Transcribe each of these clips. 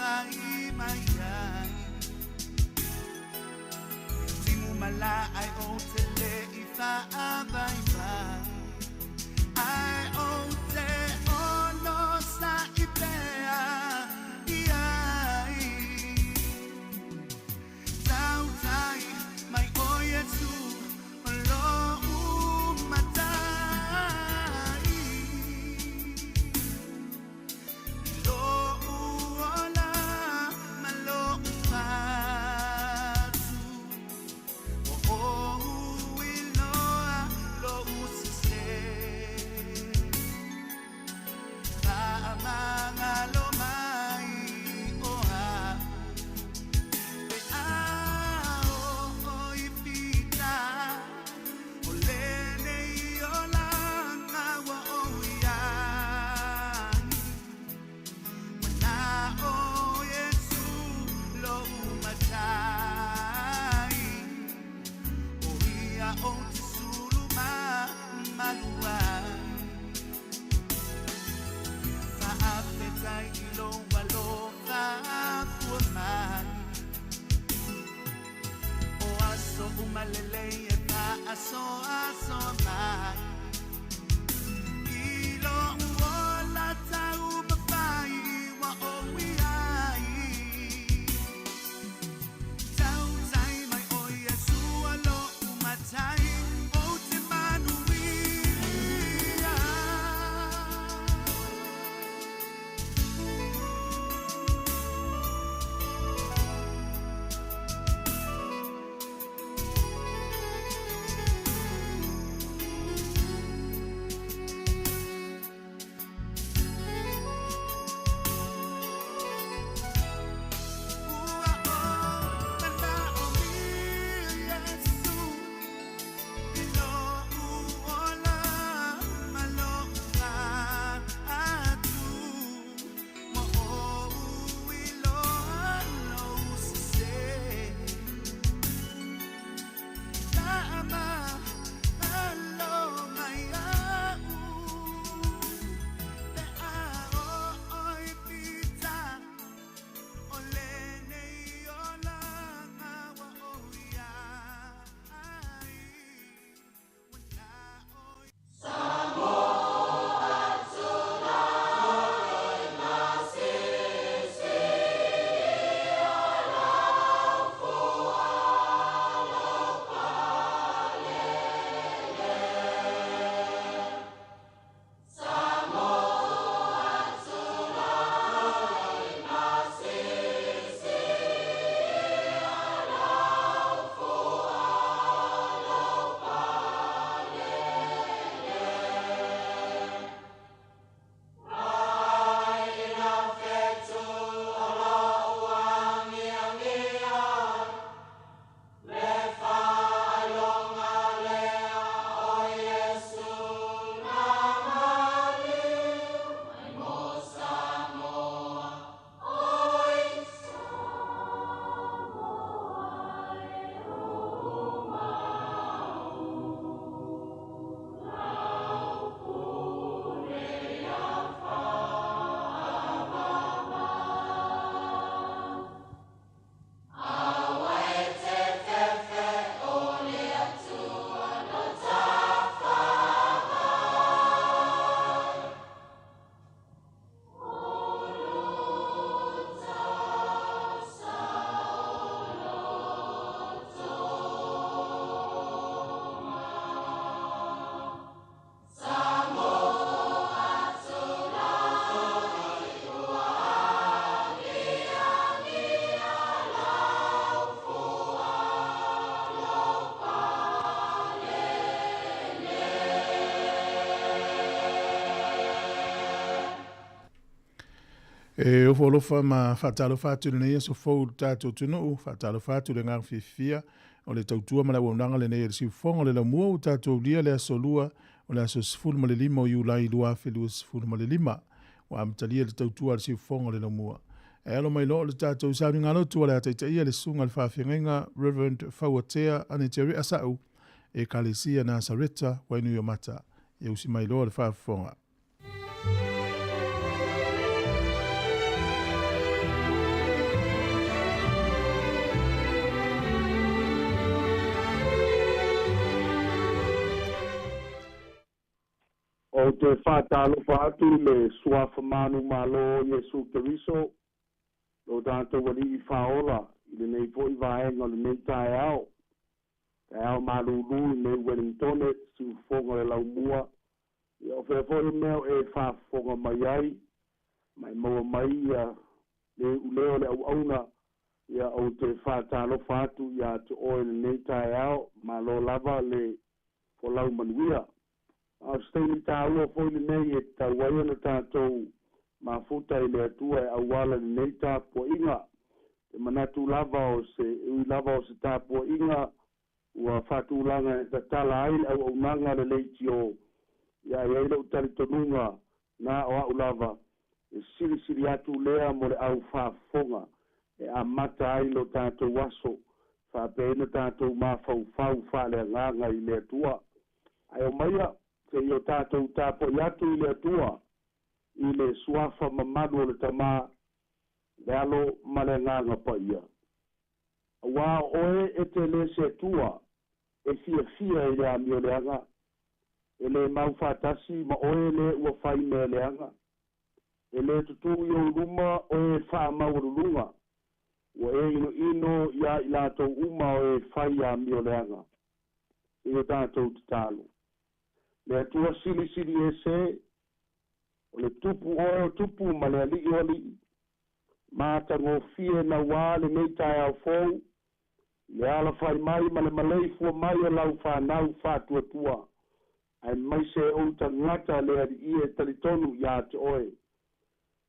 mai mai ai Timu mala ai o te le I wha a vai vai Ai o te ono sa I pea I ai Tau tai mai oia tu o lo umatai Lo uola ma lo ufatu O uiloa lo usise Amanga lo mai oha Pe ao oi pita O lene I o langa wa oiai Wana o Yesu lo umatai O ia o te suruma maluai Whaapetai I lo waloka kuamai O aso umalele e pa aso aso mai I lo uola tau mawhai wa oiai Tau tai mai o Yesu alo umatai O te manuia E o folofa ma whatalo whātu nei so fau tātou tunu o whatalo whātu le ngang whiwhia o le tautua ma la wonanga le nei si fonga le la mua o tātou lia le asolua o le aso sifuru ma le lima o iulai lua whelua sifuru ma le lima o amtalia le tautua le si fonga le la mua. E alo mai lo le tātou sauni ngalo tua le ataitaia le sunga le whawhiangenga Reverend Fauatea ane te rea sau e kalesia na sareta wainu yo mata e usi mai lo le whawhiangenga. o te whātalofa atu le suafa manu malo Yesu Keriso, lo tātou wali I whaola, I le nei po I vaenga le nei tae ao. Tae ao malulu I nei Wellington, si ufonga le laumua. Ia o whewhoi meo e whafonga mai ai, mai maua mai ia le uleo le au auna, ia o te whātalofa atu ia te oe le nei tae ao, malo lava le folau manuia. Stay tāua foi le nei e tauaia na tātou mafuta I le atua e awala le nei tāpua inga. Te manatu lava o se tāpua inga ua whatulanga e tatala ai au unanga le leitio. Ia e eile utari tonunga na o au lava. E siri atu lea mo le au whafonga. E amata ai lo tātou waso. Whapena tātou mawhau whale nganga I le atua. Ai o maia. Te io tātou tāpo iatu I le atua, I le suafa mamadu o le tamā, le alo male nganga pa ia. Wā oe e te le se atua, e fia I le amio leanga, e le mau whātasi ma oe le ua whai mea leanga, e le tutu I o ruma oe wha maurulunga, ua e ino ia I lātou uma oe whai amio leanga, I o tātou talo. Le atua sili e se, o le tupu o tupu ma le ali o li, mata ngō fie na wā le nei tae au fōu, le ala whai mai ma le malei fua mai o lau whanau whātua, ai mai se o ta ngata le ari I e talitonu ia te oe.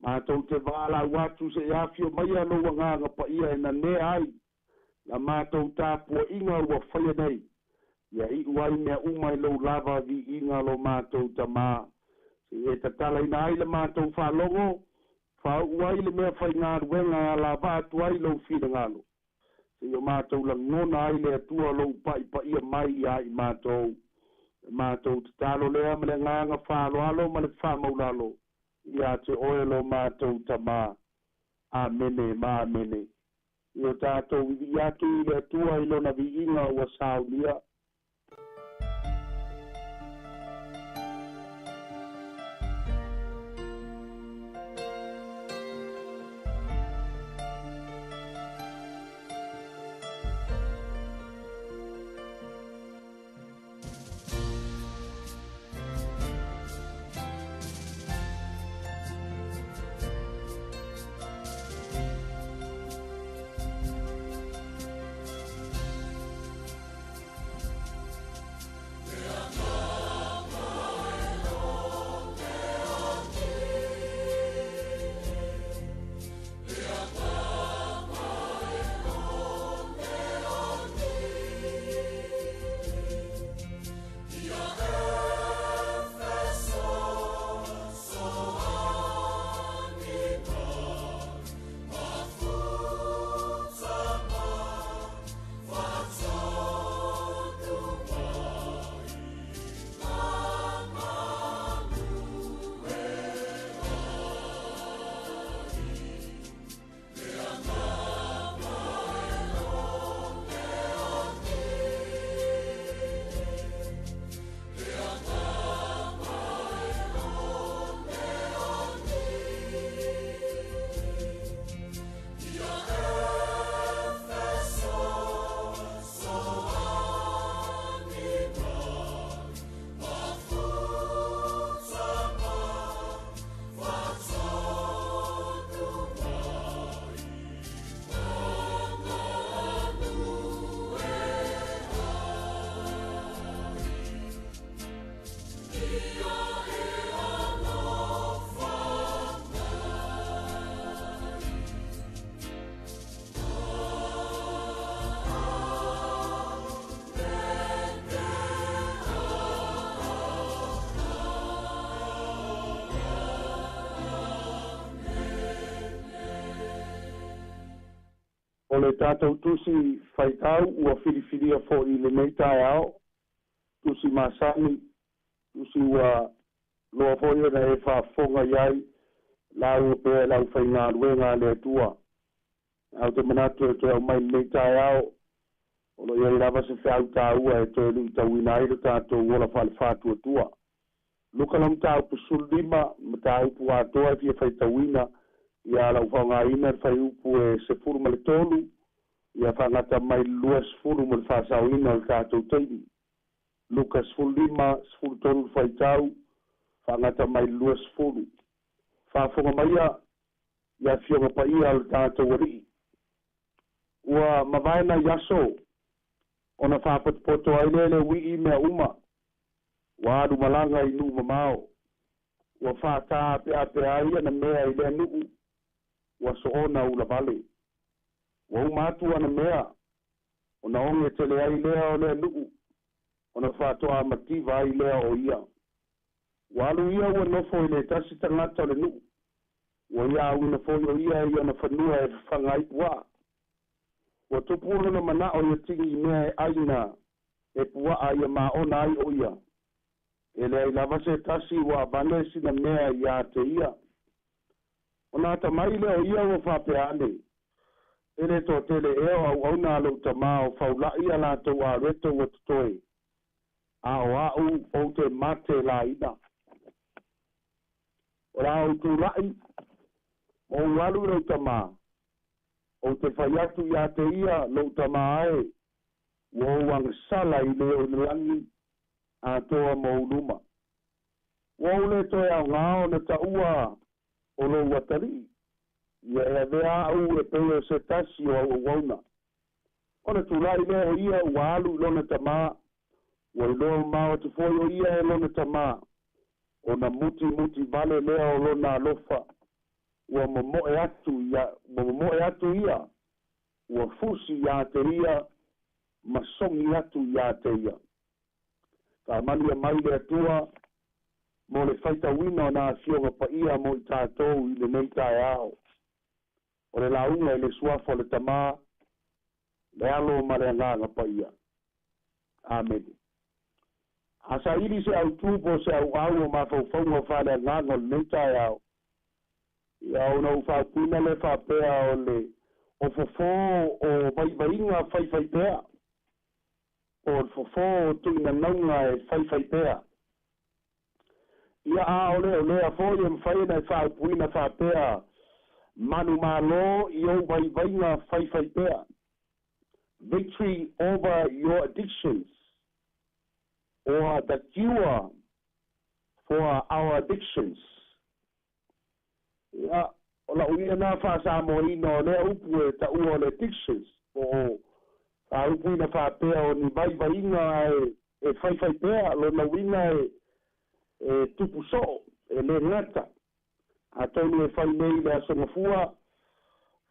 Mata o te wāla watu se iafio mai alo wa nganga pa ia e na ne ai, la mata o tāpua inga ua whaia nei. Ia I uai mea umai lau lava vi inga lo mātou tamā. Se e tatala ina ai le mātou whalongo, whau uai le mea whai ngā ruenga a la vātu ai lau whina ngalo. Se o mātou lang ngona ai le atua lau pa ia mai ia I mātou. Mātou tatalo lea ma le nganga whaloalo ma le whamaulalo. Ia te oe lo mātou tamā. Amene, ma amene. Ia tātou I atu I le atua I lona vi inga ua saulia. O le tātou tusi whaitau ua whiriwhiria fo I le nei tae ao. Tusi masani, tusi ua loa fo I na e whafonga iai, lau pe lau whainga ruenga le atua. Au te manatu e toi au mai nei tae ao, o lo iai lava se whiau tā ua e toi lui tau ina i le tātou wola whale whātua tua. luka lam tau pusul lima mata upu atoa fia faitawina ia lau whangaina fai upu e sefuru ma le tolu ia whangata mai lua sefuru ma le whasauina o le tātou teimi luka sefuru lima sefuru tolu faitau whangata mai lua sefuru whafonga maia ia fionga pa ia o le tātou wari ua mawaina yaso ona whapapoto ai lele wii mea uma wāru malanga i nuu mamao ua whātā pea ia na mea i lea nuu ua soona ula vale ua umatu ana mea ona onge tele ai lea o lea nuu ona whātoa mativa ai lea o ia walu ia ua nofo i le tasi tangata o le nuu ua ia una foi o ia i ona whanua e whangai pua ua tupuro na mana o ia tigi i mea e aina e pua a ia maona ai o ia ele ai lava se tasi ua vane sina mea ia te ia ona tamai le o ia ua whapeane ele to tele eo au auna alo tama o whaulai ala tau a reto ua tutoe a o au o te mate la ina ora o tu lai o walu lo tama o te whaiatu ia te ia lo tama ae ua wang sala i le o langi a toa mauluma. Waule toi au ngao le taua o lo watari. Ia e vea au e peo se tasi o au wauna. Ona tulai leo ia walu lona tama. Wa ilo mao te foi o ia e lona tama. Ona muti vale leo lona alofa. Wa momoe atu ia. Wa fusi ia te ia. Masongi atu ia te ia. Ka mani mai le atua mo le faita wina na fionga pa ia mo i tātou i le nei tae ao. O le launga i le suafo le tama le alo ma le nganga pa ia. Amen. Asa ili se au tupo se au o mafaufaunga fa le nganga o le nei tae ao. Ia o na ufapina le whapea o le o fofo o vaivainga faifaitea. O fofo tuina naunga e faifaitea. Ia a ole a foi e mwhaina e whaapuina whapea manu malo i o vaivainga faifaitea. Victory over your addictions or the cure for our addictions. Ia ola uia na wha Sāmoa ino le upu e ta ua le addictions o a upuina whapea o ni vaivainga e faifaitea lo na winga e tupu so e le ngata a tonu e whai nei le asongafua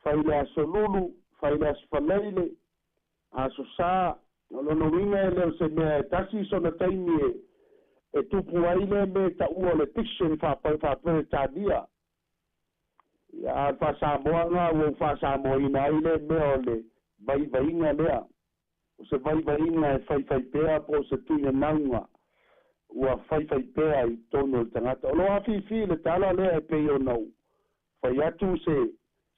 whai le asolulu whai le asfaleile a so sa lo na winga e leo se mea e tasi so na taimi e tupu aile me ta ua le fiction whapea tadia ia wha Sāmoa ngā o wha Sāmoa ina aile mea o le vaivainga lea. O se vaivainga e whaiwhaipea po se tuina naunga. Ua whaiwhaipea i tono i tangata. O loa whiwhi le tala lea e peo nau. Whai atu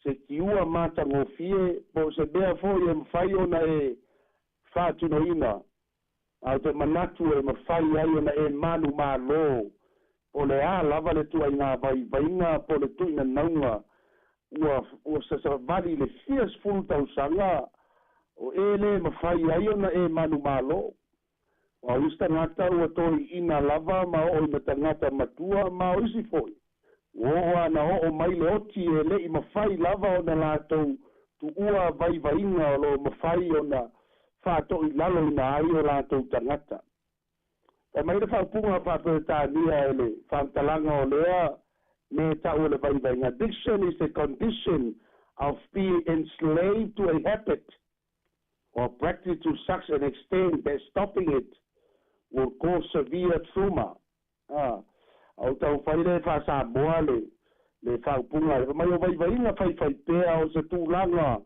se kiua mata ngofie po se bea foi e mwhai ona e whātuno ina. Au te manatu e mwhai ai ona e manu malo. Po le a lava le tua i ngā vaivainga po le tuina naunga. Ua sa vali le fias fulu tau sanga. O ele mawhai ai ona e manu malo. O usta ngata ua toi ina lava ma o ina tangata matua ma o isi foi. O ana o mai le oti e le i mawhai lava ona lātou tu ua vaivainga o lo mawhai ona whātou i lalo ina ai o lātou tangata. E mai le whaupunga whāpētānia e le whantalanga o lea me tau le vaivainga. Addiction is a condition of being enslaved to a habit or practice to such an extent that stopping it will cause severe trauma. Au tau whaile wha Sāmoa le whaupunga. Mai o vaivainga whaiwhaipea o se tūlanga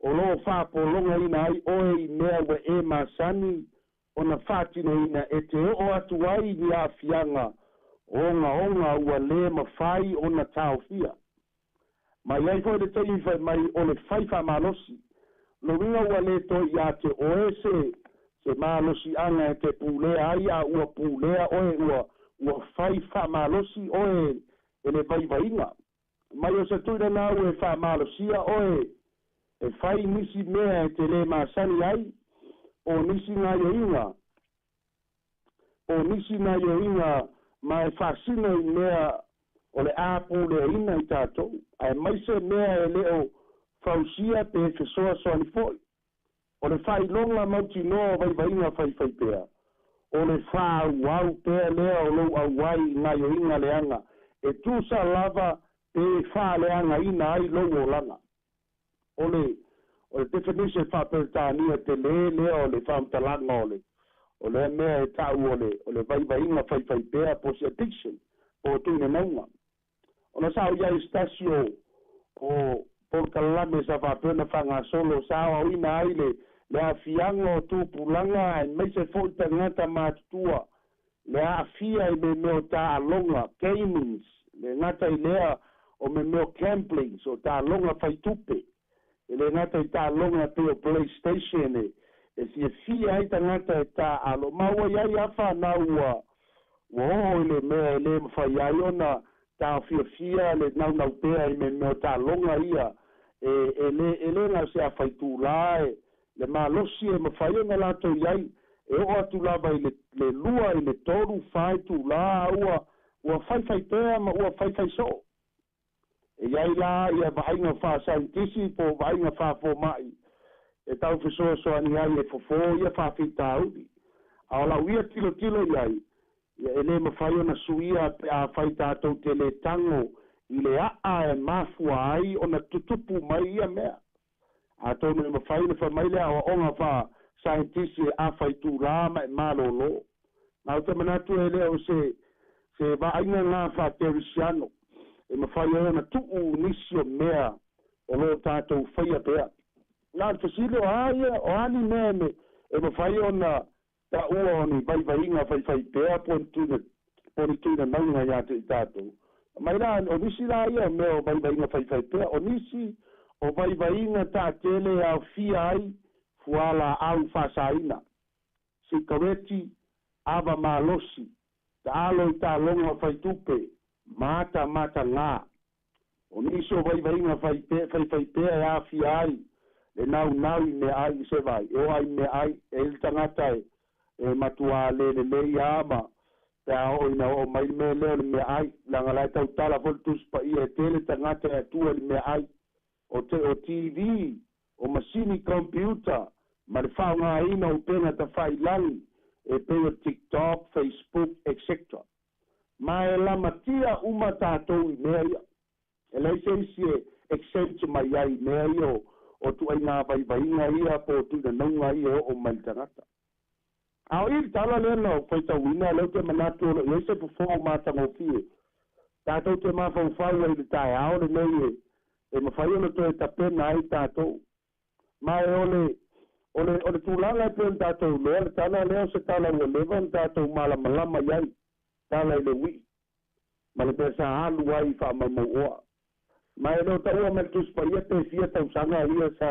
o lo whapolonga ina ai oe i mea we e masani o na whātino ina e te o atu ai ni a fianga onga ua le mawhai o na tau fia. Mai ai fo le tei mai o le whaifa malosi. Lo winga ua le to ia te oe se malosi anga e te pūlea ai a ua pūlea oe ua fai fa'amalosi oe e le vaivaiga mai o se tuina ue fa'amalosia oe e fai nisi mea e te lē masani ai o nisi na ioiga ma e fa'asino i mea o le apuleaina i tatou ae mai se mea e le'o fausia pe fesoasoani fo'i o le fa'ailoga mautinoa o vaivaiga faifai pea o le fa'auau pea lea o lou auai na ioiga leaga e tusa lava pe fa'aleagaina ai lou olaga o le definition fa'apeletania te lē lea o le fa'amatalaga o le mea e ta'u o le vaivaiga faifai pea po se addiction po tuinanauga ona sa o iai stasi o polkalame sa fa'apena fa'agasolo sa auina ai le afiaga o tupulaga e maise fo'i tagata matutua le a'afia i me meo ta'aloga gamings le gata i lea o me meo gamblings o ta'aloga faitupe e le gata i ta'aloga pe o playstation e fiafia ai tagata e ta'alo maua iai afanau ua o'o i le mea e lē mafai ai ona ta'afiafia le naunau pea i me meo ta'aloga ia e lē na se afaitulā le malosi e mafai ona latou iai e o'o atu lava i le lua i le tolu faetulā ua faifai pea ma ua faifai so'o e iai la ia va'aiga fa'asaitisi po va'aiga fa'afoma'i e tau fesoasoani ai e fofō ia fa'afitauli a o lauia tilotilo iai ia e lē mafai ona su'ia pe a fai tatou te lē tago i le a'a e mafua ai ona tutupu mai ia mea a tonu e mafai le famai le aʻoaʻoga fa'asaitisi e a'afaitulā ma e malōlō na o te manatu e lea o se va'aiga gā fa'aterisiano e mafai ai ona tu'u nisi o mea o lo tatou faia pea na le fasile o ani mea e mafai ona ta'ua o ni vaivaiga faifai pea po ni tuinanauga iā te i tatou mai la o nisi la ia mea o vaivaiga faifai pea o nisi o vaivaiga ta'atele e aofia ai fuala au fa'asaina sikareti ava malosi ta'alo i ta'aloga faitupe matagā o nisi o vaivaiga faifai pea e afia ai le naunau i mea ai i se vai e o ai mea ai e le tagata e matuā lelelei ama pe ao'ina o mai me lea le mea ai lagalai tautala fo le tusi paia e tele tagata e atua le mea ai o TV o masini kompiuta ma le fa'aogāina o pega tafa'ilagi e pega TikTok, Facebook, etc. ma e lamatia uma tatou i mea ia e laise isi e exempt mai ai mea ia o tu'aiga vaivaiga ia po tuinanauga ia o'o mai le tagata a o i le tala lea na o faitauina leu te manatu o lo'i ai se fofo matagofie tatou te mafaufau ai le taeao lenei e mafai ona toe tapena ai tatou ma e o le tulaga e pea tatou lea le tala lea o se tala ua leva na tatou malamalama i ai tala i le ui'i ma le pea sa alu ai fa'amaumauoa ma e leo ta'ua ma le tusi paia pefia tausaga ia sa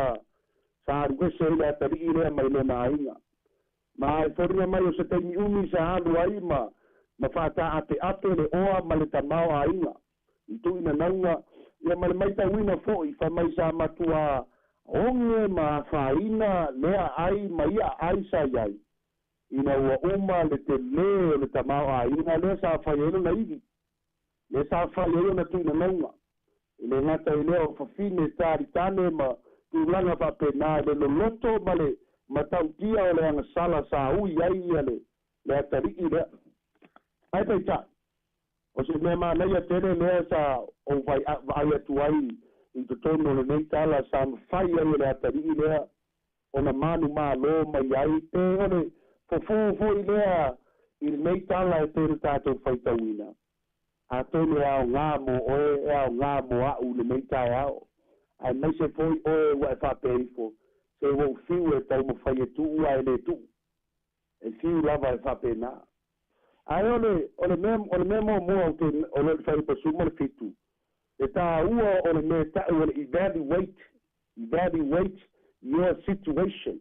aluese ai le atali'i lea mai lona aiga ma e forina mai o se taimi'umi sa alu ai ma fa'ata'ape'ape le oa ma le tamao aiga i tu'inanauga ia ma le maitauina fo'i famai sa matua onge ma fāina lea ai ma ia ai sa iai ina ua uma le telē o le tamao aiga lea sa fai ai lona ivi le sa fai ai ona tu'inanauga i le gata i lea o fafine talitane ma tulaga fa'apenā le loloto ma le matautia o le agasala sa ui ai ia le atali'i lea ai paita'i o se mea manaia tele lea sa o va'ai atu ai i totonu o lenei tala sa mafai ai o le atali'i lea ona manu mālō mai ai pe ole fofō fo'i lea i lenei tala e tele tatou faitauina a tonu e aogā mo oe e aogā mo a'u lenei taeao ae mai se fo'i oe ua e fa'apeifo se ua'u fiu e tau mafai e tu'u ae lē tu'u e fiu lava e fa'apenā ae ole mea moamoa o le faipasuma le fitu e tāua o le mea ta'u o le evaluate your situation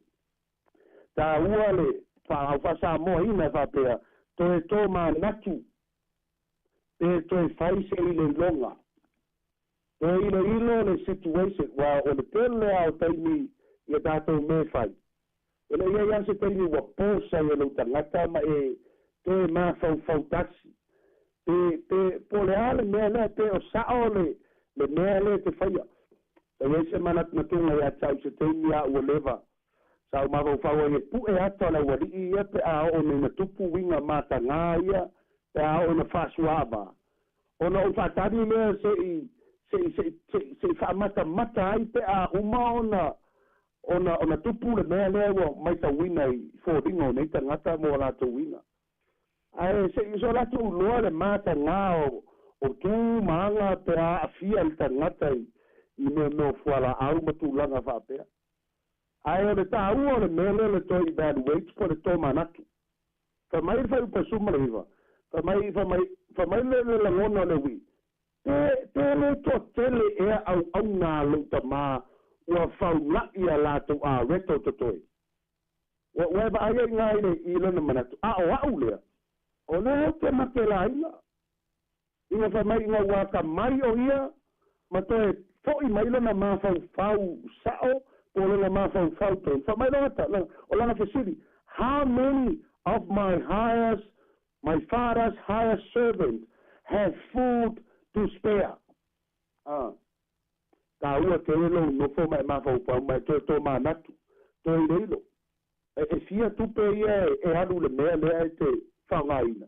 tāua le fa'asamoaina fa'apea toe tō manatu pe toi fai se ile longa e ile ilo le situation wa o le tele au taimi ia tātou me fai ele ia se taimi wa posa ia lo tangata ma e te ma fau taxi pe po le ale mea le pe o sao le mea le te faia e se mana tunga ia tau se taimi a ua leva sau ma fau e pu e ata la wali ia pe a o me na tupu winga mata ngā ia pe a o na whasuava ona o whatari mea se whamata ai pe a uma ona tupu le mea lea wa mai ta wina i fōringo nei ta ngata mo la tu wina ai se iso la tu loa le mata ngā o tu maanga pe a afia le ta ngata i me fuala au matulanga whapea ai o le ta ua le mele le toi evaluate po le tō manatu fa mai fa upa suma le hiva fa mai le langona le wi te le to tele e au ngā lo ta mā ua faula'i a lātou a reto totoi. Ua ba ai ngai le I lana manatu. A o au lea. O lea te mate la ina. Inga wha mai inga waka mai o ia, ma toe fo'i mai lana mā fau sao, po lana mā fau toi. Wha mai lana o lana fasiri. How many of my father's highest servants have food to spare? Ka ua te elo no fo mai mafau pau mai to manatu to I leilo e fia tupe ia e anu le mea lea te whangaina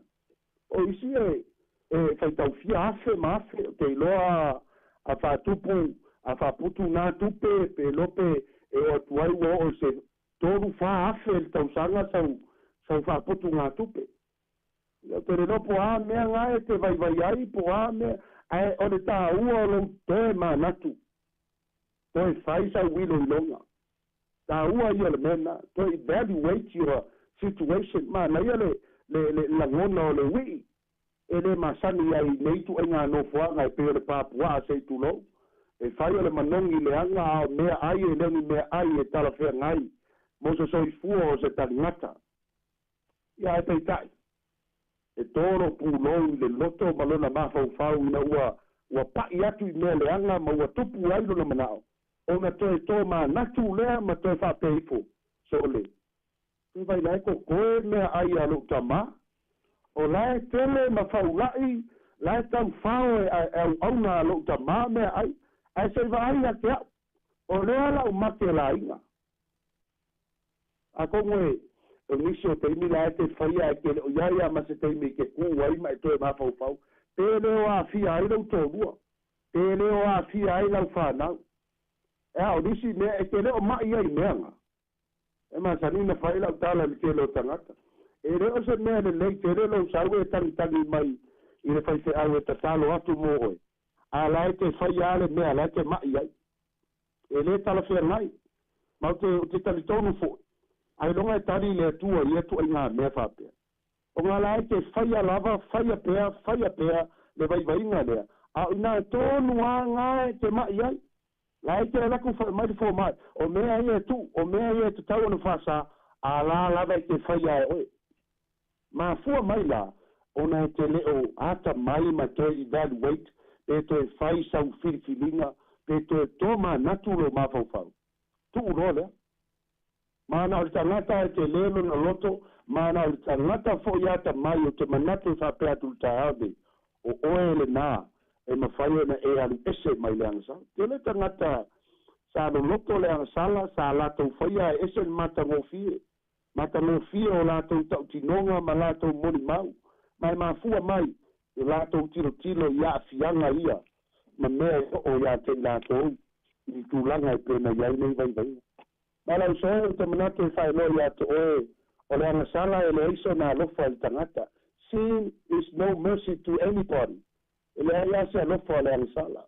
o isi e whaitau fia afe mafe te iloa a whatupu a whaputu nā tupe pe lope e o tuai wo o se toru wha afe le tausanga sau whaputu ngā tupe te reno po a mea ngai te vai ai po a mea o le tā ua o lo te manatu toi fai sa wilo longa ta ua ia le mena toi evaluate your situation ma na ia le langona o le wi e le masani ai nei tu enga no fua ngai pe le papua se tu lo e fai le manongi le anga a mea ai e lengi mea ai e tala fea ngai mo se soi fua o se tangata ia e peitai e toro pulou le loto malona mafau ina ua pai atu I mea le anga ma ua tupu ai lona manao ona toe tō mā natu lea ma toe whapeifo so le te vai lai ko koe mea ai alo tamā o lai tele ma whaulai lai tau whao e au na alo tamā mea ai se va ai a te au o lea lau mate la inga a kongoe o nisi o teimi lai te whaia e ke o iaia ma se teimi ke ku ai ma e toe ma whau te leo a fia ai lau tōrua te leo a fia ai lau whanau e au nisi mea e te leo mai ai meanga e ma sanina whaila tala ni ke leo tangata e leo se mea le lei te leo sau e tangi mai I le whaife au e tatalo atu mo oe a lai te whai ale mea lai te mai ai e le tala whea ngai mau te tali tonu fo ai longa e tari le atua I atu ai ngā mea whapea o ngā lai te whaia lava whaia pea le vai inga lea a ina tonu a ngai te mai ai lai te laku mai fo mai o mea ia tu o mea ia te tau na fasa a la lava te whaia e oe ma fua mai la ona te leo ata mai ma te evaluate pe te whai sau whiriwhiringa pe te tōma natu lo mawhau tu urole mana o tangata e te lelo na loto mana o tangata fo iata mai o te manatu whapea tu taade o oe le nā e mawhaia na e alu ese mai le angsa. Te le tangata sa lo loto le angsala sa lato whaia e ese mata ngofie. Mata ngofie o lato tau tinonga ma lato moni mau. Mai mafua mai e lato tilo ia fianga ia. Ma mea o ia te lato I tūlanga e pena iai nei vai. Ma lau soe te manate e whae lo ia te oe o le angsala e le iso na lofa I tangata. Sin is no mercy to anybody. Ele ia se alofa o le angsala.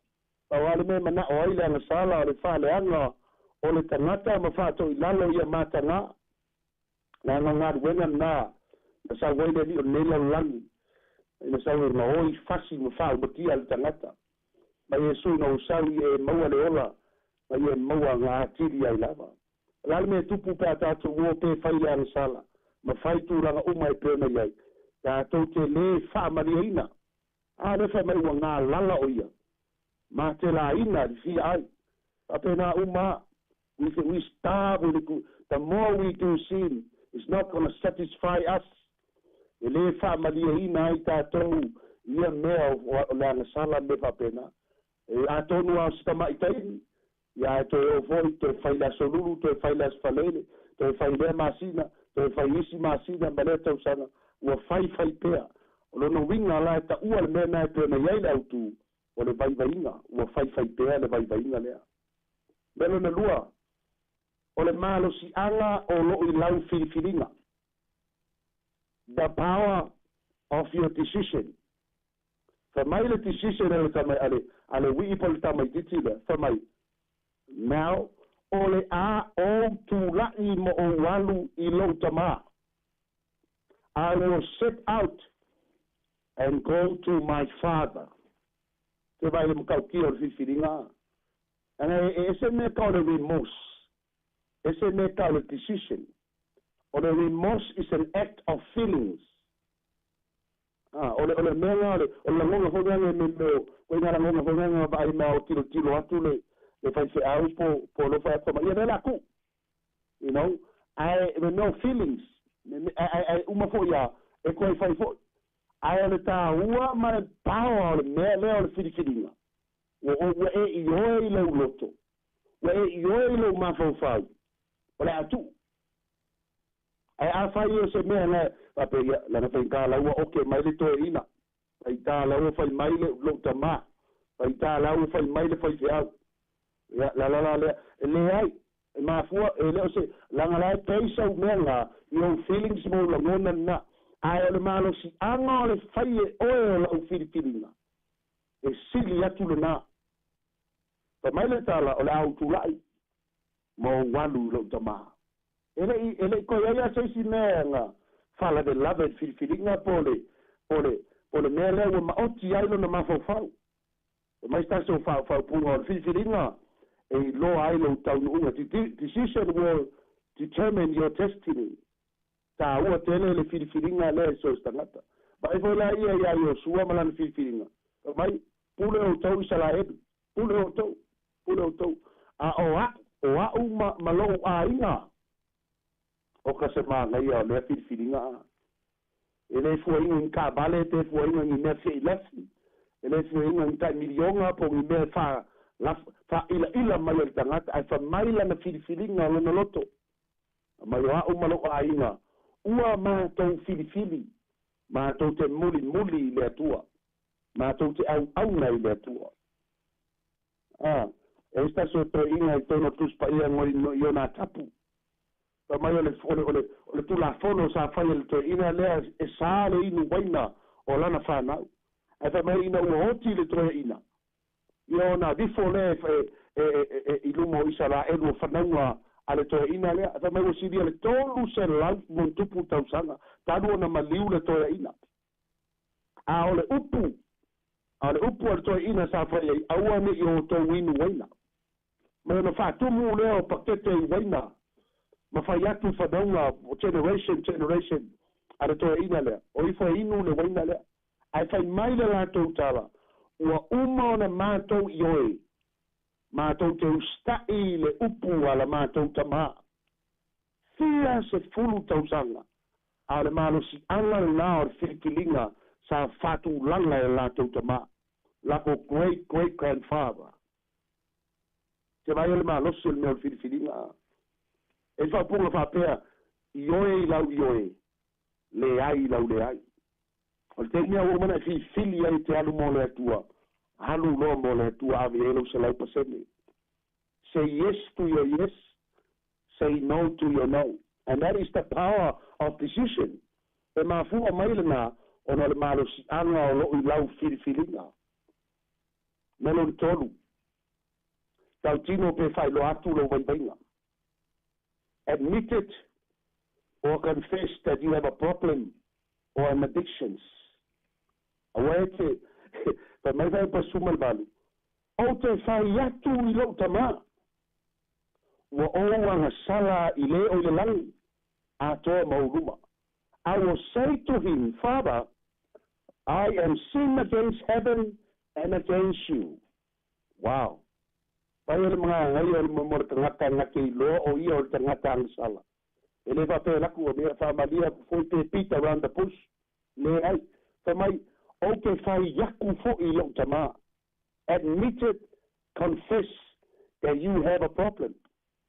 Pau ale me mana o ai le angsala o le whaaleanga o le tangata ma whātou I lalo ia mātanga. Nā ngā ruenga nā na sa waile li o nela langi. Na sa waile na oi fasi ma whāu batia le tangata. Ma Yesu na usau e maua le ola. Ma e maua ngā atiri ai lava. Lale me tupu pēr tātou ua pē whai le angsala. Ma whai tūranga umai pēna iai. Tātou te le wha mariaina. A le fa mai wa ngā lala o ia. Ma te la ina di fi ai. Apena uma, we starve with the more we do sin, it's not going to satisfy us. Ele fa malia ina ai tātou ia mea o le angasala me whapena. E a tonu au sitama i taini. Ia e toi o foi, toi whaila solulu, toi whaila sfalele, toi whailea masina, toi whaisi masina, male tau sanga, ua whai pea. O lono winga la e ta ua le mea nai pena iai le autu, o le vaivainga, ua whai pea le vaivainga lea. Melo na lua, o le malo si anga o lo i lau filifilinga. The power of your decision. Fa mai le decision ale tamai ale wii pol tamai titila, fa mai. Now, ole a o tu lai mo o walu I lo tama. I will set out and go to my father. Te vai le mkau ki o filifilinga. And ese me ka le remorse. Ese me ka le decision. Or the remorse is an act of feelings. Ole menga ole ngonga fonga me ko ngara ngonga fonga ba I ma o tilo atu le fai se au po lo fai ko ia la ku. You know, I no feelings. I uma fo ya e ko fai fo. I le ta ua ma power me le o filifilinga. O e yo le loto. O e yo le ma fo fai. Ole atu. Ai a fai o se mea la pe la na fai ka la ua oke mai le to ina. Fai ta la ua fai mai le lo tama. Fai ta la ua fai mai le fai au. Ya la le ai ma fu e le se la ngala pe so mea yo feelings mo la ngona na. Ai le malo si anga le fai o la filifilinga. E sili atu le na. Pa mai le tala o la autu lai. Mo walu lo tama. Ele ko ia se si menga fala de lave filifilinga pole mele o ma oti ai no ma fo fau. Ma sta so fau punga filifilinga e lo ai lo tau unga decision will determine your destiny. Ta ua tele le filifilinga le so stangata. Ba e la ia yo sua malan filifilinga. Mai pule o tau sala e pule o tau a o uma malo a inga. O ka se ma ngai o le filifilinga. Ele foi in ka bale te foi in me fe lesi. Ele foi in ta milionga po mi me fa ila mai o tangata ai fa mai la na filifilinga lo loto. Mai wa o malo ainga. Ua ma to filifili. Ma to te muli le tua. Ma to te au nei le tua. Esta so to inga to no tus pa ia ngoi yo na tapu. Pa mai ole tu la fono sa fai le to ina le e sa le inu waina o lana whana. E fa mai ina ua hoti le to ina. Yo na difo le ilumo isa la elu whanaunga a le to ina le. E fa mai o siri le tolu se lau mon tupu tausanga. Tadu na maliu le to ina. A ole upu ale le to ina sa fai ai aua me i o to inu waina. Ma na fa tumu le o pakete i waina. Ma fai atu whanaunga generation a le toa ina lea. O I fai inu le waina lea. Ai fai mai le lātou tala. Ua uma o na mātou I oe. Mātou te ustai le upu a la mātou tamā. Fia se fulu tausanga. A le malo si anga le nao le whirikilinga sa whatu langa e lātou tamā. Lako great grandfather. Te mai le malo si le mea le whirikilinga. E fa punga fa pea ioe lau ioe le ai lau le ai o te mea o mana fi fili ai te alu mo le atua alu lo mo le atua avi elo se lau pasene. Say yes to your yes, say no to your no, and that is the power of decision. E mafua mai lana ona le malo si anga o lo I lau filifilinga melo le tolu tau tino pe fai lo atu lo waibainga. Admit it or confess that you have a problem or an addictions. Awete, pa mai vai pa sumal balu. O te fai atu I lo tama. Wa o anga sala I le o le langi. A toa mauruma. I will say to him, Father, I am sin against heaven and against you. Wow. Pai le mga ngai o mo tangata ngaki lo o ia o tangata ang sala. Ele va pe la ku o me fa malia foi te pita around the bush. Le ai fa mai o ke fai yaku fo I lo tama. Admit it, confess that you have a problem.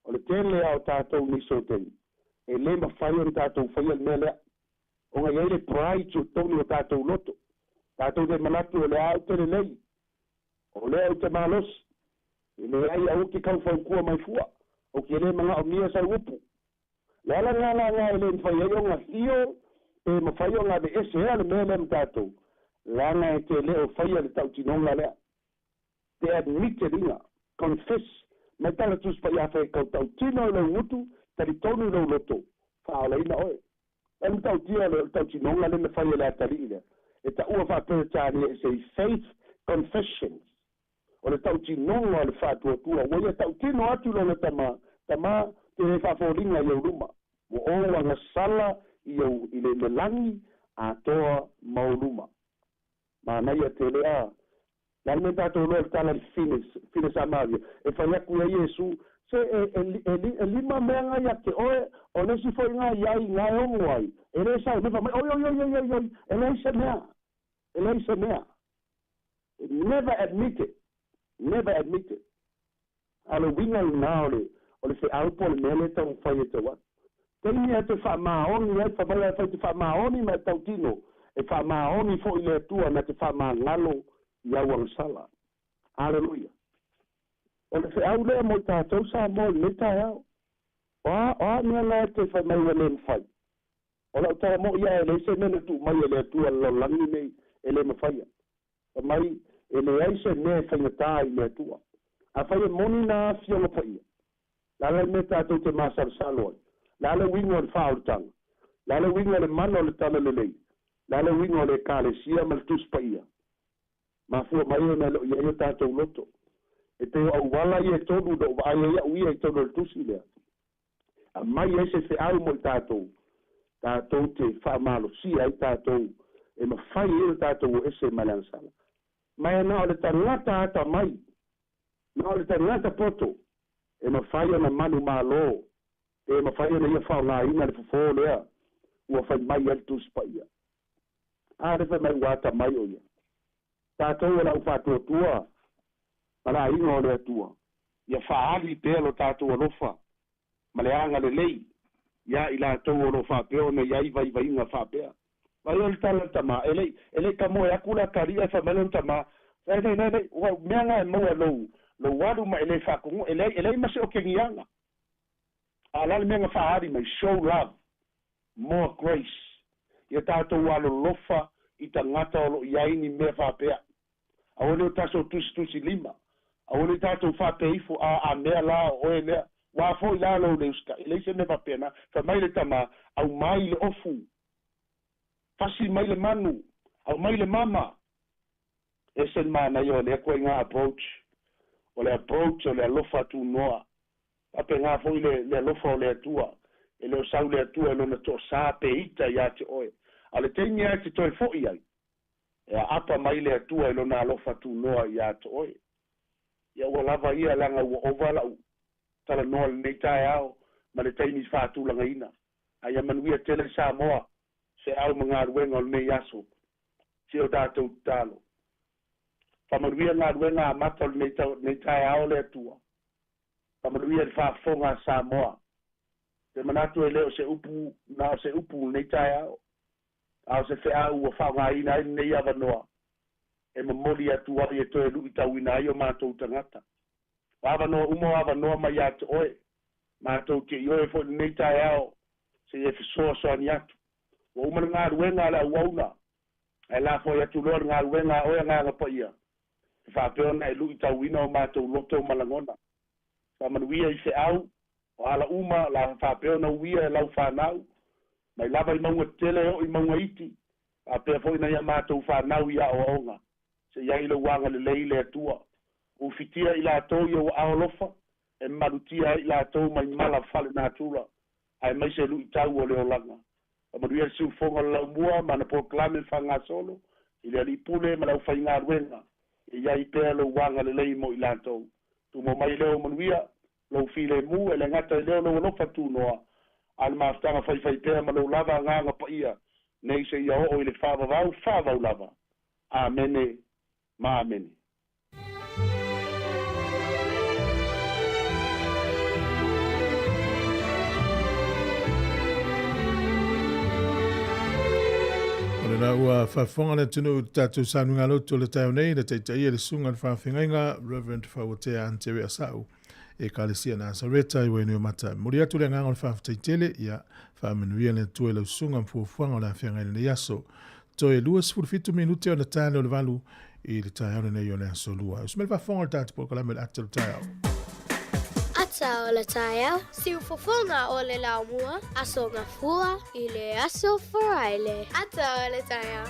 O le tele au tātou ni sotei. E le ma fai o tātou fai al mele. O ngai ele pride o toni o tātou loto. Tātou de manatu o le au tele lei. O le au te malos. E le ai au ki kau fai kua mai fua. O ki le mga o mia sa upu. Le ala ngā ele fai o ngā hio. E ma fai o ngā de ese ea le mele m tātou. Langa e te leo fai le tau tinonga lea. Te admitted inga. Confess. Me tala tus pa ia fai kau tau tino le utu. Tari tonu le loto. Wha ala ina oe. E m tau tia le tau tinonga le me fai le atari ina. E ta ua wha pētani e say faith confessions. O le tau tinonga le whatua tua. Wa ia tau tino atu le tama. Tama te he whaforinga i au ruma. Mo o wanga sala I le langi a toa mauruma. Ma nai a te lea. Lan me tātou loa tala li finis amaria. E whaiaku a Iesu. Se e lima mea ngai a te oe. O nesi foi ngā iai ngā ongo ai. E le sau. Nefa mai. Oi. E le se mea. Never admit it. Alo winga nao le. O le se aupo le mele tau whai e te wat. Teni e te wha maoni e wha mai e te wha maoni me tau tino. E wha maoni fo I le tua me te wha ngalo I au ang sala. Hallelujah. O le se au lea mo tātou Sāmoa le tai au. O mea la te wha mai e le mwhai. O lau tā mo ia e le se mena tu mai e le tua lo langi nei e le mwhaia. O mai e le aise mea whaingatā I le tua. A whaia moni na fionga whaia. Lala me tātou te masar saloi. Lala wingo le whaotanga. Lala wingo le mano le tala le lei. Lala wingo le kālesia ma le tuspaia. Ma fua mai na lo ia tātou loto. E te au wala I e tonu do ai ia uia I tonu le tusi lea. A mai e se fe au mo tātou. Tātou te whaamalo si ai tātou. E ma whai e tātou o ese malansala. Mai na o le tangata ata mai. Na o le tangata poto. E ma whai na manu malo. E ma whai na ia whao ngā ina le fufo lea. Ua whai mai al tuspaia. A refa mai wata mai o ia. Tātou e lau whātua tua. Mala inga o lea tua. Ia whaali pēlo tātou alofa. Maleanga le lei. Ia I lātou o lo whāpeo na iai vai inga whāpea. Vai o le tala tama. Ele ka moe akula karia whamelon tama. Nei. Meanga e maua lou. Lo waru ma ele whakungu. Ele mase o kengianga. Alale meanga whaari mai. Show love. More grace. Ia tātou walo lofa. I tangata o lo iai ni mea whāpea. Aole o taso tusi lima. Aole tātou whāpeifo a mea la o e lea. Wafo I la lo le uska. Ele se ne whapea na. Wha mai le tama. Au mai le ofu. Fasi mai le manu. Au mai le mama. E sen mana I o le koe ngā approach. O le approach o le alofa tu noa. Ape ngā fo I le alofa o le atua. E le o sau le atua e lo na to sa pe ita I ate oe. Ale tengi a te toi fo I ai. E apa mai le atua e lo na alofa tu noa I ate oe. Ia ua lava ia langa ua ovala u. Tala noa le nei tae ao. Ma le teini whātu langa ina. Aia manuia tele Sāmoa. Se au mga ruenga o le nei aso. Se o tātou talo. Whamaruia ngā ruenga a mata o le nei tae ao le atua. Whamaruia le whaafonga Sāmoa. Te manatu e leo se upu. Na se upu nei tae ao. Ao se whea ua whaunga ina e nei awanoa. E mamoli atu wari e toe lui tau ina ai o mātou tangata. Awanoa umo awanoa mai atu oe. Mātou ke i oe fo nei tae ao. Se e fisoa soani atu. Wa umana ngā ruenga la uauna. E la fo atu loa ngā ruenga oe ngā ngapa ia. E whapeona e lui tau ina o mātou loto malangona. Whamanuia I se au. O ala uma la whapeona uia e lau whanau. Mai lava I maunga tele o I maunga iti. A pia fo ina ia mātou whanau ia o aonga. Se iai lo wanga le leile atua. O fitia I la tau ia o aolofa. E marutia I la tau mai mala fale nā tūra. Ai mai se lui tau o leo langa. A maruia siu fonga la mua. Mana po klame whanga solo. I le ali pule ma lau whainga ruenga. E iai pēr lo wanga le lei mo i lantou. Tu mo mai leo manuia, lo file mu e le ngata leo lo lofa tu noa. Al maftanga fai pēr ma lo lava nganga pa ia. Nei se ia o i le whavau lava. Amene, ma amene. Ole na ua whafonga le tunu tātou sānunga loto le tau nei, le teitai e le sunga le whawhingainga, Reverend Whaotea Anterea Sau, e kālesia na Sareta i wenu mata. Muri atu le nganga le whawtaitele, ia whamenuia le tue lau sunga mfuafuanga o le whiangaine le yaso. Toe luas furfitu minute o na tāne o le valu, i le tai au nei o le aso lua. Usmel whafonga le tātou po kalame le atu le tai au. Ata o le taia, siu fofonga o le laumua, aso ngafua i le aso foraile. Ata o le taia.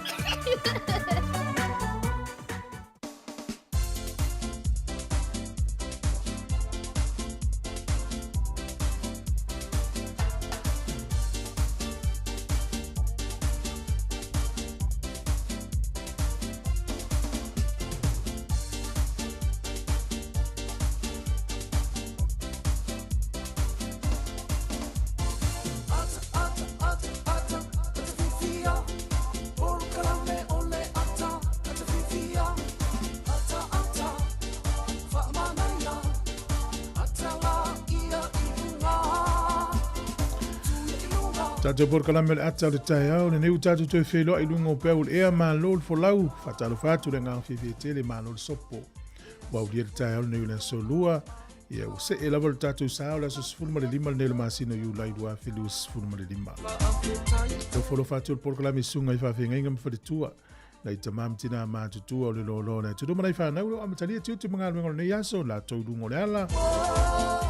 Tātou por kalame le ata le tai au, le neu tātou toi wheloa i lungo pēu le ea mā lol fo lau, whatalo whātu le ngā whiwhi tele mā lol sopo. Wau lia le tai au neu le solua, ia u se e lava le tātou sāo le aso sifunu ma le lima le neu le māsino iu lai dua whilu sifunu ma le lima. Tau wholo whātu le por kalame sunga i whawhinga inga mwharitua, na i tamam tina mā tutua o le lolo le tutu mana i whanau lo amatalia tiuti mga luenga le nei aso, la tau lungo le ala.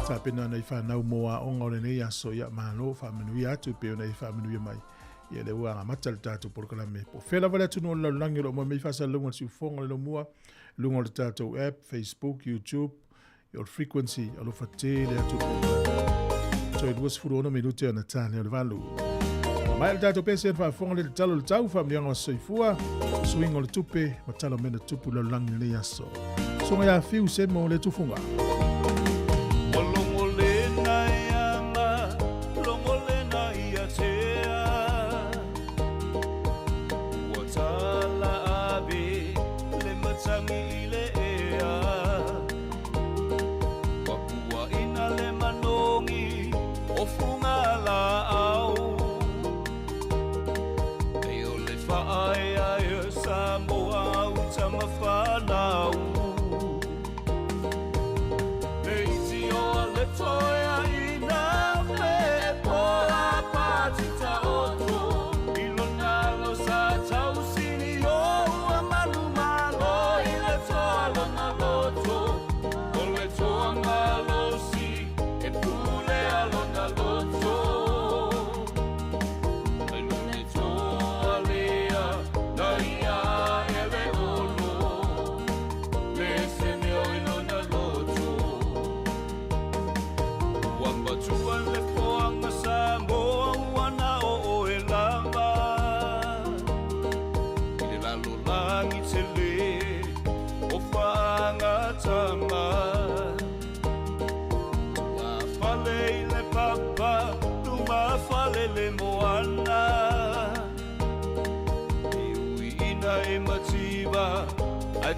Tāpena nei whanau moa onga o le nei aso ia mālo whamenui atu peo nei whamenui mai. Ia le ua ngamata le tātou porkalame. Po whela wale atu no laulangi lo mua mei whasa lunga si ufonga le lo mua. Lunga le tātou app, Facebook, YouTube, your frequency, alo whate le atu. So it was furu ono minute ana tāne o le walu. Mai le tātou pese en whafonga le talo le tau whamlianga o soifua. Swing o le tupe, matalo mena tupu laulangi le aso. So ngai a fiu se mo le tufunga.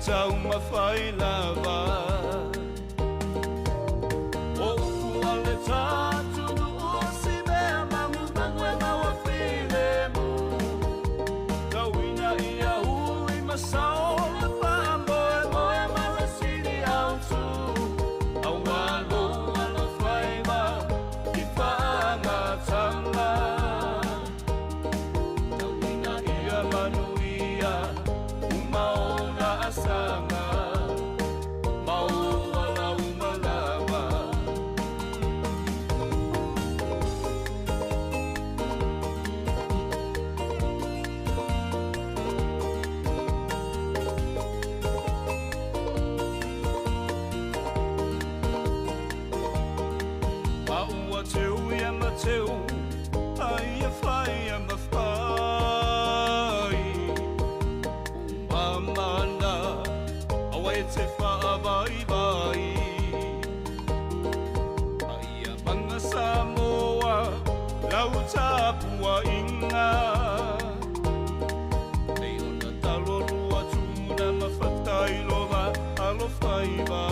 Tau mawhai lava O kua le tātu o si mea mamu Mangwe maua while mu Tauina ia hui masao Le pāmbo e moe mawe siri au tu Au alo alo whaiwa I whaanga tanga Tauina ia manu ia Umaona asanga Mau vai vai Aia panga Sāmoa lau tāpua inga Ei ona talo lua tūna mawhatai lova alo whaiva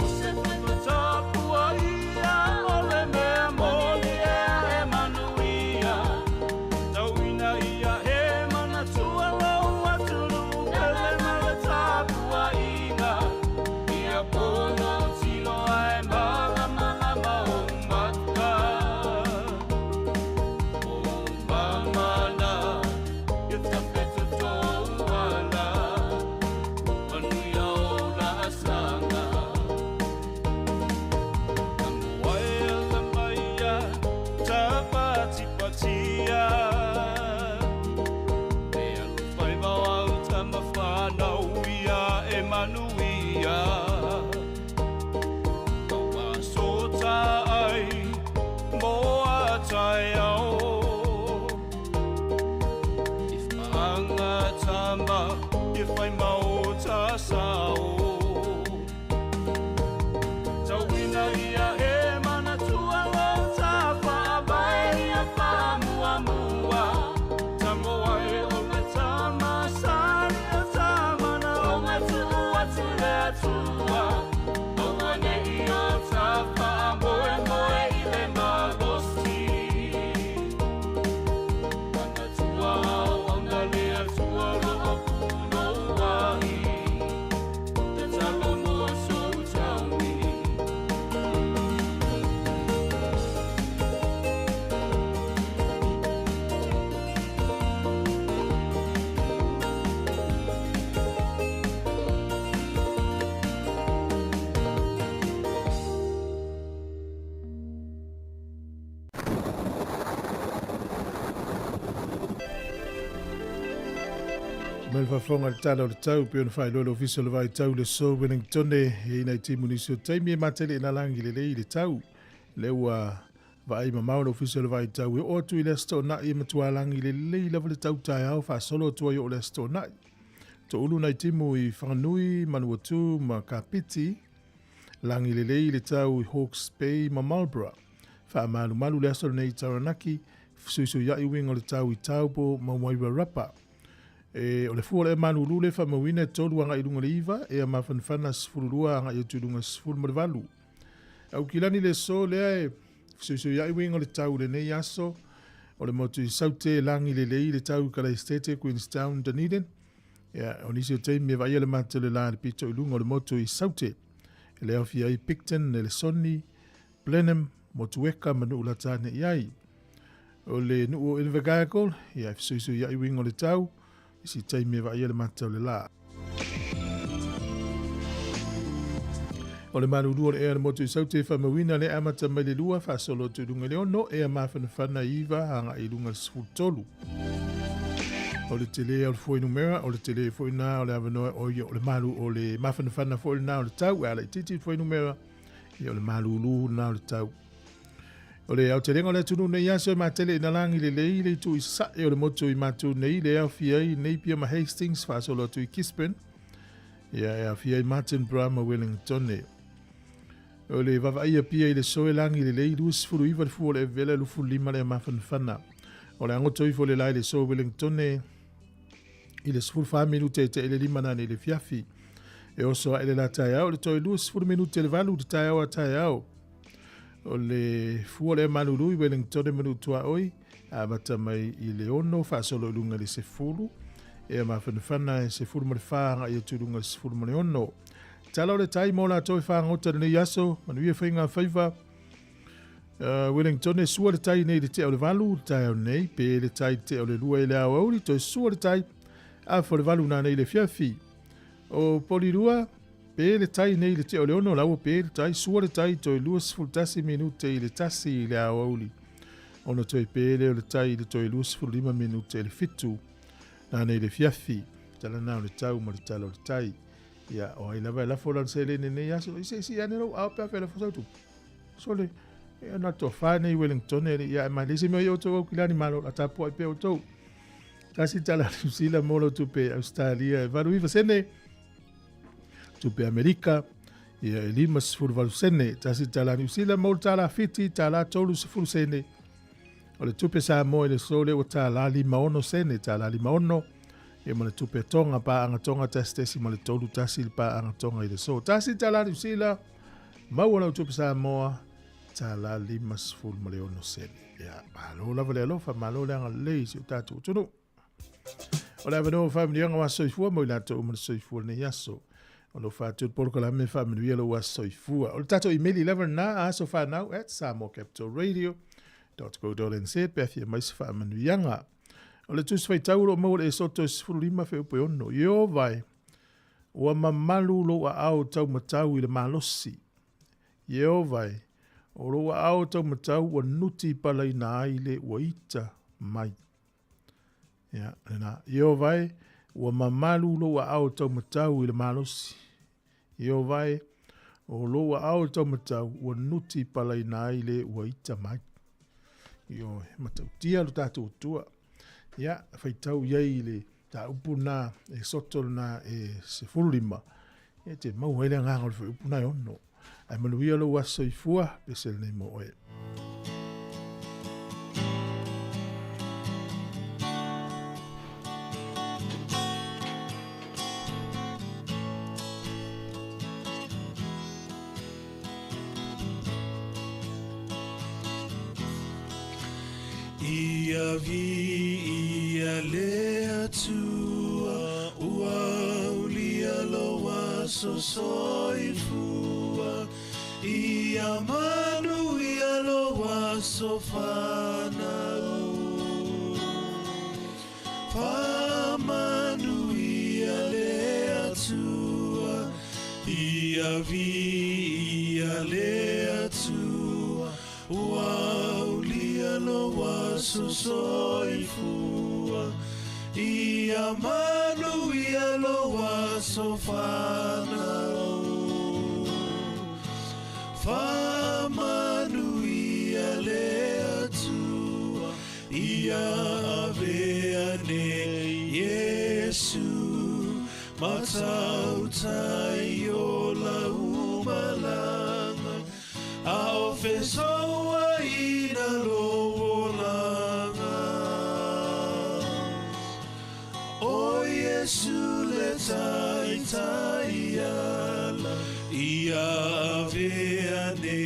Use whaiva tāpua ia ole mea moni e manuia Tauina ia he mana tua lau atulu Pele mala tāpua inga Ia pono tilo ai mala mala maumata O mamana ia tawheta tōala Manuia o la asanga Amuaia la maia Tāpati patia E anu whaivau au tama whanau ia e manuia Kaua sota ai moa tai au If maanga tama if I mau ta sao Tauina ia e mana tua lau ta whaavai ia whamua mua Tamoa e o me tama sari a tamana o me tua tule atua O ane i o ta whaamoe moe i le malosti Ana tua au ana lea tua roa puno wahi Te talo mua so tauni Mai whawhonga le tala o le tau pe ona whai lolo ofisa le vai tau le so Wellington e ina timu nisi o taimi e matele ina langi le lei le tau le ua vai mamau le ofisa le vai tau e o tu i le sto na i matua langi le lei lava le tau tai au wha solo tua i o le sto na to ulu nai timu i whanganui manuatu ma kapiti langi le lei le tau i Hawke's Bay ma Marlborough wha malu malu le aso nei Taranaki suisu ia i wingo le tau i taupo ma waiwa rapa o le fua le manu le fa mawina tolu anga i lunga le iwa e a mawhanwhana sifururua anga i tu lunga sifuru ma le walu. Au kilani le so lea e suisu ia i wingo le tau le nei aso o le motu i saute langi le lei le tau kala estete Queenstown Dunedin. O nisi o teimi e vai le mata le la le pito i lunga o le motu i saute e le awhia i Picton e le Soni, Blenheim, motu weka manu ulatane iai. O le nuu o Invergagol ia suisu ia i wingo le tau si taimi e vai le matau le la. O le manu lua le ea le motu i saute whamawina le amata mai le lua whasolo tu lunga le ono e a mawhanawhana iwa hanga i lunga le sfutolu. O le tele o le foi numera, o le tele foi na o le avanoa o le malu o le mawhanawhana foi na o le tau e ala i titi foi numera i o le malu lu na o le tau. O le au te rengo le tunu nei aso i matele i nalangi le lei le tu i sa e o le motu i matu nei le au fia i nei pia ma Hastings whasolo tu i Kispen. Ia e au fia i Martin Brahma Wellington ne. O le vava ia pia i le soe langi le lei luas furu iwa le fuo le vele lufu lima le mawhanwhana. O le angoto i fo le lai le soe Wellington ne i le sfuru wha minute te ele lima nane le fiafi. E oso a ele la tai au le toi luas furu minute le valu te tai au a tai au. O le fua le manulu i Wellington e manu tua oi, a mata mai i le ono whaasolo ilunga le se fulu, e a mawhanwhana e se fulu ma le whaanga i atu ilunga le se fulu ma le ono. Tala o le tai mo la toi whaanga ota le nei aso, manu ia whainga whaiva, Wellington e sua le tai nei le te au le valu, le tai au nei, pe le tai te au le lua i le au auri, toi sua le tai, a fo le valu na nei le fiafi. O Porirua, pe le tai nei le te o le ono lau pe le tai sua le tai toi luas fultasi minute i le tasi i le au auli. Ono toi pe le o le tai le toi luas ful 5 minute i le fitu na nei le fiafi. Tala nao le tau ma le tala o le tai. Ia o ai lava e lafo lan se le nei aso i se si ane rau au pe a fe lafo sautu. So le e ana to whane i Wellington e ia e mai lesi mea i o tau au kilani malo a tapua i pe o tau. Tasi tala New Zealand molo tu pe Australia e varu iwa sene tupe Amerika, ia e 5 sene, tasi tala New Zealand mo tala fiti, tala tolu 10 sene. O le tupe Sāmoa i le sole o tala 5 sene, tala 5, e mo le tupe tonga pa anga tonga tasi mo le tolu tasi pa anga tonga i le so. Tasi tala New Zealand, mau la tupe Sāmoa, tala 5 mo le 1 sene. Ia, malo la vale alofa, malo le anga leisi o tatu tunu. O le avano family anga wa soifua mo i lato o mo le soifua ne yaso. O lo fatu por ko la me family lo wa soifua. O le tato email 11 na aso fa now at samocapitalradio.co.nz pe mai se family anga. O le tus fai tauro mo le soto sfuru lima fe upe ono. Yo vai. Wa mamalu lo a au tau matau i le malosi. Yo vai. O lo a au tau matau wa nuti pala i na aile wa ita mai. Ya, na yo vai wa mamalu lo wa au tau matau i le malosi. Yo vai o lo wa au tau matau wa nuti pala i na aile wa ita mai. Yo matau tia lo tatu tua. Ya, fai tau iai le ta upuna e soto na e se fulima. E te mau hele ngangol fai upuna ono. Ai manuia lo wa soifua pe se le mo e. Ia vi ia lea tua ua ulia loa so soifua ia manu ia loa so whanau whamanu ia lea tua ia vi ia lea tua ua ulia loa so soifua ia manu ia loa so whanau whamanu ia lea tua ia avea ne Yesu matau tai o la umalanga ao fesoa ina loolanga o Yesu le tai tai ala ia avea ne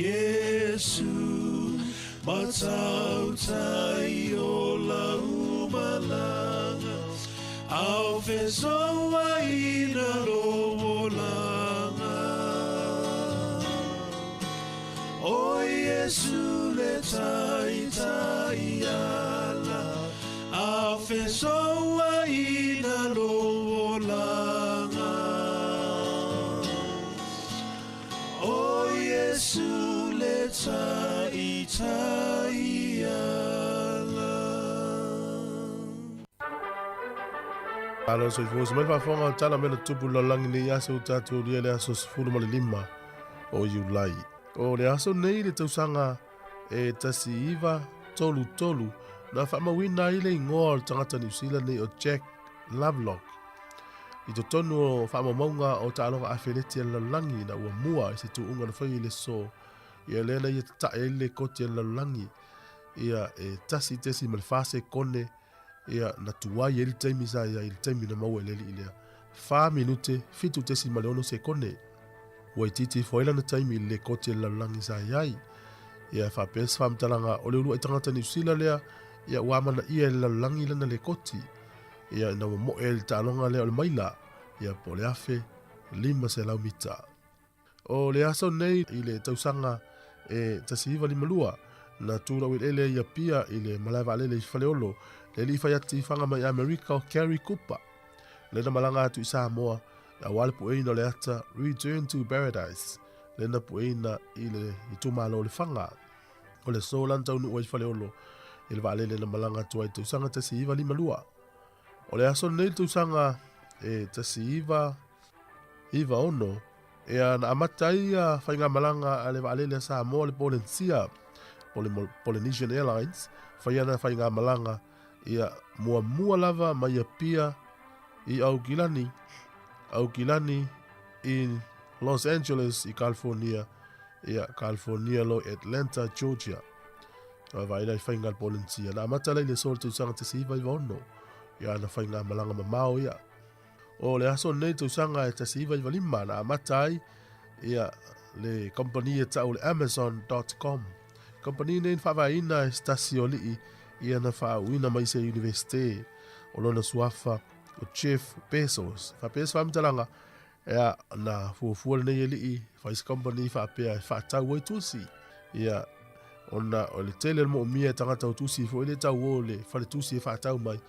Yesu matau tai o la umalanga ao fesoa ina loolanga o Yesu le tai tai ala a fesoa ina loolanga o Yesu le tai tai ala. Alo so fo me fa fonga tala me tupu la langi ni yaso tatu ria le aso sfulu male 5 o Julai. O le aso nei le tausanga e tasi iwa tolu na whama wina i le ingoa o tangata New Zealand nei o Jack Lovelock. I to tonu o whama maunga o ta aloha awheneti la langi na ua mua i se tu unga na whai le so. Ia lena i ta e le koti la langi. Ia e tasi tesi malfase kone. Ia na tuwai e li taimi sa ia i li taimi na maua leli i lea. 5 minute fitu tesi maleono se kone. Wai titi foila na taimi le koti la langi sa iai. Ia whapes whamtalanga o le ulu e tangata New Zealand lea. Ia wamana ia la langi lana le koti. Ia na mo e le talonga lea o le maila. Ia po le afe 5 se lau mita. O le aso nei i le tausanga e tasiva 5 na tura wil ele ia pia i le malaiva alele i whaleolo. Le li whaiati whanga mai Amerika o Carrie Cooper. Le na malanga atu i Sāmoa. A wale po eina le ata Return to Paradise. Le na po eina i le i tumalo le whanga. O le so lanta unu ua i whaleolo. I le wale le na malanga atu ai tausanga tasiva 5. O le aso nei tausanga e tasiva iwa ono. E na amatai a whainga malanga a le wale le Sāmoa le Polensia. Polynesian Airlines. Whaiana whainga malanga. Ia mua lava mai a pia i au kilani in Los Angeles i California, ia California lo Atlanta, Georgia. Vai lai whainga volunteer. Nā matalai le sora tausanga te siwa i wano. Ia na whainga malanga mamao ia. O le aso nei tausanga e te siwa i walima. Nā matai ia le company e tau le Amazon.com. Company nei whawaina e stasio li ia na whauina mai se universite. O lona suafa o Jeff Bezos. Whapes whamtalanga ia na fuafuala nei e li whaise company whapea e whatau ai tusi. Ia ona o le tele mo mia tangata o tusi fo ile tau o le whare tusi e whatau mai.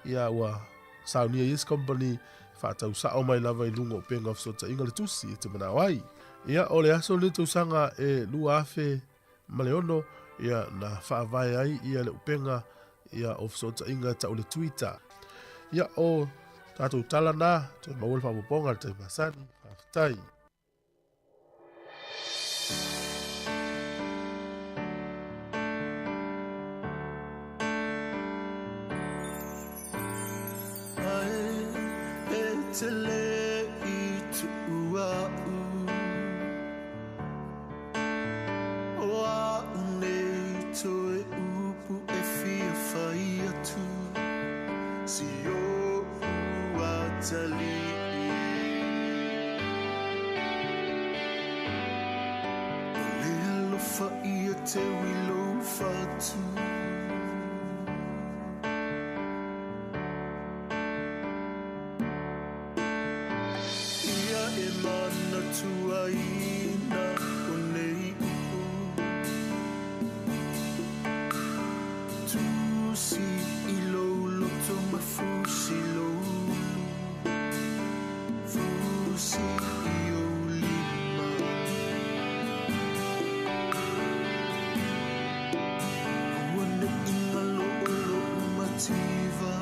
Ia ua saunia yes company whatau sao mai lava i lungo o penga of sota inga le tusi e te mana wai. Ia o le aso le tausanga e lua afe maleono ia na whaavai ai ia le upenga ia of sota inga tau le Twitter. Ia o tātou tala nā, te mawale whapoponga te masani, whaftai. Te le I tu uau Oa nei toe upu e fia whai atu Si o ua tali O le alofa ia te wilo whatu Tuaina o nei Tusi I lolo to mafusi lolo Fusi I o lima Wane inga lolo umativa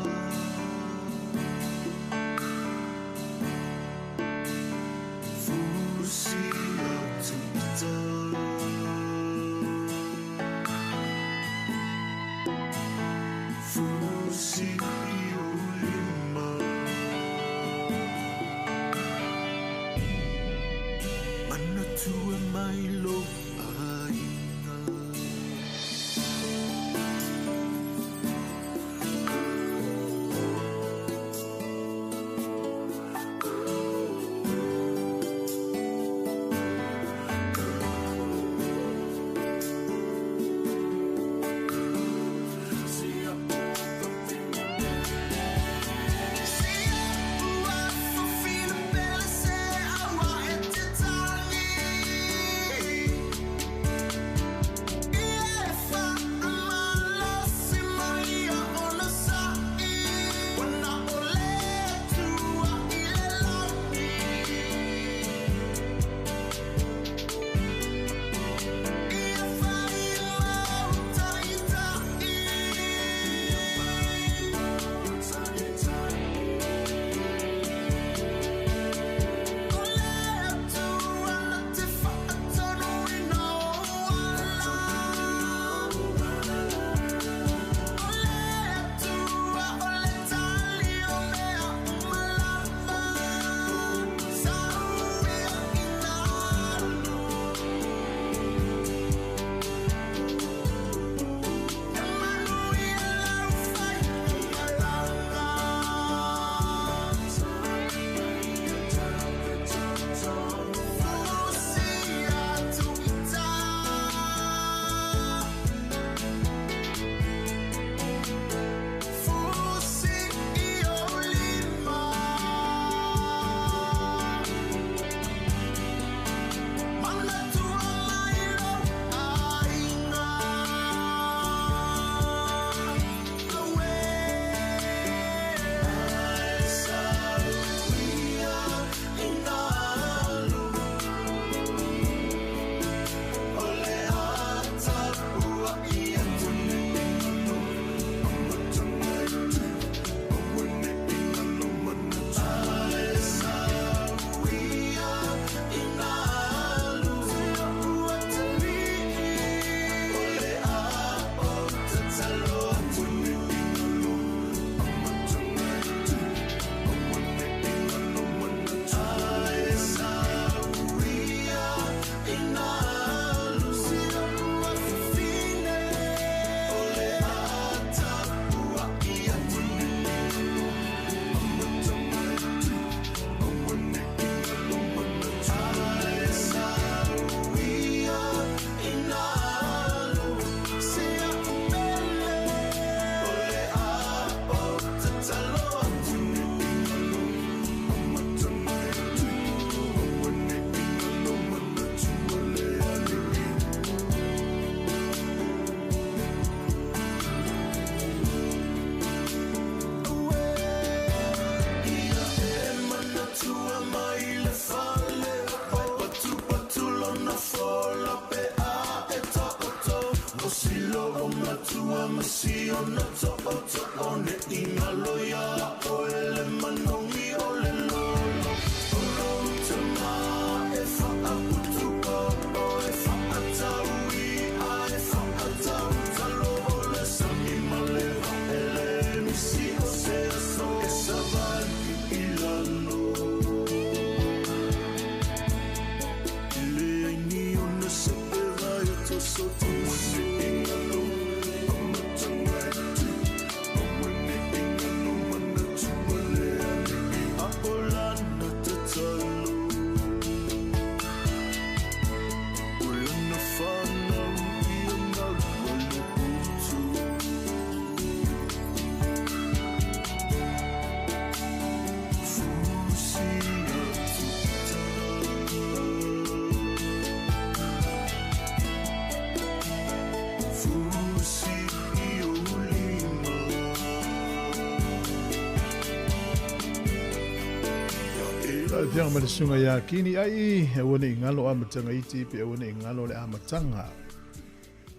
Fianga ma le sunga ia kini ai e wana i ngalo amatanga iti pe e wana i ngalo le amatanga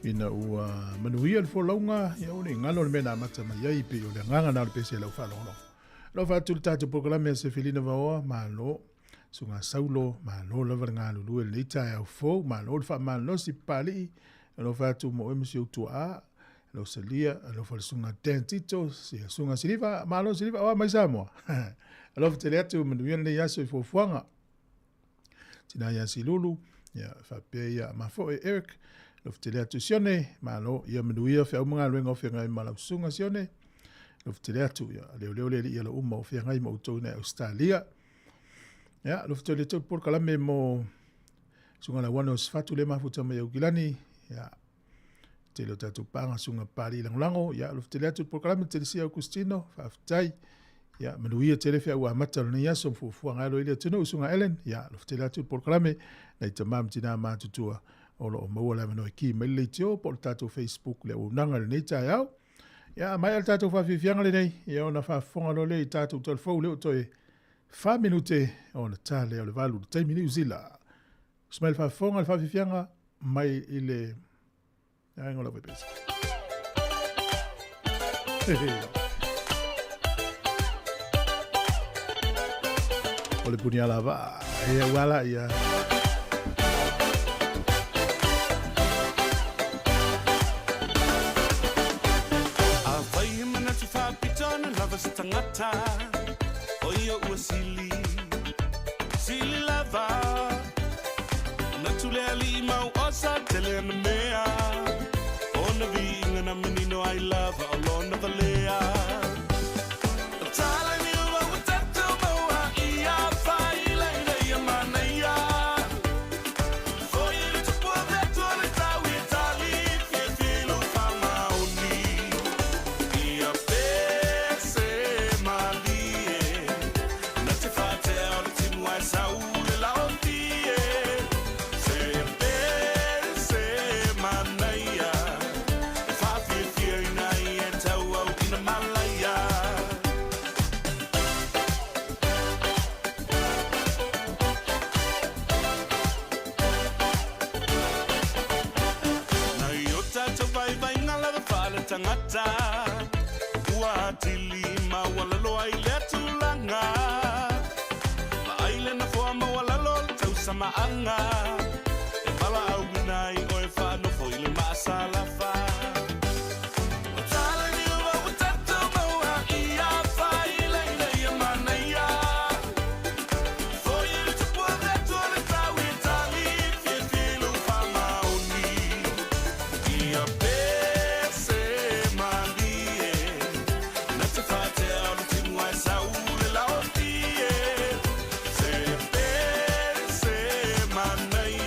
ina ua manuia le folaunga ia wana i ngalo le mena amatama iai pe o le nganga na le pese lau whalongo lau whatu le tatu programe se Felina Vaoa malo sunga saulo malo lava le ngā lulu e leita e au fōu malo le whamalo si pali lau whatu mo emisi au tua a lau salia lau whale sunga ten tito sunga siliva malo siliva awa mai Sāmoa alofa te leatu manuia le yaso i fofuanga. Tina ia si lulu, ia whapea ia mafo e Eric, alofa te leatu sione, malo ia manuia whea umunga luenga o whengai malausunga sione, alofa te leatu ia leo le ia la uma o whengai mautou na Australia. Ia, alofa te leatu por kalame mo sunga la wana o sfatu le mafuta mai au gilani, ia te leo tatu panga sunga pari langolango, ia alofa te leatu por kalame te lisia Augustino, whaftai, ya manuia telefia ua mata ni yaso fufu ngalo ile tino usunga Ellen ya loftela tu programe na itamam tina matutua olo mola mano ki mele tio por tato Facebook le unanga le neta ya ya mai tato fa fianga le nei ya ona fa fonga lo le tato telefo le to fa minute ona tale o le valu te mini uzila smel fa fonga fa fianga mai ile ya ngola bebes Ole punya lava, ya wala ya. Avai mana tu fa pitona lava stangata, oyo usili, sili lava. Natule ali mau osa tele na mea, ona vinga na menino I love, alona valea. Tangata Uatili mawalalo ai letulanga Maile na forma walalo tau sama anga E pala au minai o e whano foile maasala fa Watala ni uwa utatu maua ia whaile ia manaya Foile tupua vetu ale tau i tali Filu whamaoni Ia Manai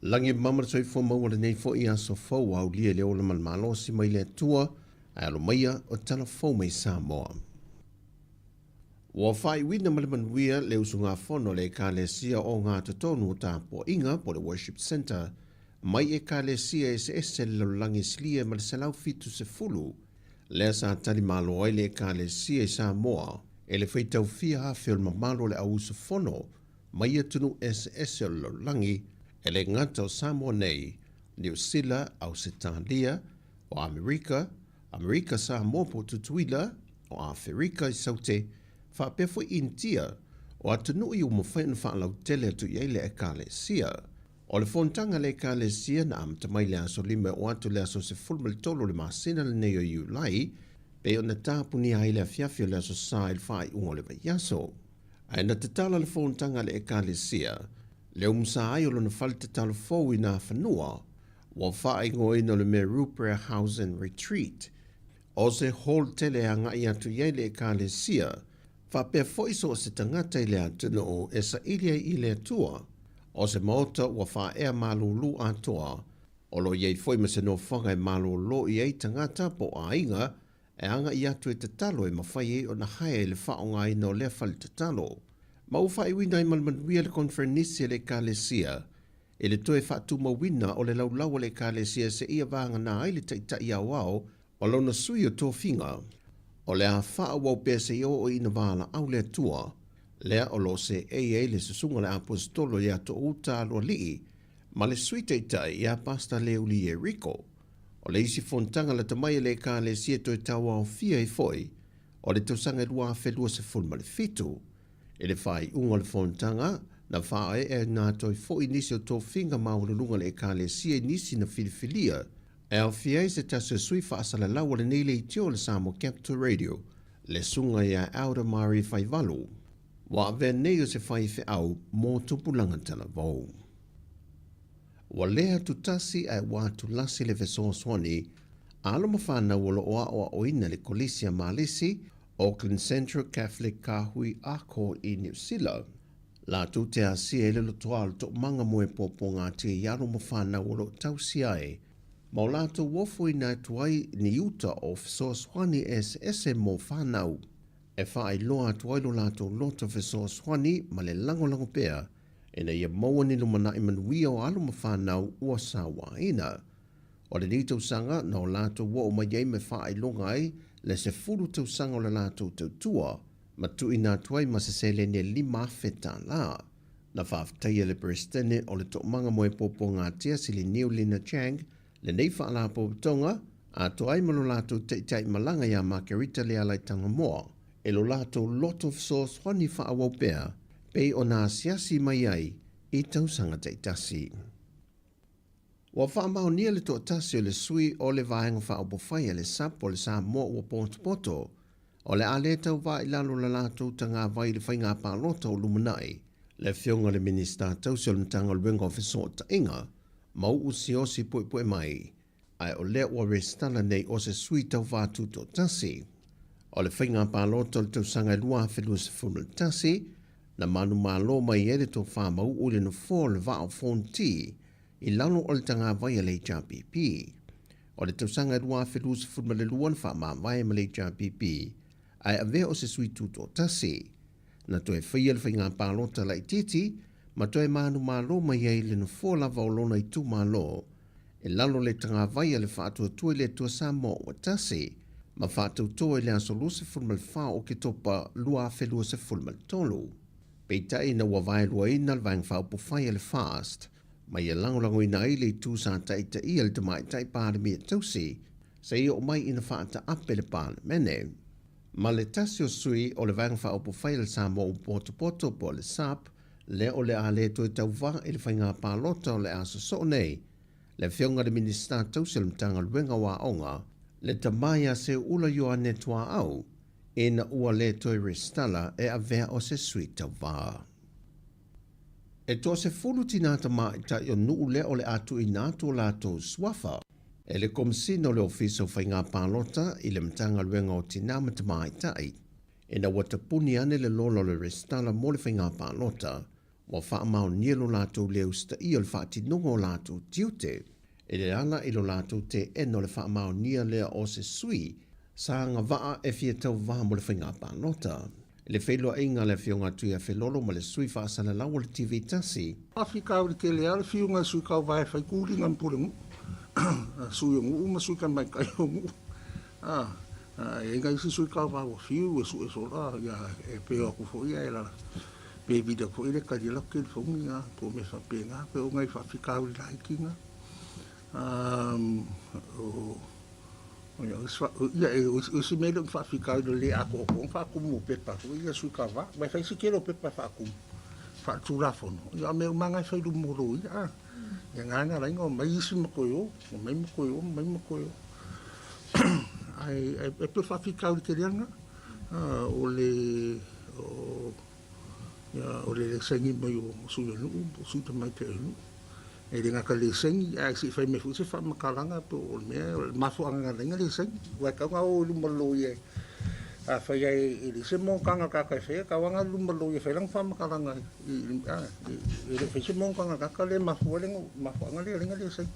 Langi mamara soi fo maua nei fo ia so fo au lia le ola malmalo si mai le tua ai alo maia o tala fo mai Sāmoa. Wa fai wina malamanuia le usunga fono le kalesia o ngā tatonu ta po inga po le Worship Center mai e kalesia se le langi slia ma le salau fitu se fulu le sa tali malo ai le kalesia Sāmoa e le feitau fia hawhio le mamalo le au usu fono mai e tunu se le langi e le ngata o Sāmoa nei, New Zealand, Australia, o Amerika Sāmoa po tutuila, o Afrika i saute, whapefo intia, o atunu i umawhaina whaalau tele atu iei le ekalesia. O le fontanga le ekalesia na amtamai le aso lime o atu le aso se fulma le tolo le masina le neo Julai, pe o na tāpuni ai le afiafio le aso sa il whai ungo le vaiaso. Ai na tatala le fontanga le ekalesia, le umsa ai o lona fale te talo fōu i nā whanua, wa whae ngoi no le Meru Prayer House and Retreat. O se hall tele a ngai atu iei le ekalesia, whapea foiso o se tangata i le atunu o e sa ilia i le atua, o se maota wa whaea malulu atoa, o lo iei foi ma se no whanga e malulu i ei tangata po a inga, e anga i atu e te talo e mawhai e o na hae le whaonga i no lea fale te talo. Mau whai wina i malmanuia le konferenisia le ekalesia, e le toe whatu mawina o le laulau le ekalesia se ia vanga na ai le taitai au au, o launa sui o tō whinga. O le a wha wau pese i o ina wala au le tua, lea o lo se le susunga le apostolo i ato uta aloa lii, ma le sui taitai i a pasta le uli e Rico. O le isi fontanga le tamai le ekalesia toi tawa o fia i foi, o le tausanga lua whelua se fulma le fitu. E le whai unga le fontanga, na whae e ngā toi fo i nisi o tō whinga maurulunga le ekalesia i nisi na filifilia, e au fiei se tasu sui whaasala lawa le nele i tio le Sāmoa Capital Radio, le sunga i a Aura Mari Whaivalu. Wa ave nei o se whai whi au mō tupulanga tala vau. Wa lea tutasi ai wā tulasi le veso swani, alo mawhana wala oa oina le Kolisia Malisi, Auckland Central Catholic Kahui Ako i New Zealand. La tu te asia e lelo toal to manga moe popo ngā te iaro mawhana wala tausi ai, ma o lato wofo i nai tuai ni uta o Fesoswani ese mo whanau. E whaai loa tuai lo lato lota Fesoswani ma le lango pea, e na ia maua ni lumana i manuia o alo ma whanau ua sawa ina. O le ni tausanga na o lato wo o mai me whaai longa ai, le se furu tausanga o le lato tautua, ma tu ina tuai ma se sele ne lima feta la. Na whaftaia le prestene o le to manga moe popo ngā tia sili Niu Lina Chang, le nei whaala tonga, a to ai malo lato teitai malanga ya makerita le alai tanga moa, e lo lato lot of sauce whani whaawopea, pei o nā siasi mai ai, i tausanga teitasi. Wa whaamau nia le to tasi o le sui o le vahenga whaopofai le sap o le Sāmoa ua poto, o le ale tau wa ilalo la lato tanga vai le whainga pālota o lumanai, le whionga le minista tausi o le mtanga o le wenga o whesota inga, mau usi osi pui mai, ai o lea ua restala nei o se sui tau vātu to tasi. O le whainga pālota le tausanga lua whelua se fumal tasi, na manu malo mai ere to whamau ule no fō le vāo fonti, i lano o le tanga vai le JPP. O le tausanga lua whelua se fumal le luan wha vai ma le JPP, ai ave o se sui tuto tasi. Na toe whaia le whainga pālota lai titi, ma toe manu malo mai ei le no fō lava o lona i tu malo, e lalo le tanga vai le whātua tue le tua Sāmoa o tasi, ma whātua tue le aso lua se fulmal whā o ki topa lua whelua se fulmal tolu. Peitai na wawai lua ina le vang whaupu whai le fast, ma ia langolango ina i le tū sa taita i le tamai tai pāre mea tausi, sa i o mai ina whaata ape le pāre mene. Ma le tasi o sui o le vang whaupu whai le Sāmoa o poto po le sap, le o le ale to tau va e le whainga pālota o le aso so nei, le whionga le minista tausi le mtanga luenga wa onga, le tamaya se ula yoa netua au, e na ua le toi restala e a vea o se sui tau va. E to se fulu tinata mai ta i o nuu le o le atu i nātu o lato swafa, e le komsino le ofiso whainga pālota i le mtanga luenga o tinama tamai tai, e na watapuni ane le lolo le restala mo le whainga pālota, wa wha amau nielo lātou leo sta i o le wha tinongo lātou tiute. E le ana i lo lātou te eno le wha amau nia lea o se sui, sa ngā waa e fia tau waa mo le whainga pānota. Le whailua inga le whionga tui a whelolo ma le sui wha asana lau le TV tasi. Afrika uri ke lea le whiunga sui kau vai whai kūri ngan purengu. Sui o ngu, ma sui kan mai kai o ngu. E ngai si sui kau vai o whiu e su e sola, ia e peo aku fo ia e la. Pe vida fo ile ka dila ke fongi nga, po me fa pe nga, pe o ngai fa Afrika uri lai ki nga. Ia e o si mele fa Afrika uri le ako o fa kumu pepa, ia sui kau vai, mai fai si kero pepa fa kumu. Fa turafono, ia me umanga fai du moro ia. Ia ngana rainga o mai isi makoyo, o mai makoyo. Ai pe fa Afrika uri ke reanga, o le sengi mai o suya nuu, o suta mai te anu. E ringa ka le sengi, a si fai me fusi fa makalanga, po o mea, o mafu anga ringa le sengi. Wai kaunga o lumalo ye, a fai ai le se mongkanga kaka e fea, kawanga lumalo ye fai lang fa makalanga. E le fai se mongkanga kaka le mafu anga le ringa le sengi.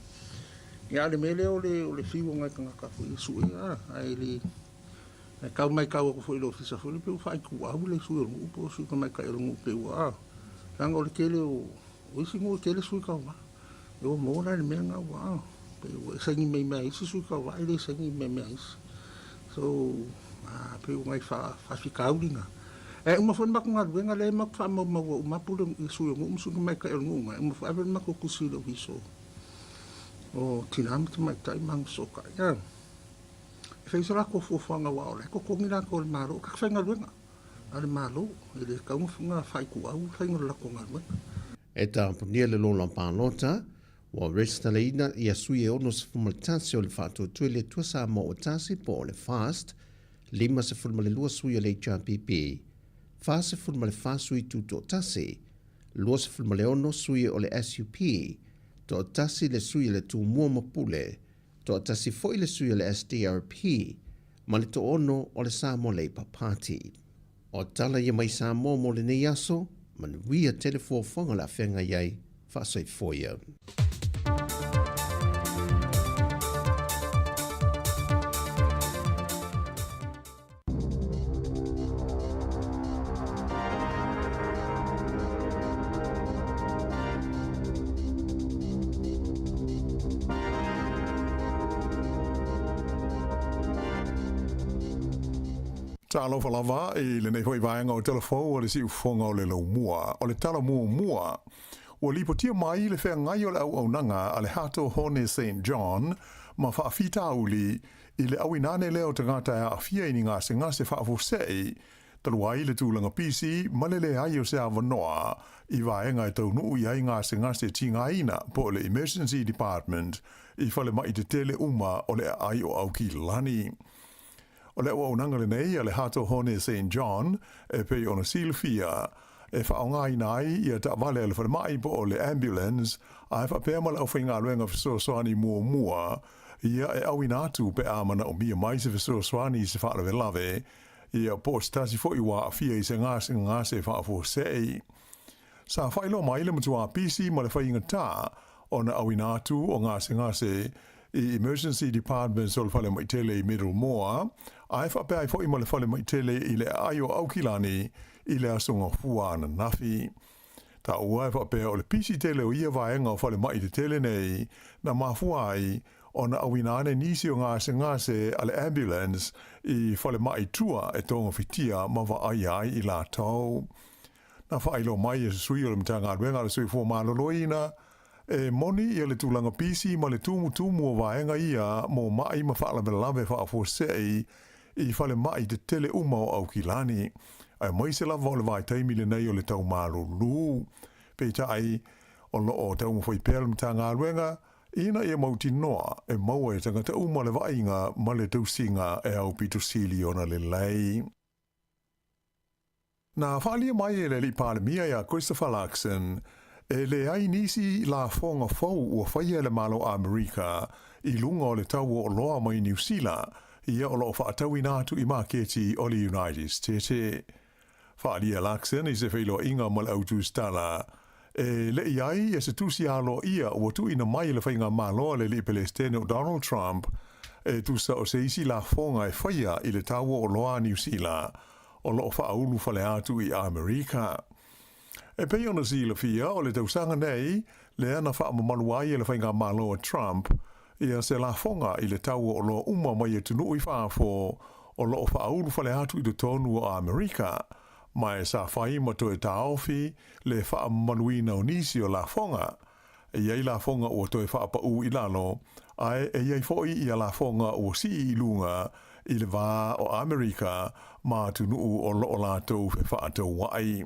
Ia le mele o le fiu ngai kanga kafu i sui, ai le kau mai kau ako foi lo fisa foi pe fai ku au le sui o po sui ka mai ka ero pe wa langa o le kele o isi mo kele sui ka wa o mo na le menga wa pe o sangi mai sui ka wa le sangi mai so pe o ngai fa fika ulinga e uma fon mak ngar wenga le mak fa mo ma pulu sui o sui ka mai ka ero ngai uma fa mak ko kusi lo viso o tinam mai tai mang soka ya fai sara ko fofanga wa ole ko ngira ko le maro ka fenga luenga ale malo ele ka mo funga fai ku au fenga la ko ngal E ta punia le lola pānota, wa restaleina i asui e ono se fumaltasi o le whātua tui le tua Sāmoa o tasi po o le fast, 5 se fulma le lua sui o le HRPP, 4 se fulma le whāsui tuto tasi, 2 se fulma le ono sui o le SUP, to tasi le sui le tu mua mapule, to tasi foi le sui o le SDRP, ma le to ono o le Sāmoa Labour Party. O tala ia mai Sāmoa mo le nei aso, man wia telefo fonga la whenga iai, whaasai foia. Talo falava e le nei hoi vaenga o telefo o le siu fonga o le lau mua, o le tala mua. O li potia mai le whea ngai o le au nanga a le hato hone St. John, ma whaafita uli i le awinane leo tangata a fia ini ngā se whaafosei, taluai le tūlanga pisi, malele ai o se awanoa, i vaenga e tau nuu i ai ngā se tinga ina po le Emergency Department, i whale mai te tele uma o le ai o au ki lani. O le au nanga le nei a le hato hone St. John e pei ona silfia e whaonga i nai i a ta vale le whare mai po o le ambulance a e whapea mala au whainga luenga fisosoani mua ia e au inatu pe amana o mia mai se fisosoani se whaare lave ia po stasi fo iwa a fia i se ngase whaafo sei. Sa whailo mai le matua pisi ma le whainga ta o na au inatu o ngase i Emergency Department so le whale mai tele i Middle Moa, a e whapea i fwoi ma le whale mai tele i le aio aukilani i le asonga fua na nafi. Ta ua e whapea o le pisi tele o ia vaenga o whale mai te tele nei, na mafua ai o na awinane nisi o ngase a le ambulance i whale mai tua e tonga fitia ma wa ai i la tau. Na whailo mai e sui o le mtanga ruenga le sui fua maloloina, e moni i le tūlanga pisi ma le tumu o vaenga ia mo mai ma whaalawe whaafosei i whale mai te tele uma o au kilani. Ai mai se lava o le vai taimi le nei o le tau maru lu. Peita ai o lo o tau mwhoi pēl mta ngā ruenga, ina ia mauti noa e maua e tangata uma le vainga ma le tausinga e au pito sili ona le lei. Na whaalia mai e le li pālemia ia Christopher Larkson, e le ai nisi la fonga fau ua whaia le malo a Amerika i lunga o le tau o loa mai New Zealand ia o lo whaatau inatu i maketi o le United States. Whaalia laksen i se whailo inga mal autu stala. Le iai se tusi alo ia o tu ina mai le whainga maloa le li Palestine o Donald Trump tu sa o se isi la fonga whaia i le taua o loa New Zealand o loo whaulu whale atu i Amerika. Pei ona zila fia o le tausanga nei le ana wha mamaluai le whainga maloa Trump ia se la fonga i le taua o loa uma mai e tunu i whaafo o loo whaulu whale atu i le tonu o Amerika. Mai sa whai mato e taofi le wha manuina o nisi o la fonga. Iei la fonga o toe wha pa u i lalo, ai iei foi i la fonga o si i lunga i le wā o Amerika ma tunu o loo lātou fe wha atau wai.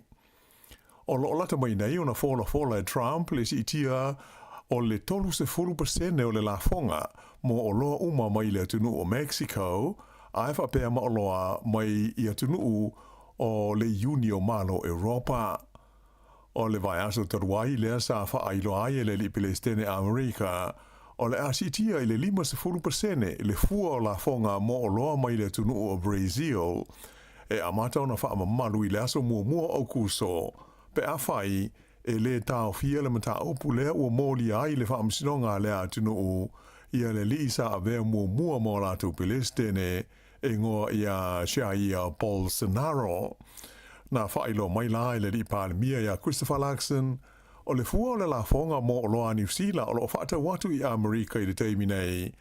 O loo lata mai nei o na fola e Trump le si itia o le 30% o le la fonga mo o loa uma mai le tunu o Mexico, ai wha pēr ma o loa mai i atunu o le Unio Malo Europa. O le vai aso taruai lea sa wha ailo aia le li Palestine Amerika, o le asitia i le 50% le fua o la fonga mo o loa mai le tunu o Brazil, e amata ona wha mamalu i le aso mua au kuso, pe a whai e le tau fia le mata upu lea ua mōli ai le wha amsinonga lea tunu o, ia le li isa a vea mua mo la tu Palestine, e ngoa ia Jair Bolsonaro. Na whailo mai la i le li pālemia ia Christopher Luxon, o le fua o le la fonga mo o loa New Zealand, o loo whaata watu i Amerika i le teimi nei,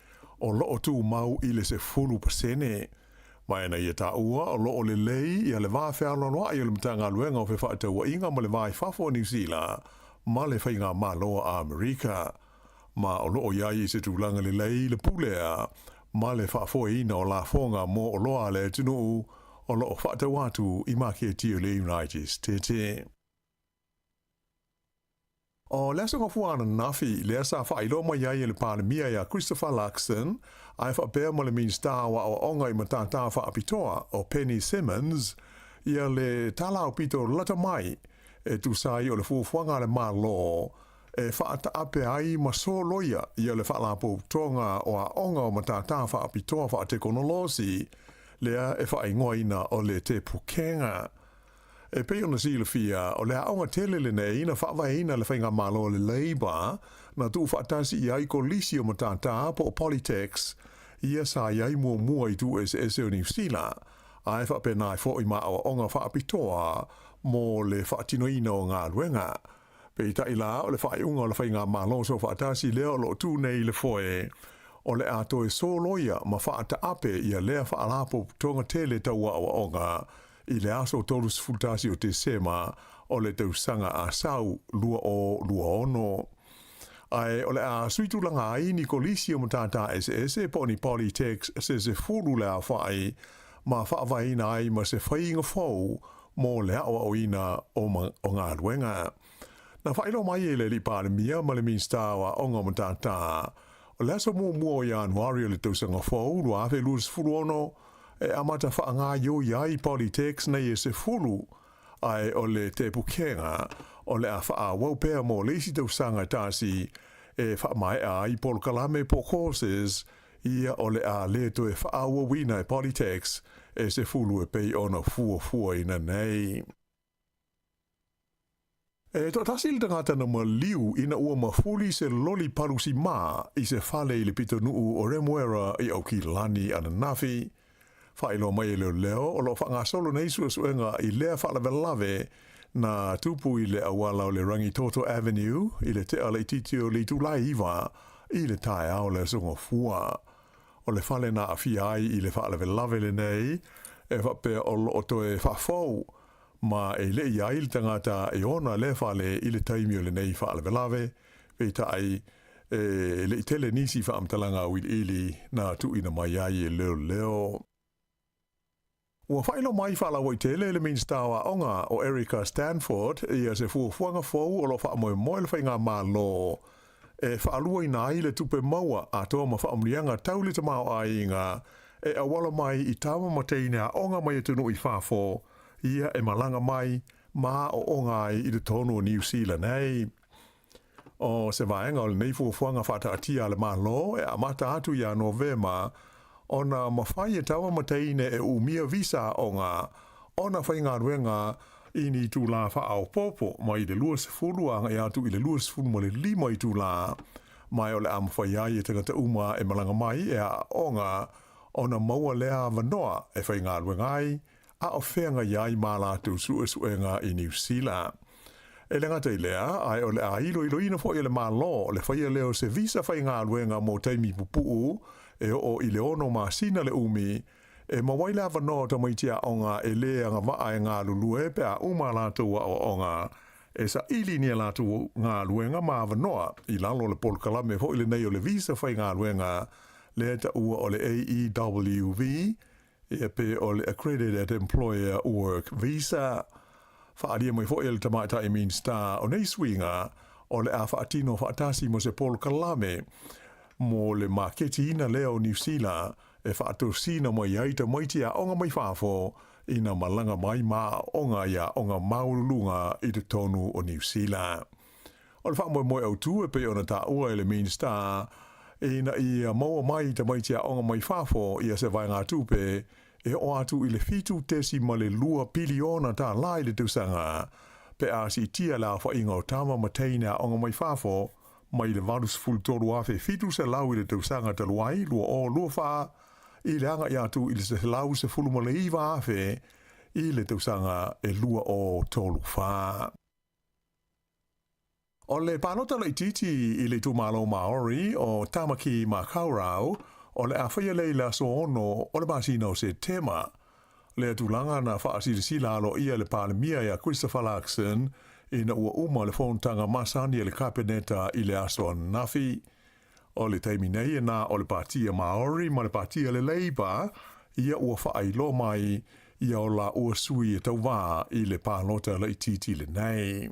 o loo tū mau i le se 10%. Mai ana ia tā ua, o loo le lei ia le vā whialonoa i le mtanga luenga o fe whaata ua inga ma le vāi whafo New Zealand, ma le whainga ma loa Amerika. Ma o loo iai i se tūlanga le lei le pulea, ma le whaafoina o la fonga mo o loa le tunu o loo whaata watu i maki e tio le United States. O lesa ngofuana nafi, lesa whailo mai ai le pālemia ia Christopher Luxon, ai whapea mo le minstawa o onga i matata whaapitoa o Penny Simmons, ia le tala o pito lata mai, e tu sai o le fuafuanga le malo, e whaata ape ai maso loia ia le whaalapo tonga o a onga o matata whaapitoa whaatekonolosi, lea e whaingoina o le te pukenga. E pei ona sila fia o le aonga tele le nei na whawaina le whainga malo le Labour na tu whaatasi i ai ko lisi o matata po o Politics ia sa iai mua i tu SS o New Zealand. Ai whapena i fo i maa o onga whaapitoa mo le whaatinoina o ngā luenga. Pei ta ila o le whaiunga o le whainga malo so whaatasi leo lo tu nei le foe o le ato e soloia ma whaata ape ia lea whaalapo tonga tele taua o onga i le aso tolus fultasi o te sema o le tausanga a sau lua ono. Ai o le a suitulanga ai ni kolisi o matata SS po ni Politics se fulu le a whai ma whaavaina ai ma se whainga fau mo le awa o ina o ngā luenga. Na whailo mai e le li pālemia ma le minstawa o ngā matata o le aso mua i Januari o le tausanga fau lua awe lus fulu ono e amata whaanga yo iai Politics nei e se fulu ai o le te pukenga o le a wha waupea mo leisi tau sanga tasi e wha mai a i polo kalame po courses ia o le a le to e wha wawina e Politics e se fulu e pei ona fua ina nei. E to tasi le tangata na liu ina ua mafuli se loli parusi ma i se fale i le pito nuu o remuera i au ki lani ana nafi. Whailo mai leo o lo whanga solo nei suenga i lea whalavelave na tupu i le awala o le Rangitoto Avenue i le te ale titio le tulai iwa i le tae au le songa fua. O le whale na awhiai i le whalavelave le nei e whapea o lo to e whafau ma e le iai le tangata e ona le whale i le taimi o le nei whalavelave e tai le itele nisi whaamtalanga ili na tu ina mai ai e leo. Ua whailo mai whala wai tele le minstawa onga o Erica Stanford ia se fuafuanga fau o lo wha moe le whainga mā lo. E whaalua i nai le tupe maua a toa ma whaamrianga taule ta mao a inga e awala mai i tama mateine a onga mai e tunu i whafo ia e malanga mai ma o onga i le tonu o New Zealand nei. O se vaenga o le nei fuafuanga whata atia le mā lo e amata atu ia Novema ona mawhai e tawa mateine e umia visa onga ona whainga ruenga ini tu la wha au popo mai le luas fuluanga e atu i le luas fulu mo le lima i tu la mai o le am whaiai e tangata uma e malanga mai e a onga ona maua lea vanoa e whainga ruengai a o whenga iai mala tu suenga i New Zealand. E le ngata i lea, ai o le a ilo ina fo i le malo, le whaia leo se visa whainga ruenga mo taimi pupuu e o i le ono masina le umi e mawaila vanoa ta maitia onga e lea nga waa e ngā lulue pe a uma lātua o onga e sa ili nia lātua ngā luenga ma vanoa i lalo le polkalame fo i le nei o le visa whainga ruenga le ta ua o le AEWV e pe o le Accredited Employer Work Visa. Whaaria mai fo i le tamaita i mean star o nei swinga o le a whaatino whaatasi mo se polkalame mo le maketi ina leo New Zealand e whaatosina mo iai ta maiti a onga mai whafo ina malanga mai ma onga ia onga maulunga i te tonu o New Zealand. O le wha moe au tu e pe ona ta ua ele mean star ina i maua mai ta maiti a onga mai whafo ia se vai ngā tupe e o atu i le fitu tesi ma le lua piliona ta lai le tusanga pe a si tia la wha inga o tama mateina onga mai whafo mai le varus fultoru afe fitu se lau i le tusanga te luai lua o lua wha i le anga i atu i le se lau se fulu ma le iwa afe i le tusanga e lua o tolu wha. O le panota le titi i le tumalo Maori o Tamaki Makaurau o le awhaia leila so ono o le masina o se tema. Le atulanga na whaasirisila alo ia le palemia ia Christopher Larkson ina ua uma le whontanga masani le kapeneta i le aso nafi. O le taimi nei na o le partia Maori ma le partia le Labour ia ua whaailo mai ia o la ua sui e tau wā i le pālota le titi le nei.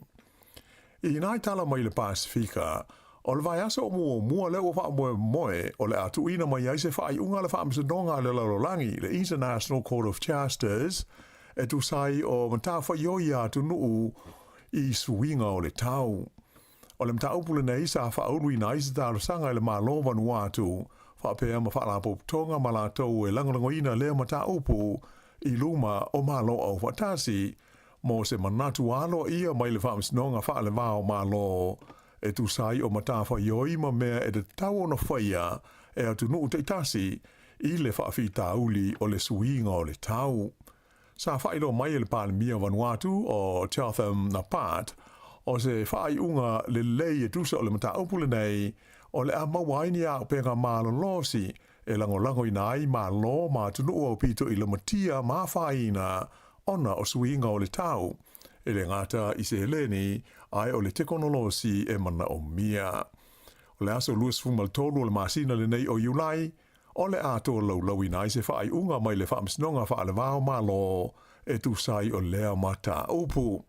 I nai tala mai le Pasifika, o le vai asa o mua le ua wha moe o le atu ina mai aise whaai unga le whaamsadonga le larolangi le International Court of Justice e tu sai o matafa ioi atu nuu i suinga o le tau. O le mta upule nei sa whaurui na isi talo sanga le malo Vanuatu, whapea ma whaalapo tonga ma la tau e langolangoina lea mta upu i luma o malo au watasi, mo se manatu alo ia mai le whaamsinonga whaale wao malo, e tu sai o matafa ioi ma mea e te tau ona whaia e atu nuu te tasi i le whaafi tauli o le suinga o le tau. Sa whailo mai le palemia Vanuatu o Chatham na Pat, o se whaai unga le lei e tusa o le mata upule nei, o le a mawaini a penga malo losi, e lango i nai ma lo ma tunu o pito i le matia ma whaina, ona o suinga o le tau. E le ngata i se heleni, ai o le tekonolosi e mana o mia. O le aso luas fumal tolu o le masina le nei o Iulai, o le ato lau i nai se whaai unga mai le whaamsinonga whaale wao ma lo, e tu sai o lea mata upu.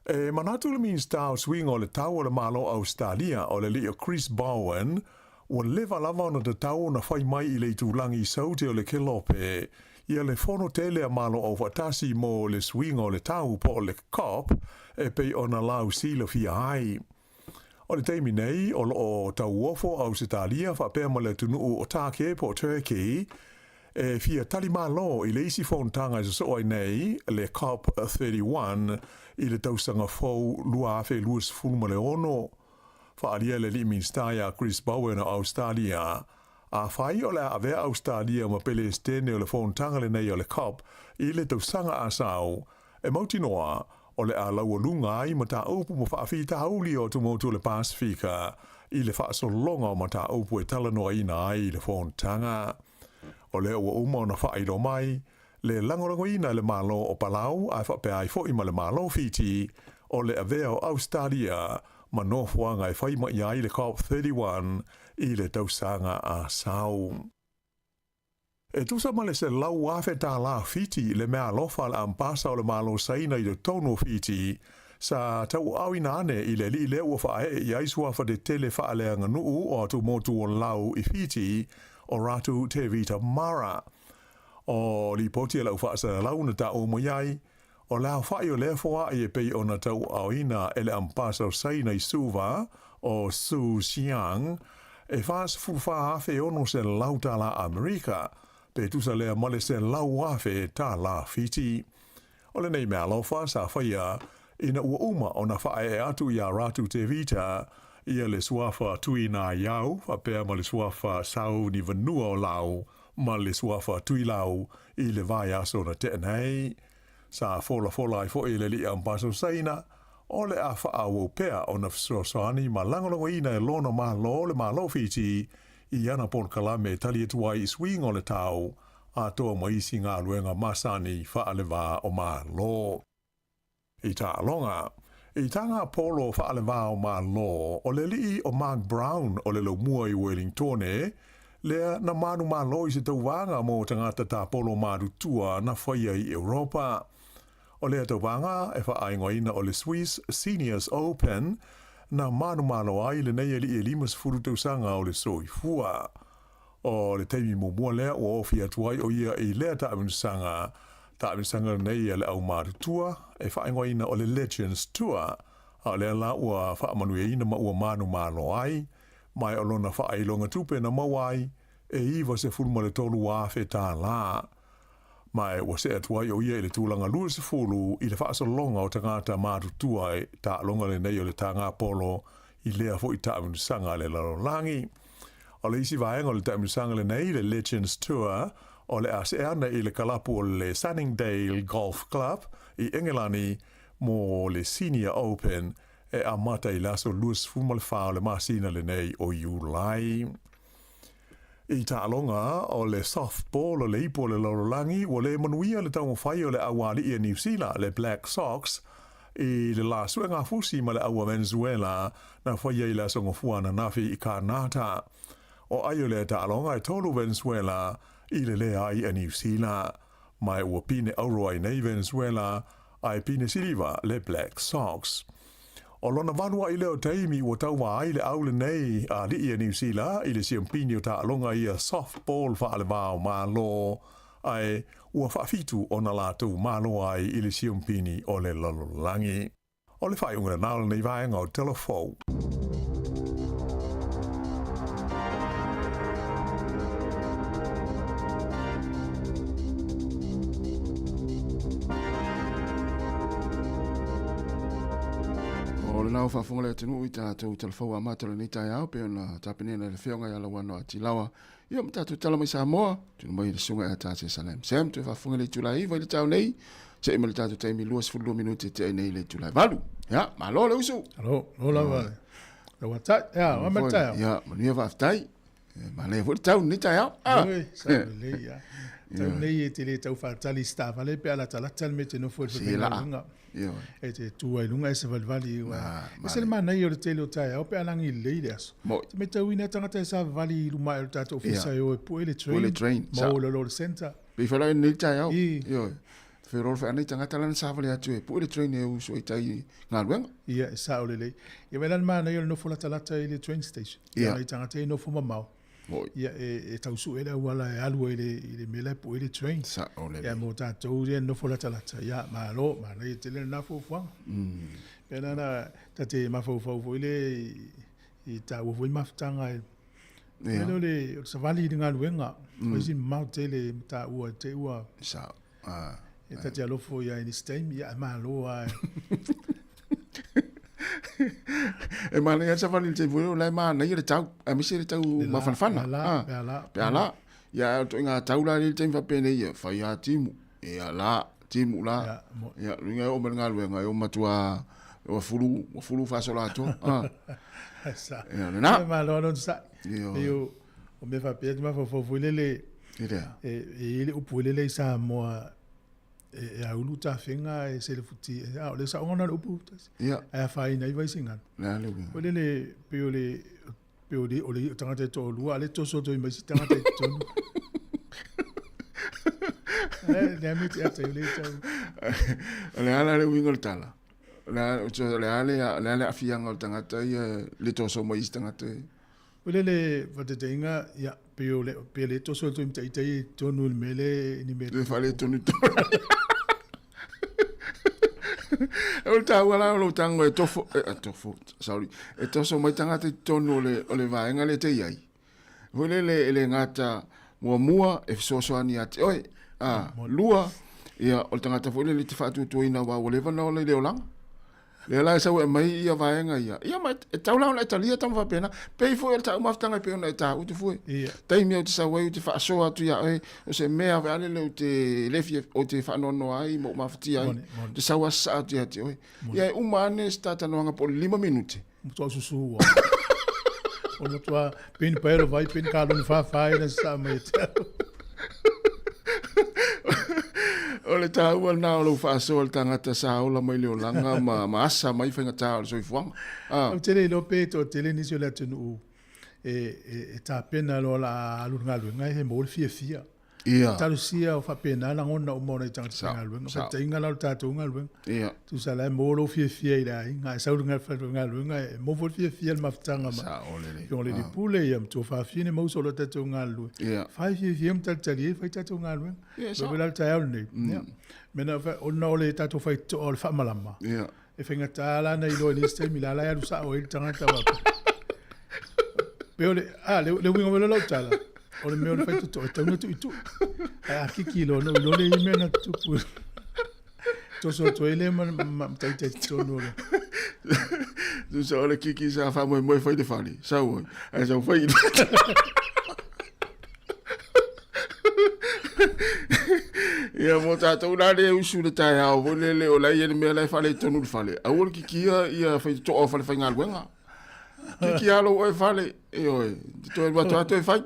E manatu le means tau swing o le tau o le malo Australia o le leo Chris Bowen o leva lava ona te tau na whai mai i le tūlangi saute o le kelope ia le whono tele a malo o watasi mo le swing o le tau po o le cop e pei ona lau sila fia hai. O le teimi nei o lo tau ofo Australia whapea ma le tunu o take po Turkey e fia tali malo i le isi whontanga i so ai nei le COP31 i le tausanga fau lua afe luas fulma le ono. Whaaria le li minstaya Chris Bowen o Australia. A whai o le avea Australia ma pele stene o le whontanga le nei o le COP i le tausanga asau. E mauti noa o le a laua lunga i ma ta upu ma whaafi ta hauli o tumotu le Pasifika i le whaasolonga o ma ta upu e talanoa ina ai i le whontanga. O le ua uma na whaero mai, le langorangoina le malo o Palau a whapea i fo ima le malo fiti o le avea o Australia ma nofua ngai whaima i ai le COP31 i le tausanga a sau. E tusa ma le se lau afe tā la fiti le mea lofa le ampasa o le malo saina i le tono fiti sa tau au inane i le li le ua whae i aisua wha de tele whaaleanga nuu o atu motu o lau i fiti o ratu te vita mara. O li poti lau whaasa lau na tau mo iai, o lau whai o lea fua i e pei o na tau au ina ele ampasa o saina i suva o Su Xiang, e whaas fuwha hafe ono se lau tala Amerika, pe tusa lea male se lau afe tā la fiti. O le nei mea alofa sa whaia ina ua uma o na whae atu ia ratu te vita ia le suafa tui nā iau, whapea ma le suafa sau ni vanua o lau, ma le suafa tui lau i le vai aso na te nei. Sa fola ai fo i le li ampaso saina, o le a whaau pea o na fsosani ma langolongo ina e lono ma lo le ma lo fiti i ana pon kalame tali etuai i swing o le tau, a toa maisi ngā luenga masani whaalewa o ma lo. I tā alonga, i tanga polo whaalewa o ma lo, o le lii o Mark Brown o le laumua i Wellingtone, lea na manu ma lo i se tauwanga mo tangata tā polo madu tua na whaia i Europa. O lea tauwanga e whaingoina o le Swiss Seniors Open, na manu malo ai le nei li e limas furu tausanga o le soifua. O le teimi mumua lea o ofi atuai o ia i lea taaminsanga nei le au madu tua, e whaingoina o le Legends Tour, a lea la ua whaamanueina ma ua manu malo ai, mai o lona whailonga tupe na mawai, e iwa se fulma le tolu wafe tā la. Mai ua se atuai o ia i le tūlanga lua se fulu i le whaasalonga o tangata madu tua e tā longa le nei o le tanga polo i lea fo i taaminsanga le larolangi. O le isi vaenga o le taaminsanga le nei le Legends Tour, o le aseana i le kalapu o le Sunningdale Golf Club i Engelani mo le Senior Open e amata i laso luas fumal whao le masina le nei o Julai. I tālonga o le softball o le ipo le lorolangi o le manuia le taunga whai o le awali i New Zealand le Black Sox i le la suenga fusi ma le awa Venezuela na whai i laso ngofuana nafi i Kanata. O ai o le tālonga i tolu Venezuela i le lea i New Zealand. Mai ua pine auroi nei Venezuela ai pine siliva le Black Sox. O lona vanua i leo taimi ua tauwa ai le aule nei a li i New Zealand i le siampini o tālonga i a softball whaale vāo mālo ai ua whaafitu o na lātou mālo ai i le siampini o le lololangi. O le whaiunga nāla nei vaenga o telefou. O le nao whaafunga le tenu i tātou telefou a mātala ni tai au, pe ona tāpenena le whionga i ala wano a tilawa. Ia ma tātou tala mai Sāmoa, tunu mai le sunga e tātou Salem. Sam, tu e whaafunga le tulai, vai le tau nei, se ima le tātou taimi luas fulu minuti te ai nei le tulai. Valu, ia, malo le usu. Alo, lola vale. Le watai, ia, wamatai au. Ia, manuia whaftai, ma le fo le tau ni tai au. Oi, sa le ia. Tau nei e te le tau whaatali staff, ale pe ala talatal me te no fo Si la. E te tua i lunga e se valvali e se le mana i o le tele o tai au pe alangi le i leas te me tau ina tangata e sa vali i luma e le tata ofisa e o e pue le train ma o le lor center pe whala e nei tai au whero wha anei tangata lana sa vali atu e pue le train e uso i tai ngā luenga ia e sa o le lei ia me lan mana i o le nofo la talata i le train station ia i tangata i nofo mamau ia e tausu e le wala e alu e le mele po e le train ia mo tātou ria no fola talata ia malo mana i te le na fofuanga pena na tate mafofofo i le i ta ufo i maftanga e le savali i ngā luenga o isi mau te le ta ua te ua e tate alofo ia ini steam ia malo ai e mana ia sa vali te vuelo lai mana ia le tau a misi le tau mafanfana pe ala ia to inga tau la le tempa pene ia fa ia timu ia la timu la ia ringa o menga luenga o matua o fulu fa solato sa ia na malo non sa io o me fa piet ma fo le e le upu le Sāmoa e a ulu ta finga e se le futi o le sa ona upu ia a fa ina i vai singa na le o le pe o le tangata to lua le to so to i mai tangata to le mi te ata le to le ala le wingo tala la so le ale afianga tangata ia le to so mai tangata o le vatenga ia pe le to so to i tai to no mele ni me le fale to ni o ta wala lo tango e tofo sorry e to so mai tanga te tono o le vaenga le te iai o le ngata mua e fisoasoani ate oe lua ia o le tangata foi le te whaatutuina wa o lewa na o le leolanga le la sa e mai ia vaenga ia mai e taula ona italia tam va pena pei foi el tau maftanga pe ona ita utu foi tai mi o te sa wai te fa so atu ia e o se mea va le te lefi o te fa no ai mo mafti ai te sa wa sa atu ia te oi ia umane sta tanonga por 5 minuti mo susu o no tua pin pero vai pin kalo ni fa na sa mai o le tāua na o lo whaaso le tangata sa ola mai leo langa ma asa mai whainga tā o le soifuanga. O tele lo peto, tele nisi o le tunu e tā pena lo la alunga luenga he mo le fia. Talu sia o whapena la ngona o mona i tangata sa luenga. Fa tainga la o tātou ngā luenga. Tu sa la mo lo fia i la inga e saurunga whaunga luenga e mo fo fia le maftanga ma. Sa o le. Yon le di pule iam tu whawhine mo so lo tātou ngā luenga. Whai fia mtal tali e whai tātou ngā luenga. Bebe la tāiau nei. Mena o na ole tātou whai to o le whamalama. E whainga tāla nei loa ni stei mi la lai alu sa o il tangata wapa. Peo le winga wela lau tāla. O le meo le whai tuto, e taunga tu i tu. Ai a kiki lo no, lo le i mea na tupu. Toso to ele ma tai tono le. Tu sa ole kiki sa wha moe moe whai te whani. Sa oi. Ai sa whai. Ia mo tātou nā rea usu le tai hao, vo le o lai ene mea lai whale tonu le whale. A ora ki kia ia whai to o whale whai ngā luenga. Ki alo oe whale, e oe, te toe watu ato e whai.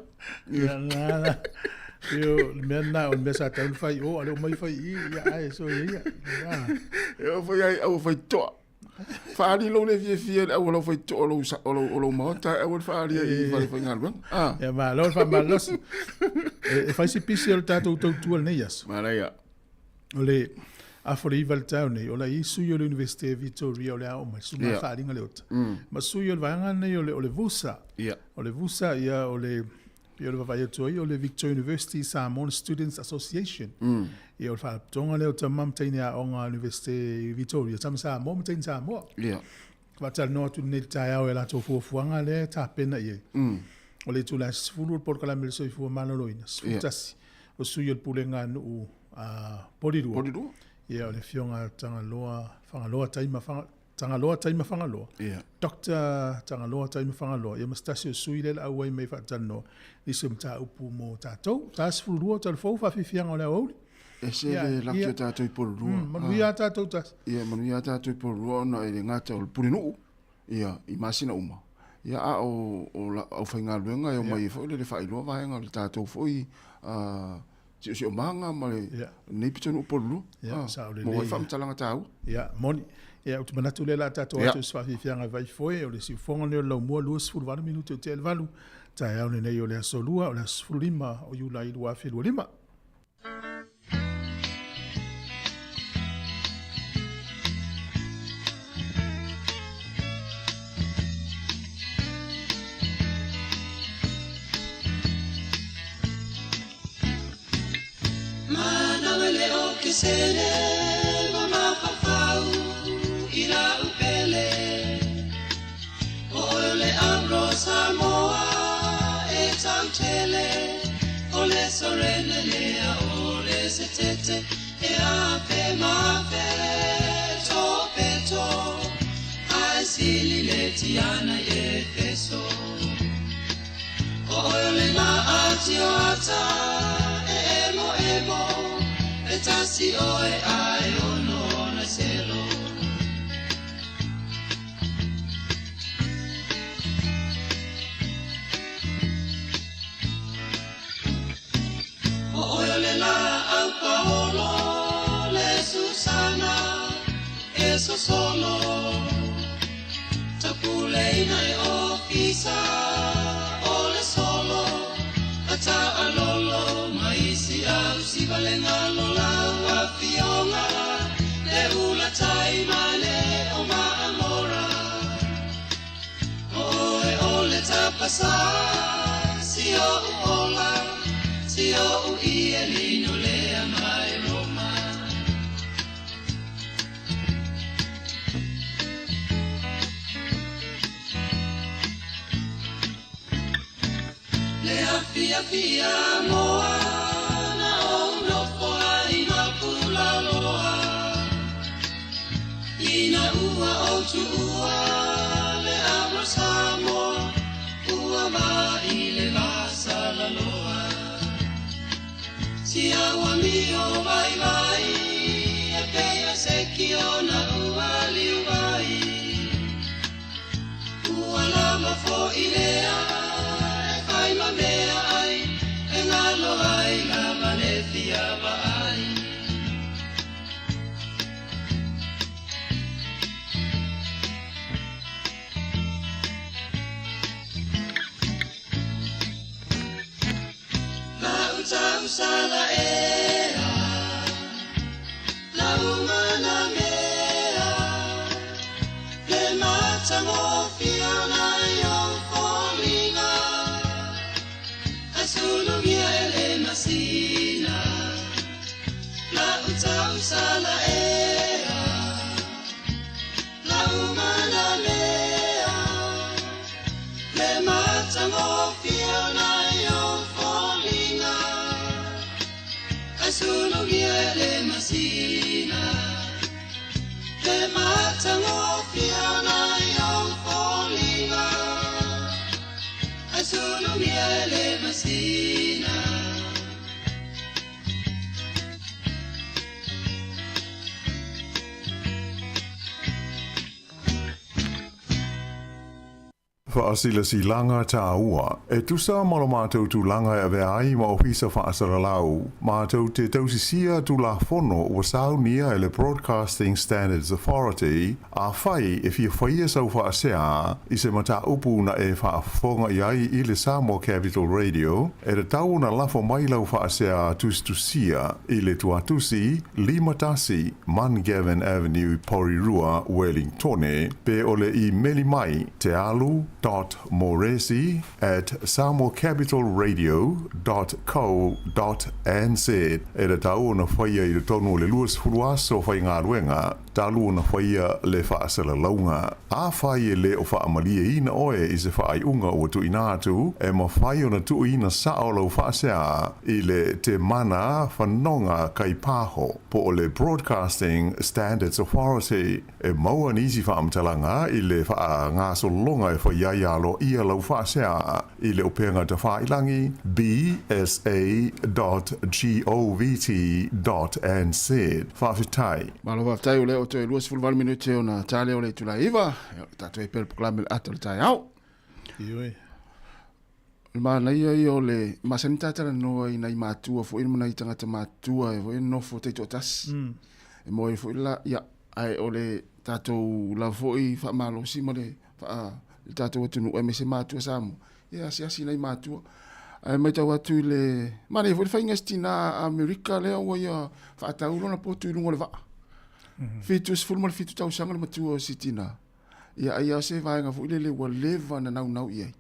Ia ngāla, io mea nā o mea sa taunu whai, o ale o mai whai ia ai, so ia. Ia whai ai au whai toa. Whaari lo le fia au lo whai toa o lo maota, au whaari ai whai ngā luenga. Ia maa, lo wha maa losi. E whai si pisi o le tātou tautua le nei aso. Maraia. O le afore iwa le tau nei, o la i sui o le Universite Victoria o le ao mai, suma whaaringa le ota. Ma sui o le vaanga nei o le vusa. O le vusa ia o le wawai atoi o le Victoria University Sāmoa Students Association. Ia o le whaatonga le ota mamtaini a o ngā Universite Victoria, tama Sāmoa, mamtaini Sāmoa. Watal noa tu nei tai au e la tō fuafuanga le tā pena i e. O le tu la sifuru o porkala me le soifua maloloina, sifutasi. O sui o le pulenga nuu Porirua. Porirua? Ia o le fionga tangaloa taima whangaloa. Dr. Tangaloa taima whangaloa. Ia mastasi o sui le au ai mei whaatano. Nisi mta upu mo tātou. Tā sifurua tal fau whawhiwhianga o le auli. E se le laki o tātou i Porirua. Manuia tātou tas. Ia manuia tātou i Porirua na e le ngata o le purinuu. Ia i masina uma. Ia a o whainga luenga e o mai fo le whailua vaenga le tātou fo i si o manga ma le nei pitonu o Porirua. Mo wai whamtalanga tāu. Ia, moni. Ia, o te manatu le la tātou atu swafiwhianga vai foe, o le si whonga neo lau mua lua sifuru vanu minuti o te elvalu. Tai au nei o le asolua, o le sifuru lima, o iula i lua whelua lima. Sele mama papau ila upele ole abro Sāmoa e tautele ole sorene lea ole setete e ape mafe to peto asili letiana ye peso ole ma atioata emo Tasi oe ai ono na selo O oe la au paolo le Susana eso solo Tapuleina e ofisa ole solo Ata alolo maisi au si valenga lola Fionga le ula taimale o maamora Oe ole tapasa si o uola si o ui elino le amai Roma Le Fia fia moa na o no ai na pula loa. Ina ua o tu ua le abra Sāmoa. Ua mai le vasa la loa. Si awa mi o vai vai. E pea se ki o na ua liu vai. Ua lama fo i lea. E whai ma mea ai. E ngalo ai la manethia wa ai. Sala ea, la umana mea, le matango fiona yo folinga, asulungia ele masina, la utau sala ea, la umana mea, le matango fiona yo folinga. Asulungia le masina, le matango fiona yon folinga. Asulungia le masina. Whaasila si langa tā ua. E tusa malo mātou tu langa e vea ai ma ofisa whaasara lau. Mātou te tausisia tu la fono o sau nia e le Broadcasting Standards Authority a whai e fia whaia sau whaasea i se mata upu na e whaafonga i ai i le Sāmoa Capital Radio e re tau na lafo mai lau whaasea tustusia i le tuatusi Limatasi Mangavin Avenue Porirua Wellingtone pe ole i meli mai te alu .moresi@samoacapitalradio.co.nz e le tau na whaia i le tonu le luas furuaso whai ngā ruenga talu na whaia le whaasala launga. A whai e le o whaamalia ina oe i se whai unga o tu inatu e ma whai o na tu ina sao lau whaasea i le te mana whanonga kai pāho po o le Broadcasting Standards Authority e maua nisi whaamtalanga i le wha ngā solonga e whai ialo ia lau whaasea i le openga ta whailangi bsa.govt.nz whawhitai. Malo whawhitai o leo o te luas fulwal minute o na tale o le tula iwa tato e per proklame ata le tai au. Ioi. Ma na ia o le masanita tala noa i nai mātua fo ina i tangata mātua e fo ina nofo te totas. E mo e fo ila ia ai o le tatou la fo i wha malo si mo le wha le tatou atunu e me se mātua Sāmoa. Ia asi nai mātua. Ai mai tau atu i le ma le fo le whainga stina Amerika lea o ia wha ataulo na potu i lungo le vaa. Fitu se fulma le fitu tau sanga le matua o sitina. Ia ai se vaenga fo ile le wa leva na nau iai.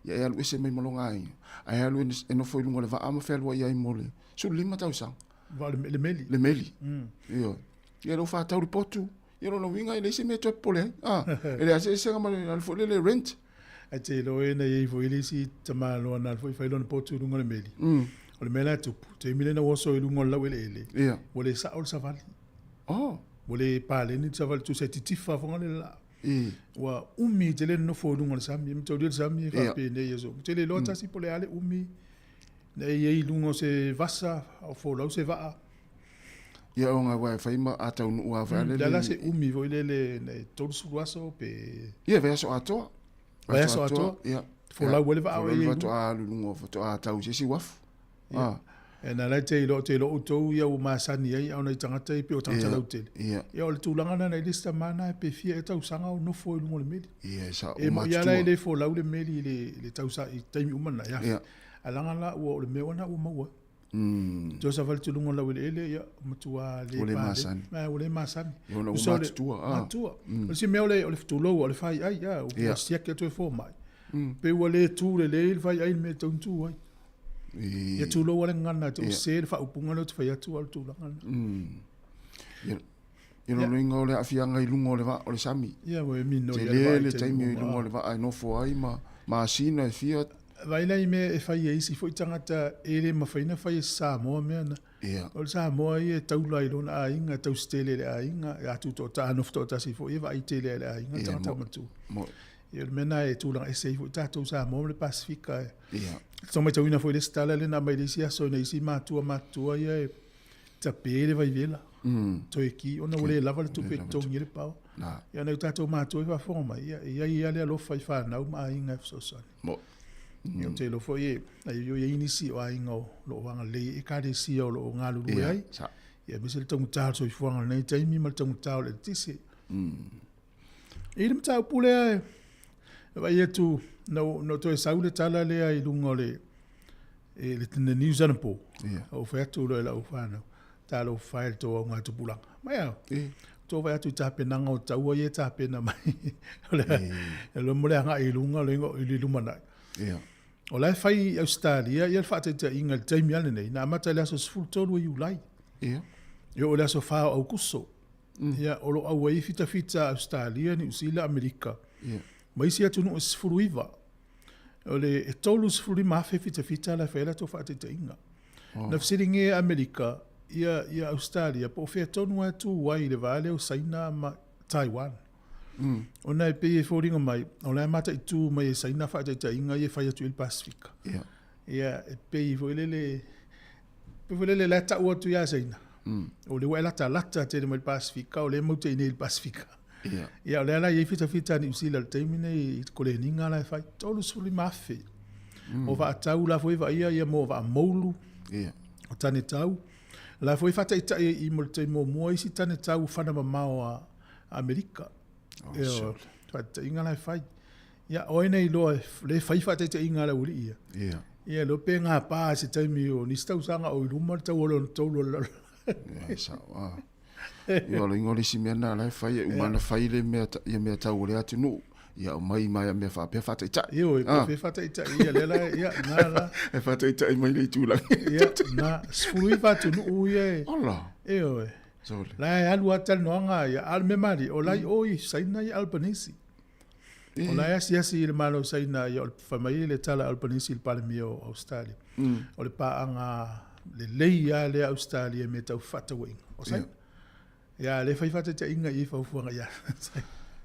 Ia e alu ese mai malonga ai. Ai alu e no foi lungo le vaa ma felwa iai mole. So lima tau sanga. Va le meli. Le meli. Ia. Ia lo fa tau le potu. Ia lo winga ile se me to pole. Ah. Ele ase se ngama le fo le rent. Ai te lo e na i fo ile si tama lo na fo i lo potu lungo le meli. O le mela tupu. Te mile na woso i lungo la wele ele. Ia. O le sa o savali. Oh. Wole pale ni savali tu se titifa fonga le la. Wa umi te le no fo lungo le sami. Mi tau le sami fa pe ne yeso. Te le lota si pole ale umi. Na i lungo se vasa o fo lau se vaa. Ia o ngā wai whaima atau nu ua whaile. Dala se umi vo ile le tolu suruaso pe. Ia vea so atoa. Vea so atoa. Ia. Fo lau wale vaa. Fo lau wale vaa lungo to atau se si wafu. E na lai te ilo utou ia o maasani ai au nei tangata i pe o tangata lau tele. Ia o le tūlanga na nei lista mana e pe fia e tau sanga o nofo i lungo le meli. Ia sa o matua. E mo ia lai le fo lau le meli le tau sa i taimi umana ia. Alanga la ua o le mea wana ua maua. Jo sa vale tulungo lau ele ia matua le maasani. O le maasani. O le matua. Matua. O si mea o le futulou o le fai ai ia. O siake atu e fo mai. Pe ua le tū le le fai ai me tauntu ai. Ia tūlo wale ngana, te o se le whaupunga leo te whai atu al tūla ngana. Ia no luinga o le awhianga i lungo o le wa o le sami. Ia, we mino. Te le taimi i lungo o le wa ai nofo ai ma asina e fia vai lai me e fai e isi foi tangata e le mawhaina fai e Sāmoa mea na. O le Sāmoa i e taula i lona a inga, tau stele le a inga, e atu tō ta anof tō tasi fo, e wa i tele le a inga, tangata matu. E le mena e tūlanga e sei fo, tātou Sāmoa le Pasifika e. Tō mai tauina foi le stala le na mai le isi aso, nei isi mātua ia e tape le vai vela. Toi ki, ona ule lava le tupe tongi le pao. Ia nei tātou mātua i whafonga mai, ia le alofa i whanau ma a inga e fsosani. Ia te lo foi ai yo inisi o ainga lo wanga le e kare si o lo ngalu lu ai ia misel tong tar so fuanga nei taimi mal tong tar le tisi ilim tau pule ai vai tu no to saule tala le ai lungo le e le tene New Zealand po o fa tu lo la ufana talo file to nga tu pulang mai to vai tu tape nanga o tau ye tape na mai lo mole nga i lunga le ngo i lumana o lai fai Australia ia fata te inga le taimi ane nei na mata le aso sfultolu i ulai ia o le aso fao au kuso ia o lo au ai fita Australia ni usila Amerika ma isi atu nu sfulu iwa o le e tolu sfulu ma fe fita la fai la to fata te inga na fsiringe Amerika ia Australia po fe tonu atu wai le vale o Saina ma Taiwan ona e pei e fōringa mai, o lai mata i tū mai e saina whaata inga i e whai atu il Pasifika. Ia e pei fo ilele lata ua tu ia saina. O le wai lata te mo il Pasifika, o le mauta ine il Pasifika. Ia o le ala i e fita ni usila le teimine i kole ninga la e whai, tolu suli mawhi. O wa atau la fo iwa ia mo wa moulu, o tane tau. La fo i whata i mo le teimo mua isi tane tau whanama mao a Amerika. Fata inga lai fai. Ia oina i loa le fai fata te inga la uri ia. Ia lo pe ngā pā se taimi o ni stau sanga o i ruma tau olo taulo la. Ia sawa. Ia lo ingoli si mea nā lai fai e umana fai le mea tau le atu nu. Ia o mai a mea whapea fata i ta. Ia o e pe fata i ta. Ia le la ia nā la. E fata i ta i mai le i tūlang. Ia nā sfului fatu nu ui e. Ola. Ia o e. Lai alu atal noanga ia al memari o lai oi saina i Albanese. O lai asi le malo saina i famai le tala Albanese il palmi o Australia. O le paanga le leia le Australia me tau fata wing. O sai. Ia le fai fata te inga i faufuanga ia.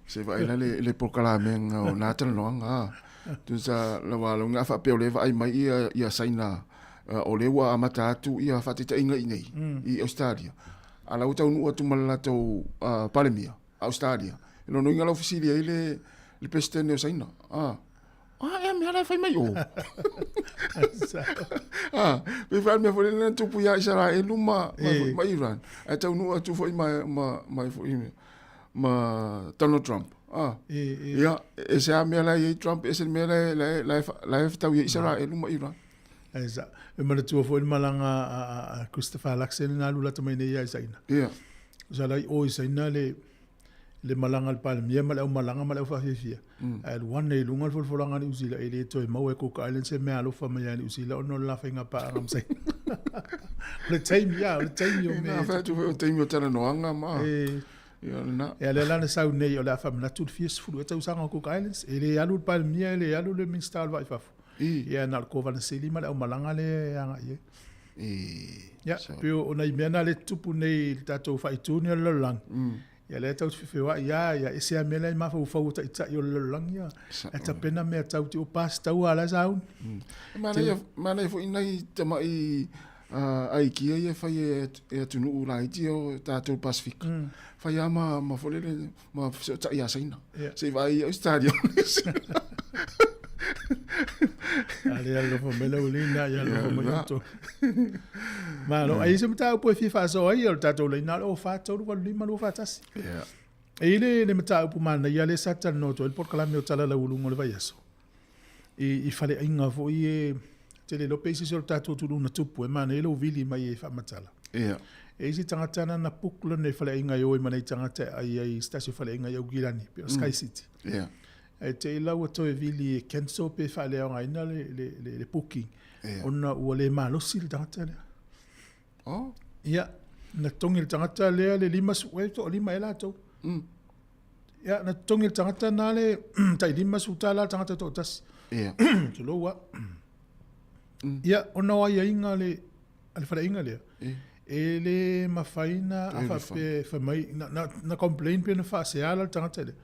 Se vai le pokala menga o natal noanga. Tu sa la walo nga fa pe le vai mai ia saina o le wa amata atu ia fata te inga i nei i Australia. Ala utau nu atu mala tau palemia, Australia. No inga la ofisilia ile le pestene o saina. E me ala fai mai o. Pe fai me foi na tupu ya Israel ma Iran. E tau nu atu foi mai foi ma Donald Trump. Ya, ese a me ala i Trump, ese me la tau Israel ma Iran. Esa. E mana tua foi malanga a Christopher Luxon na lula tamai nei ai saina. Ia. Sa lai o saina le malanga al palmia mala o malanga mala o fafia. Ai luan nei lunga folfolanga ni usila ele to e mau e Cook Island se me alo fa mai ni usila ono la fainga pa ngam sai. Le time yo me. Na fa tu o time yo tana noanga ma. Ia na. E le lana sau nei o la fa na tu fies fu e tau sanga Cook Islands ele alu palmia ele alu le Minster vai fa. Ia na ko van se lima o malanga le anga ye. Ya, pio ona imena le tupu nei tato fa ituni le lang. Ia le tau fe wa ia ese amela ma fa fa uta ita yo le lang ya. Eta pena me tau ti o pas tau ala zaun. Mana fo inai tama i ai kia ia fa e tunu la i o tato Pacific. Fa ia ma fo le ma so ta ia saina. Se vai ao stadio. Ale algo famela ulina ya lo moto. Malo aí se meta po FIFA so aí o tato le na o fa to lo lima lo fa tas. Ele le meta po mana ya le sata no to el por kala me o tala la ulungo le vayaso. E fale inga fo e te le lo pesi so tato tu na tupu e mana ele o vili mai e fa matala. E si tangata na puklo ne fale inga yo e mana tangata ai stasio fale inga yo girani pe Sky City. E te ila ua toe vili e cancel pe whale au ngaina le booking. Ona ua le malosi le tangata lea. Ia, na tongi le tangata lea le lima suwe to lima e lato. Ia, na tongi tangata nale, tai lima sutala tangata tō tasi. Ia. Tulo wa. Ia, ona wa ia inga le, ale whara inga lea. E le mawhaina, a whape, whamai, na complain pe na wha se ala tangata le.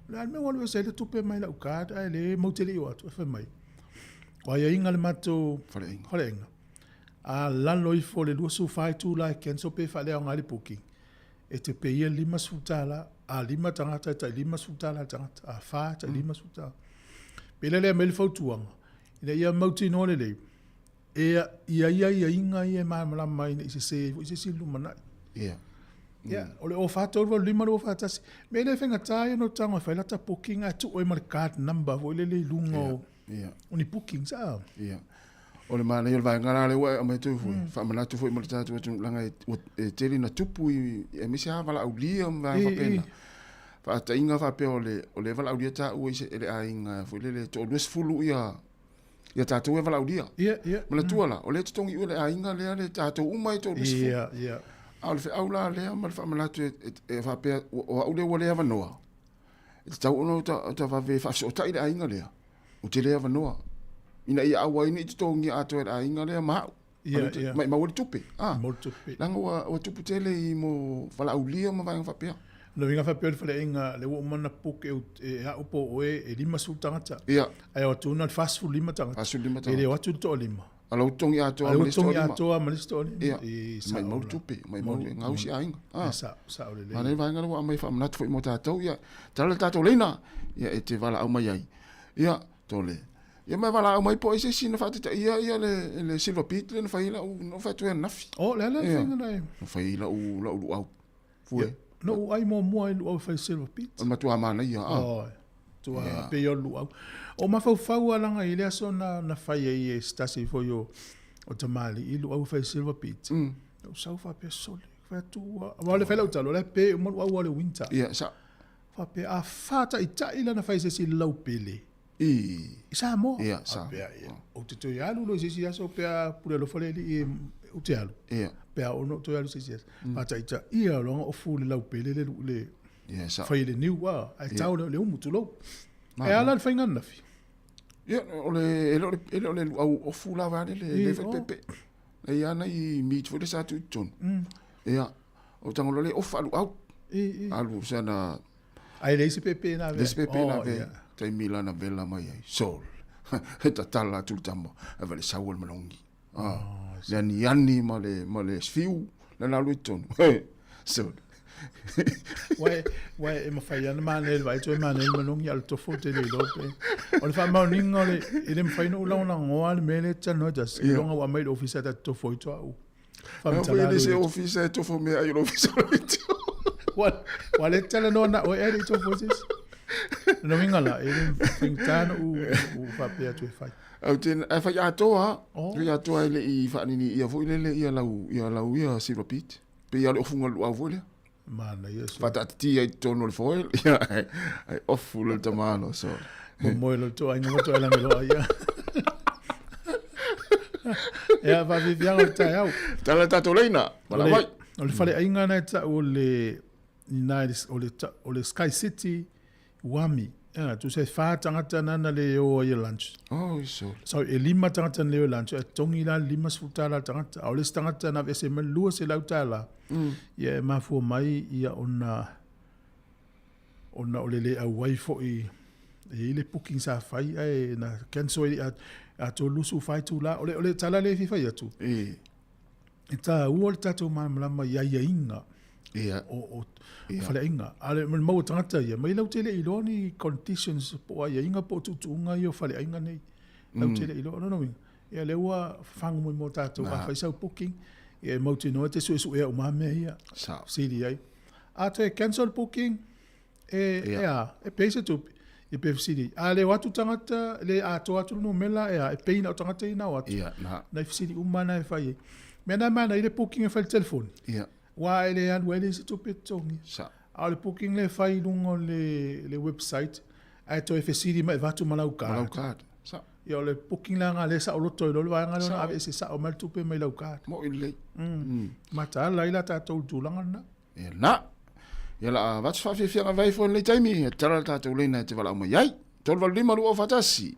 Le me walu se le tupe mai la ukada, e le mautele i watu, whamai. Wa ia inga le mato, whara inga. A lalo i fo le lua su whai tū lai kenso pe wha lea o ngari puki. E te pe ia lima sutala, a lima tangata, tai lima sutala tangata, a wha, tai lima sutala. Pele lea mele fautuanga. Ina ia mauti no le lei. Ia inga ia maamala mai na ise se lumanai. Ia. Ia, ole o whātou lima o whātasi. Mele whenga tāia no tanga whailata pukinga tu oi mara card number, oi lele lunga o uni puking sa. Ia. O le mana i o le vai ngara le wai amai tufu. Whamanatu fo i mara tātu atu langa e teri na tupu i misi ha wala au lia vai whapena. Whaata inga whapea o le wala au lia tā ua ise ele a inga fo lele to lues fulu ia tātou e wala au lia. Ia. Mana tuala, o le tutongi ua le a inga lea le tātou umai to lues fulu. Ia. A le wha aula lea ma le whamanatu e whapea o au lea ua lea wanoa. E te tau ono ta whawe whafso o tai le a inga lea. O te lea wanoa. Ina ia awa ina i tutongi ato e a inga lea mahau. Ia. Mai mawari tupe. Mawari tupe. Langa wa tupu tele i mo wala au lia ma vai whapea. No inga whapea le whale inga le wo umana puke e haupo oe e lima su tangata. Ia. Ai o tūna fasu lima tangata. Fasu lima tangata. E le watu to lima. Alau tongi ato a malisto lima. Ia. Mai mawari tupe. Mai mawari ngausi a inga. Sa o le le. Mana i vai ngara wa mai whamanatu fo i mo tātou. Ia. Tala tātou leina. Ia e te wala au mai ai. Ia. Tole. Ia mai wala au mai po ise sina whatita. Ia le silver pit le na whaila u no whatu e nafi. Le whinga nei. Na whaila u la ulu au. Fue. No ai mo mua i lu au whai silver pit. O matua mana ia. Tua pe o lu au. O mawhau alanga i lea so na whai e stasi fo yo o tamali i lu au whai silver pit. O sau whape sole. Whatua. Wale whai lau talo. Le pe o maru au ale winter. Ia sa. Whape a whata i ta ila na whai se si lau pele. I Sāmoa. Ia, sa. O te toi alu lo sisi aso pea pure lo fale i o te alu. Ia. Pea ono toi alu sisi aso. Pata ita ia longa o fule lau pele le Ia, sa. Whai le niu wa. Ai tau le umutu lau. E ala le whainga nafi. Ia, ele ole au o fula vare le pepe. E ana i meet for the satu ton. Ia. O tangolo le ofa alu au. Alu sana. Ai leisi pepe na ve. Leisi pepe na ve. Tai mila na vela mai ai. Sol. He ta tala tu tamo. E vale saul malongi. Le ani ma le sfiu. Le na luiton. Sol. Wai e mawhai ana manel vai toi manel manongi al tofo te le lope. O le wha mauninga le ele mwhaino ulau na ngoa le mele tano jas. I longa wa mail officer ta tofo i toa u. Wha ele se officer tofo mea i officer i toa. Wa le tala no na o ere i tofo sis. No winga la ele mwhintano u whapea tue whai. Au tēnā, e whai atoa. Whai atoa ele i whanini ia fo ilele ia lau ia silver pit. Pe ia le ofunga lu au fo lea. Mana, yes. Whatatia i tono le foil. Ia, ai ofu le tamano, so. Moilo to, ai ngoto e langi loa, ia. Ia, wawiwianga o tai au. Tala tato leina, wala wai. O le whale ainga nei ta o le o le Sky City Wami. Ia, tu se wha tangata nana le o ia lunch. Oh, so. So, e lima tangata le o lunch. E tongi la lima sfutala tangata. O le tangata na vese me lua se lau tala. Ia e mafua mai ia ona o le au waifo i le puking sa fai ai na cancel i a to lusu fai tu la o le tala le fi fai atu e ta o le tato malama ia inga o fale inga ale mo tangata ia mai lau tele i loni conditions po ia inga po tutunga i o fale inga nei lau tele i lo no ia le ua fangu mo tato a fai sa puking e mauti no te su e o mame ia sa sidi ai a te cancel booking e pese tu e pe sidi a le watu tangata le a to atu no mela e peina o tangata ina watu ia na sidi umana e fai mena mana ile booking e fai telefone ia wa ile an wele se tu petongi sa a le booking le fai lungo le website a to e sidi ma watu malau card sa ia le booking la ngale sa o loto lo va ngale na ave se sa o mal tupe mai lau card mo ile mata la ila ta to tulanga na e na Ia la vats fa fi fianga vai fo le taimi tala tata ulena te wala mo yai. Tol val lima lu o fatasi.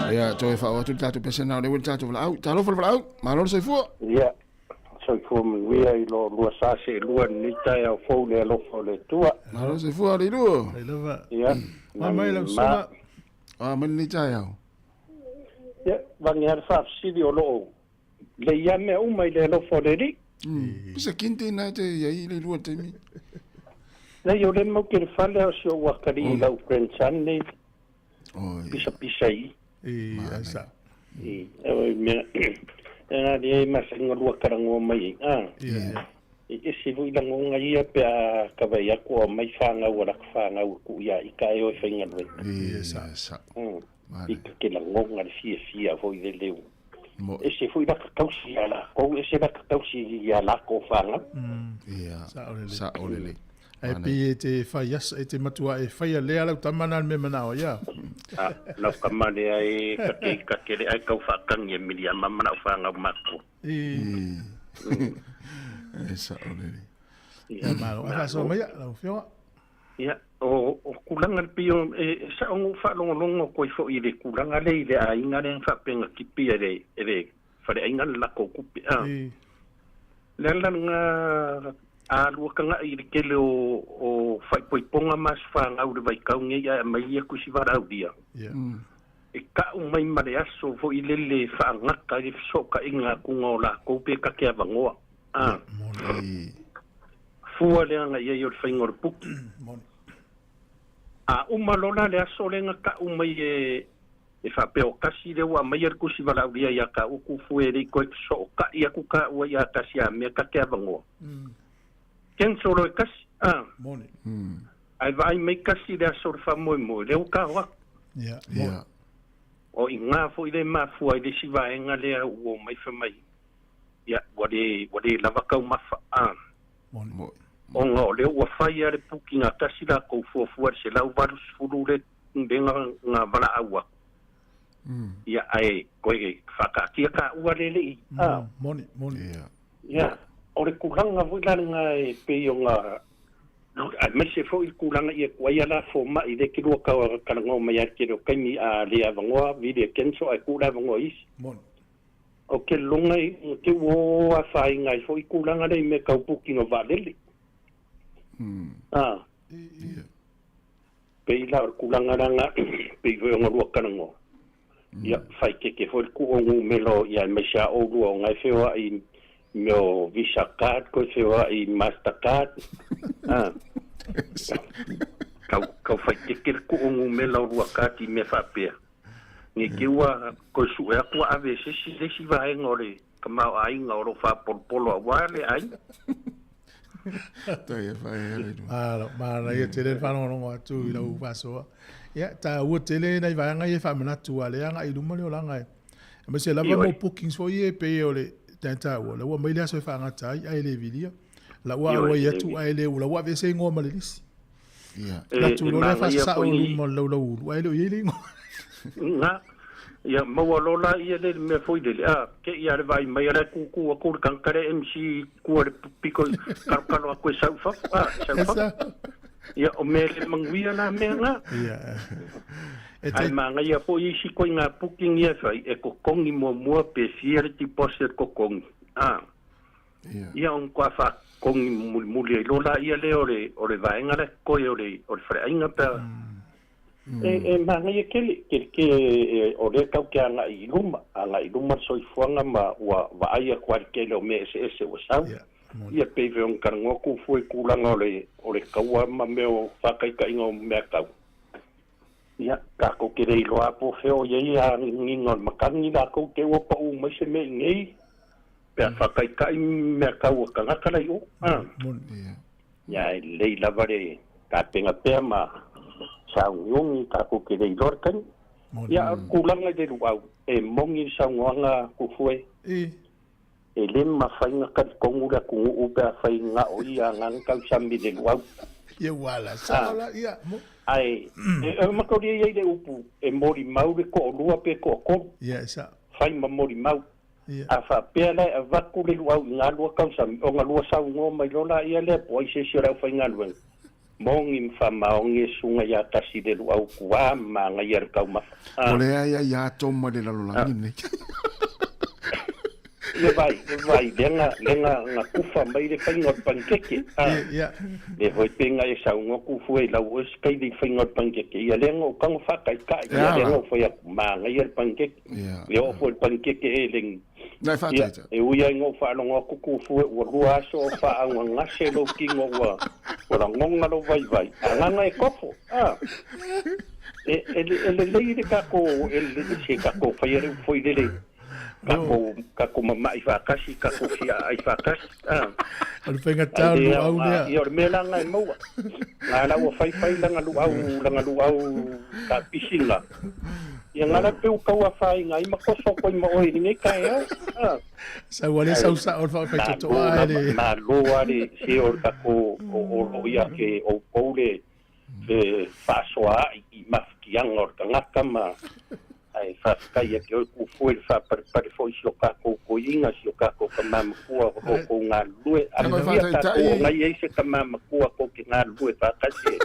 Ya, coy fa watu tatu pesena le wil tatu la au, talo fa la au, malo se fu. Ia, so ko mi wia I lo lua sase lua ni tai au fo le lo fo le tua. Malo se fu ali lu. Ai lava. Ia. Mai la sona. Ah, men ni tai au. Ia, vangi har fa sidi o lo. Le ia me o mai le lo fo le ri. Pisa kinte na te ia I le lu te mi. Na yo le mo ke fa le o so wa kari la ukrensan ni. Oh. Pisa I. Asa. Me na dia masinga lua karango mai. Ia. Isi vui la ngonga ia pe ka vai ko mai fanga wala fanga ku ia I kai o finga le. Esa. Ke la ngonga fia voi de leu. Isi vui la kausi ala. Ko isi la kausi ia la ko fanga. Ia. Sa olele. Ai pe te faias e te matua e faia lea lau tamana me manao ia. Lau kamane ai ka ke ai kau fa kan ye milia mama na fanga mako. Esa olele. Ia malo, a so mai lau fio. Ia o kulanga pio sa o fa longo ko fo I le kulanga le ai ngare fa penga kipi ele fa le ainga la ko kupi. Le nga a lua kanga I le kele o fai poiponga mas whanga ure vai kaunga ia mai ia kusi varau dia. E ka umai mare aso fo I lele whaangaka I soka inga kunga o la koupe ka kia vangoa. Fua leanga ia ior whaingor puki. A umalola le aso lenga ka umai e whapeo kasi le ua mai ar kusi varau dia ia ka uku fue rei koe soka ia kuka ua ia kasi a mea ka kia vangoa. Ken solo e kasi. Mone. Ai vai mai kasi le asor fa moi le uka wa. Ia. O inga fo I le mafu ai le siva enga le o mai fa mai. Ia, wade lava kau mafa. Mone. O nga o le ua fai are puki nga kasi la kou fuafua se lau varus furu le ndenga nga vala aua. Ia ai koe whakakia ka ua lele I. Mone. Ia. O le kulanga vuilanga e peo nga ai mai se fo I kulanga I kuai ala fo ma I le kirua ka karango mai ar kero kaimi a le avangoa vide kenso ai kula avangoa isi. O ke longa I ke wo a fai ngai fo I kulanga le me kau puki no valele. Pei la o kulanga ranga pei veo nga lua karango. Ia fai ke fo I kuongu melo ia mai sa o lua ngai feo I meu Visa card ko se wa I Mastercard kau fai ke ku ungu me la rua kati me fa pe ni ke wa ko su e ku ave se si va ngore kama ai ngoro fa polo wa le ai Tai fai ele. Ma ia te le whanonga atu I lau wasoa. Ia, ta ua tele nei vai ngai e whamanatu ale anga I luma leo langai. Ma se lava mo bookings fo I e pe o le tenta ua. La ua mai lea soe whaangata ai le vilia. La ua awa I atu ai le ula ua vese ingoa malilisi. La tu lo le whasa o luma lau ulu. Ai leo I le ingoa. Nga. Ia maua lola ia le me foi dele ke ia le vai mai ala ku ko kankare MC ku le piko karkalo ko saufa ia o me le manguia na me nga Ai manga ia po isi ko nga puking ia fai e ko kongi mo pe fier ti poster ko kongi. Ia on kwa fa kongi muli lola ia le ore vaenga le ko ore frainga pe. Manga ia ke ore kau ke anga iluma soifuanga ma wa ia kwa ke le me ese wa sa. Ia pe ve on karango ku foi kulanga ore kaua ma meo fa kai ingo me kau. Ia, kako ke rei loa po feo iei a ngingon makangi la kou te opa u mai se me ngei. Pea whakaikai mea kau a kangakara i o. Ia, lei lavare ka penga pea ma saungongi kako ke rei loa kani. Ia, kulanga de luau e mongi saungonga kufue. E le mawhainga kari kongura kungu upea whainga o ia ngangkau sambi de luau. Ia wala, saola, ia. Ai, makauri ia le upu, e mori mau le ko lua pe ko ko. Ia, sa. Fai ma mori mau. A fa pea lai a vaku le luau ngā lua kausami, o ngā lua sau ngō mai lola ia le po ai se si rau fai ngā lua. Mongi mwha maongi e sunga ia tasi le luau kua ma ngā ia rikau mafa. O lea ia toma le lalolangi nei. Ia vai, lenga ngā kufa mai le whaingot pankeke. Le hoi penga e sau ngā kufu e lau es kai le whaingot pankeke. Ia lenga o kango whakai kai, ia lenga o whai aku maanga ia pankeke. Ia o whai pankeke e lengi. E uia ngō whaanonga kukufu e ua rua aso o whaanga ngase lo kingo ua ngonga lo vai. A nganga e kofo. E le leire kako, e le se kako whaiare ufoi lele. Kako mamai whakasi, kako fia ai whakasi. Anu whainga tau luau lea. Ia ore mea langa e maua. Ngā lau a whai langa luau ka pisinga. Ia ngara peu kaua whai ngai makoso koi maoi ni ngai kai au. Sa wale sau sa or whai totoa ere. Nā loa re se or kako o ia ke o poule whasoa i mafkianga or ka ngaka ma ai whaskai e ke oi kufui whapare fo isi o kako ko inga si o kako ka mamakua ko ngā lue. A mawhia kako ngai eise ka mamakua ko ke ngā lue whakasi e.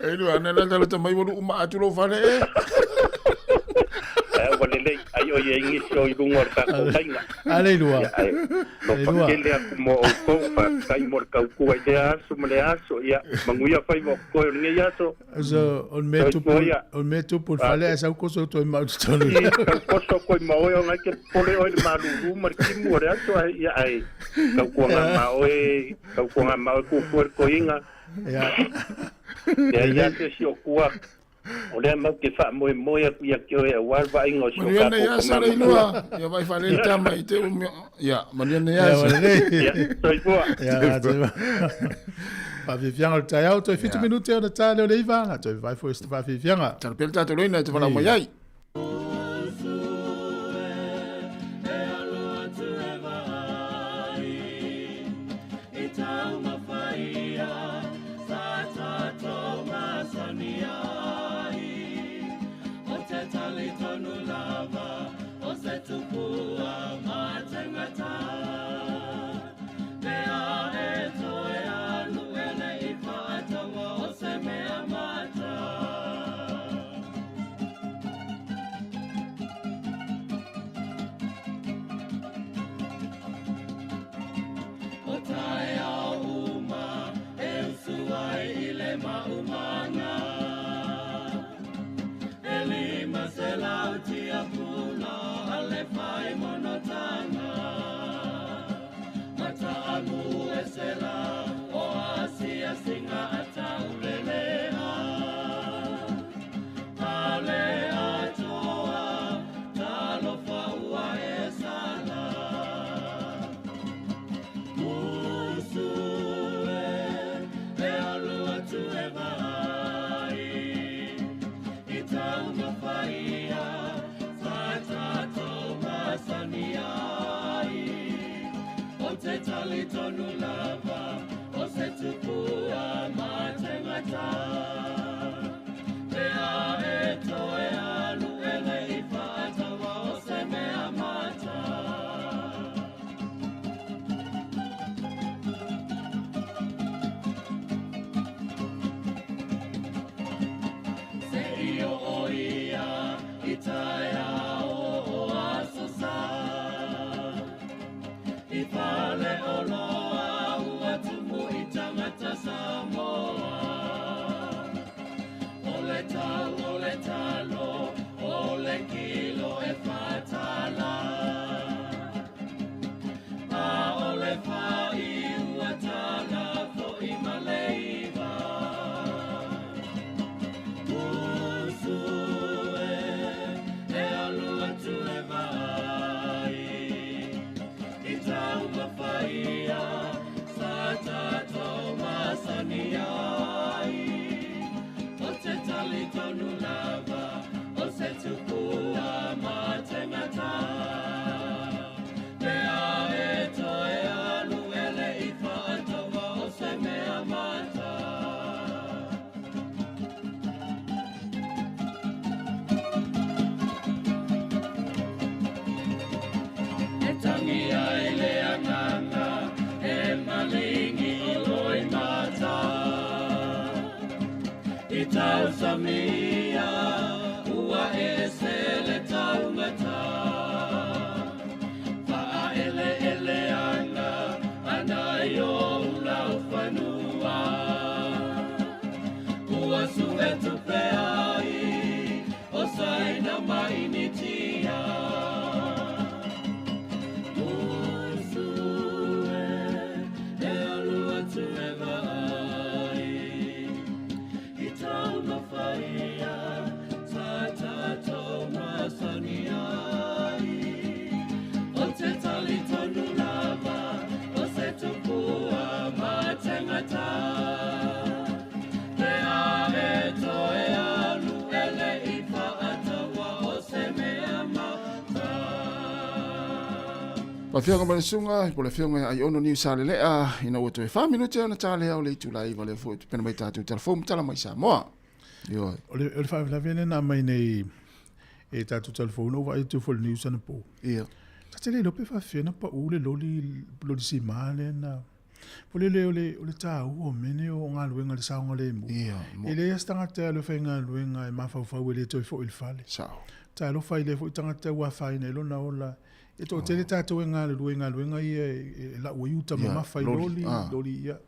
E lua, anela tala ta mai waru uma aturo whare e. Walelei, ai o ye ingi si o i rungo ar kako kainga. Ale lua. No whakele aku mo o kopa, kai mor kau kua i te aso, ma le aso, ia, manguia whai mo koe o ngai aso. So, on me tupu whale e sau koso toi mautu tonu. Kau koso koe maoi o ngai ke pole oi le maruru, marikimu o re aso, ia ai, kau kua ngā maoi kufuer ko inga. Ia te si o kua, o lea mau ke wha moe aku ia kio e warwa ingo si o kako. Mariana ia sara inua, ia vai whare tama i te umio. Ia, Mariana ia sara. Ia, toi kua. Ia, toi kua. Whawhiwhianga o tai au, toi 50 minute o na tāle o leivanga, toi vai fo esti whawhiwhianga. Tara pēr tātou reina e te whanau mai ai. I pale o loa ua tumu I tangata Sāmoa. Ole talo, ole kilo e whatala. A ole whai ua tala fo I maleiva. Usue e alua tu e vai. I tau mawhaia sa tātou masani ai. O te tali tonu lava, o se tukua ma te ngata. Pea e toe alu ele I whaatoa o se mea mata. E tangi ai le anganga, e malingi I loi mata. I tau samia, ua e se le tau ngata. Wha ele anga, ana I o ulau whanua. Ua sue tupe ai, o saina mai ni tia. Usue, e alua tu e vai. I tau mawhaia, sa tātou masani ai. O te tali tonu lava, o se tupua ma te ngata. Pea e toe alu ele I whaatawa o se mea mata. Pa whianga mana sunga, po le whianga ai ono ni usale lea, ina ua toe 5 minute ana tāle au le itu lai wale fo pena mai tātou telefon tala mai Sāmoa. Yo. O le whawhilawene nā mai nei e tātou telefonu wa i tu full news ana po. Ia. Tatele lope whawhena pa ule loli si male na. Po le o le tā ua mene o ngā luenga le saonga le mu. Ia. E le astanga te alo whainga luenga e mawhawhau e le toi fo il fale. Sao. Tā alo whai le fo i tangata ua whaina e lona ola. E tō tele tātou e ngā luenga ia e la ua iuta ma mawhai loli ia.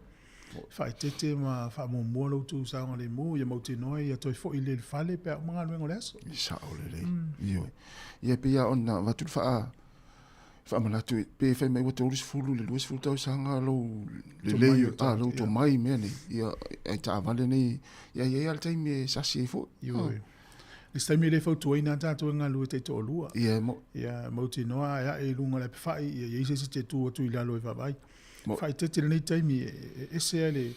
Whai tete ma wha mua lau tu saonga le mu ia mauti noa ia toi fo i le fale pe au mga luenga le aso. Sao le le. Ia. Ia pia ona watu wha amalatu pe whai mai wata ulis fulu le luas fulu tau sanga lau le leo lau to mai mea ni. Ia ai ta avale ni ia al taimi e sasi e fo. Ia. This time le fau tuai nā tātou ngā lua te tō lua. Ia mauti noa ia e lunga le pewhai ia ise te tū atu I lalo e whawai. Whai te tira nei taimi e se le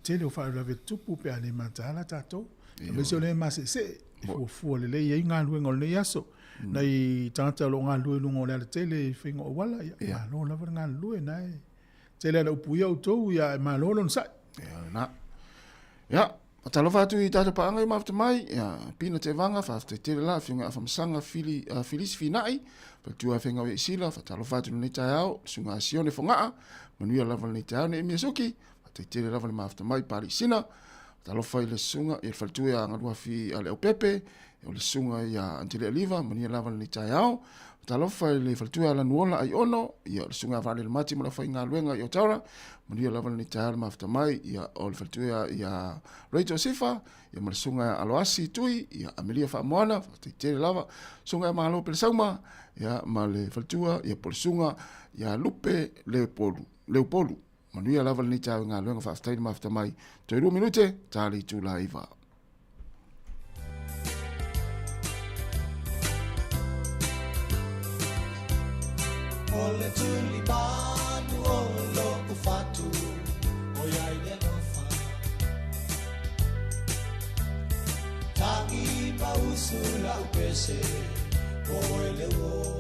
tele o whai rawe tupu pe ane mātala tātou. Me se o le mase se e fua le lei ngā lua ngol nei aso. Nei tangata lo ngā lua lunga o le tele I whinga o wala. Ia lo lawa ngā lua nai. Tele ala upu ia utou ia e mā lolo nsai. Ia na. Ia. Talo fatu I tātou paanga I mafta mai, pina te vanga, whafta te la, whiunga a whamsanga filis finai, patua whenga we sila, talo fatu nei tai au, sunga sione whangaa, manuia lava nei tai au ne emia soki, te lava le mafta mai pari sina, talo fai le sunga, I le whaltua a ngarua fi a leo pepe, o le sunga I a antele aliva, manuia lava nei tai au, talo fai le whaltua a la nuola ai ono, ia le sunga vale le mati mala fai ngā luenga I o taura, manuia lava ni tāra mafta mai, ia o le whaltua ia Reito Sifa, ia mara sunga aloasi tui, ia Amelia Whaamoana, te tere lava, sunga mahalo pele sauma, ia ma le whaltua, ia pole sunga, ia Lupe Leopolu, manuia lava ni tāra ngā luenga whaftaini mafta mai, toi 2 minute, tāli tūla iwa. Ole tuli manu o loko fatu o yai le nofa Tangi mausu la upese o ele o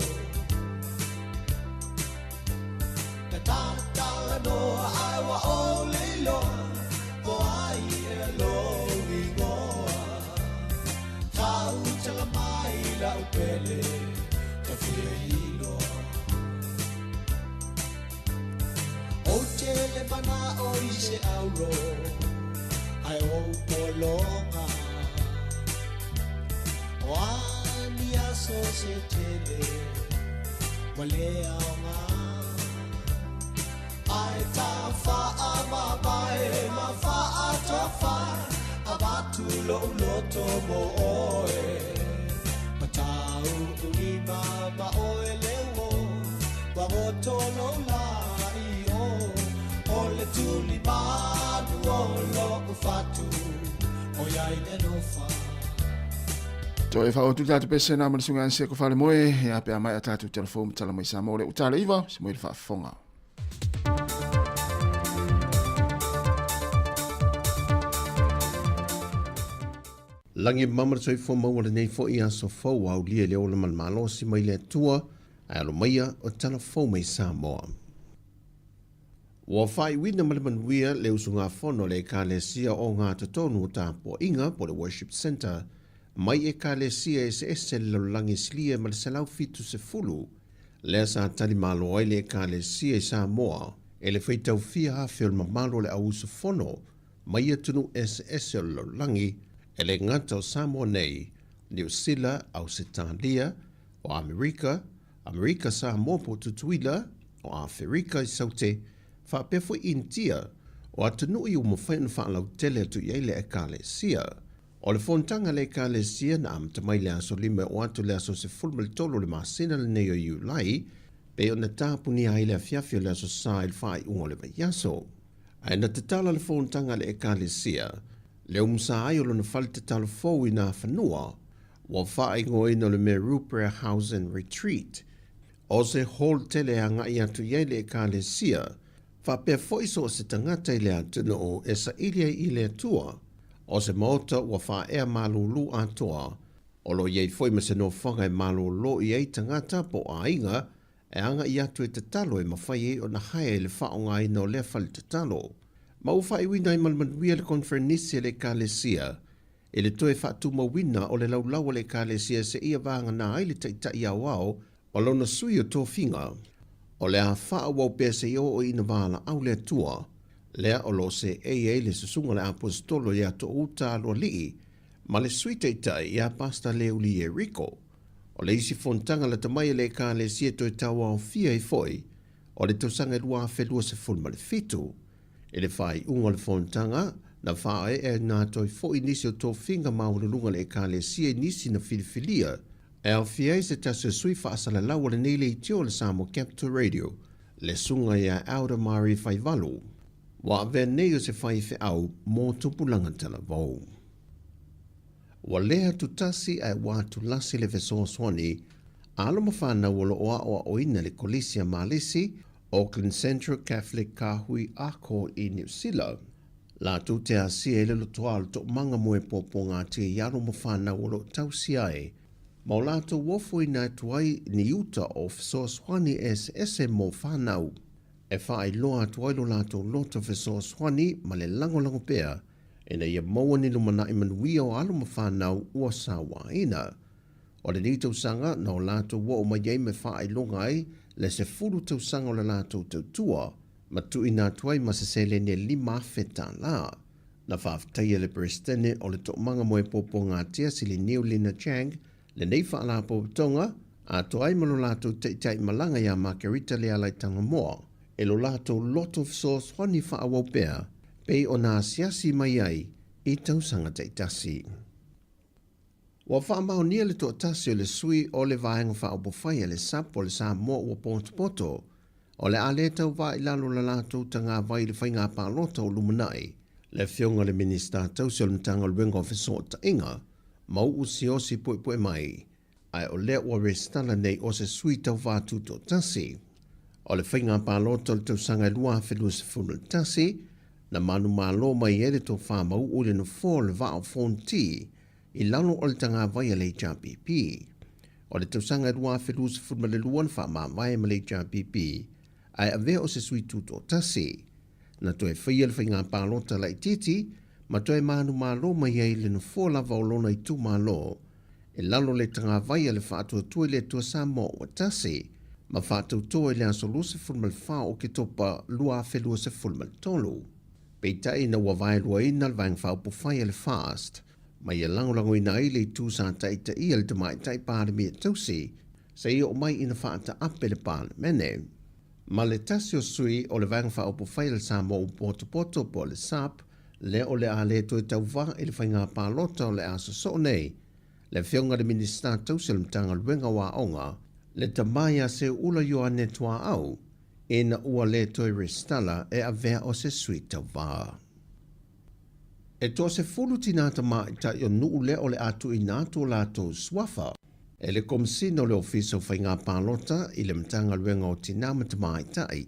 Katata no aiwa o leilo o ai e lo ingoa Tau tala mai la upele Tafie le mana o ise auro ai o polonga o ani aso se tele wale aonga e ta wha ma pai ma wha to wha a batu lo to mo oe ma tau ui ma oe leo wa roto lo la i o le tuli ma o lo fatu o yai e no fa to e whao tu tātu pese nā marasunga ansia ko whale moe, e a pia mai a tātu telefon tala mai Sāmoa le utala iwa, si moe le whaafonga. Langi mamara toi fo maua le nei fo i aso fau au lia leo le malmalo si mai le tua, a alo maia o tala fau mai Sāmoa. Wa whai wina malamanuia le usunga fono le ka le sia o ngā tatonu o tāpua inga po le Worship Center, mai e ka le sia se le langi slia ma le salau fitu se fulu, le sa tali malo ai le ka le sia Sāmoa, e le whaitau fia hawhio le mamalo le au se fono, mai e tunu se le langi, e le ngata o Sāmoa nei, New Zealand au se tālia, o Amerika Sāmoa po tutuila, o Afrika i saute, wha pefo intia, o atunu i umawhaina whaalau tele atu iei le e ka le sia, o le fontanga le ka le sia na amtamai le aso lime o atu le aso se fulma le tolo le masina le neo JUL, pe o na tāpuni ai le afiafio le aso sa il whai ungo le vaiaso. Ai na tatala le fontanga le e ka le sia, le umsa ai o lona whali tatala fau i nā whanua, wa whai ngoi no le Meru Prayer House and Retreat, o se hall tele a ngai atu iei le e ka le sia, wha pia foiso o se tangata i le atuna o e sa ilia i le atua, o se maota ua wha ea malulu atoa, o lo iei foi ma se no whanga e malulu i ei tangata po a inga, e anga i atu e te talo e mawhai e o na hae le whaonga i no le whali te talo. Ma uwhai wina i malmanuia le konferenisia le ka le sia, e le toe whatu mawina o le laulau le ka le sia se ia vanga na ai le taita i awao, o lona sui o tō whinga, o le a wha wau pēr se i o ina wala au le tua, lea o lo se le susunga le apostolo i ato uta lo lii, ma le suiteitai i a pasta le uli e Rico. O le isi fontanga le tamai le ka le sieto e tawa o fia i foi, o le tausanga lua whelua se fulma le fitu. E le whai unga le fontanga, na whae e nā toi foi nisi o tō whinga maurulunga le ka le sia nisi na filifilia, e au fia se tasu sui whaasala lawa le nele i tio le Sāmoa Capital Radio, le sunga i a Aura Mari Whaivalu. Wa ave nei o se whai whi au mō tupulanga tala vau. Wa lea tutasi ai wā tulasi le veso swani, alo mawhana wala oa oina le Kolisia Malisi, Auckland Central Catholic Kahui Ako i New Zealand. La tu te asia ele lo toal to manga moe popo ngā te iaro mawhana wala tausi ai, ma o lato wofo i nai tuai ni uta o veso swani ese mo whanau. E whaai loa tuailo lato loto veso swani ma le lango pea, e na ia maua ni lumana i manuia o alo ma whanau ua sawa ina. O le ni tausanga na o lato wa o mai me whaai longa ai le se furu tausanga o le lato tautua, ma tu ina tuai ma se sele ne lima feta la. Na whaaftaia le prestene o le tokmanga moe popo ngā tia sili Neo Lina Chang, le nei whaala popotonga, a tuai malo lato teitai malanga ya Margarita le alai tanga moa. E lo lato loto so swani wha awopea, pei o nā siasi mai ai, i tausanga te tasi. Wa wha mao nia le to tasi o le sui o le vaenga wha opofai le sap o le Sāmoa ua poto, o le ale tau wa i lalo la lato tanga vai le whainga pālota o lumanai, le whionga le minista tausi o le mtanga le wenga o fiso ta inga, mau usi osi pue mai, ai o lea ua restala nei o se sui tau wha tuto tasi. O le whainga pālota le tausanga lua whelua se funu tasi, na manu malo mai ere to whamau ule no fō le vao fonti, i lalo o le tanga vai a le JPP. O le tausanga lua whelua se funu le luan wha vai ma le JPP, ai ave o se sui tuto tasi. Na toe whaia le whainga pālota la i titi, ma toe manu malo mai e le no fō lava o lona i tu malo, e lalo le tanga vai a le whaatua tue le tua Sāmoa o tasi, ma whātau toa i le aso lua fulmal wha o ke topa lua whelua se fulmal tolu. Peitai na wawai lua ina le vang whao pufai le fast, ma ia langolango ina i le tū sa taita i le tamai tai pāre mi tausi, sa i o mai ina whaata ape le pāre mene. Ma le tasi o sui o le vanga wha opo whai le Sāmoa o poto po le SAP, le o le a le toi tau wha i le whainga pālota o le aso so nei, le whionga le minister tau se le mtanga luenga wa onga, le tamaya se ula yo ane tua au, e na ua le toi restala e a vea o se sui tau wha. E to se fulu tinata ma i ta i o nuu le o le atu i nātu o lātou swafa, e le komisino le ofiso whainga pālota i le mtanga luenga o tina matama i tai,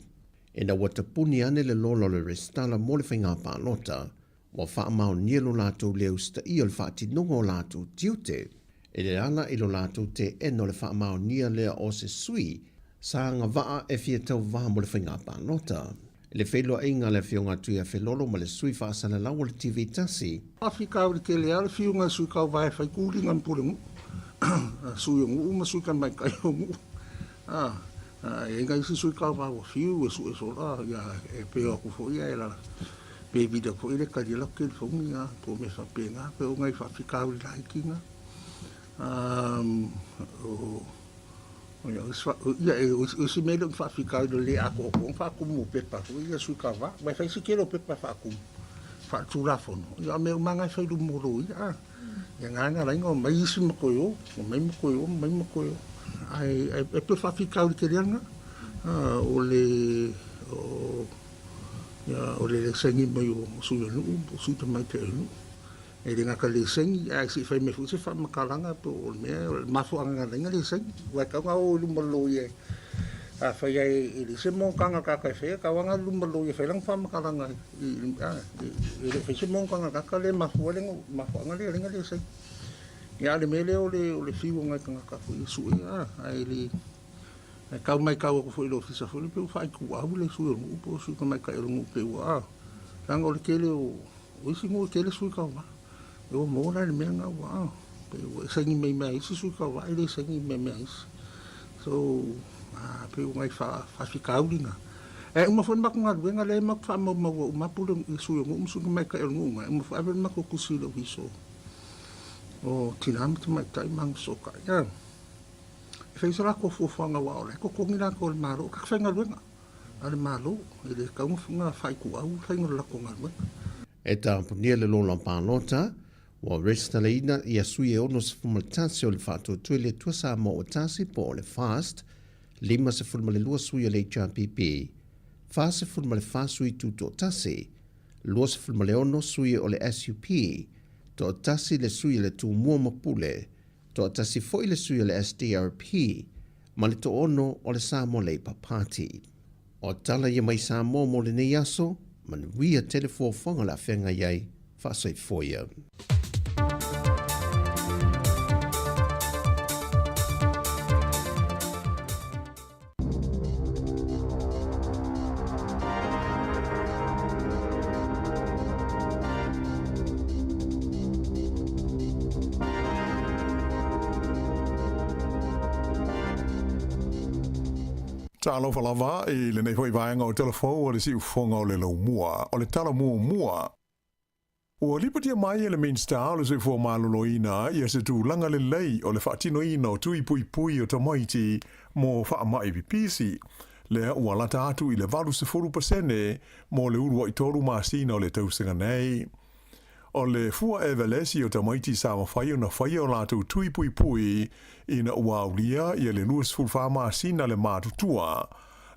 e na watapuni ane le lolo le restala mo le whainga pālota, wa wha mao nielo lātou le usta i o le whaati nongo lātou tiute, e le ala i lo lātou te eno le wha mao nia lea o se sui, sa nga waa e fia tau waa mo le whainga pālota. Le whelo inga le whionga tuia whelolo ma le sui whaasana lau le TV tasi. Afrika au le ke le ala whionga sui kau vai whai kūri ngan purengu. Sui o ngu, ma sui kan mai kai o ngu. E ngai si sui kau vai o whiu e sui e sola, e peo aku fo ia e la. Pe vida fo ile ka dila ke fongi nga, po me fa pe nga, pe o ngai fa Afrika au le laiki nga. Ia e si mele fa Afrika au le ako o fa kumu pepa, ia sui kau vai, mai fai si kero pepa fa kumu. Fa tūra fono, ia me umangai fai du moro ia. Ia nganga rainga o mai isi makoyo, o mai makoyo. Ai e pe fa Afrika au le ke reanga, o le sengi mai o sui o nuu, o sui tamai te o nuu. E ringa ka le sengi, a si fai me fusi fa makalanga po o mea, mafu anga ringa le sengi. Wai kaunga o lumalo ye, a fai ai le se mo kanga kaka fai, kaunga lumalo ye fai lang fa makalanga. E le fai se mo kanga kaka le mafu anga le ringa le sengi. Ia le mele o le fiu ngai kanga kaka i sui, ai le... Kau mai kau ako foi lo fisa foi pe fai ku au le su o po su mai ka ero pe wa lang o le kele o isi mo kele su ka wa o mo na le menga wa pe o sangi mai su ka wa le sangi mai so pe o mai fa fica ulinga e uma foi ma kunga wenga le ma fa mo ma pulo su o su mai ka ero ma fa ma ko kusi lo viso o tinam mai tai mang so ka ya fai sara ko fofanga wa ole ko ngira ko maro ka fenga luenga ale malo ile ka unga fai ku au fai ngala ko ngalwe eta punia le lo pālota wa restalaina ia sui e ono se fumaltasi o le whātua tui le tua Sāmoa o tasi po le fast 5 se fulma le lua sui o le HRPP 4 se fulma le whāsui tuto tasi 2 se fulma le ono sui o le SUP to tasi le sui le tu mua mapule to tasi foi le sui le SDRP, ma le to ono o le Sāmoa Labour Party. O tala ia mai Sāmoa mo le nei aso, ma le wia telefo whanga la whenga iai, whasai foia. Talo falava e le nei hoi vaenga o telefo o le si ufonga o le lau mua, o le tala mua. Ua lipatia mai e le main star o le sui fua maloloina ia se tu langa le lei o le whaatino ina o tui pui o tamaiti mo wha mai pipisi. Lea ua lata atu i le 20% mo le urua i toru maasina o le tausinga nei. O le fua e velesi o tamaiti sa mawhai o na whai o lātou tui pui ina ua aulia i le luas fulwha maasina le mātutua.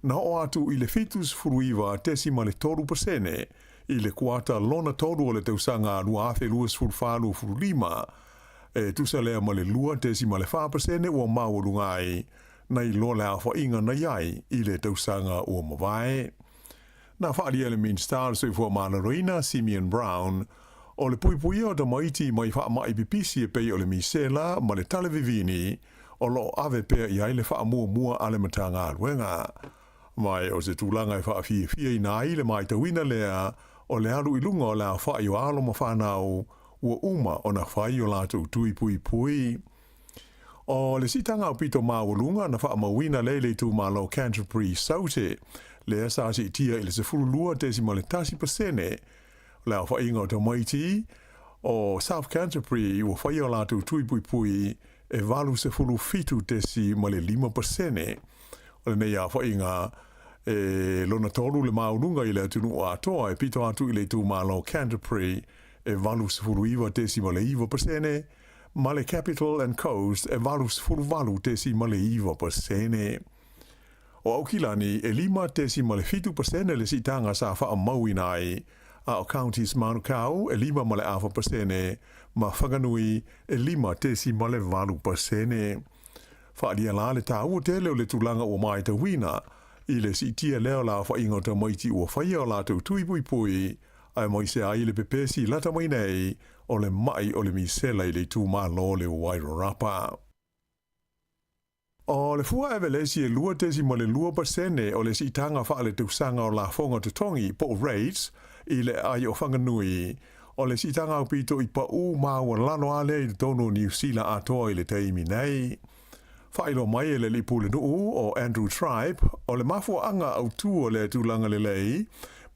Na o atu i le fitus furuiva tesi ma le 3% i le kuata lona toru o le tausanga lua afe luas fulwha lu furulima. E tusa lea ma le lua tesi ma le 5% ua maurungai. Na i loa le awha inga na iai i le tausanga ua mawai. Na whaalia le min star sui fua malaroina Simeon Brown o le puipuia o tamaiti mai wha mai pipisi e pei o le misela ma le talevivini o lo ave pea i ai le wha mua ale matanga aluenga. Mai o se tūlanga e wha fia i nā i le mai tawina lea o le alu ilunga o la wha i o alo ma whanau ua uma o na wha i o lātou tui pui. O le sitanga o pito mawalunga na wha mawina lele tu malo Canterbury Saute lea sa si tia i le se furulua tesi ma le 10% la wha inga o tamaiti o South Canterbury ua whai o lātou tui pui e valu se fulu fitu tesi ma le 5%. O le nei a wha inga lona tolu le maununga i le atunu atoa e pito atu i le tu malo Canterbury e valus fuluiva desima le iva persene, ma le Capital and Coast e valus fuluvalu desima le iva persene. O aukilani e 5.5% le sitanga sa wha mauinai a o counties Manukau e 5% ma whakanui e 5.8%. Whaalia la le tāua te leo le tulanga o mai te wina i le sitia leo la wha ingo ta maiti ua whaia o la tau tui pui pui ai moise ai le pepesi lata mai nei o le mai o le misela i le tū mā lo le wairarapa. O le fua evelesi e 2.2% o le sitanga wha le tausanga o la whonga tutongi po rates i le ai o whanganui o le sitanga o pito i pa u māua lano ale i tono New Zealand atoa i le teimi nei. Whailo mai e le lipu le nuu o Andrew Tribe o le mafua anga au tu o le tūlanga le lei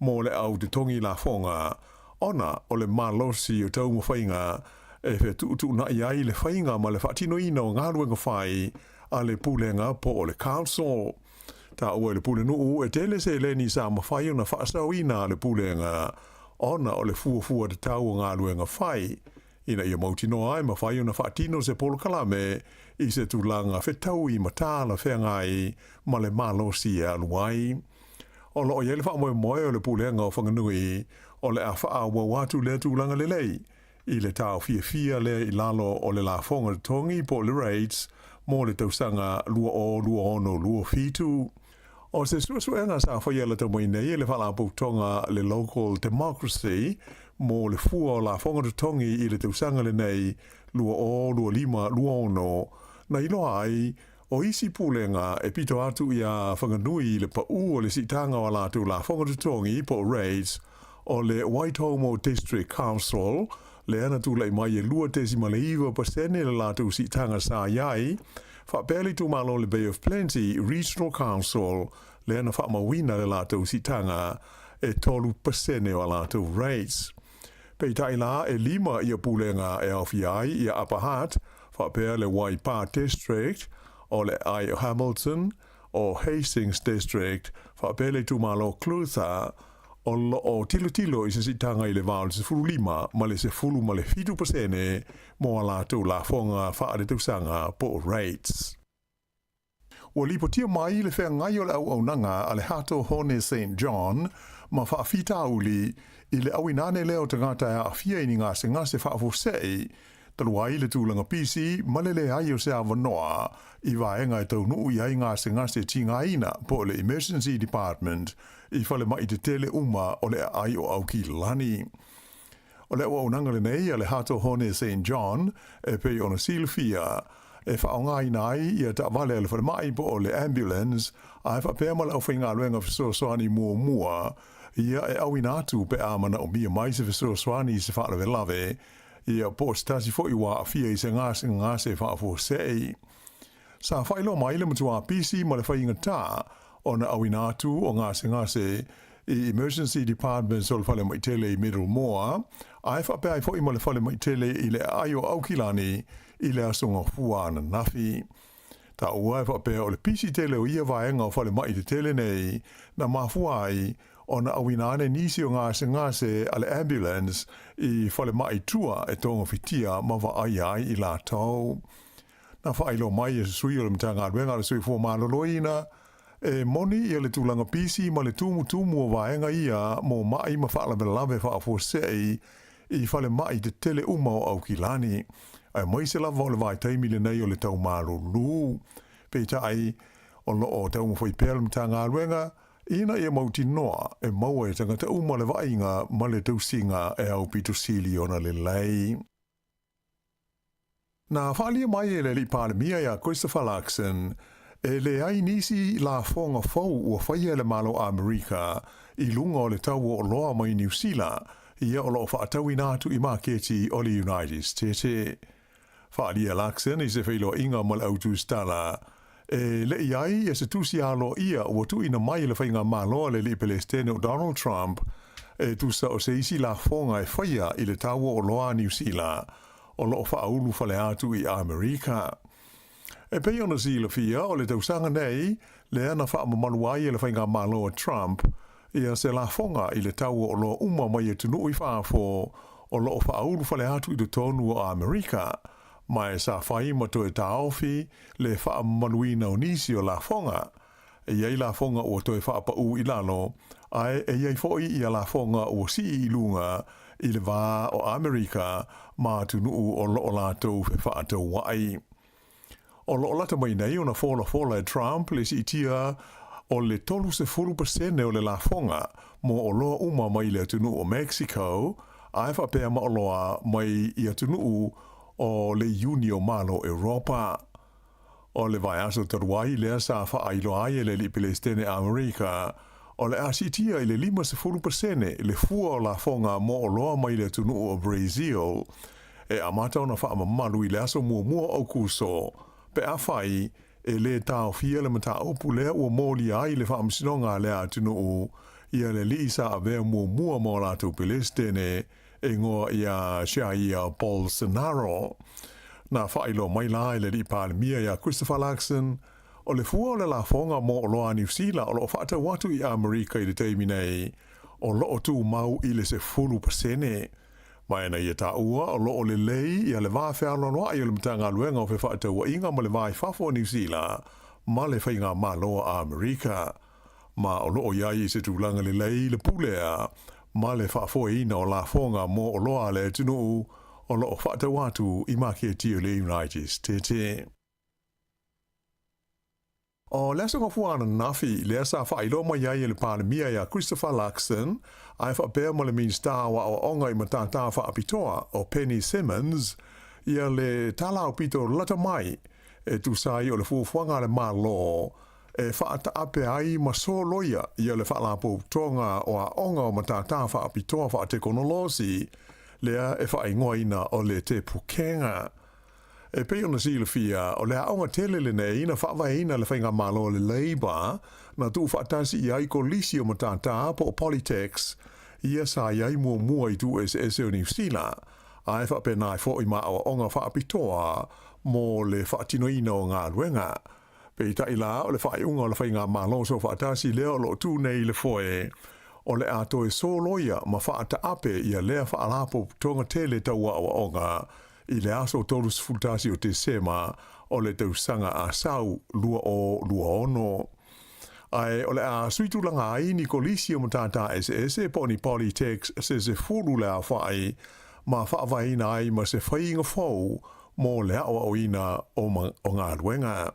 mo le au tutongi la whonga ona o le malosi o tau mwhainga e whe tu na iai le whainga ma le whaatino ina o ngāruenga whai a le pulenga po o le council. Ta ua le pule nuu e tele se le ni sa mawhai o na whaasau ina le pulenga ona o le fuafua te tau o ngāruenga whai. Ina ia mautino ai mawhai o na whaatino se polo kalame i se tūlanga whetau i matāla whengai ma le malosi e aluai. O lo o iele wha moe moe o le pulenga o whanganui o le a wha watu le tūlanga le lei. I le tau fia le i lalo o le la whonga tongi po le rates mo le tausanga lua ono, lua fitu. O se suasuenga sa whaiela tau mai nei le whala tonga le local democracy mo le fua o la whonga tongi i le tausanga le nei lua lima, lua ono. Na ilo ai, o isi pulenga e pito atu ia whanganui le pau o le sitanga o la tu la whonga tongi po rates o le Waitomo District Council le ana tu lai mai e 2.2% le la tu sitanga sa iai, whapeli tu malo le Bay of Plenty Regional Council le ana whamawina le la tu sitanga e 3% o la tu rates. Pei tai la e 5 ia pulenga e awhiai ia Upper Hutt, whapea le Waipa District o le ai Hamilton o Hastings District, whapele tu malo Clutha o tilo i se sitanga i le vāle se fulu 5 ma le se fulu ma le 5% mo la tu la whonga whaare tausanga po rates. Ua lipotia mai le whea ngai o le au nanga a le hato hone St. John ma whaafita uli i le awinane leo tangata a fia ini ngase whaafosei taluai le tūlanga pisi ma le ai o se awanoa i vaenga e tau nuu i ai ngase tinga ina po le Emergency Department i whale mai te tele uma o le ai o au ki lani. O le au nanga le nei a le hato hone St. John e pei ona silfia e whaonga inai i a ta vale le whale mai po o le ambulance a e whapea au whainga luenga fisosoani mua ia e au inatu pe amana o mia mai se fisosoani se whale lave ia po stasi fo i wa fia i se ngase whaafosei. Sa whailo mai le mutua pisi ma le whainga tā ona awinatu o ngase i Emergency Department so le whale mai tele i Middle Moa, ai whapea i fo i ma le whale mai tele i le ai o aukilani i le asonga fuana nafi. Ta ua e whapea o le pisi tele o ia vaenga o whale mai te tele nei na mafuai ona awinane nisi o ngase ale ambulance i whale mai tua e tonga fitia ma wa ai i la tau. Na whailo mai e sui o le mtanga aruenga le sui fua maloloina e moni i le tūlanga pisi ma le tumu o vaenga ia mo mai ma whaala me lave whaafosei i whale mai te tele uma o au kilani. Ai mai se lava o le vai taimi le nei o le tau malolu. Pei tai o lo o tau mwhoi pēr le mtanga aruenga ina ia mauti noa e maua e tangata uma le vainga ma le tausinga e au pito sili ona le lei. Na whalia mai e le li palemia ia Christopher Luxon e le ai nisi la whonga fau ua whaia le malo Amerika i lunga o le tau o loa mai New Zealand ia o loo whaatau inatu i maketi o le United States. Whaalia Luxon i se whailo inga ma le autu stala e le iai e se tusi alo ia ua tu ina mai le whainga maloa le li Palestine o Donald Trump e tusa o se isi la whonga e whaia i le tau o loa New Zealand o loo whaulu whale atu i Amerika. E pei ona sila fia o le tausanga nei le ana wha mamaluai le whainga malo Trump, ia se la fonga i le tau o lo uma mai e tunu i whaafo o lo wha auru whale atu i le tonu o Amerika, mai sa whai mato e taofi le wha maluina o nisi o la fonga, e iei la fonga o toi wha pa u i lalo, ai e iei foi i la fonga o si i lunga i le wā o Amerika ma tunu o lo o lātou whe wha atau wai. O lo lata mai nei o na fola e Trump le si itia o le 30% o le la fonga mo o loa uma mai le tunu o Mexico, ai wha pēr ma o loa mai i atunu o le Unio Malo Europa. O le vai aso taruai lea sa wha ailo ai le li Palestine Amerika, o le asitia i le 50% le fua o la fonga mo o loa mai le tunu o Brazil, e amata o na wha mamalu i le aso mua au kuso, pe a whai e le tau fia le mata opu lea ua mōli ai le whaamsinonga lea tunu o ia le li sa a vea mua mo lātou Palestine e ngoa ia Jair Bolsonaro. Na whailo mai lai le li pālemia ia Christopher Luxon, o le fua o le la fonga mo o loa New Zealand o lo whaata watu i Amerika i le teimi nei, o lo tu mau i le se 10%. Mai na ia ta ua o lo le lei ia le va fa no no ai le mtanga luenga o fe fa te wa inga mo le vai fa fo New Zealand ma le fainga ma lo Amerika ma o lo ia i se tulanga le lei le pulea ma le fa fo ina o la fonga mo o lo ale tunu o lo fa te watu i ma ke ti le United States. O lesa ko fuana nafi lesa fa ilo mo ia le palemia ia Christopher Luxon ai fa pe mo le minsta wa o onga i matata fa apitoa o Penny Simmons ia le tala o pito lata mai e tu sai o le fuanga le malo e fa ata ape ai masoloia ia le fa la po tonga o onga o matata fa apitoa fa te konolosi lea e fa ingoina o le te pukenga. E pei ona sila fia, o le aonga tele le nei, ina whawaina le whainga malo le leiba, na tu whaatasi i ai ko lisi o matata po o Politex, ia sa iai mua i tu SS o New Zealand, ai whapena i fo i maa o onga whaapitoa, mo le whaatinoina o ngā ruenga. Pei ta ila o le whaiunga o le whainga malo so whaatasi leo lo tu nei le foe, o le ato e soloia ma whaata ape ia lea whaalapo tonga tele taua o onga, i le aso tolus fultasi o te sema o le tausanga a sau lua ono. Ai o le a suitulanga ai ni kolisi o matata SS po ni Politex se fulu le a whai ma whaavaina ai ma se whainga fau mo le awa o ina o ngā ruenga.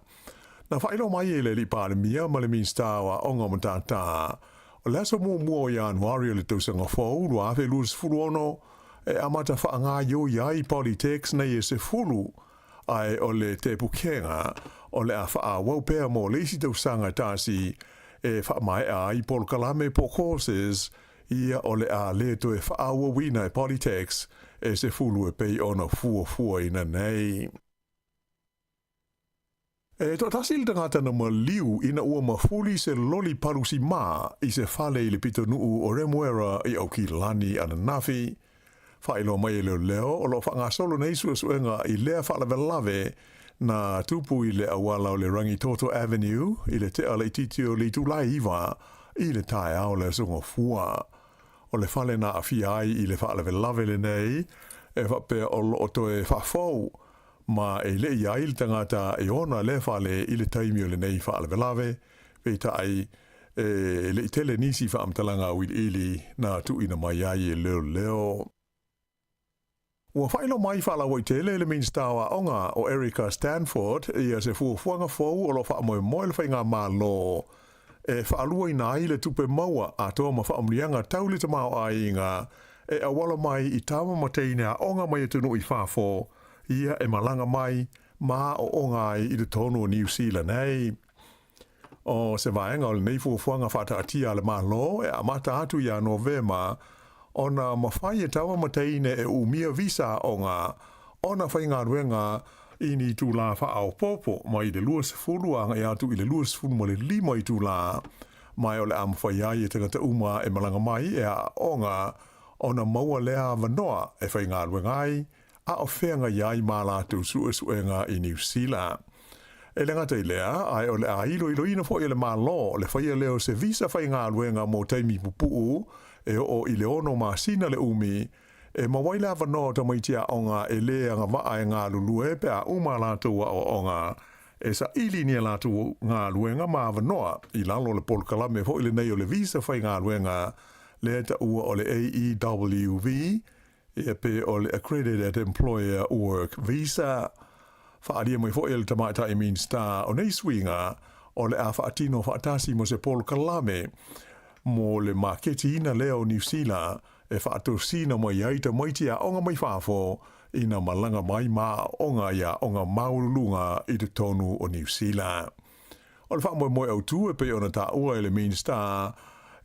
Na whailo mai e le li palemia ma le minstawa o ngā matata. O le aso mua o Januari o le tausanga fau lua awe lus fulu ono e amata whaanga yo iai Politex nei e se fulu ai o le te pukenga o le a wha waupea mo leisi tau sanga tasi e wha mai ai Paul Kalame po courses ia o le a le to e wha wawina e Politex e se fulu e pei ona fua ina nei. E to tasi le tangata na maliu ina ua mafuli se loli parusi ma i se fale i le pito nuu o remuera i au ki lani ana nafi. Whailo mai leo o lo whanga solo nei suenga i lea whalawelave na tupu i le awala o le Rangitoto Avenue i le te ale titio li tulai iwa i le tae au le sunga fua. O le whale na awhi ai i le whalawelave le nei e whape o lo to e whafau ma e le iai le tangata e ona le whale i le taimi o le nei whalawelave veita ai e le tele nisi whaamtalanga ili na tu ina mai ai e leo. Ua whailo mai whala wai tele le minstawa onga o Erica Stanford ia se fuafuanga fau o lo wha moe le whainga mā lo. E whaalua ina ai le tupe maua a toa ma whaamlianga tau le tamau a inga e awala mai i tama mateine a onga mai e tunu i whafo ia e malanga mai ma o onga ai i le tono New Zealand nei. O se vaenga o le nei fuafuanga whata atia le mā lo e amata atu ia Novema ona mawhai e tawa mateine e umia visa o ngā, ona whai ngā ruenga i ni tū la wha au popo mai le luas fuluanga e atu i le luas fulu mo le lima i tū la, mai o le am whai ai e tangata uma e malanga mai e a onga, ona maua lea vanoa e whai ngā ruenga ai, a o whenga iai mā lātou suenga i New Zealand. E le ngata i lea, ai o le a ilo ina fo i le malo, le whaia leo se visa whai ngā luenga mō teimi pupuu, e o i le ono masina le umi, e mawai la wanoa ta maitia onga e lea ngā waa e ngā lulue pe a uma lātua o onga, e sa ili nia lātua ngā luenga mā wanoa, i lalo le polkalame fo i le nei o le visa whai ngā luenga, le ta ua o le AEWV, e pe o le Accredited Employer Work Visa, whaaria mai fo i le tamaita i mean star o nei swinga, o le a whaatino whaatasi mo se polkalame, mo le maketi ina leo New Zealand, e whaatosina mai aita maiti a onga mai whafo, ina malanga mai maa onga ia onga maulunga i te tonu o New Zealand. O le whaamoe moe au tu e pe ona ta ua e le mean star,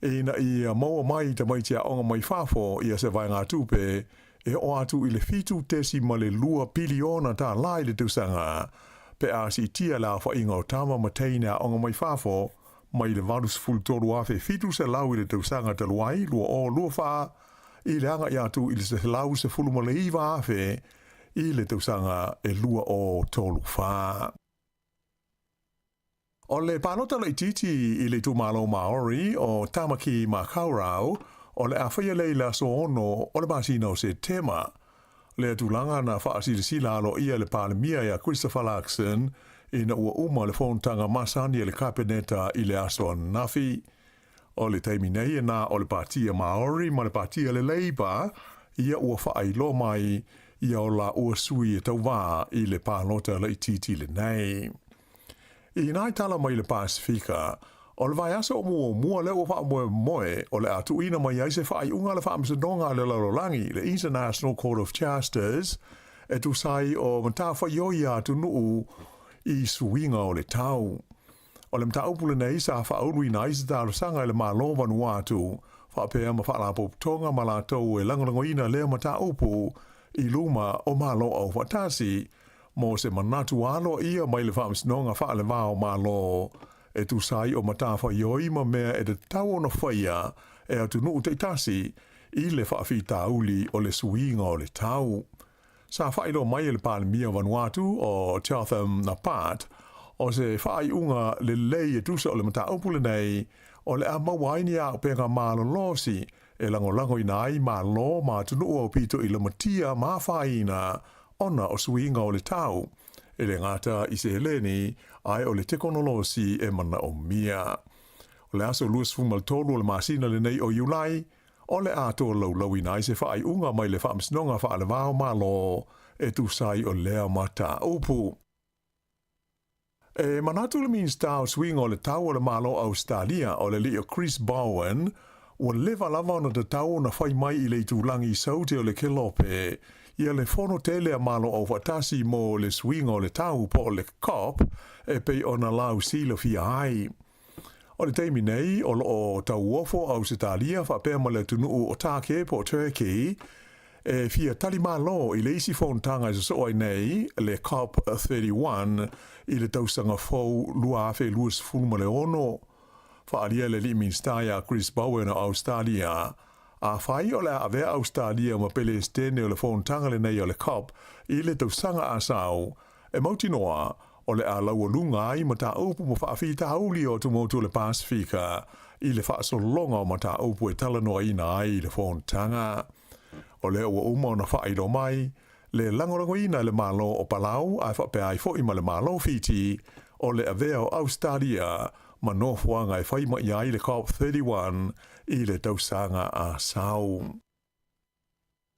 ina i maua mai ta maiti a onga mai whafo ia se vai ngā tupe, e o atu i le fitu tesi ma le lua piliona ta lai le tusanga, pe a si tia la wha inga o tama mateina onga mai whafo, mai le vanus fultoru afe fitu se lau i le tusanga te luai, lua o lua wha, i le anga i atu i le se lau se fulu ma le iwa afe, i le tusanga e lua o tolu wha. O le panota le titi i le tumalo Maori o Tamaki Makaurau, o le awhaia leila so ono o le masina o se tema. Le tulanga na whaasilisila alo ia le palemia ia Christopher Larkson ina ua uma le whontanga masani e le kapeneta i le aso nafi. O le taimi nei na o le patia Maori ma le patia le Labour ia ua whailo mai ia o la ua sui e tau wā i le panota le titi le nei. I nai tala mai le Pasifika, o le vai asa o mua leo wha moe o le atu ina mai aise wha unga le wha amsadonga le lalolangi, le International Court of Justice, e tu sai o matafa yoia atu nuu i suinga o le tau. O le mta upule nei sa wha aurui na isi taro sanga le malova nu atu, wha pēa ma wha la poptonga ma la tau e langolangoina leo mata upu i luma o malo au watasi, mo se manatu alo ia mai le wha amsadonga wha le vao malo, e tu sai o matafa yoi ma mea e te tau ona whaia e atu nuu te tasi i le whaafi tauli o le suinga o le tau. Sa whailo mai le palemia Vanuatu o Chatham na Pat, o se whaai unga le lei e tusa o le mataupule nei, o le a mawaini a penga malo losi e lango i nai ma lo ma tunu o pito i le matia ma whaina ona o suinga o le tau. E le ngata i se heleni ai o le tekonolosi e mana o mia. O le aso luas fumal tolu o le masina le nei o Iulai, o le ato lau ina i se whaai unga mai le whaamsinonga wha le vao malo e tu sai o lea mata upu. E manatu le means tau swing o le tau o le malo Australia o le leo Chris Bowen, o leva lava ona te tau na whai mai i le tūlangi saute o le kelope, ia le fono tele a malo o watasi mo le swing o le tau po le cop e pei ona lau silo fia ai. O le teimi nei o lo tau ofo au Italia fa pēr ma le tunu o tāke po Turkey e fia tali malo i le isi fontanga i so ai nei le cop 31 i le tausanga fau lua afe luas fulma le ono. Fa alia le li minstaia Chris Bowen o Australia. A whai o le avea Australia ma pele stene o le fontanga le nei o le cop i le tausanga asau e mauti noa o le a laua lunga ai ma ta upu mo whaafi ta hauli o tumotu le Pasifika i le whaasolonga o ma ta upu e tala noa ina ai i le fontanga. O le ua uma o na whaaido mai, le langorango ina le malo o Palau ai whape ai fo ima le malo fiti o le avea o Australia ma nofuanga e whaima i ai le COP31 i le tausanga a sau.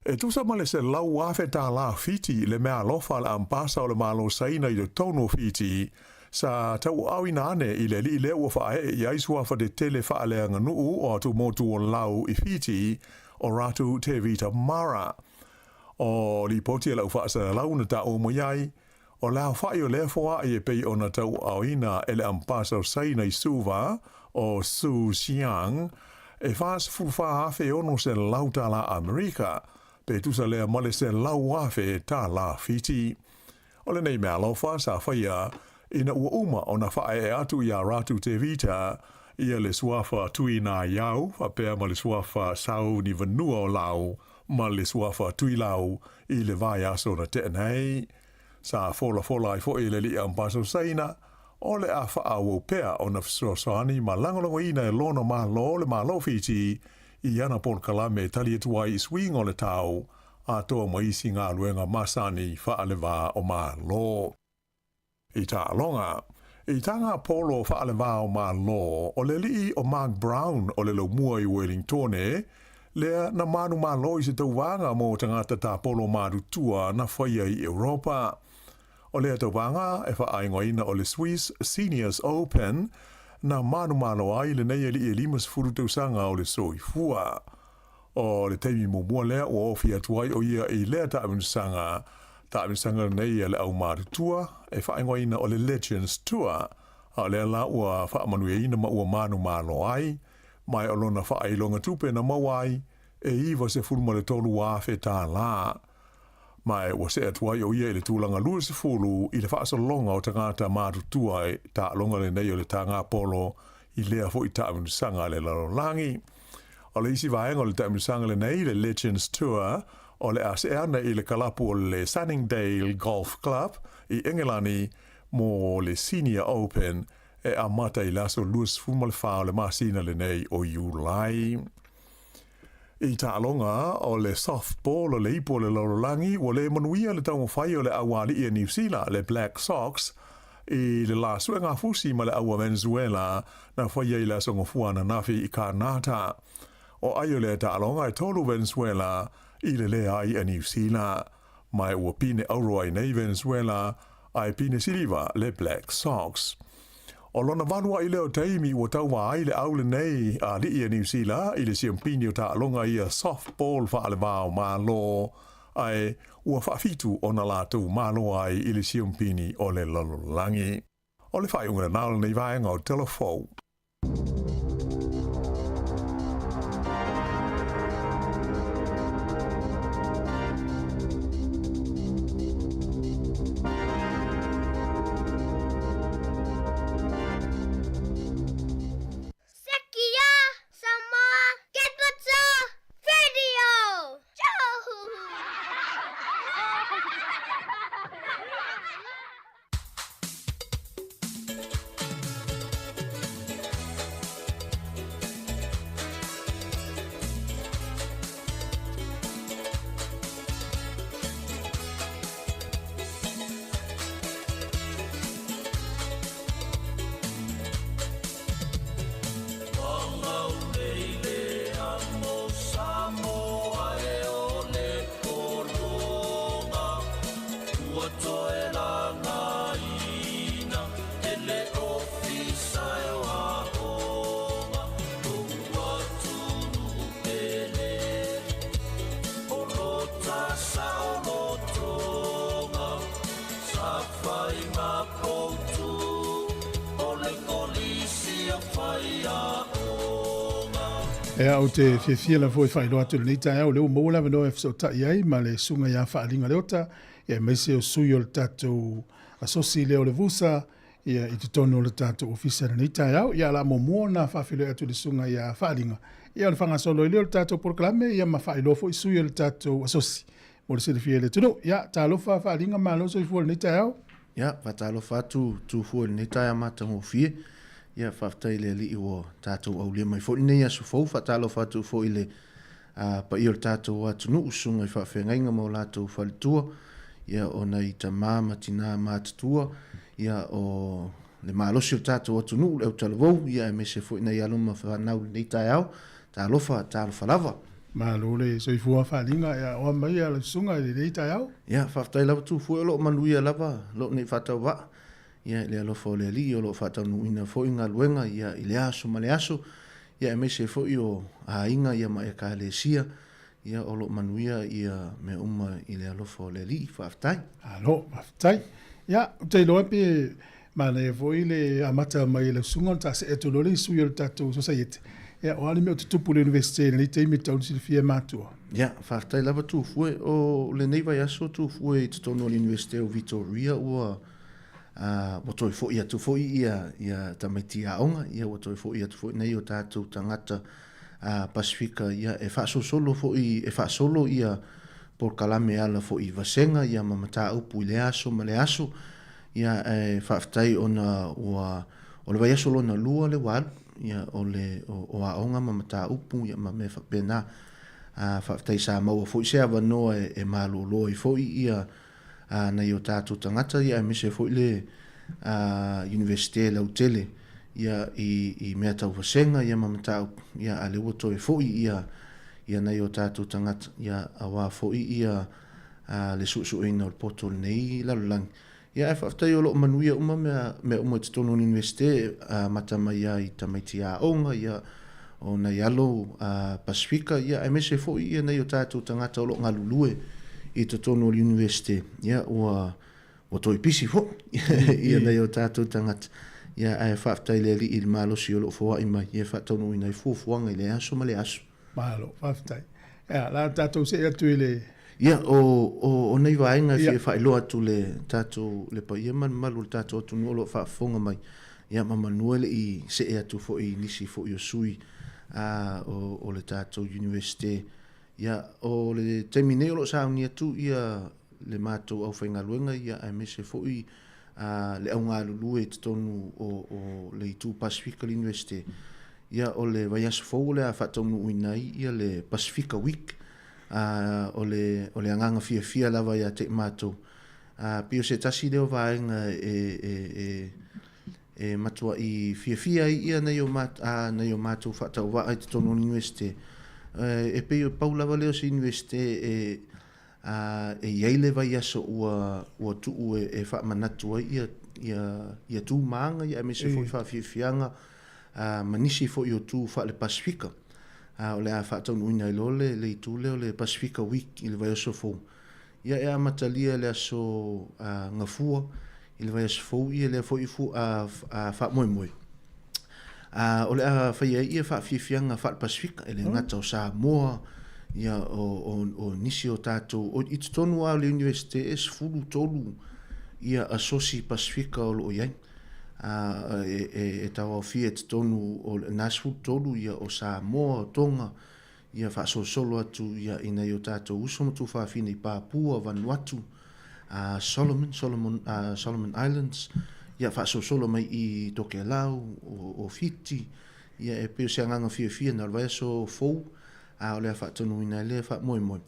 E tusa ma le se lau afe tā la fiti le mea lofa le ampasa o le malo saina i le tono fiti sa tau au ina ane i le li leo whae i aisua fa de tele whaalea nuu o atu motu o lau i fiti o ratu te vita mara. O li poti lau whaasa lau na ta o moiai, o lau whai o lea fua i e pei o na tau au ina ele ampasa o saina i suva o Su Xiang, e whaas fuwha hafe ono se lau ta la Amerika, pe tusa lea male se lau hafe ta la fiti. O le nei mea lofa sa whaia, ina ua uma o na whae e atu i a ratu te vita, ia le suafa tui nā iau, whapea ma le suafa sau ni vanua o lau, ma le suafa tui lau i le vai aso na te nei. Sa fola i fo e le li ampaso saina, o le a whaau pea o na fisoasoani ma langolongo ina e lona malo le malo fiti i ana Port Kalame tali e tuai i swing o le tau a toa maisi ngā luenga masani whaalewa o malo. I tā alonga, i tanga polo whaalewa o malo o le lii o Mark Brown o le laumua i Wellingtone, lea na manu malo i se tauwanga mo tangata tā polo marutua na whaia i Europa. O lea tauwanga e whaaingoina o le Swiss Seniors Open na manu malo ai le nei li e limas furu tausanga o le soifua. O le teimi mumua lea o ofi atuai o ia i lea taaminsanga nei e le au marutua e whaingoina o le Legends Tour a lea la ua whaamanueina ma ua manu malo ai mai o lona whailonga tupe na mawai e iwa se furu ma le tolu wafe tā la. Mai wa se atuai o ia i le tūlanga lua se fulu i le whaasalonga o tangata marutua e tā longa le nei o le tanga polo i lea fo i taaminsanga le lalolangi. O le isi vaenga o le taaminsanga le nei le Legends Tour o le aseana i le kalapu o le Sunningdale Golf Club i Engelani mo le Senior Open e a mata i laso luas fumal whao le masina le nei o Julai. I tālonga o le softball o le ipo le lorolangi o le manuia le taunga whai o le awali i New Zealand le Black Sox i le la suenga fusi ma le awa Venezuela na whai i la songa fuana nafi i Kanata. O aio le tālonga e tolu Venezuela i le lea ai a New Zealand. Mai ua pine auroi nei Venezuela ai pine siliva le Black Sox. O lona vanua i leo taimi ua tauwa ai le aule nei a li i New Zealand i le siampini o tālonga i a softball whaale vāo malo ai ua whaafitu o na lātou malo ai i le siampini o le lalolangi. O le whai unga nāla nei vaenga o telefou. Sāmoa, get what's up? Radio! JUL! E au te whiawhia la foi whailoa tu ni tai au leo mola vano e fso tai ai ma le sunga ia whaalinga leota e meise o sui o le tatou asosi leo le vusa ia i te tono le tatou ofisa ni tai au ia la momo na whawhilo atu le sunga ia whaalinga ia le whanga solo i leo le tatou porklame ia ma whailo fo i sui o le tatou asosi mo le sere fia le tuno ia talofa whaalinga ma loso i fuol ni tai au ia whatalofa tu fuol ni tai amatango fie ia whaftai le li o tātou au lea mai fo nei aso fau whatalo whatu fo i le pa i o tātou atu nu usunga i whawhengainga mo lātou whalitua ia o nei ta māma tina mātutua ia o le mālosi o tātou atu nu leo talavou ia e mese fo i nei aluma whanau nei tai au tālofa lava Malole so i fua whalinga ia o mai ala sunga i nei tai au ia whaftai lava tu fua lo manuia lava lo nei whatau wa ia le alofo le li o lo fatanu ina fo inga luenga ia i le aso ma le aso ia e mese fo i o a inga ia ma e ka le sia ia o lo manuia ia me uma i le alofo le li faftai alo faftai ia te lope ma le fo i le amata mai le sunga ta se eto lo le su i tatou society ia o ali me o tupu le university le te mi tau si fia matua ia faftai lava tu fue o le nei vai aso tu fue i tono le university o Victoria ua watoi fo ia tu fo ia tamati aonga ia watoi fo ia tu fo nei o tātou tangata Pasifika ia e fa solo fo i e fa solo ia por kalame ala fo i vasenga ia mamata upu le aso ma le aso ia whaafitai o le vaiaso lona lua le walu, ia o aonga ma mata upu, ia ma me whapena, whaafitai Sāmoa fo i sea wanoa e mālolo i fo i ia nei o tātou tangata, ia me se fo i le Universite Lautele, ia i mea tau wasenga, ia ma mata upu, ia a le uato e fo i ia nei o tātou tangata, ia awa fo i ia le suʻesuʻeina o le poto lenei lalolagi ia e faafetai o loo manuia uma mea uma i totonu o le universite mata mai ia i tamaiti aʻoga ia o nai alo pasifika ia e mese foʻi ia nei o tatou tagata o loo galulue i totonu o le universite ia ua toi pisi foʻi ia nei o tatou tagata ia e faafetai le alii i le malosi o loo foaʻi mai ia faataunuina i fuafuaga i le aso ma le aso malo faafetai ia la tatou seʻi atu i le ia o nei vaenga fia whaeloa atu le tātou le pa ia malu le tātou atu nuolo whaafonga mai ia mamanua le i se e atu fo i nisi fo i o sui o le tātou universite ia o le temine o lo sauni atu ia le mātou au whainga luenga ia a mese fo i le au ngā lulu e tonu o le itu Pacifica University ia o le vaiaso fou le a whaatonu uinai ia le Pacifica Week o le anganga fia lava ia te mātou. Pio se tasi leo vaenga e matua i fia ia nei o mātou whaatau wa ai te tono universite. E peo pau lava leo se universite e iaile vai aso ua tuu e whaamanatu ai ia tū maanga ia me se foi whaafianga manisi foi o tū wha le Pasifika. O le a whaatau nuina i lole le i tūle o le Pacifica Week i le vai aso fou. Ia e a matalia le aso ngafua i le vai aso fou i le fo i fu a wha moe moe. O le a whaia i e whaafianga wha le Pacifica e le ngata o Sāmoa ia o nisi o tātou. O i tonu a le universite e sfulu tolu ia asosi Pacifica o lo iai. E tawa fia te tonu o nasfu tolu ia o Sāmoa Tonga ia whaasosolo atu ia ina i o tātou usomatu whaafina i Papua Vanuatu Solomon Islands ia whaasosolo mai i Tokelau o Fiti ia e peo se anganga fia na alwai so fou o lea whaatonu ina lea wha moe moe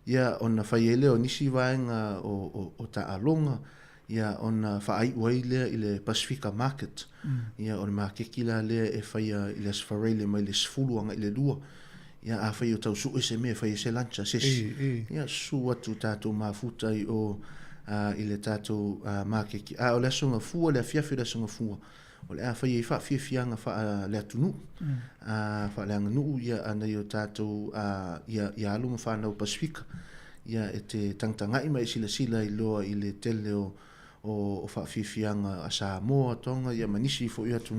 ia ona whaiele o nisi vaenga o ta alonga ia ona whaai uai lea i le Pacifica Market ia o le makeki la lea e whaia i le asfareile mai le sfuluanga i le lua ia a whai o tau su se mea whai se lancha sesi ia su atu tātou mafuta i o i le tātou makeki o le asonga fua le afiafi le asonga fua o le a whai i whaafiafianga wha le atunu wha le anganu ia ana i o tātou ia alunga whanau Pacifica ia e te tangtangai mai sila i loa i le tele o whaafiafianga a Sāmoa Tonga ia manisi fo i atu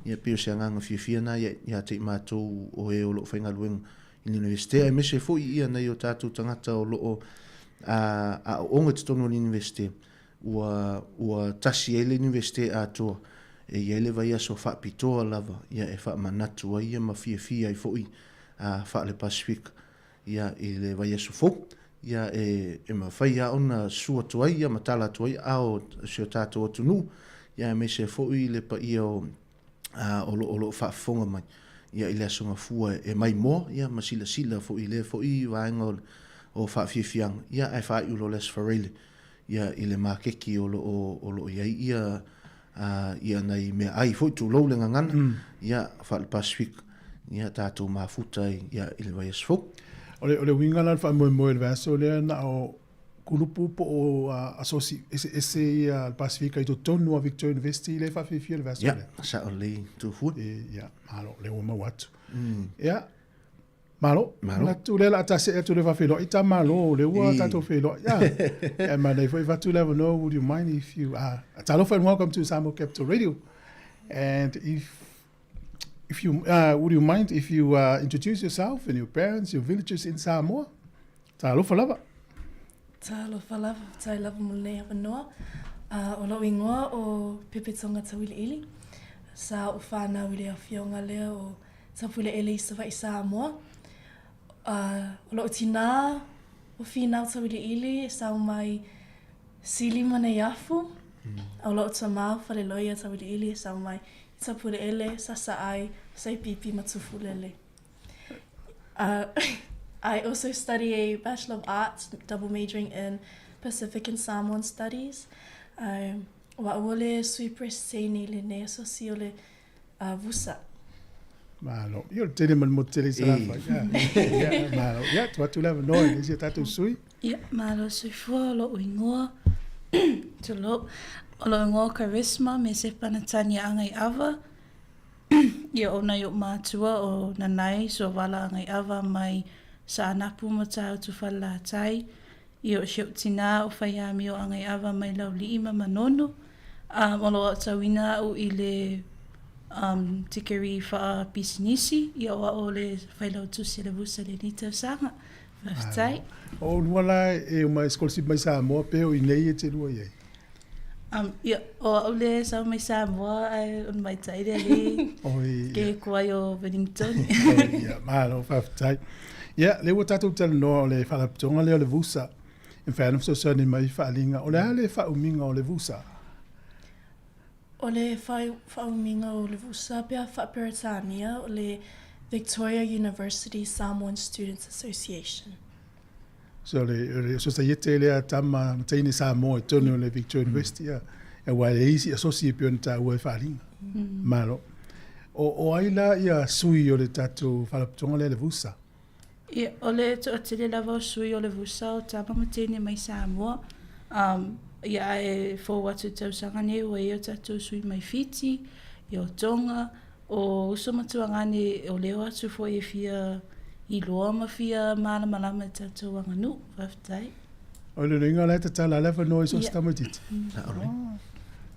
ia peo se anganga fiafiana ia te mātou o e o loo whainga luenga i l'universite e mese fo i ia nei o tātou tangata o loo a onga te tono l'universite ua tasi e l'universite a toa e iele vai aso whaapitoa lava ia e whaamanatu a ia ma fia i fo i wha le Pacific ia i le vai aso fo ia e mawhai a ona sua tuai ia matala tuai ao sio tātou atunu ia me se fōi le pa ia o lo whaafonga mai ia i le asonga fua e mai mo ia masila fōi le fōi vaenga o whaafiafianga ia e whaai ulo les whareile ia i le makeki o lo ia nei mea ai fōi tu lau le ngangana ia wha le Pacific ia tātou mafuta ia i le vai asfo O le winga lan fa moe le vaso le na o kulupu po o asosi ese ia Pacifica i to tonu a Victoria University le fa fifi le vaso le. Ja, sa o le tu fu. Ja, malo le o mawatu. Ja. Malo. Na tu le la tase e tu le fa felo ita malo le wa tato felo. Ja. And my if you ever know, would you mind if you talofa and welcome to Sāmoa Capital Radio. And if you would you mind if you introduce yourself and your parents, your villages in Sāmoa? Talofa lava. Talofa lava, tai lava mule wanoa. O lo ingoa o pepetonga tawili ili. Sa o whana wile a whionga lea o tapule ele i sawa i Sāmoa. O lo tina o whina o tawili ili sa o mai sili mana i afu. Au lo ta mau whare loia ta wili ili sa mai. Ta pure ele, sa ai, sa pipi matufulele. I also study a Bachelor of Arts, double majoring in Pacific and Samoan Studies. Wa ole sui preseni le ne asosio le vusa. Malo, io tene man motele sa fa. Ya, malo. Ya, tu leva noi, ni tatu sui. Ya, malo sui folo uingoa. Tulo, olo ingoa charisma me se panatania angai ava. Ia ona yo mātua o nanai so wala angai ava mai sa anapu mo tau tu whala tai. Ia o siop tina o whaiami o angai ava mai lau li ima manono. Olo o tawina o i le tikeri wha pisinisi. Ia o le whailau tusi le vusa le nita sanga. Whaftai. O nuala e o mai scholarship mai Sāmoa pe o i nei e te rua iei. Ia, o aule sa mai Sāmoa ai on mai taire ali. Ke kuai o Wellington. Ia, malo, whaftai. Ia, le ua tātou tala noa o le whalaptonga leo le vusa. In whanau so sani mai whaalinga. O le hale whauminga o le vusa. O le whauminga o le vusa pia whaperatania o le Victoria University Samoan Students Association. So le societe le tama taini Sāmoa tonu le Victoria University e wa le isi associate pion ta ua whaalinga. Malo. O aila ia sui o le tātou whalaptonga le vusa. Ia, o le to atele lava o sui o le vusa o tama matene mai Sāmoa. Ia e fo watu tau sangane o e o tātou sui mai fiti, i o tonga, o uso matuangane o leo atu fo e fia i loa ma fia mana malama e tātou anganu, whaftai. O le ringa lai ta tala lewa no i so stamatiti.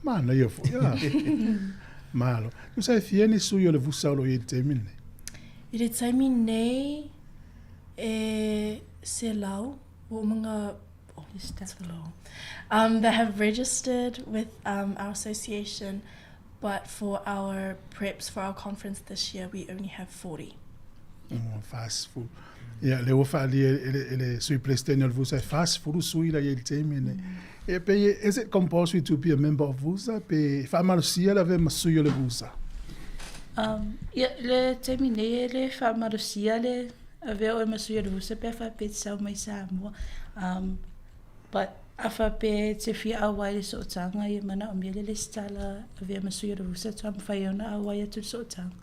Mana ia fo, ia. Malo. Tu sai fia ni sui o le vusa o lo i te mine? I le taimi nei e se lau, o mga that have registered with our association, but for our preps for our conference this year, we only have 40. Fast food. Yeah, le ofa ali ele sui plestene al vusa fast food sui la il temine. E pe is it compulsory to be a member of vusa? Pe fa malusia la ve masuyo le vusa. Yeah, le temine le fa malusia le ave o masuyo le vusa pe fa pe sa mai Sāmoa. But afa pe te fia awai so tanga i mana o mele le stala ave masuyo le vusa tam faiona awai tu so tanga.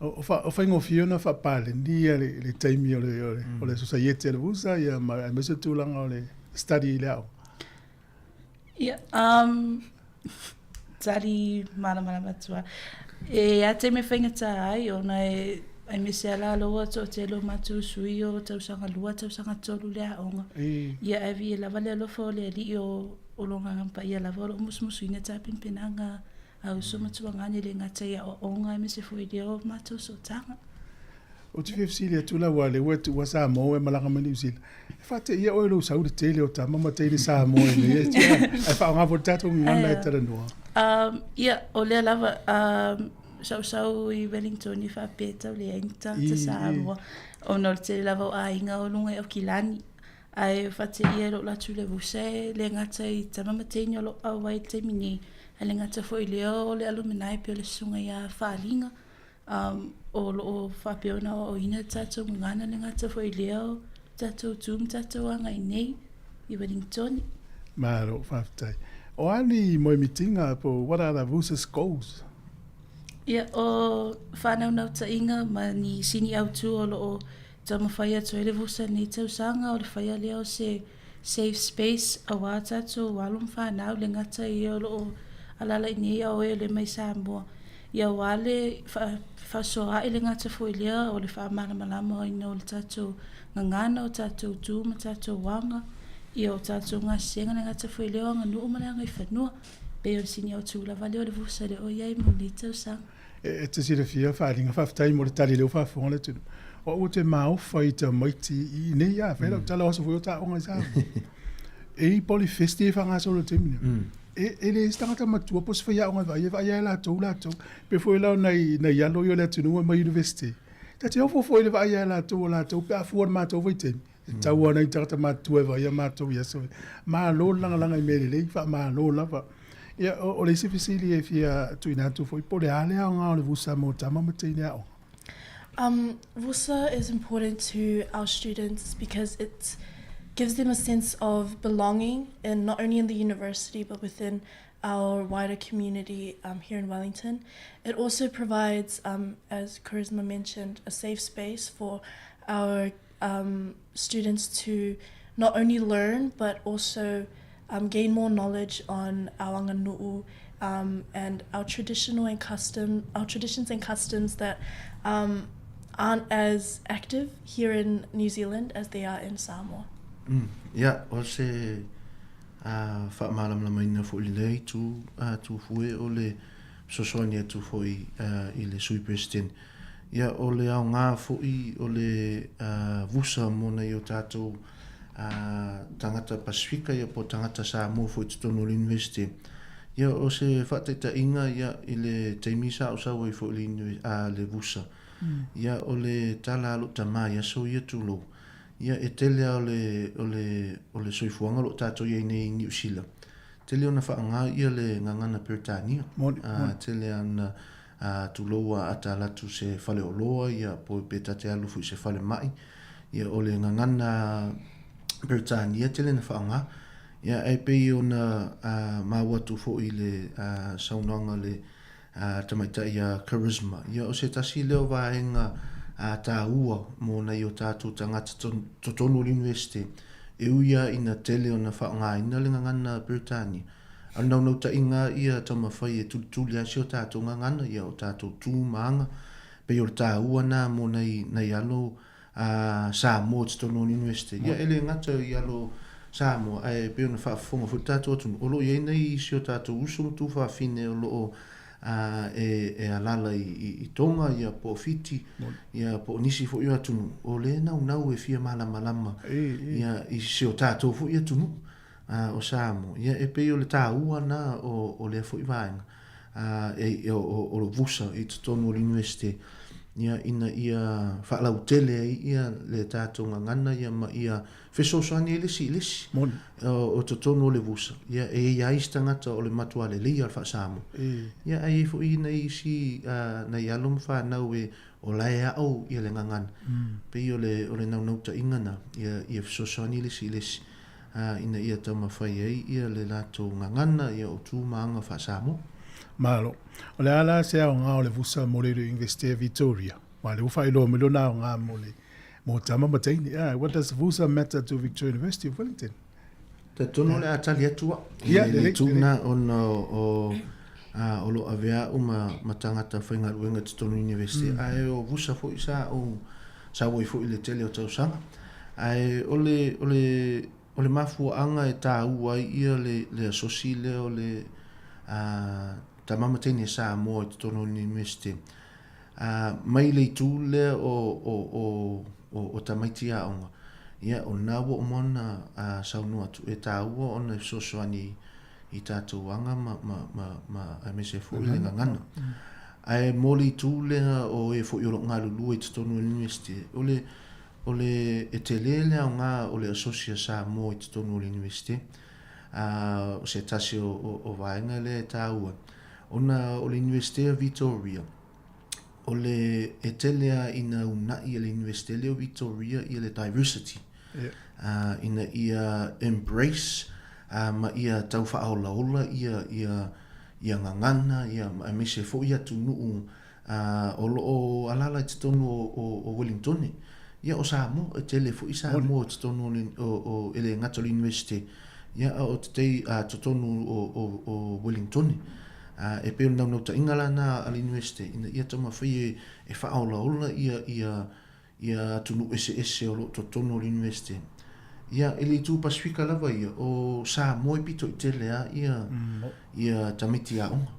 O fa ngo fiona fa pale ni le taimi o le societe le vusa ia ma se tu langa o le study leo. Yeah, tari mana matua. E a te me whaingata ai o nei ai me se ala loa to te lo matu sui o tau sanga lua tau sanga tolu lea onga. Ia evi e lava lea lofo le li o longa ngampa ia lava o musmusu ina tapin penanga au so matuangane le ngata ia o onga me se foi leo matu so tanga. O te fefsili tu la wale wetu wa Sāmoa e malanga mani usila. E fate ia o lo sau de tele o ta mama te ni Sāmoa ni e fa nga vo tatu ngana e tera noa. Ia o le lava sau i Wellington i fa peta o le ainta te Sāmoa. O no te lava o ainga o lunga o kilani. Ai fate ia lo la tu le vuse le ngata i ta mama te ni o lo awai te mini. Le ngata foi leo o le aluminai pe le sunga ia whaalinga. O lo whapeona o ina tatou ngana le ngata foi leo tatou tum tatou anga i nei i Wellington. Maro, whaftai. O ani moi mitinga po what are the Vusa's goals? Ia o whanau nau ta inga ma ni sini au tu o lo o tama whaia to ele Vusa ni tau sanga o le whaia leo se safe space a wā tatou walum whanau le ngata i o lo o alala i nei au e le mai Sāmoa. Ia wale whasoa ele ngata foi lea o le whaamana malama o ina o le tatou ngangana o tatou tūma tatou wanga. Ia o tatou ngā senga le ngata foi lea o ngā nuu mana ngai whanua. Pe o sini au tūla vale o le Vusa le o iai mo ni tau sanga. E te sira fia whaalinga whaftai mo le tali leo whafonga le tunu. O te mao whai te maiti i nei a whera o tala osa fui o ta onga i Sāmoa. E i poli festi e whangasa o le temine. E le stangata matua po se whaia onga vai e vai e la tau. Pe foi lau nei alo i o le tunu ma university. Ta te ofo foi le vai e la tau pe a fuan mātou vai temi. Tau ana i tata mātua wa ia mātou ia so. Mā lo langa i mele lei, wha mā lo lava. Ia o le sifisili e fia tuina tu foi po le ale au ngā o le vusa mo tama matini au. VUSA is important to our students because it gives them a sense of belonging, and not only in the university but within our wider community here in Wellington. It also provides, as Charisma mentioned, a safe space for our students to not only learn but also gain more knowledge on our anganu'u and our traditions and customs that aren't as active here in New Zealand as they are in Samoa. Ia, o se whaamalamlama ina fo i lei tu fue o le sosoani atu fo i le sui president. Ia, o le au ngā fo i o le vusa mona i o tātou tangata Pasifika ia po tangata Sāmoa fo i tutonu le university. Ia, o se whataita inga ia i le teimisa o sawa i fo i le vusa. Ia, o le tala alo tamā ia so ia tulo. Ia e tele o le soifuanga lo tātou ia nei New Zealand. Tele ona whaanga ia le ngangana Peritania. Tele ana tuloa atalatu se whale o loa ia po peta te alu fui se whale mai. Ia o le ngangana Peritania tele na whaanga. Ia e pei ona mawatu fo i le saunanga le tamaita ia Charisma. Ia o se tasi leo vaenga tā ua mō nei o tātou tangata totonu university e uia ina tele o na whaanga ina le ngangana Peritania. Anau ta inga ia tama whai e tuli asi o tātou ngangana ia o tātou tūmaanga pe o tā ua nā mō nei alo Sāmoa totonu university. Ia ele ngata i alo Sāmoa e pe o na whaafonga fu tātou atunu. Olo i nei isi o tātou usumu tu whaafine o loo e alala i tonga ia po fiti ia po nisi fo ia tunu o le nau e fia malama ia i se o tātou fo ia tunu o Sāmoa ia e pe o le tāua na o le fo i vaenga o lo vusa i tutonu o university ia ina ia whaalau tele ia le tātou ngangana ia ma ia whesosoani e lesi o tutonu o le vusa ia e ia istangata o le matua le lea al whaasamu ia e fo i nei si nei alum whanau e o lae au ia le ngangana pe i o le naunauta ingana ia whesosoani e lesi ina ia tama whai ei ia le lātou ngangana ia o tūmaanga whaasamu. Malo. O le ala se au ngā o le vusa mo le University of Victoria. Wa le ufa ilo milo na o ngā mo tama mataini. What does vusa matter to Victoria University of Wellington? Te tono le atali atua. Le tūna o lo avea o matangata whainga ruenga te tono university. Ai o vusa fo isa o sa woi fo i le tele o tausanga. Ai o le mafuanga e tā ua ia le asosi le o le ta mama tene Sāmoa te tono university mai le tūle o ta maiti a onga ia o nawo o mona saunua tu e tā ua ona sosoani i tātou anga ma MSF o le ngangana ai moli tūle o e fo i oro ngā lulu e te tono university o le e te lele o ngā o le asosia Sāmoa i te tono university o se tasi o vaenga le tāua. Ona o le University of Victoria, o le e telea ina unai le University of Victoria i le diversity. Ina ia embrace, ma ia tau whaaolaola, ia ngangana, ia me se fo ia tunuu o alala i te tonu o Wellington. Ia o Sāmoa, e tele fo i Sāmoa te tonu o ele ngata University. Ia o te totonu o Wellington e pe nau ta ingala na al university ina ia tama fai e whaaolaola ia tunu ese o totonu o university ia ele tu Pasifika lava ia o Sāmoa i pito i telea ia tamiti a onga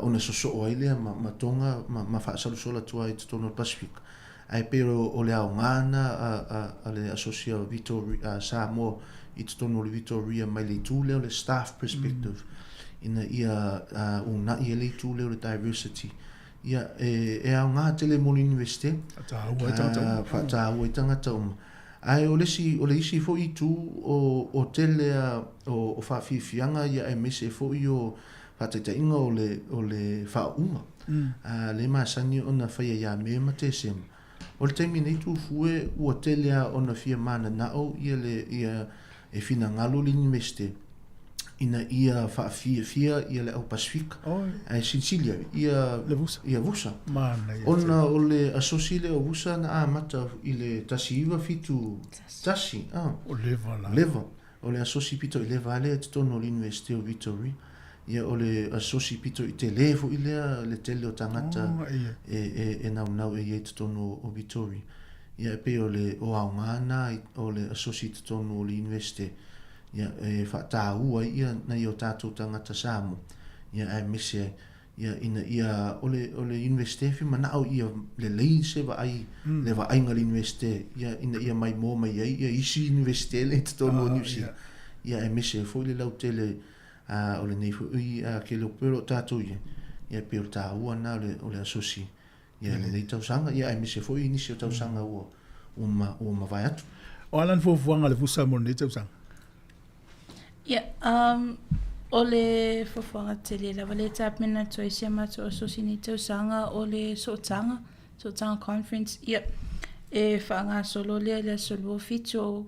ona soso ai lea ma tonga ma whaasalusola tua i totonu o Pasifika ai pe o le au ngana a le asosia Victoria Sāmoa i te tono le Victoria mai le tūleo le staff perspective ina ia una i le tūleo le diversity ia e au ngā tele mo le university whatāua i tangata Ai o le isi fo I tu o tele o whawhiwhianga ia e mese fo I o whatetainga o le whaunga. Le maasangi o na whaia ia mea ma te sema. O le taimi nei tu fue ua tele o na fia mana nao ia e fina ngalo li universite. Ina ia whaafia ia le au Pasifika. Ai Sinsilia ia vusa. Ona o le asosile o vusa na amata I le tasiiwa fitu tasi. O leva la. Leva. O le asosi pito I leva ale te tono li universite o Victoria. Ia o le asosi pito I te levo I le tele o tangata e nau e ia te tono o Victoria. Ia e pe o le o aungana o le asosi te tono o li universite. Ia e whaataua ia na I o tātou tangata Sāmoa. Ia e mese ia ina ia o le universite fi manao ia le lei se va ai le va ai ngal universite ia ina ia mai mo mai ia isi universite le te tono nusi. Ia e mese foi le lau tele o le nei foi ke le pero tātou ia pe o tāua na o le asosi. Ia le nei tausanga ia e mese foi inisi o tausanga o ma vai atu. O alan fofuanga le vusa mo nei tausanga. O le fofuanga te le lawa le tapena toi se matu o sosi ni tausanga o le sootanga conference. E whaanga solo le solo fitu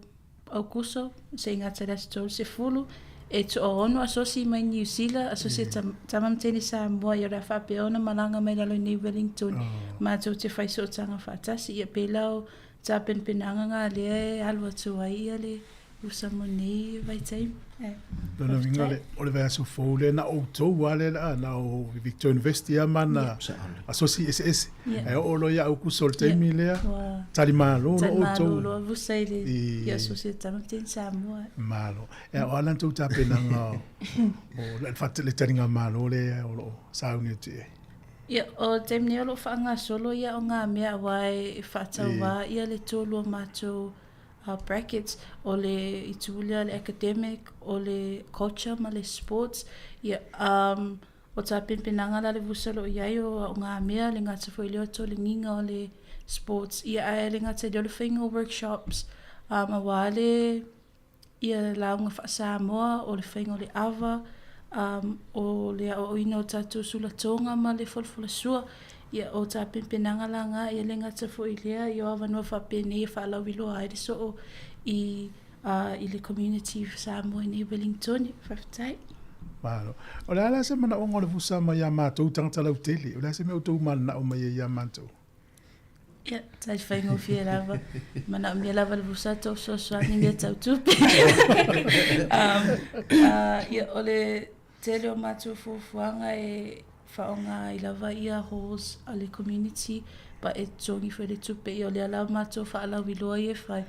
au kuso se ingata le stol se fulu e tu o ono asosi mai New Zealand asosi tamam teni Sāmoa i ra whapeona malanga mai lalo ni Wellington matu te whai sootanga whatasi ia pelau tapen penanga ngā le alwa tua ia le usa mo nei vai taim. Lona vinga o le vai so fole na o to wale na o Victoria University mana asosi SS o lo ya o ku solte mile tali malo o to lo vusa ile ia asosi tamten Sāmoa malo o alan to tapenanga o le fatele taringa malo le o sauniti. Ia o taim ne lo fanga solo ia o ngā mea wai whatawa ia le tolo mato brackets o le itulia le academic o le culture ma le sports ia o ta pimpenanga la le vusalo iai o ngā mea le ngata foi leo to le nginga o le sports ia ai le ngata le whainga workshops a wale ia launga wha Sāmoa o le whainga o le ava o le o ina o tatu sulatonga ma le folfola sua ia o ta pimpenanga la nga ia le ngata foi lea i o avanua whapene i whalawilo ai le so i le community Sāmoa ni Wellington whaftai. Malo. O le ala se mana ongo le vusa mai a mātou tangata lau tele. O le se me o tau mana o mai a mātou. Ia, tai whaingo fia lava. Mana o mea lava le vusa tau soa ni mea tau tupe. Ia, o le tele o mātou fuafuanga e whaonga I lava ia halls a le community pa e tongi whare tupe I o le ala mātou whaalawiloa I e whai.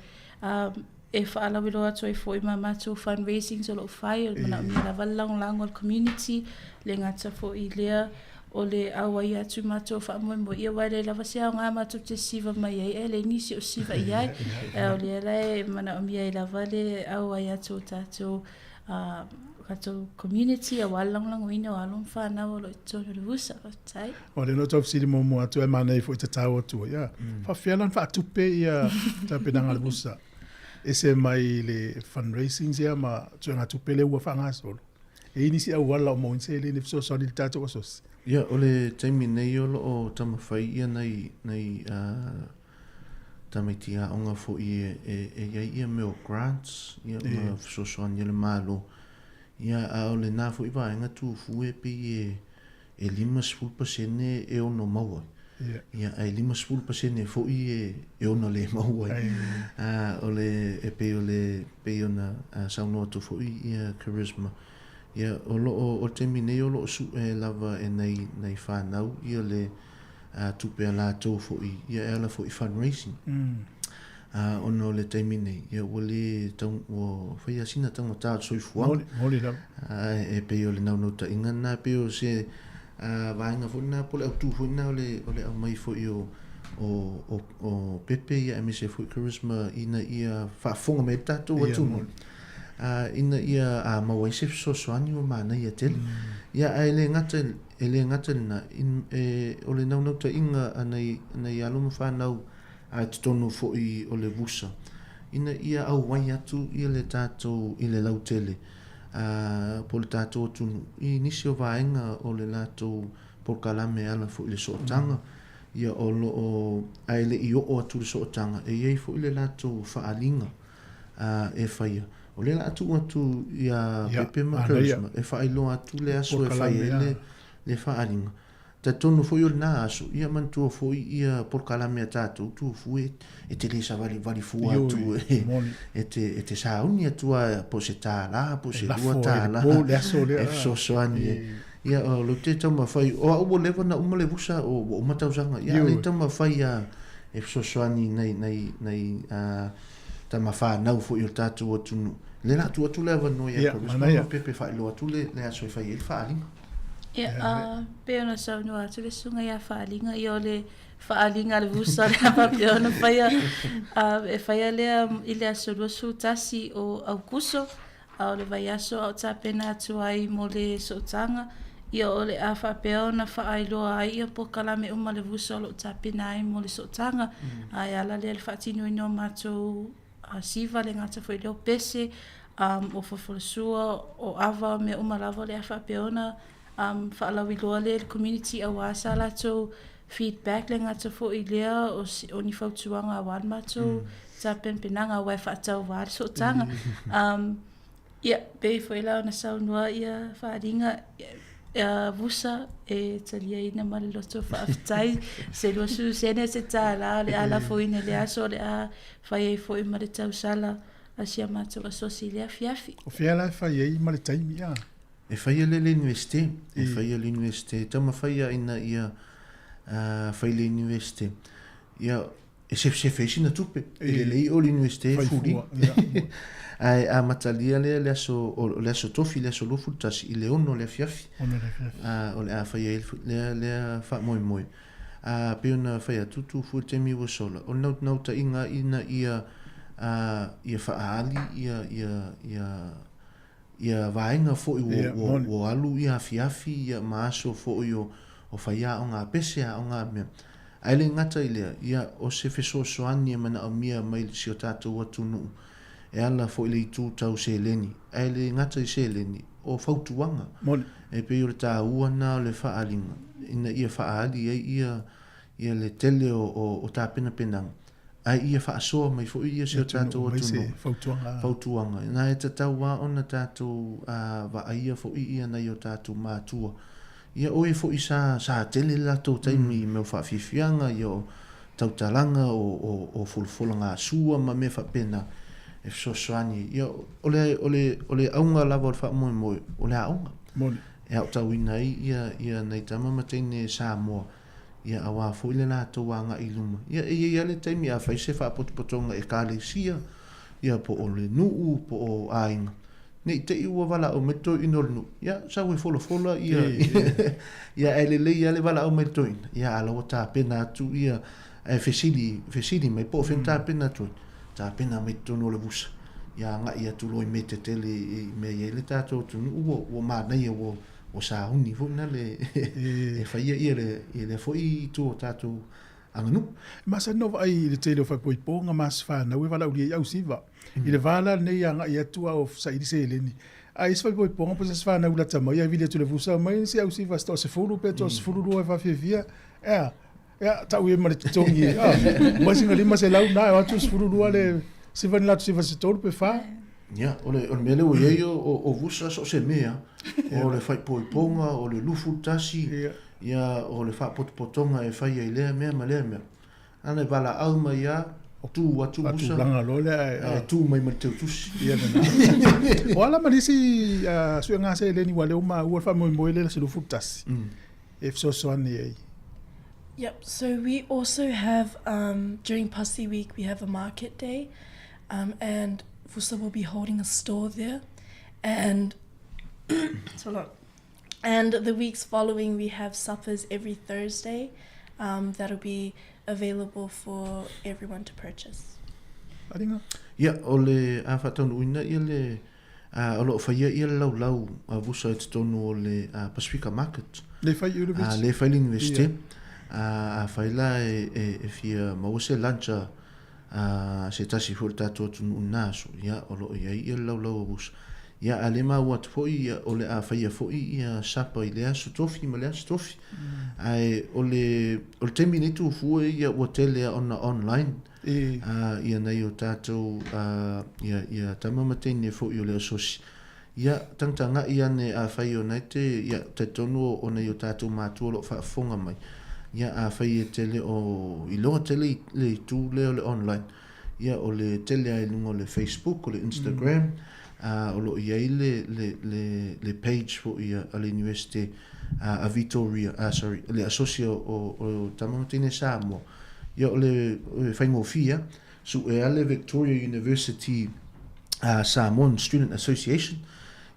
E whaalawiloa toi fwoi ma mātou fundraising so lo whai o mana o mea lava lang o le community le ngata fwoi lea o le awa I atu mātou whaamoe ia wai le lava sea o ngā mātou te siva mai ai e le nisi o siva I ai o le ala e mana o mea I lava le awa I atu o tātou kato community a walang wina walong whanau o lo tono le wusa tai. O le no tau siri mo atu e manei fo I te tau atu ia. Whawhialan whaatupe ia tapinanga le wusa. E se mai le fundraising ia ma tuanga tupe le ua whangasolo. E inisi au wala o mo inse le ni fiso soni le tātou asos. Ia o le taimi nei o lo o tamawhai ia nei tamitia onga fo I e ia meo grants ia ma fiso soni le malo. Ia o le nā fo I waenga tu fue pe e 5% e ono maua. Ia ai 5% fo I e ono le maua. O le e pe o le pe ona Sāmoa tu fo I ia charisma. Ia o lo o temi nei o lo su e lava e nei whanau ia le tupe a la tō fo I ia e ala fo I fundraising. Ono le taimi nei ia wale tau o whaia sina tau o tātu soi fuang e pe o le nau ta inga na pe o se vaenga funa pole au tu funa o le au mai fo I o pepe ia me se fo charisma ina ia whaafonga me tatu atu ina ia mawai se so soani o mana ia tele ia ai le ngata na o le nau ta inga anai aloma whanau a te tono fo I o le vusa. ina ia au mai atu ia le tātou i le lautele po le tātou tunu i nisi o vaenga o le lātou porkalame ala fu i le sootanga ia o loo ai le i o atu le sootanga e iei fu i le lātou whaalinga e whaia o le atu ia pepe ma charisma e whailo atu le aso e whaia le whaalinga ta tonu foi o na aso ia mantua foi ia porkalame tātou tu fu e te le sa vali fua tu e te sauni atua po se tāla po se lua tāla e sosoani ia o lo te tama fai o au lewa na uma le vusa o matausanga ia le tama fai e sosoani nei tama fa nau foi o tātou atunu le la tu atu lewa no ia pepe fai lo atu le aso e fai e whaalinga ia peona saunu atu le sunga ia whaalinga i o le whaalinga le vusa le apa peona whaia e whaia lea i le aso luasu tasi o Auguso o le vai aso au tāpena atu ai mo le sotanga ia o le a whapeona whaailoa ai ia po kalame uma le vusa o lo tāpena ai mo le sotanga ai ala le whaatinu ino mātou siva le ngata fwoi leo pese o whafolasua o awa me uma lava le a whapeona whaalawiloa le community a wasa lato feedback le ngata fo i lea o ni whautuanga a wan mato tapen penanga wai whaatau wāre so tanga ia pe fo i lao na saunua ia whaaringa vusa e talia ina mali loto whaafitai se lua su sene se tāla le ala fo ina le aso le a whai fo i mare tau sala a sia mato asosi lea fiafi o fiala whai i mare taimi ia e whaia le universite e whaia le universite tama whaia ina ia whai le universite ia e se whesi na tupe e lei o le universite furi ai a matalia le aso tofi le aso lofu tasi i le ono le fiafi o le a whaia le wha moi moi pe ona whaia tutu fu temi wa sola o nau ta inga ina ia whaali ia vaenga fo o alu ia fiafi ia maaso fo o whaia o ngā pese o ngā mea. Aile ngata ilea, ia o se feso soani e mana o mia mai si o tātou atu nuu. E ala fo ile i tū tau se leni. Aile ngata i se leni o whautuanga. E pe ure tā uana o le whaalinga. Ina ia whaali ia le tele o tā pena penanga. Ai ia whaasoa mai fo ia se o tātou atu nuu. Whautuanga. Nā e tatau wā ona tātou wa aia fo ia nei o tātou mātua. Ia oe fo i sa tele la tau taimi me o whaafifianga i o tautalanga o fulfula ngā sua ma me whapena e fsosoani. Ia ole aunga lava o le whaamoe moe, ole aunga. E au tau ina ia nei tamama teine Sāmoa. Ia awa fo ile la tau wanga i luma. Ia le taimi a whaise whaapotopotonga e kālesia. Ia po o le nuu po o ainga. Nei te iua wala o meto ino nu. Ia sa we fola ia ia ele ia le wala o meto in. Ia ala o ta pena tu ia fesili mai po fenta pena tu. Ta pena meto no le busa. Ia nga ia tu loi mete tele me ia le tato tu o ma nei o sa uni vo na le e fa ia le foi tu tato anganu. Masa no ai le tele fa poi ponga mas fa na we wala o ia usiva. I le vala nei anga ia tua o saidi se leni. Ai se foi ponga po se fa na ula tama ia vile tu le vusa mai se au siva sto se fulu pe to se fulu do va fevia. Ta u ma le tongi. Mas inga lima se lau na o tu se fulu do le se van la se va se tol pe fa. Ja, o mele o ye o vusa so se mea. O le fai poi ponga o le lufu tasi. Ia o le fa potonga e fai ai le mea ma le mea. Ana vala au mai ia tu busa langa lole tu mai mateu tusi ia na wala malisi su nga se leni wale uma ua fa mo le se lu futasi if so ani. Yep, so we also have during Pasi week we have a market day and Fusa will be holding a store there and and the weeks following we have suppers every Thursday that'll be available for everyone to purchase. Aringa? Ia, o le awhatonu uina, ia le o lo whaia ia lau a vusa e tonu o le Pacifica Market. Le whai university? Le whai university. A whaila e fia mawase lancha se tasi fo tātou tunu nāso, ia o lo ia lau abus. Ia ale maua te foi, ia o le a whaia foi, ia sapa i le aso tofi, ma le aso tofi. Ai, o le temi ni tu fue, ia ua tele ona online. Ia nei o tātou, ia tamamatene foi o le asosi. Ia tangtanga ia ne a whai o nei te, ia te tonu o nei o tātou mātua lo whaafonga mai. Ia a whai e tele o, i loa tele le tū leo le online. Ia o le tele ai lungo le Facebook, o le Instagram, o lo ia i le page fo ia a le university a Victoria, le asocio o tamamatene Sāmoa. Ia o le whaingofia, su e ale Victoria University Samoan Student Association.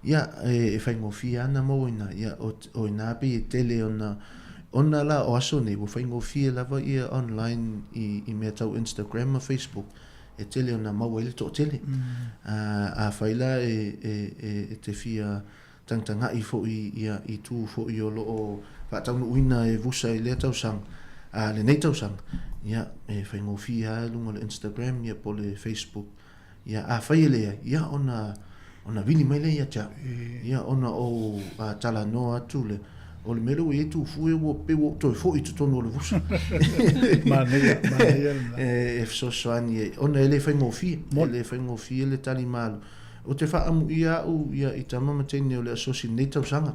Ia e whaingofia ana mo ina, ia o ina pe e tele ona la o aso nei, wo whaingofia lava ia online i mea tau Instagram a Facebook. E tele ona mau ele to tele. A whaila e te fia tangtanga i fo i tu fo i o lo o whaataunu uina e vusa i lea tausang. Le nei tausang. Ia e whaingofia lunga le Instagram, ia po le Facebook. Ia a whaile ia ona vini mai le ia tia. Ia ona o tala noa atu le. O le mero e tu fue wo pe wo to fo i tu no le vusa. Mania. E so soani ona ele whaingofia le tali malu. O te wha amu ia i tamama tene o le asosi nei tausanga.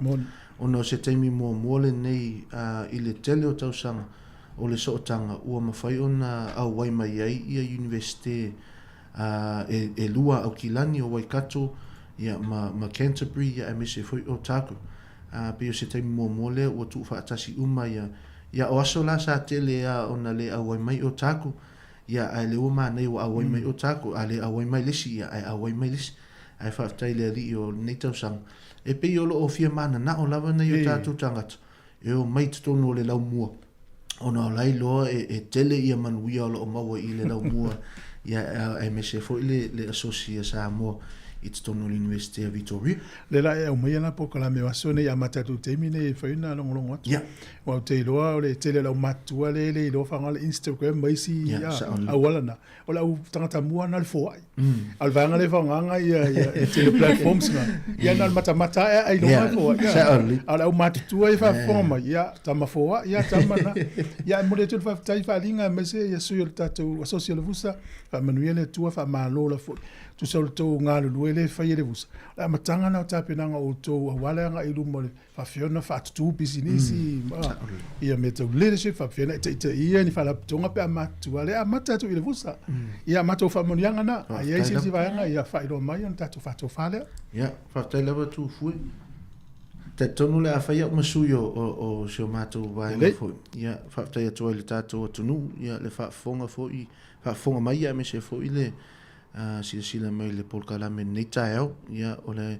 Ona se teimi mua le nei i le tele o tausanga. O le sootanga ua mawhai ona au wai mai ai ia universite e lua au kilani o Waikato ia ma Canterbury ia MSC foi o taku. Pe o se teimi mua lea ua tu whaatasi uma ia o aso la sa tele ona le au wai mai o taku. Ia ai le uma nei o au wai mai o taku, a le au wai mai lisi ia ai au wai mai lisi. Ai whaatai le ali o nei tausanga. E pe o lo o fia mana na o lava nei o tātou tangata. E o mai tutono le lau mua. Ona lai loa e tele ia manuia o lo o maua i le lau mua. Ia MSC foi le asosia Sāmoa i te tono l'Université a Victoria. Le la e au mai ana po kala me waso nei a matatu temi nei whaina longolongo atu. Ia. Wa te iloa o le tele lau matua le ilo whanga le Instagram maisi a walana. O la u tangata mua na le fōai. Al vanga le whanganga ia tele platforms nga. Ia na mata e ai longa fōai. A la u matutua i whawhoma. Ia tama fōa, ia tama na. Ia mole tu whaftai whalinga mese ia sui o le tatu asosia le vusa. Whamanuia le tua whamalo la fōi. Tu sau tau ngā lulu e le whai e le vusa. La matanga na o tāpenanga o tau awale anga i lumo le whawhiona whaatutu pisinisi. Ia me tau leadership whawhiona e te ia ni whalaputonga pe a matua le a matatu i le vusa. Ia matou whamonianga na. Ia isi si vaianga ia whairo mai on tatu whātou whalea. Ia, whaftai lewa tu fui. Te tonu le a whai au masui o seo mātou vaianga fui. Ia, whaftai atua i le tātou o tunu. Ia, le whaafonga fui. Whaafonga mai ia me se fui le sila mai le polkalame nei tae au, ia o le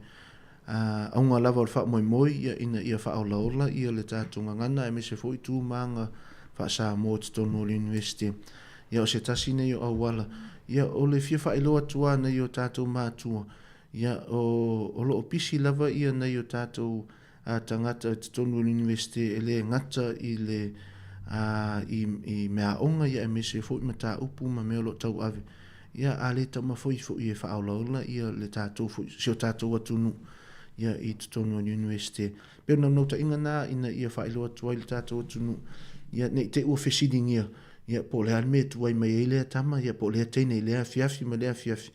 aunga lava o le wha moi ia ina ia wha aulaola, ia le tātunga ngana e me se fo i tū maanga wha Sāmoa te tono o le universite. Ia o se tasi nei o awala, ia o le fia wha iloa tua nei o tātou mātua, ia o lo pisi lava ia nei o tātou tangata te tono o le universite e le ngata i le i mea onga ia e me se fo i mata upu ma mea lo tau ave. Ia ale tama foi e whaolaula ia le tātou foi, seo tātou atunu ia i te tono o universite. Pero na nota inga nā ina ia whaeloa tua i le tātou atunu. Ia nei te ua fesiding ia po lea me tuai mai e lea tama, ia po lea teine lea fiafi ma lea fiafi.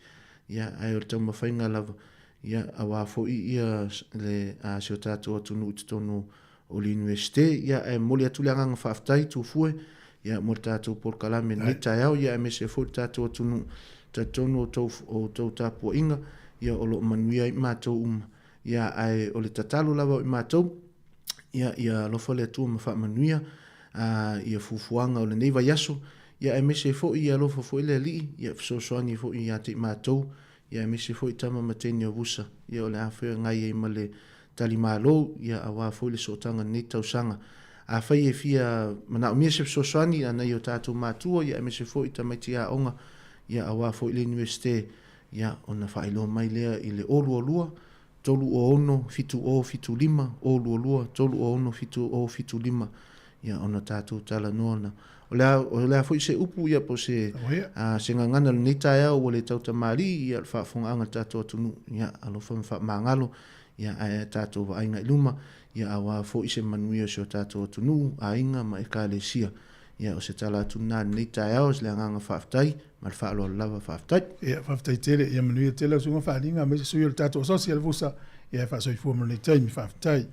Ia ai o le tama whainga lava. Ia awa foi ia le seo tātou atunu i te tono o le universite. Ia e mole atu lea nganga whaaftai tu fue. Ia mo tātou por kalame ni tai au ia me se fo tātou tunu ta tono o tau tāpua inga ia o lo manuia i mātou ia ai o le tatalu lava i mātou ia lofa le atua ma wha manuia ia fufuanga o le neiva yaso ia me se fo ia lofa fo ile li ia soani fo ia te mātou ia me se fo i tama mateni o vusa ia o le awhia ngai e ma le tali mālo ia awa fo ile sotanga nei tausanga a whai e fia mana o mia se soani anai o tātou mātua ia me se fo i tamaiti a onga ia awa fo i le universite ia ona whaelo mai lea i le olu o lua tolu o ono fitu lima olu o lua tolu o ono fitu lima ia ona tātou tala noana o le foi se upu ia po se se ngangana le taia o le tau tamari ia fa fonga anga tato tunu ia alo fa mangalo ia a tato va inga luma ia awa foi se manuia so tato tunu a inga ma ekalesia ia o se tala tuna ni taia o le nganga fa tai ma fa lo lava fa tai ia fa tai tele ia manuia tele so fa linga me so il tato social vusa ia fa so i fu mo le tai mi fa tai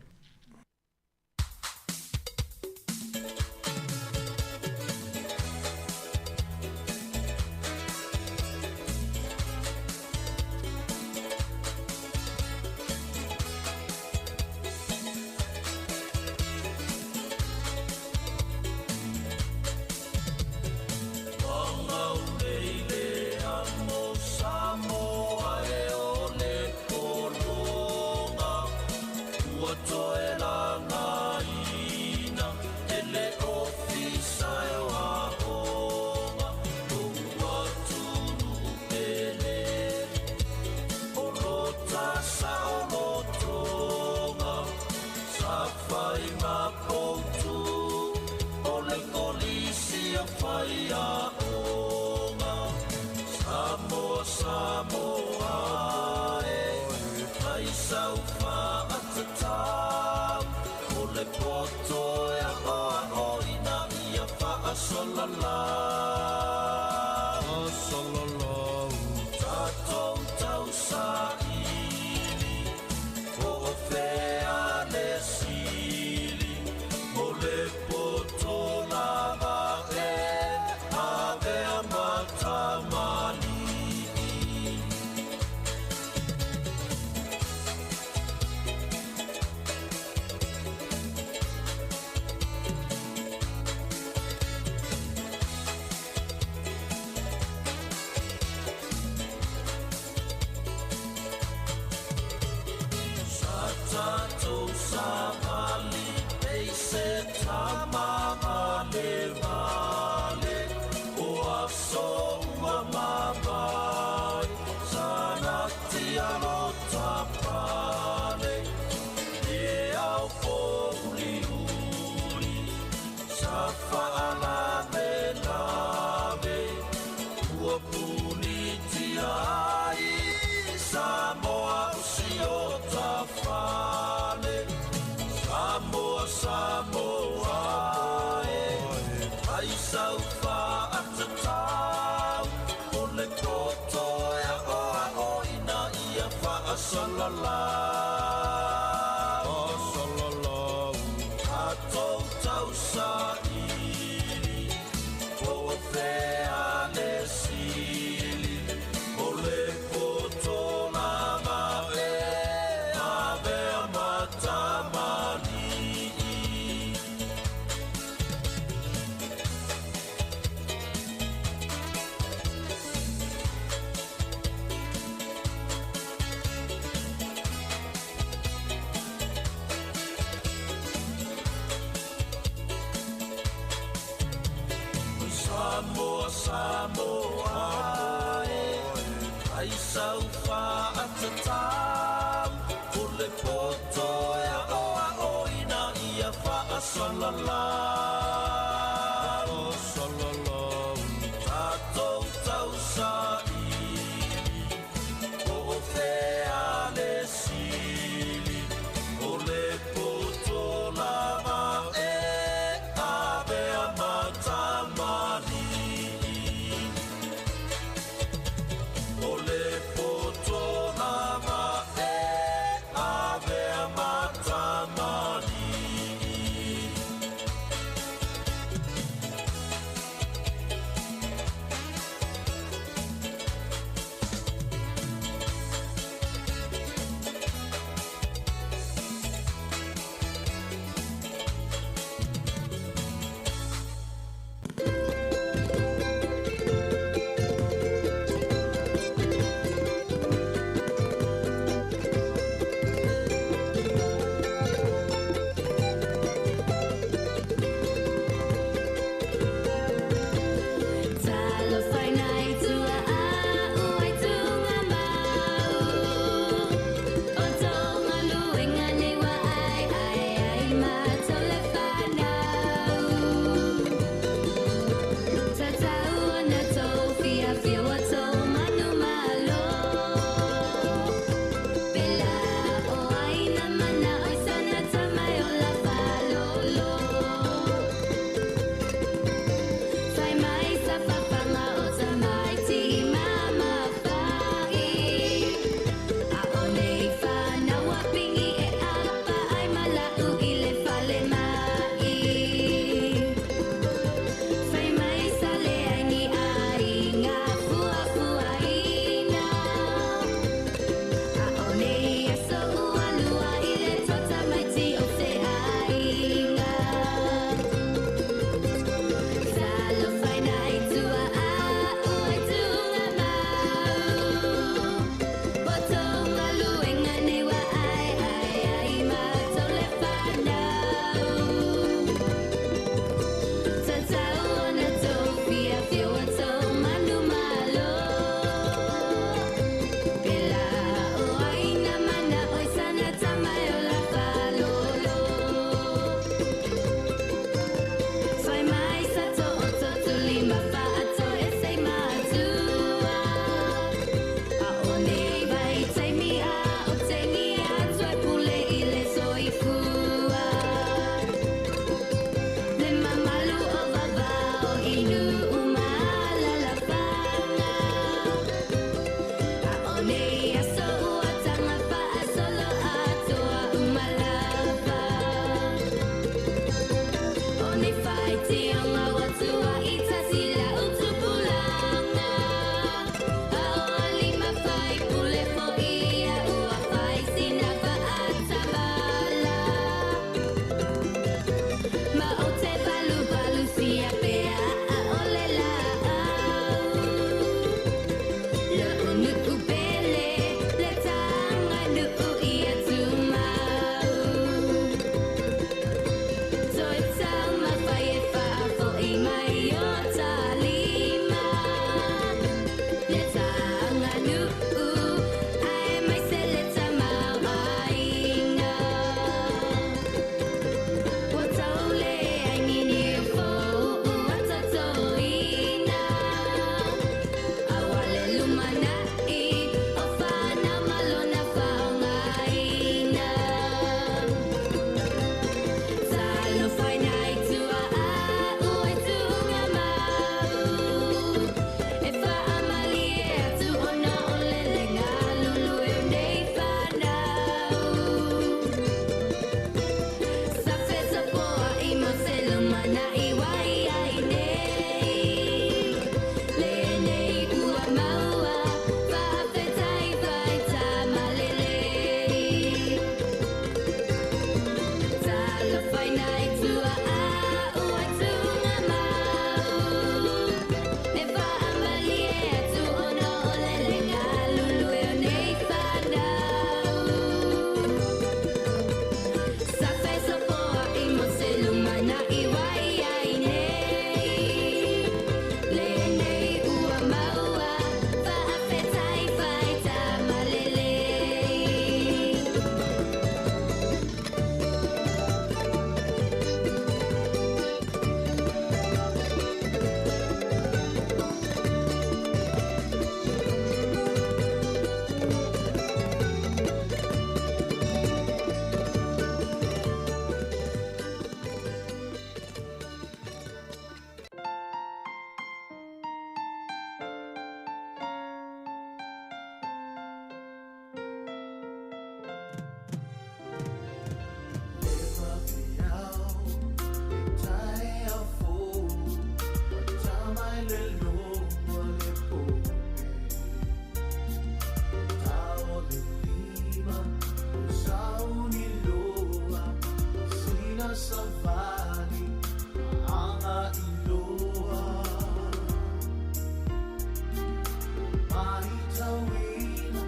wina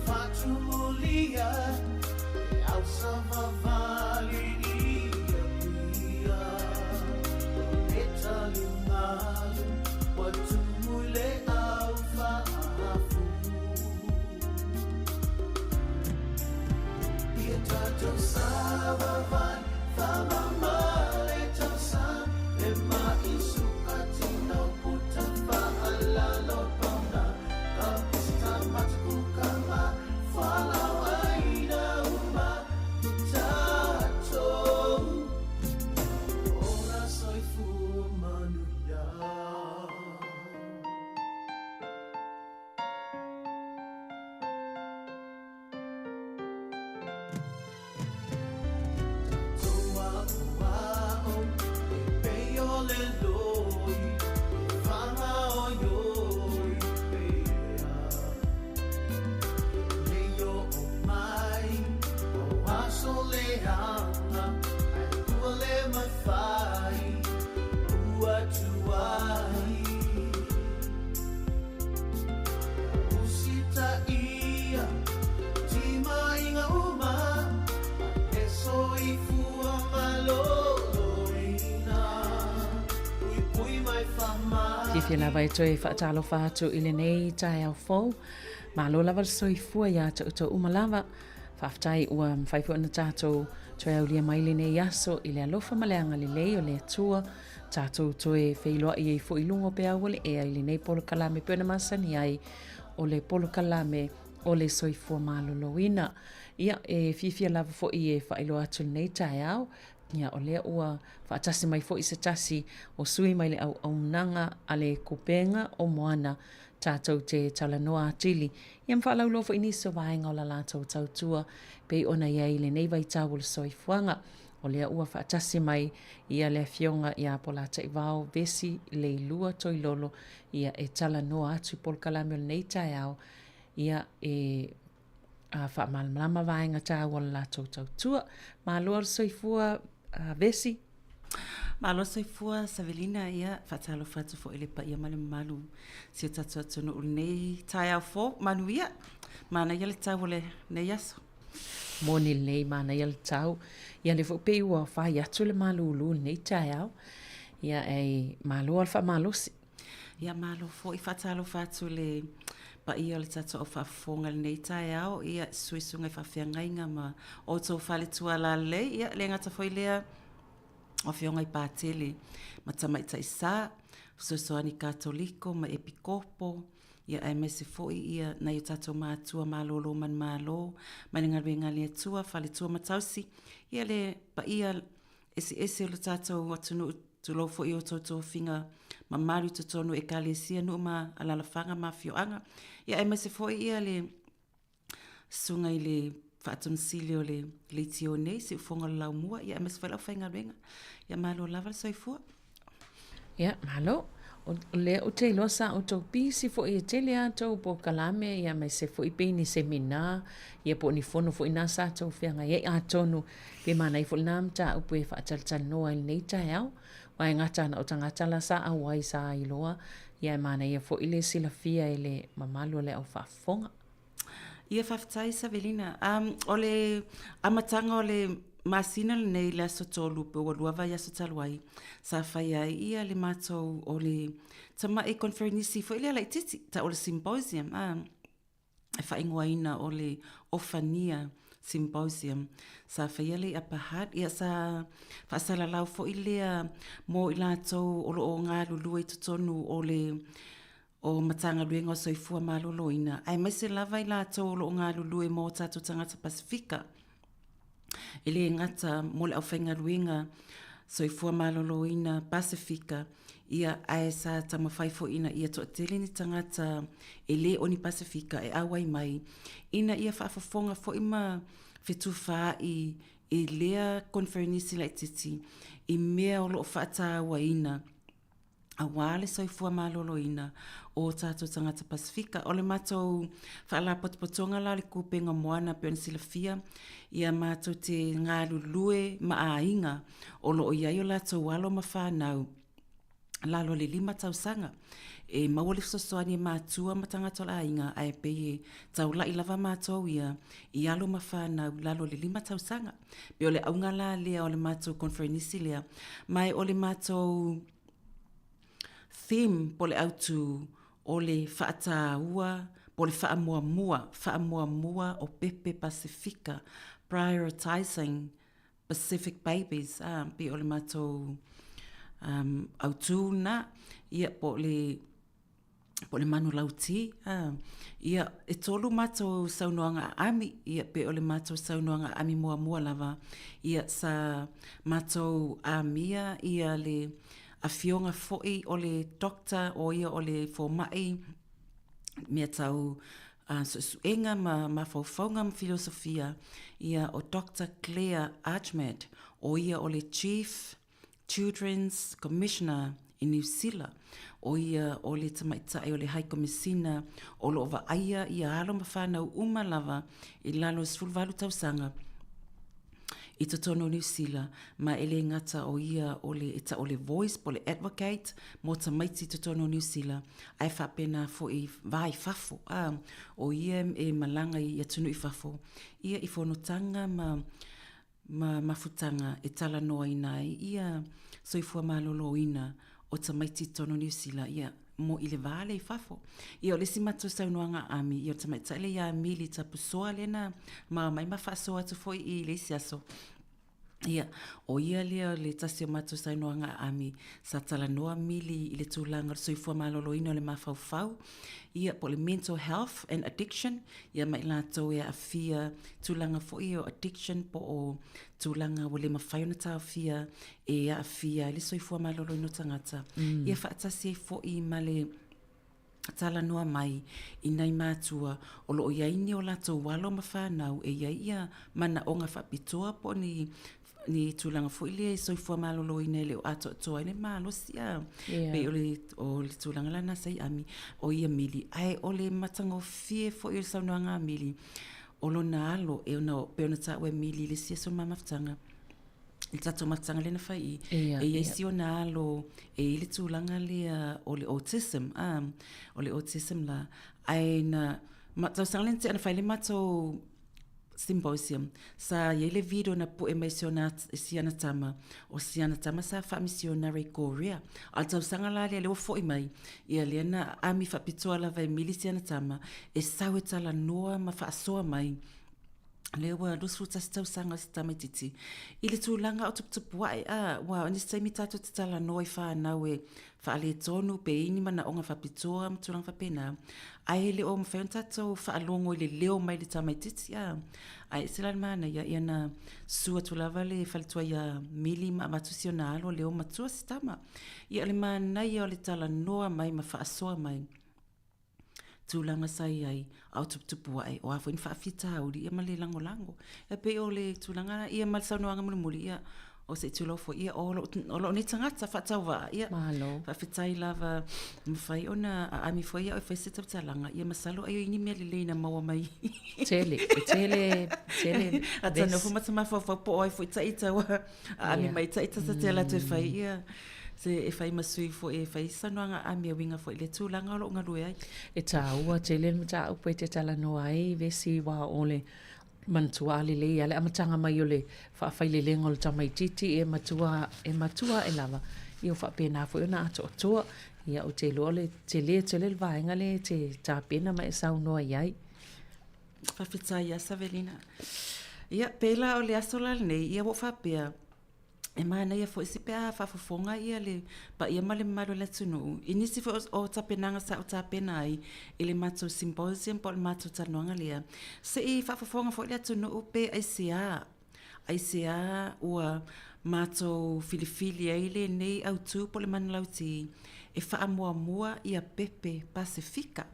fatu mulia au savavali ia pia metali malu watu mule au faafu ia tato savavali famamale tausa lema isukati no puta faalalo pauna kapista matku kama fala waina uma tato ora soifu manuia Fifia lava e toi whaatalo whātu i le nei tai au fau. Malo lava le soifua ia tau umalava. Whaftai ua mwhaifu ana tātou toi au lia mai le nei aso i le alofa maleanga le lei o le atua. Tātou toi whailoa i ei fo ilungo pe au le ea i le nei polo kalame pēna masani ai o le polo kalame o le soifua malo loina. Ia e fifia lava fo i e whailoa atu le nei tai au. Ia o lea ua whaatasi mai fo i se tasi o sui mai le au nanga a le kupenga o moana tātou te talanoa atili. Ia mwhaalau lofo i niso vaenga o la lātou tautua pei ona iei le nei vai tau o le soifuanga. O lea ua whaatasi mai ia le fionga ia pola tai vau vesi le ilua toi lolo ia e talanoa atu pol kalame o le nei tai au ia e wha malama vaenga tau o la lātou tautua. Mālua le soifua vesi. Malo soifua Savelina ia fatalo fatu fo ele pa ia male malu si tatu atu no nei tai au fo manu ia mana ia le tau le nei aso moni nei mana ia le tau ia le fo pe ua fa ia tu le malu lu nei tai au ia e malu alfa malosi ia malo fo I fatalo fatu le pa ia le tatu o fa fonga le nei tai au ia suisunga fa fiangainga ma o to fa le tua la le ia le ngata foi lea o fionga I pātele, ma tamaita I sā, sosoani katoliko, ma epikopo, ia ai mese foi ia na i tatou mātua mālolo man mālo, maningaruenga le tua, whale tua matausi, ia le pa ia ese o le tatou atunu tulo foi o tautou finga, ma maru tutonu e kalesia nu ma alalafanga ma fioanga, ia ai mese foi ia le sunga I le whaatumsili o le tio nei, se ufonga lau mua, ia mese whalau whaingaruenga, ia malo lava le soifua. Ia, malo. O le o te iloa sa o tau pisi fo I te lea tau po kalame, ia mai se fo I peini semina, ia po ni fono fo I nasa tau whianga, ia a tonu, pe mana I fo nam ta upu e whaataltal noa il nei tai au, wai ngata na o tangata la sa awai sa iloa, ia mana ia fo I le sila fia I le mamalu le au whafonga. Ia whaftai Savelina, o le amatanga o le masina le nei le aso tolu pe o luava I aso taluai, sa whai ai ia le mātou o le tama e konferenisi fo ile lai titi, ta o le symposium, e whaingoaina o le ofania symposium, sa whai ale apahat, ia sa whaasala lau fo ilea mo I lātou o lo o ngā lulu e tutonu o le o matanga luenga o soifua maloloina. Ai mese lava I lātou lo ngā lulu e mō tātou tangata Pasifika. Ele ngata mole au whainga luenga soifua maloloina Pasifika. Ia ai sa tamawhaifo ina ia to atele ni tangata ele o ni Pasifika e awai mai. Ina ia whaafafonga fo ima whetufaa I lea konferenisi lai titi. I mea o lo whaata waina. A wale soifua maloloina o tātou tangata Pasifika. O le mātou whaala potopotonga la le kupenga moana pe on sila fia. Ia mātou te ngā lulue maa inga o lo o iai o lātou walo ma whanau. lalo le 5 tausanga. E maua le fesoasoani e mātua ma tangata la inga ai pe e taula I lava mātou ia I alo mawhanau lalo le 5 tausanga. Pe o le aunga la lea o le mātou konferenisi lea. Mai o le mātou theme po le autu o le whaataua, po le whaamuamua o Pepe Pacifica, prioritizing Pacific babies. Pe o le mātou autu na, ia po le manu lauti. Ia e tolu mātou saunoanga ami, ia pe o le mātou saunoanga ami mua lava, ia sa mātou amia, ia le a fionga foi o le dokta o ia o le formai mea tau suenga ma faufaunga ma filosofia ia o Dr. Claire Archmed o ia o le Chief Children's Commissioner in New Zealand o ia o le tamaitai o le High Commissioner o lo vaia ia alo ma whanau umalava I lalo sfulvalu tausanga I totono New Zealand, ma ele ngata o ia o le voice, po le advocate, mo tamaiti totono New Zealand, ai whapena fo I vai fafo, o ia e malanga I atunu I fafo, ia I whanotanga ma futanga e tala noa inai, ia soifua malolo ina o tamaiti totono New Zealand, ia mo I le vale I fafo. Ia o le simato saunoanga ami, ia o tamaita le ia mili tapusoa lena, ma mai mawhasoa tu foi I le siaso. Ia, o ia lea le tasi o mato saunoanga ami, sa tala noa mili I le tūlanga soifua malolo ina o le mawhauwhau. Ia po le mental health and addiction, ia mai lato e a fia tūlanga foi o addiction po o tūlanga o le mawhaiona tau fia e a fia le soifua malolo ino tangata. Ia whaatasi e foi ma le tala noa mai I nei mātua o lo iaini o lato walo mawhanau e ia mana o ngā whapitoa po ni tūlanga foi le soifua malolo ina le o ato toa ine malosia. Pe o le tūlanga lana sei ami o ia mili. Ai o le matango fie foi o le saunoanga mili. O lo na alo e ona pe ona ta ue mili le sia so mamaftanga. Il tato matanga lena fai e isi o na alo e le tūlanga le o le autism o le autism la ai na matau sanglen te ana fai le mato symposium sa yele video na po emissionat siana tama o siana tama sa fa missionary Korea al tau sanga la le fo mai ia le na ami fa pitoa la vai milisiana tama e saweta la noa ma fa so mai lewa dos frutas tau sanga sta mai titi ile tūlanga o tupu wai wa ni sai mitato tala noi fa nawe fa le tonu pe ini mana onga fa pitoa mtulanga fa pena ai le o mfenta to fa longo le leo mai le tamai titi ai silan mana ia na sua tulava le faltua ia mili ma matusionalo leo matua stama ia le mana ia le tala noa mai ma fa soa mai tūlanga sai ai au tupu ai o afu in whaafita auri ia male lango e pe o le tūlanga ia mal saunoanga mulimuli ia o se tūlofo ia o lo ni tangata whaatauwa ia whaafitai lava mwhai ona a ami fo ia o whai setau talanga ia masalo ai o ini mea leina maua mai tele atana fu matama fa po ai fo ita wa ami mai ita sa tela te whai ia se e fai masui fo e fai sanuanga a mea winga fo le tūlanga o lo ngarue ai. E tā ua te le mta upe te tala noa ai vesi wa ole mantua ali le ale amatanga mai ole fa fai le lengo le tamai titi e matua e lava i o fa pena fo na ato toa ia o te lole te le vaenga le te tā pena mai sau noa ai. Fa fita ia Savelina. Ia pela o le asola nei ia wo fa pea e mana ia fo isi pea whafafonga ia le pa ia male malo le tunu. Inisi fo o tapenanga sa o tapena ai ele mato symposium po le mato tanoanga lea. Se i whafafonga fo le tunu upe aisea ua mato filifili ele nei au tu po le manlauti e whaamuamua ia Pepe Pacifica.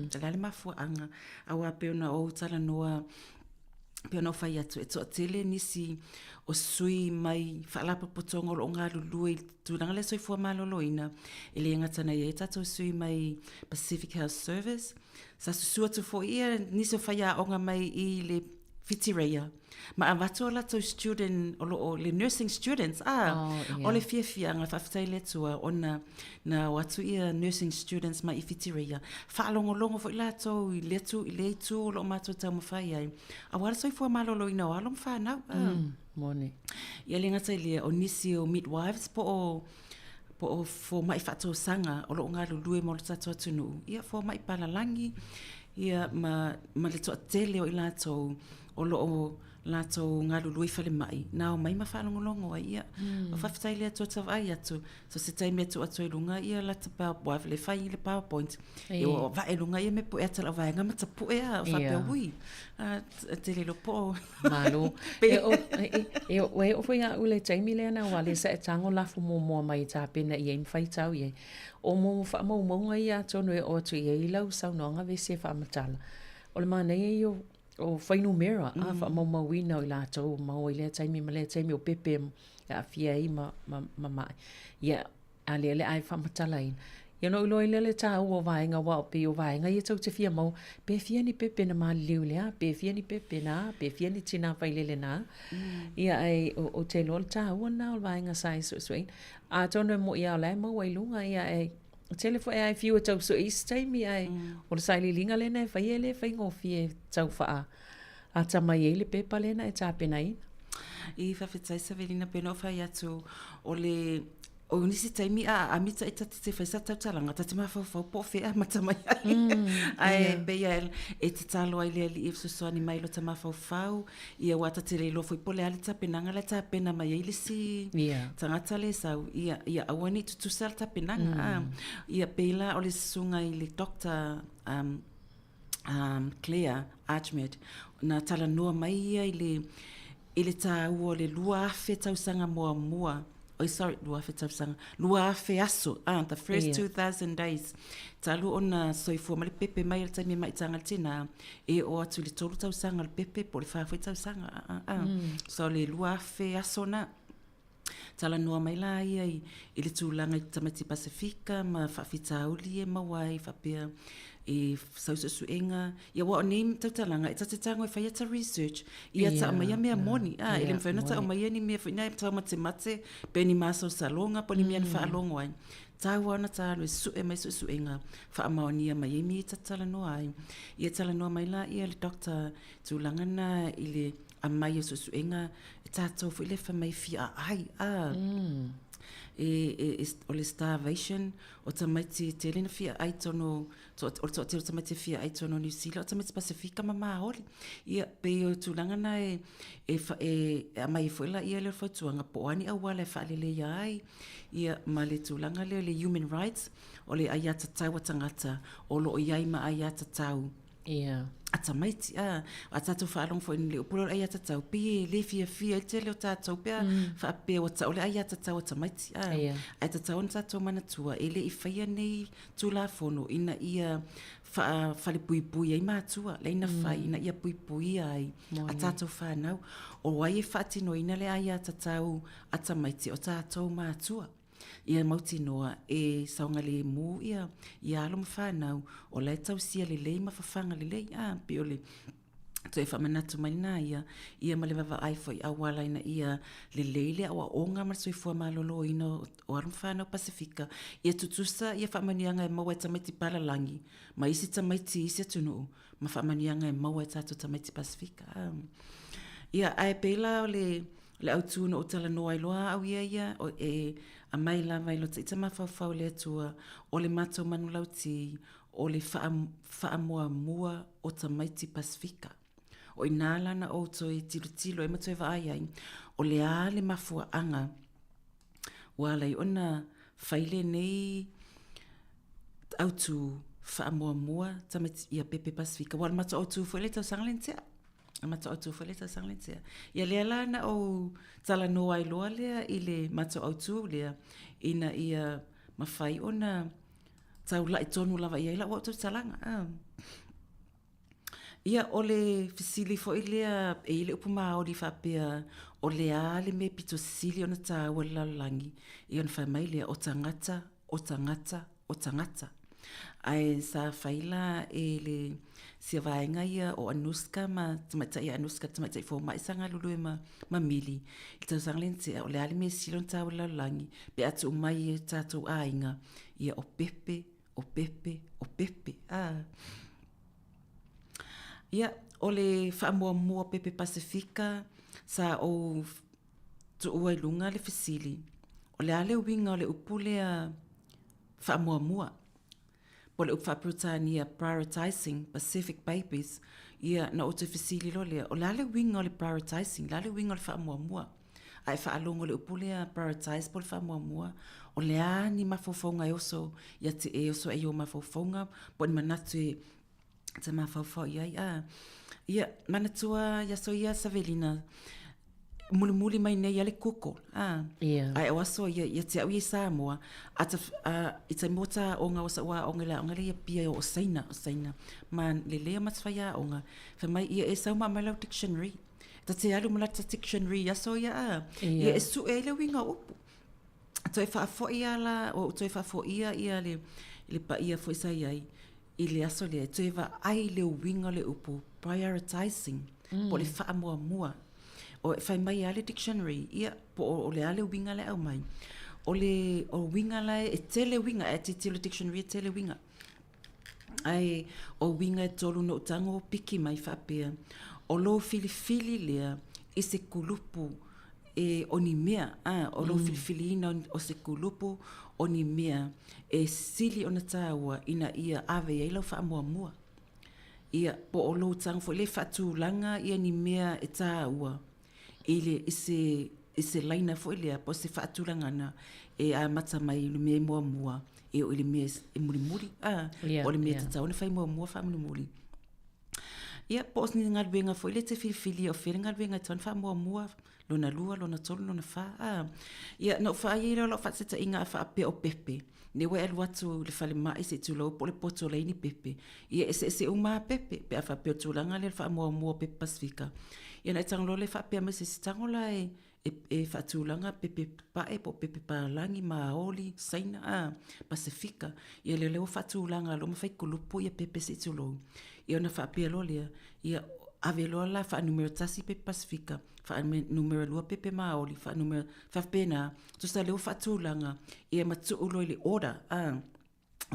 Talale mafua anga awa peona o tala noa peona o fai atu e toa tele nisi o sui mai whaalapa potonga o ngā lulu i tūranga le soifua maloloina e le ngatana i e tato sui mai Pacific Health Service sa susua tu fo ia nisi o whaia onga mai i le fitireia. Ma avato la to student o le nursing students o le fia nga whaftai le tua o na watu ia nursing students ma I fitireia. Whaalongo fo ila to I le tu o lo mato tau mawhai ai. A wara soi fua malolo ina o alom whanau. Mone. Ia le ngata lia o nisi o midwives po o fo mai whato sanga o lo ngā lulue mo lo tato atunu. Ia fo mai palalangi. Ia ma le toa tele o ila to o lo lato ngā lului whale mai. Nā o mai ma whalongolongo ai ia. O whawhitai lea tō tawai atu. So se tai mea tō atu e lunga ia lata PowerPoint, le whai le PowerPoint. E o wae lunga ia me po e tala wae ngama ta po e a o whapea ui. Te lelo po. Malo. E o fwoi a ule taimi lea na wale sa e tango lafu mo mua mai ta pena i ein whai tau i. O mo wha mo monga i a tonu e o atu i e ilau sau noanga vese wha matala. O le mana i o whainu mera, a wha mau wina o I lātou, mau I lea taimi, ma lea taimi o pepe a fia I ma mai. Ia, a lea ai wha matala in. Ia no ilo I lea le tā ua vaenga wa o pe o vaenga, ia tau te fia mau, pe fia ni pepe na maa liu lea, pe fia ni pepe na, pe fia ni tina whailele na. Ia ai o te lo le tā ua na o vaenga sai suin. A tono mo ia o lea mau wailunga, ia ai, telefo e ai fiu tau so taimi ai o le saili linga lena e whai ele whai ngofi e tau wha a tamai ele pepa lena e tāpena ina. I whawhetai sa velina pena o whai atu o le o nisi taimi a mita e tati te whaisa tau talanga tati mawhau po whea matamai ai. Ai beia e te talo ai lea li e fsusoani mai lo ta mawhau ia wata te reilo foi pole ale tapenanga le tapena mai eile si tangata le sau ia awani tutusal tapenanga ia peila o le sunga I le Dr. Claire Archmed na tala noa mai ia I le ta ua le lua afe tausanga mua lua afe tausanga lua afe aso the first 2000 days talu ona soifua ma le pepe mai le taimi mai tanga tina e o atu le tolu tausanga le pepe po le whawhai tausanga so le lua afe aso na tala noa mai la ia I le tūlanga I Tamati Pasifika ma whawhitauli e mawai whapea e sausuenga ia wa name tautalanga e tatango e whaiata research ia ta mai mea moni ele mwhaina ta mai ni mea whaina e tau mate pe ni maso salonga po ni mea ni whaalongo ai tau ana talo e su e mai suenga whaamaonia mai mi tatala noa ai ia tala noa mai la ia le Dr. Tūlanga na I le a mai suenga e tatou fu ile mai fia ai o le starvation o tamaiti te lena fia ai tono o te tamaiti fia ai tono New Zealand o tamaiti Pasifika ma holi ia pe o tūlanga na a mai fuela ia le whautuanga po ani au wale whaalele ia ai ia ma le tūlanga le human rights o le aiata tau tangata o lo o iai ma aiata tau a tamaiti a tatou whaalong fo in le upuro aiata tau pe le fia te leo tatou pea whaapea o tau le aiata tau a tamaiti ai tatou na tatou manatua ele I whaia nei tūla fono ina ia whale pui ai mātua le ina whai ina ia pui ai a tatou whanau o wai e whaatino ina le aiata tau a tamaiti o tatou mātua ia mauti noa e saunga le mu ia alo mawhanau o lai tau sia le lei mawhawhanga le lei pe o le to e whamanatu mai na ia ma le wawa ai foi awala ina ia le leile awa onga ma soifua malolo ina o arum whanau Pasifika ia tutusa ia whamanianga e maua e tamaiti Palalangi ma isi tamaiti isi atunu ma whamanianga e maua e tato tamaiti Pasifika ia ai peila o le autuna o tala noa iloa au ia o a mai lava ilo te ita mawhawhau le atua o le mato manu lauti o le wha o Tamaiti Pasifika. O inalana o to e tilo e mato e ai o le a le mafua anga wala I ona whaile nei autu wha Tamaiti ia pepe Pasifika wala mato autu fwele tau sangalentea. Mato autu fwele tau sangalentea. Ia lea lana o tala noa iloa lea I le mato autu lea ina ia mawhai ona tau lai tonu lava ia ila wautu talanga. Ia o le fisili fo ilea e ile upu maa o li whapea o le ale me pito sili ona ta ua lalangi. Ia on whai mai lea o tangata. Ai sa faila e le sia vaenga ia o Anuska ma tamatai Anuska tamatai fo mai sanga lulu ma mili. I tau sanglen te o le ali me silon tau langi pe atu mai e tatu ainga ia o pepe. Ia o le whaamua pepe Pasifika sa o tu ua i lunga le fisili. O le ale winga o le upule a whaamua. Po le upwhapurutania prioritizing Pacific babies ia na o te fisili lo lea. O le ale winga o le prioritizing, le ale winga o le whaamua. Ai whaalongo o le upule a prioritize po le whaamua. O le a ni mawhauwhaunga e oso, ia te e oso e o mawhauwhaunga, po ni manatu e te mawhauwhau ia. Ia manatua ia so ia Savelina, muli mai nei ale koko. Ai o aso ia te au i Sāmoa, i te mota o ngā osa ua o ngā ia pia o saina. Ma le lea matwhaya o ngā, wha mai ia e sauma mai lau dictionary. Ta te alu malata dictionary aso ia ia e su e le winga upu. Toi whaafo ia la, o toi whaafo ia le pa ia fo isa iai, i le aso le, toi wa ai le winga le upu, prioritizing, po le whaamua. O whai mai ale dictionary, ia po o le ale winga le au mai. O winga le, e tele winga, e te le dictionary e tele winga. Ai, o winga e tolu no tango piki mai whapea. O lo fili lea, i se kulupu, e oni mea, o lo filifili ina o se kulupu, oni mea, e sili ona tāua ina ia ave e lau whaamua. Ia po o lo tang fo le whatūlanga ia ni mea e tāua, ile i se laina fo lea, po se whatūlanga na e a mata mai le mea mua, e o ile mea e muri, o le mea te tau, ne whai mua wha Ia, po os ni ngal benga fo ile te filifili o fere ngal benga ton fa mua lona lua lona tolu lona fa ia no fa ia lo fa se inga fa pe o pepe ne we elu atu le fale mai se tu lo po le poto le ni pepe ia se uma pepe pe fa pe tu langa le fa mua pe Pasifika ia na tang lo le fa pe me se tangola e fa tu langa pepe pa e po pepe pa langi ma oli saina Pasifika ia le fa tu langa lo ma fa kulupu ia pepe se tu lo ia na fa pe lo le ia avelo la fa numero tasi pe Pasifika fa numero lua pepe maoli fa numero fa pena tu sa leo fa tulanga e matu ulo ile order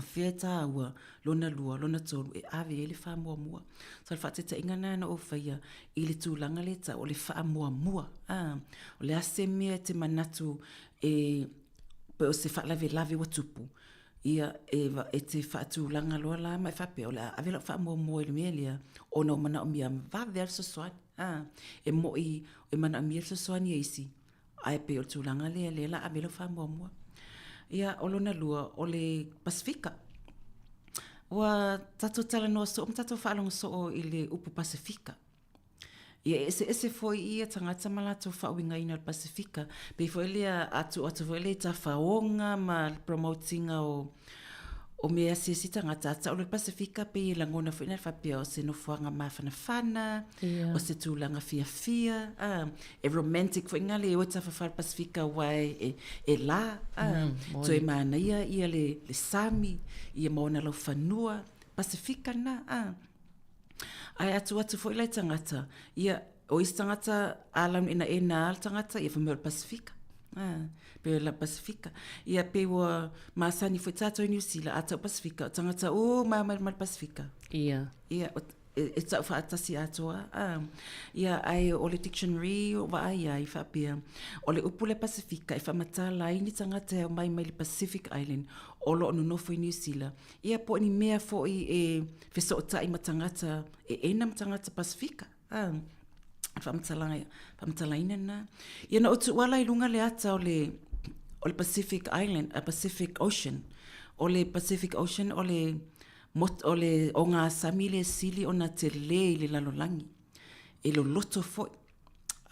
feta wa lona lua lona tolu e ave ele fa mua so fa te ingana na o faia ile tulanga le ta o le fa mua o le aseme te manatu e pe o se fa lave watupu ia e te whaatūlanga loa la mai whape o la avela wha mua ile melia o no mana o mia va verso soan e mo i mana o mia soan i eisi ai pe o tūlanga le la avela wha mua ia o lona lua o le Pasifika wa tatu tala no so tatu whaalonga so o ile upu Pasifika ia ese foi ia tangata malato whawinga ina o Pasifika pe foi lea atu foi lea ta whaonga ma promotinga o mea sisi tangata ata o le Pasifika pe i langona foi na whapea o se no whanga mawhana o se tūlanga fia e romantic foi ngale e o ta whawhara Pasifika wai e la so e mana ia le Sami ia maona lau whanua Pasifika na ai atu foi lai tangata ia o is tangata alam ina al tangata ia famel Pasifika pe la Pasifika ia pe wa masani foi tato New Zealand ata Pasifika tangata o mal Pasifika ia e tau whaatasi atoa ia ai o le dictionary o wa ai whapea o le upule Pasifika e whamata laini tangata mai le Pacific Island o lo no foi New Zealand ia po ni mea fo e fesota i matangata ena matangata Pasifika whamatalaina na ia na o tu wala i lunga le ata o le Pacific Island a Pacific Ocean o le Pacific Ocean o le o ngā samile sili o na te le lalolangi e lo loto foi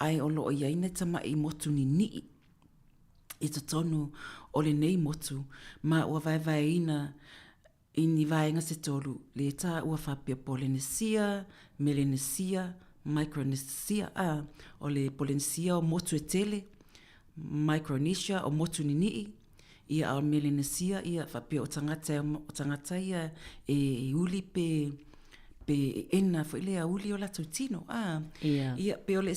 ai o lo o iaina tama i motu ni i to tonu o le nei motu ma ua vai ina i ni vaenga se tolu le ta ua whapia Polynesia, Melanesia, Micronesia o le Polynesia o motu e tele Micronesia o motu ni ia ao Melanesia ia whapea o tangata ia e uli pe ena fo ile a uli o la tino ia pe ole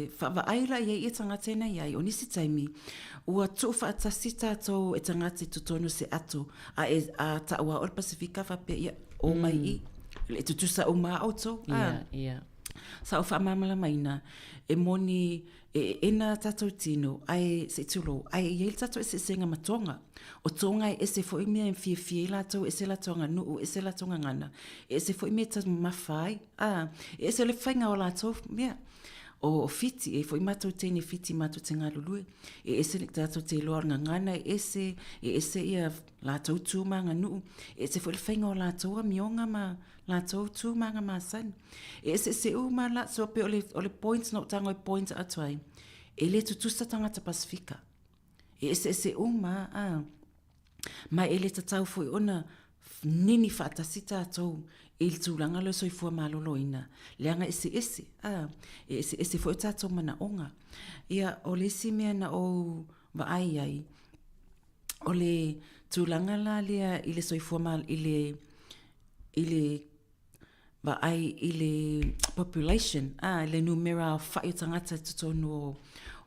fa aila ia tangata na ia o nisi taimi ua tu fa tasita to e tangata tutono se ato a taua o Pasifika whapea ia o mai I le tutusa o ma auto ia sa o fa mamala maina e moni ena tatou tino ai se tulo ai ia tatou se senga matonga o tonga e se foi me fie la to e se la tonga no e se la tonga ngana e se foi me ta mafai e se le fainga o la to me o fiti e foi matou tene fiti matou tenga lulu e se le tatou te lo ngana e se ia la to tu manga no e se foi le fainga o la to mionga ma la to tu manga masan e se uma la so pe ole points no tango points atwai e le tutu sa tangata Pasifika e se uma ma ele tatau foi ona nini fatasita to il tulanga lo soi fua maloloina leanga ese foi tato mana onga ia ole simea na o va ai ole tulanga la lea ile soi fua mal ile va ai ile population le numera fa tangata tutono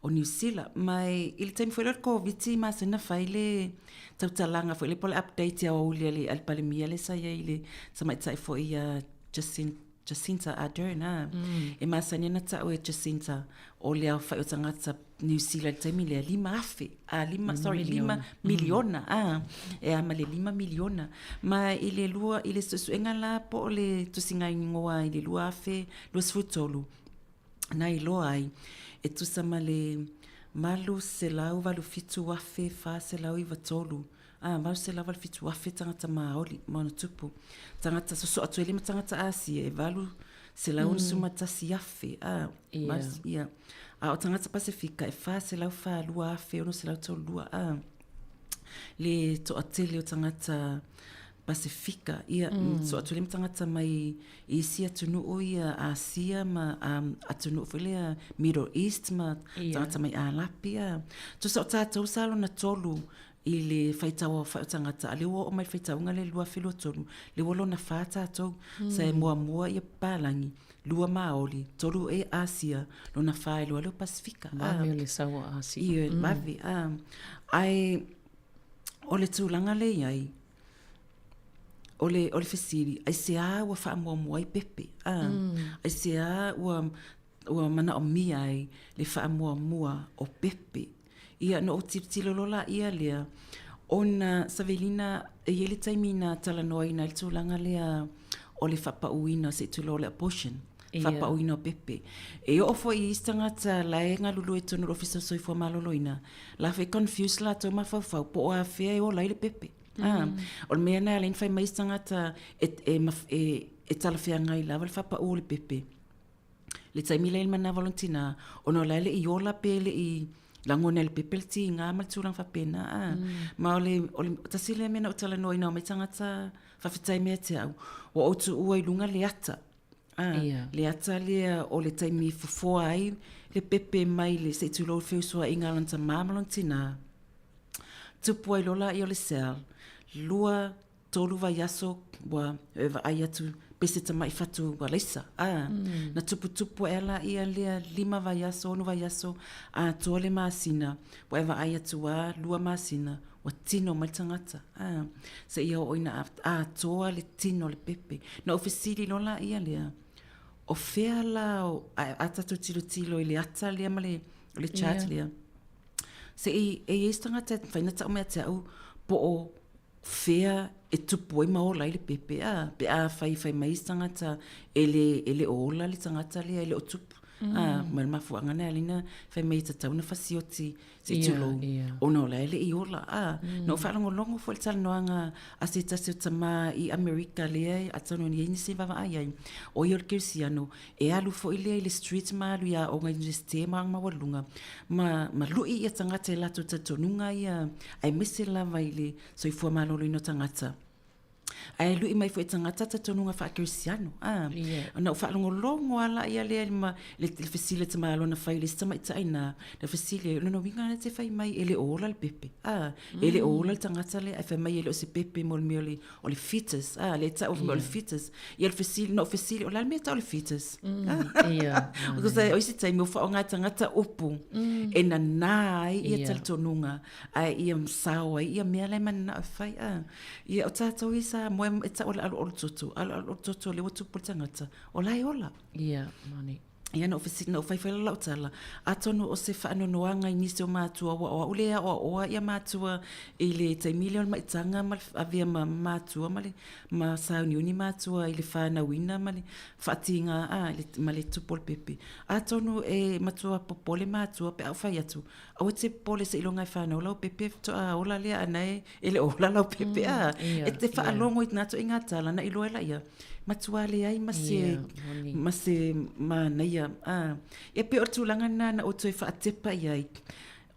o New Zealand mai il time foi ko viti ma se na faile tautalanga foi le pole update ya o le al palemia le sa ile sa mai tai foi Jacinta Ardern e ma sa na ta o Jacinta o le fa tangata New Zealand time le 5 miliona e ama le 5 miliona ma ile lua ile su engala po le tusinga ngoa ile lua fe lo sfutolu na ilo ai e tu sama le malu se lau valu fitu wafe fa se lau I vatolu malu se lau valu fitu wafe tangata maoli mana tupu tangata so atu ele tangata Asia e valu se lau suma tasi afe ia o tangata Pasifika e fa se lau fa lua afe ono se lau tolu lua le to atele o tangata Pasifika ia so atu le tangata mai isia tunu o ia Asia ma atunu fele Middle East ma tangata mai alapia to so tatou salo na tolu ile faitawa tangata le o mai faitaunga le lua filo tolu le wolo na fata to sa mua ia palangi lua maoli tolu e Asia lo na fai lo le Pasifika le sawa Asia ia mavi ai ole tulanga le ai ole fesiri ai se wa fa mo ai pepe ai se wa mana o mi ai le fa mo o pepe ia no titilo lola ia le ona Savelina ele taimina talanoina il tulanga le ole fa pa uina se tulo le abortion fa pa uina pepe e o fo istanga ta laenga lulu e tonu officer soi fo maloloina la fe confuse la to ma fa po a fe o la ile pepe o me na len fai mais tangata e talafia ngai lava le fapa o le pepe le taimi le mana voluntina ono la le iola pele I langone le pepe ti nga ma tulang fa pena ma ole tasile mena o tala no ina me tangata fa fitai me te au o tu o ilunga le ata le ata le o le taimi fo ai le pepe mai le se tu lo fe so ingalanta mamalontina tupu ai lola I o le sel lua tolu vai yaso wa eva ayatu pese tamai fatu wa lesa na tupu ela ia lea 5 vai yaso no vai yaso a tole masina wa eva ayatu wa lua masina wa tino mai tangata se ia oina a toa le tino le pepe na ofisili lola ia lea o fea la o atatu tilo ile ata lea male le chat lea se e tangata fainata o mea te au po o fea e tupu ma ola I le pepe pe a fai mai tangata ele ola le tangata le ele o tupu ma mafuanga na lina fai mai tatau na fasioti se tulo ona ola ele I ola no falango longo fo le talanoanga a se tase tama I America le atano ni ni se vava ai o yo kirsiano e alu fo ile street ma lu ya o ngai sistema ma walunga ma lu I tangata la to tatonunga ia ai misela vai le so I fo malolo ino tangata Ai lui mai foi tangata tatonunga fa Cristiano. Na fa longo ala ia le fasile te malo na fai le stama itaina. Le fasile no winga te fai mai ele ola le pepe. Ele ola tangata le fa mai ele o se pepe mol mioli o le fitas. Le ta of mol fitas. Ia le fasile no fasile o la meta o le fitas. Because I always say mo fa nga tangata upu. E na nai ia tatonunga. Ai ia msawa ia mele man na fai ia o tato isa mo eta o toto le watu pultangata o lai ola mani ia no ofisi no fai la utala atono o se fa no noanga inisi o matua o ule o ia matua ile te million mai tanga mal avia matua mali ma sa unioni matua ile fa na wina mali fatinga le mali tupol pepe atono e matua popole matua pe fa yatu o te pole se ilonga fa no lo pepe to ola le anai ile ola lo pepe e te fa longo itnato ingatala na iloela ia matuale ai mase mana ia e pe ortulanga na o toi fa atepa ia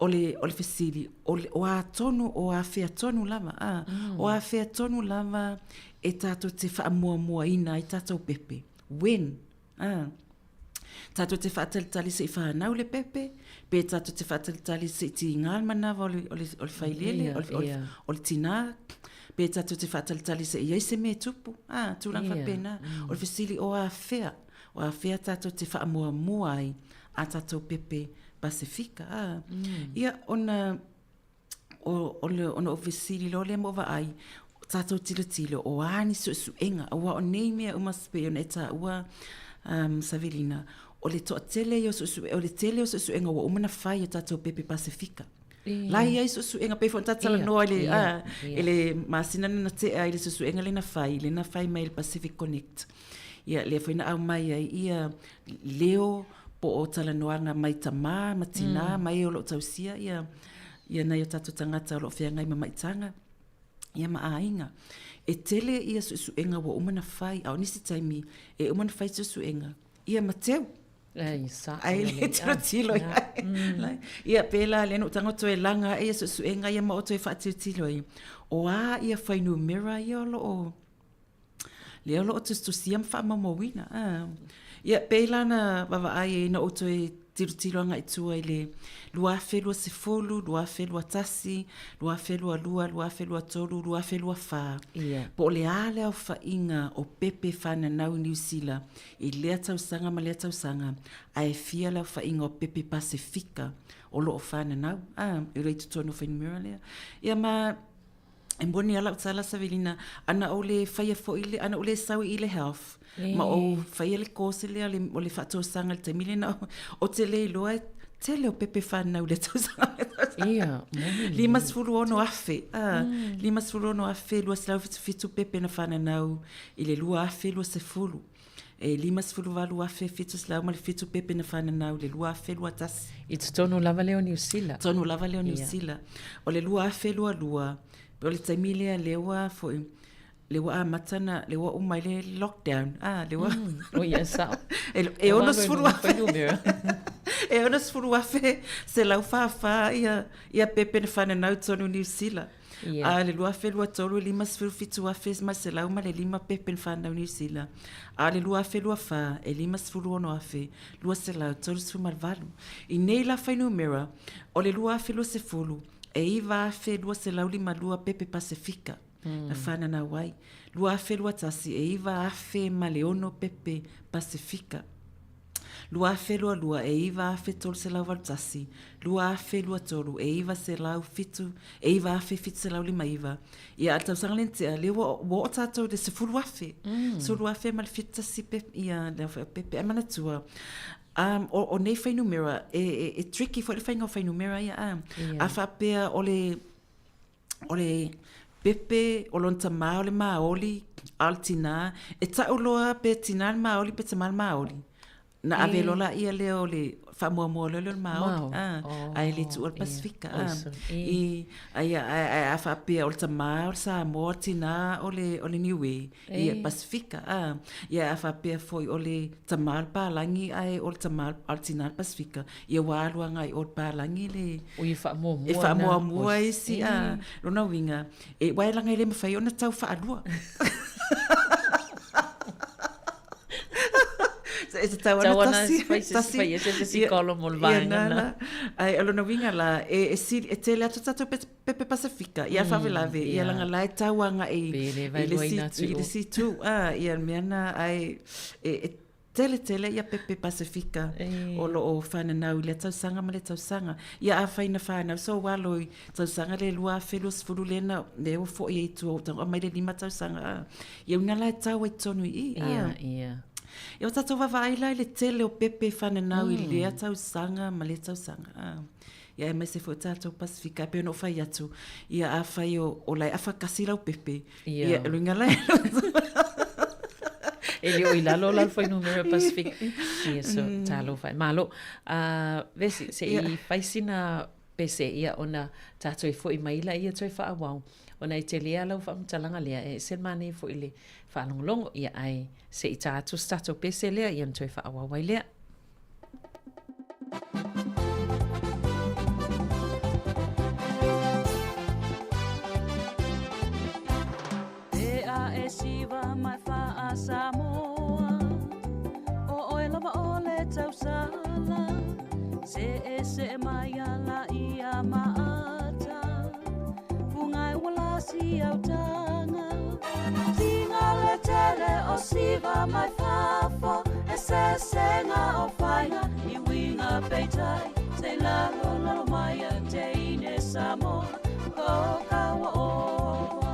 ole fesili o atonu o afia tonu lava o afia tonu lava e tato te fa mua ina i tato pepe when tato te fa tali se fa na le pepe pe tato te fa tali se ti ngal manava ole failele ole tina pe tato te fatalitali se ia se me tupu tulang fa pena o fesili o afea tato te fa mua ai a tato pepe Pasifika ia ona o fesili lo le mo va ai tato tilo o ani su enga o nei me uma spe ona eta ua Savelina o le to tele yo o le tele su enga o uma na fai tato pepe Pasifika lai ai su enga pe fon tatala no ele masina na te ai su enga le na fai mail Pacific Connect ia le foi na au mai ai ia leo po o tala noanga mai tama matina mai o lo tausia ia na yo tatu tangata lo fia ngai mai tanga ia ma ainga e tele ia su enga wo umana fai au nisi taimi e umana fai su enga ia mateu ai le tilo ia pela le no tango to langa ia su enga ia ma o to fa tilo o ia fai no mira ia lo le lo to siam fa mamowina ia pela na baba ai no to tilo nga itu ile lua felu se folu lua felu tasi lua felu lua lua felu tolu lua felu fa po le ale o fa inga o pepe fana na New Zealand ile tau sanga male tau sanga ai fia la fa inga o pepe Pasifika o lo fana na e rei to no fin mirale ia ma en boni ala tsala Savelina ana ole faya fo ile ana ole sawi ile health ma o faya le kose le ole fato sanga te milena o tele loa tele o pepe fana ole to sanga limas fulu ono afe limas fulu ono afe lo sla fitu pepe na fana nau ile lua afe lo se fulu e limas fulu valu afe fitu sla mal fitu pepe na fana nau le lua afe lo tas it's tonu lava leo New Zealand tonu lava leo New Zealand ole lua afe lua Ole tamilia lewa fo lewa matana lewa umaile lockdown lewa oh yes e ona sfuru e ona sfuru afe se la fa ia pepe fana na tonu New Zealand le lua fe lua tolu lima sfuru fitu afe ma se la uma le lima pepe fana New Zealand le lua fe lua fa e lima sfuru ono afe lua se la tolu sfuru malvalu i nei la fa numera ole lua fe lua se fulu e iwa afe lua se lauli ma lua pepe Pasifika na fana na wai lua afe lua tasi e iwa afe ma leono pepe Pasifika lua afe lua e iwa afe tolu se lau tasi lua afe lua tolu e iwa se lau fitu e iwa afe fitu se lauli ma iwa ia atau sangalentea lewa wo tatou de se fulu afe sulu afe ma le fitu tasi pepe ia pepe amana tua o nei fai numera e tricky for the fai fai numera ia a fa pe ole pepe o lon tama ole maoli altina e ta uloa pe tina maoli pe tama maoli na ave lola ia le ole whamuamua lolo Mao. Ai le tu o Pasifika. Ai a whapea o le tama o le Sāmoa tina o le niue. Ia Pasifika. Ia a whapea foi o le tama o pālangi ai o le tama o tina o Pasifika. Ia wālua ngai o le pālangi le... O i whamuamua. E whamuamua e si rona winga. E wailanga i le mawhai o na tau whaalua. It's a tawana tasi si kolo mo vanga ai alona winga la e te le tato pepe Pasifika ia favelave ia langa lai tawanga le si tu ia meana ai tele ia pepe Pasifika o lo o fana nau le tausanga ma le tausanga ia a faina fana so waloi tausanga le lua felos fululena le o fo i tu o tanga mai le lima tausanga ia una lai tawa tonu ia Ia tato wawaaila le tele o pepe whananau i lea tausanga ma le tausanga. Ia e mai se fo tato Pasifika pe no whai atu. Ia a whai o lai awha kasila o pepe. Ia luinga lai. Ele o ilalo la foi numero Pasifika. Ia so talo whai. Malo, vesi se i whaisina pese ia ona tato i fo i maila ia toi wha awau. Ona i te lea lau whamtalanga lea e sen mani fo i le whalongolongo ia ai se i tātu stato pese lea i antoi whaawawai lea. E a e siwa mai wha a Sāmoa o oe lava o le tausala se mai ala i a maata pungai wala si au tanga tinga le tele o siwa mai whafo e se senga o whainga i winga peitai se lalo mai a te ine Sāmoa ko kawa oa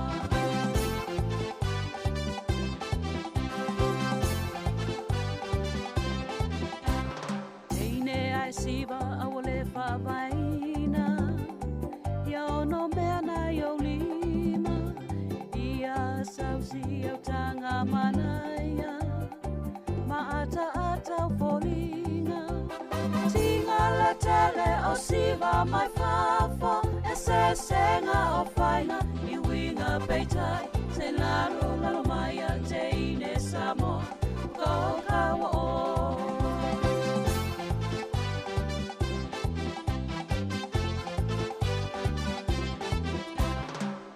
teine ai siwa au le whawaina ia ono mea na i lima ia sausi au tanga manaia ma ata folinga tinga la tele o siwa mai whafo e se senga o whaina i winga peitai se lalo mai a te ine Sāmoa ko kawa o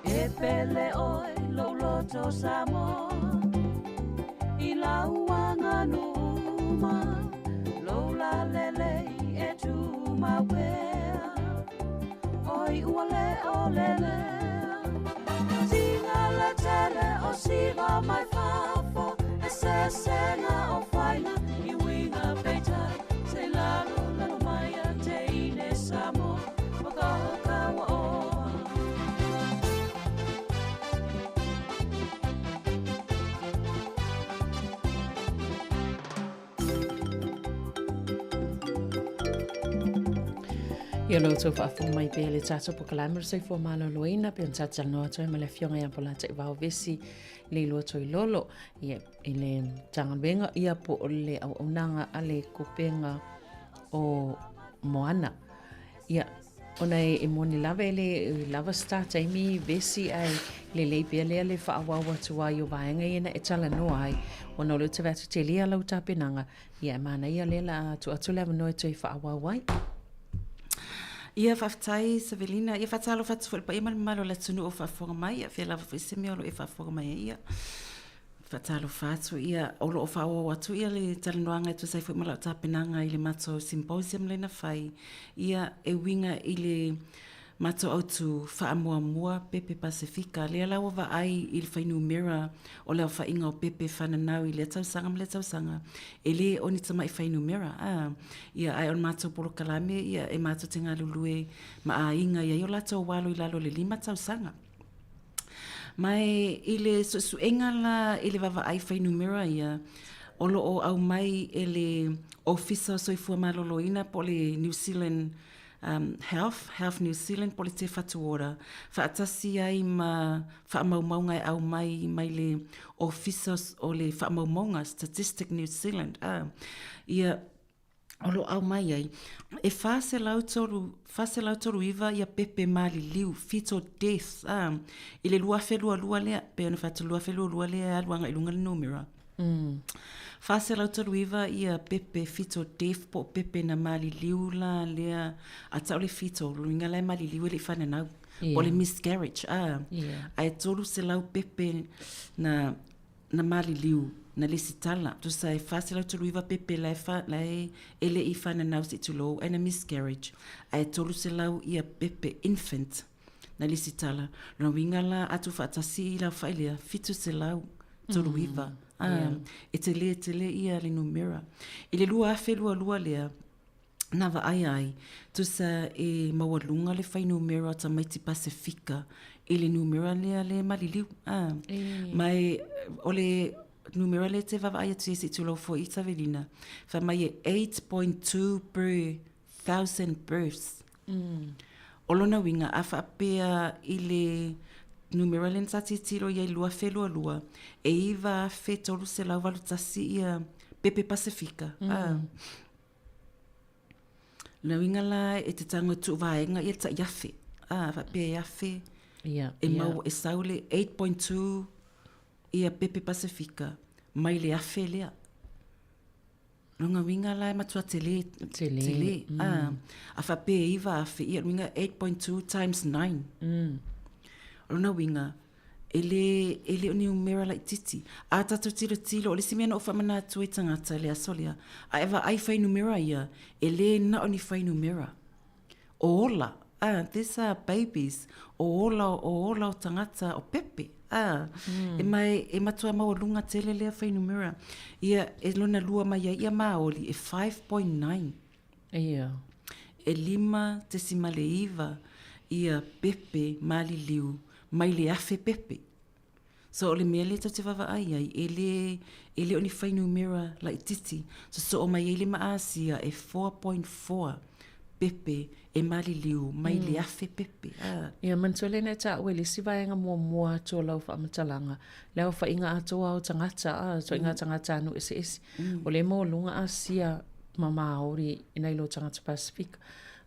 e pele oi lo loto Sāmoa i lauanga numa lo la lele e tu mawea oi uale o lele tinga la tele o siwa mai whafo e se senga o whaina i winga peitai se lalo mai a te ine Sāmoa o kawa oa Ia lo tō whaafu mai pe le tātou po kalamara sei fo malo loina pe on tātou noa toi ma le fionga ia po la te wao vesi le lua toi lolo ia i le tangabenga ia po o le au aunanga a le kupenga o Moana ia ona e moni lava le lava star taimi vesi ai le leipia le whaawawa tua i o vaenga ina e tala noa ai ona lo te vatu te lia lau tāpenanga ia mana ia le la tu atu lewa noa toi whaawawa ai Ia whaftai Savelina, ia whatalo whatufo pa ima malo la tunu o whafonga mai, ia whia lava whisemi olo e whafonga mai ia. Whatalo whatu ia olo o whaoa watu ia le talanoanga e tu sai fo imala o tāpenanga i le mato symposium le na whai. Ia e winga i le mato autu whaamuamua pepe Pasifika. Lea lawa wa ai i le whainu mera o leo whainga o pepe whananau i le tausanga ma le tausanga. E le o ni tama i whainu mera. Ia ai on mato polo kalame, ia e mato te ngā lulue ma a inga ia i o lato walo i lalo le lima tausanga. Mai i le suenga la i le wawa ai whainu mera ia olo o au mai e le ofisa soifua maloloina po le New Zealand Health New Zealand po le te whatuora. Whaatasi ai ma whaamaumaunga au mai le officers o le whaamaumaunga Statistic New Zealand. Ia Olo au mai ai. E whase lau toru iwa ia pepe mali liu, fetal death. I le lua lua lea, pe ona whatu lua lea aluanga ilunga le numera. Whase lau toru iwa ia pepe fetal death po pepe na mali liu la lea, a tau le fetal, ringa lai mali liu le whananau. O le miscarriage. Ai tolu se lau pepe na mali liu. Na le sitala, tu sai whase lau tolu iwa pepe lai ele I whananau si tulo, and a miscarriage. Ai tolu se lau ia pepe infant, na le sitala. Na winga la atu whaatasi I lau whailea, fitu se lau tolu iwa. E te le ia le numera. I le lua afe lua lea, nawa ai, tu sa e mawalunga le whai numera ta maiti Pasifika, I le numera lea le maliliu. Mai ole numera le te wawa aia tuesi tulo fo I tavelina. Wha mai e 8.2 per 1,000 births. Olona winga, a wha apea I le numera le ntati tiro iai lua lua. E iwa fe tolu se lau walu tasi ia pepe Pasifika. Na winga la e te tango tu vaenga ia ta iafe. Wha apea iafe. E mau e saule 8.2 ia pepe Pasifika, mai le afe lea. Runga winga lai matua tele. A whape iwa afe, ia winga 8.2 times 9. Runga winga, ele o ni umera lai titi. A tatu tilo, o le simiana o whamana atu e tangata le asolia. A ewa ai whai numera ia, ele na o ni whai numera. O ola, these are babies. O ola o tangata o pepe. E matua maua lunga tele lea whai numera. Ia e lona lua mai ia maoli e 5.9. E 5 te simale iwa ia pepe mali liu mai le afe pepe. So o le mea le te wawa ai ele o ni whai numera lai titi. So o mai ele maasia e 4.4 pepe e mali liu mai le afe pepe. Ia mantole ne ta wele si vaenga mua to lau fa matalanga. Lau fa inga ato au tangata so inga tangata no ese. O le mo lunga asia mama ori ina ilo tangata Pacific.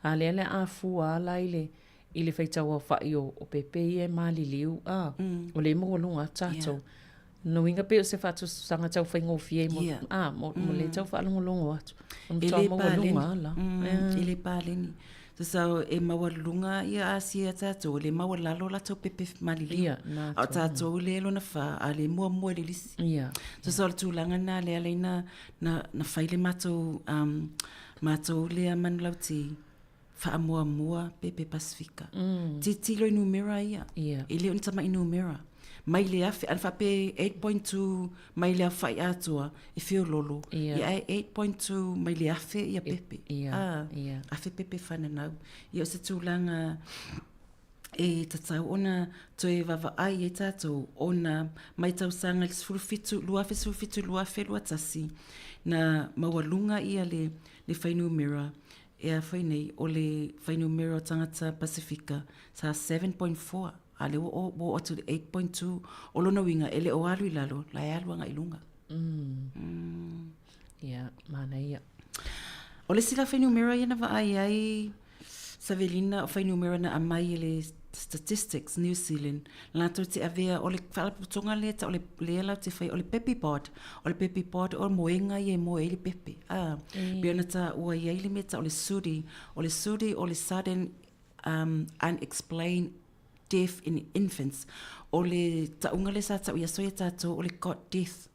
A le a fua laile ile feita wa fa o pepe e mali liu o le mo lunga tato. No inga pe se fatu sanga tau fa ngofie mo le tau fa longo atu. Ele pa ele pa leni. So e mawalunga ia asia tato le mawalalo la tau pepe malili. A tato le lo na fa ale mua le lisi. So tu langa na le alena na faile mato mato le man lauti fa mua pepe Pasifika. Titilo numera ia. Ele on tama numera. Mai le afe alfa pe 8.2 mai le afa atua e fio lolo. Ia 8.2 mai le afe ia pepe. Afe pepe whananau. Ia se tūlanga e tatau ona toe wawa ai e tātou ona mai tau sanga lua afe lua tasi na mawalunga ia le whainu mira. E a whainei o le whainu mira o tangata Pasifika sa 7.4. Ale o atu 8.2 o lona winga ele o alu ilalo la aluanga ilunga. Mana ia. O le sila whainu mira ia na wa ai Savelina o whainu mira na amai ele statistics New Zealand. Lato te avea o le whalaputonga le ta o le leala te whai o le pepi pod. O le pepi pod o moenga ia mo ele pepe. Biona ta ua ia ili meta o le sudi. O le sudi o le sudden unexplained death in infants. O le taunga le sa tau ia soia tato o le cot death.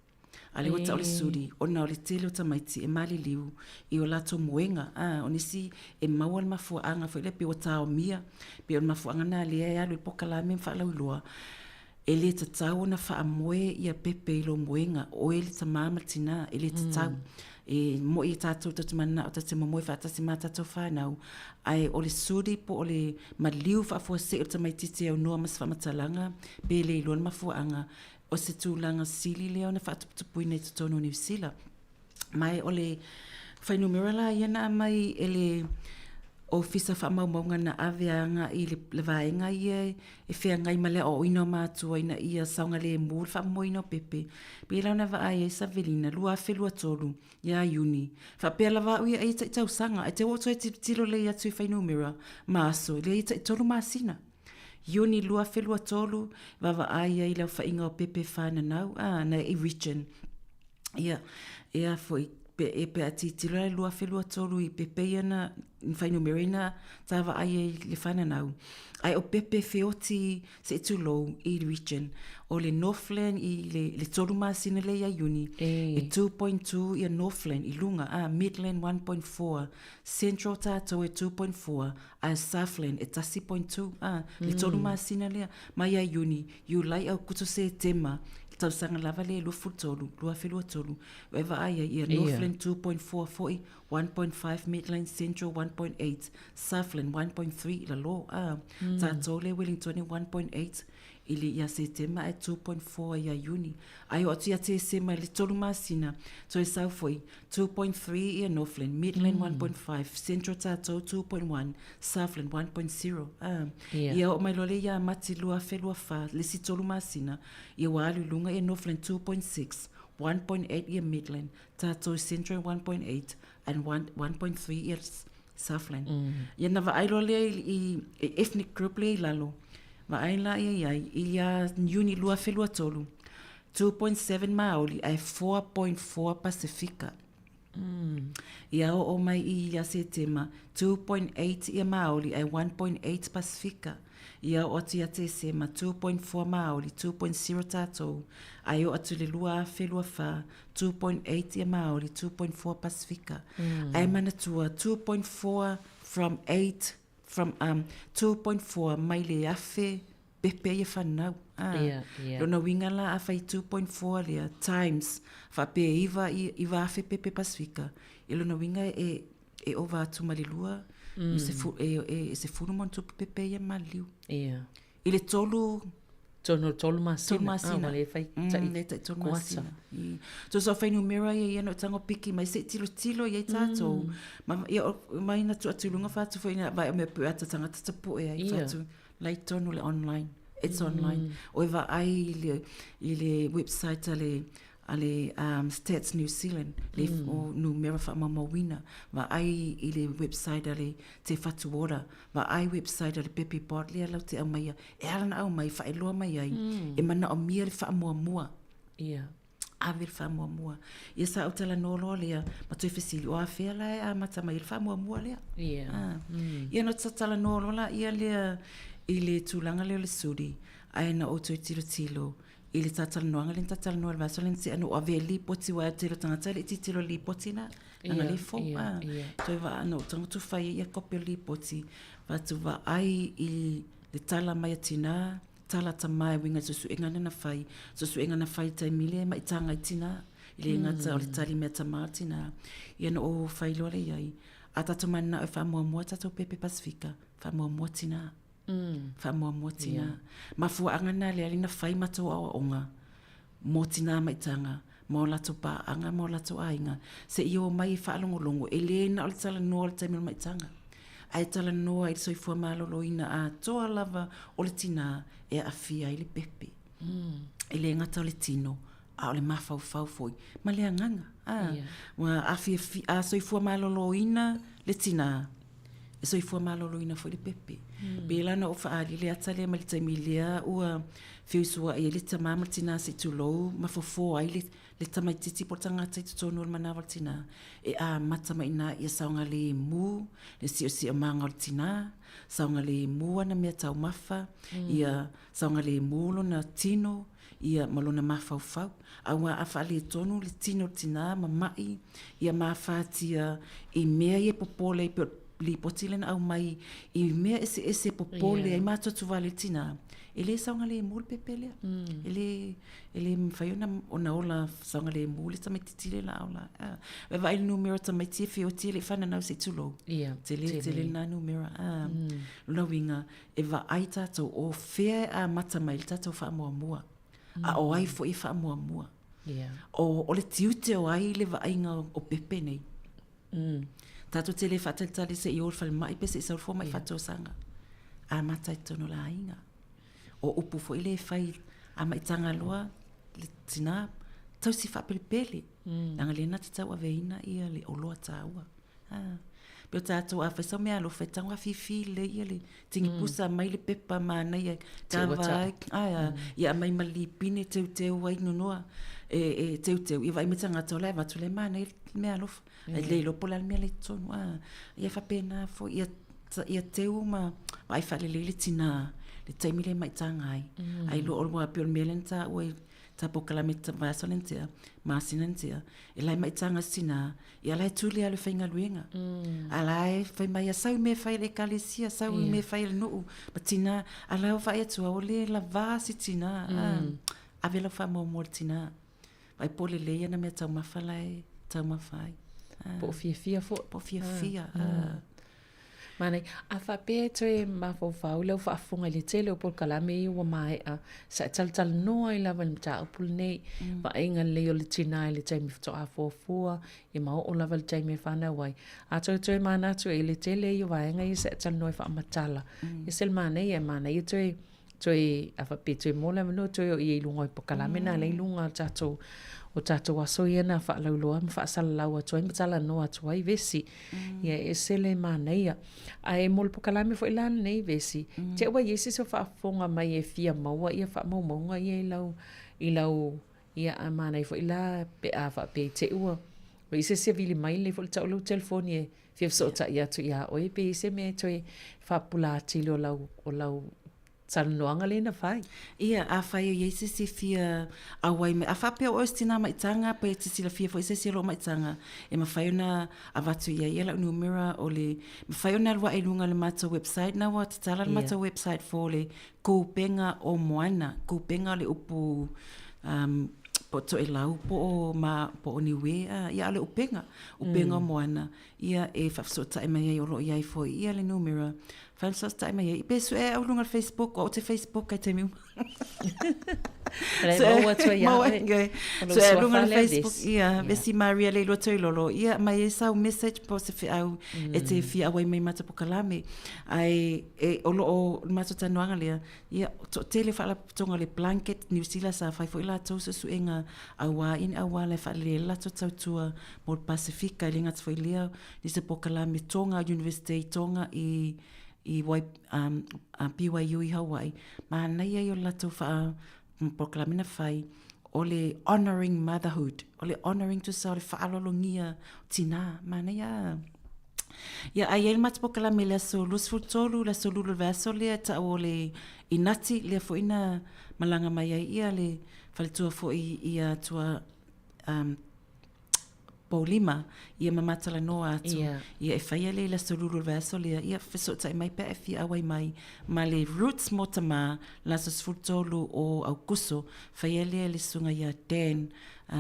Ale wata o le suri. O na o le tele o tamaiti e mali liu i o lato moenga. O nisi e maua le mafua anga fo ile pe o tau mia. Pe o mafua anga na lea e alu i poka la me mfa lau ilua. E le tatau na faa moe ia pepe ilo moenga. O e le tamama tina e le tatau. E mo i tātou tatumana o tate momoe whaatasi mā tātou whānau. Ai o le suri po o le maliu whaafua se o tamaititi au noa mas whamatalanga. Pe le iluan mafuanga o se tūlanga sili leo na whaatuputupui nei tutono New Zealand. Mai o le whainumera la iana mai e le o fisa whaamaunga na aveanga i le vaenga ia e whea ngai male o ino mātua ina ia saunga le mūl whaamoino pepe. Pēlau na vaai e Savelina, lua whelua tolu, ia uni. Whapea la vau ia e tau sanga, e te oto e tilo le atu i whainumira, maaso, le i tolu maasina. Uni lua whelua tolu, vaai i lau whainga o pepe whananau, na i region. Ia foi e pe ati tira lua whelua tolu i pepe iana whainumira ina tawa ai le whananau. Ai o pepe whioti se tulou i region. O le Northland i le tolu maasina le ia uni. E 2.2 i Northland i lunga. Midland 1.4. Central tātou e 2.4. A Southland e tasi 0.2. Le tolu maasina le mai ia uni. Iu lai au kuto se tema. Tau sanga lava le lua fultolu, lua whelua tolu. Weva aia ia Northland 2.4 foi, 1.5 Midland Central 1.8, Southland 1.3 la lo. Tātou le Wellington 1.8, ili ia se tema e 2.4 ia uni. Ai o tia te sema le tolu masina, so e sau foi 2.3 ia Northland, Midland 1.5, Central tātou 2.1, Southland 1.0. Ia o mai lole ia mati lua whelua wha, le si tolu masina, ia walu lunga ia Northland 2.6, 1.8 ia Midland, tātou Central 1.8, and 1.3 ia Southland. Ia na wa ailole i ethnic group le i lalo. Maaila ia uni lua whelua tolu. 2.7 Maori ai 4.4 Pasifika. Ia o mai ia se tema 2.8 ia Maori ai 1.8 Pasifika. Ia o atu ia te sema 2.4 Maori, 2.0 tātou. Ai o atu le lua whelua wha 2.8 ia Maori, 2.4 Pasifika. Ai manatua 2.4 from 8 from 2.4 mai le afe pepe ia whanau. Lona winga la awhai 2.4 lea times whape iwa afe pepe Pasifika. I lona winga e ova atu malilua e se funu montu pepe ia maliu. I le tolu masina. Le fai tolu masina. So so whainu mera ia no tango piki mai se tilo ia tātou. Mai na tu atulunga whātu whaina vai o mea pu ata tangata tapu e ai whātu lai tonu le online. It's online. O eva ai i le website ale Stats New Zealand le o numera whamamawina va ai i le website ale te whatuora va ai website ale Pepe Pot lea lau te au mai e alana au mai whaeloa mai ai e mana o mia le whaamua ave le whaamua ia sa au tala nolo lea ma tui whesili o a whea lai a mata mai le whaamua lea ia no tala nolo la ia lea i le tūlanga leo le suri ai na o tui tilo i le tatala noanga le tatala noa le vaso le nsi anu ave li poti wa tilo tangata le tilo li poti na nga le fo toi va ano tango tu fai ia kopi li poti va tu va ai i le tala mai atina tala tamai winga susu engana na fai susu engana fai taimile mai tanga itina i le ngata o le tali mea tamatina ia no o fai loa le iai a tatu mana o wha mua tatu Pepe Pasifika wha mua tina wha tina. Ma fuanga na le alina whai mato awa onga. Mo tina maitanga. Mo lato pa anga, mo lato ainga. Se iyo mai whaalongolongo. E le na ole tala noa ole taimil maitanga. Ai tala noa i soi fua malolo ina a toa lava ole tina e a fia i le pepe. E le ngata ole tino. A ole mawhau foi. Ma le anganga. A soi fua malolo ina le tina. E soi fua malolo ina foi le pepe. Bela na o whaari le atale ma le taimilea ua whiusua e le tamama tina se tulou ma fofo ai le tamaititi po tangata i tutonu le manawa tina e a matama ina ia saunga le mu le si o manga o tina saunga le mu ana mea tau mafa ia saunga le mu lona tino ia malona mafau a ua a wha le tonu le tino tina ma mai ia mawhatia i mea i popole i li potilena au mai i mea ese popole ai mato tu vale tina ele saunga le mul pepele ele mfaiona ona ola saunga le mul ta metitile la ola vai il numero ta meti fioti le fana na se tulo tele na numero lo winga e va aita to o fe a mata mai ta fa mua a o ai fo i fa mua o le tiute o ai le va ainga o pepe nei Tato tele whatatali se i ol whale mai pese i saul fo mai whatosanga. A matai tono la inga. O upu fo ile whai a mai tanga loa le tina tau si whapelipele. Nanga lena te tau aveina ia le oloa taua. Peo tātou a whaisau mea lo whaitanga fifi le ia le tingi pusa mai le pepa mana ia kāwai. Ia mai mali pine teu ai nonoa. Teu. Ia vai mitanga tau lai watu le mana mea lofa. Le lopo la mea le tonu. Ia whapena fo ia teu ma ai whale le tina. Le taimi le mai tanga ai. Ai lo olwa pio le mea lenta ue ta pokalamita vasolentia masinentia e lai mai tanga sina ia lai tuli ale fainga luenga alai fai mai sau me fai le kalesia sau me fai le no patina ala vai tu ole la vasi tina avela fa mo mortina vai pole le na me tau mafalai tau mafai po fia Mane, a whape toe mawhau leo whaafunga le tele o pol kalame i wa mai a sa tal noa i lawa ni mta upul nei wa inga leo le tina i le taimi fito a fuafua i mao o lawa le taimi whana wai. A toe mana tu e le tele i wa inga i sa tal noa i whaamatala. I sel mana i toe a whape toe mola mano toe o i ilunga i pol kalame na le ilunga tato o tato waso ia na whaalauloa ma whaasalalau atu ai matala no atu ai vesi ia e sele mana ia a e mol pokalame fo ilana nei vesi te ua iesi so whaafonga mai e fia maua ia whaamaumaunga ia i lau ia a mana i fo ila pe a whape te ua o ise se vili mai le fo le taulau telefoni e fia so ta ia tu ia o e pe ise me toi whaapula atili o lau Sanoanga le na fai. Ia a fai o yeise se fia awai me a fape o stina mai tanga pe te sila fia fo ise se lo mai tanga e ma fai na avatu ia la numera o le ma fai na wa ilunga le mata website na wa tala le mata website fo le kupenga o moana kupenga le upu po to e lau po o niwe ia le upenga moana ia e fafsota e mai o lo ia fo ia le numera Fansos ta mai e peso e au lunga Facebook o te Facebook kai te miu. So e lunga Facebook ia vesi Maria le loto lolo ia mai e sau message po se au e te fi awai mai mata po kalame ai e o lo mata tanoanga le ia to tele fa la tonga le blanket New Zealand sa fa foi la to su enga awa le fa le la to tua mo Pacifica linga foi le ni se po kalame tonga University tonga I wai BYU I Hawaii ma nei ai o lato fa proclamina fai o le honoring motherhood o le honoring to sa le fa alolongia tina ma nei ia ai el mat proclamina le so lus futolu le so lulu vaso le ta o le inati le fo ina malanga mai ai ia le fa le tua fo ia tua Polima ia mamatala noa atu ia e whaia le la solulu vaso le ia fesota e mai pe e fi awai mai ma le roots motama la sosfutolu o aukuso whaia le sunga ia Dan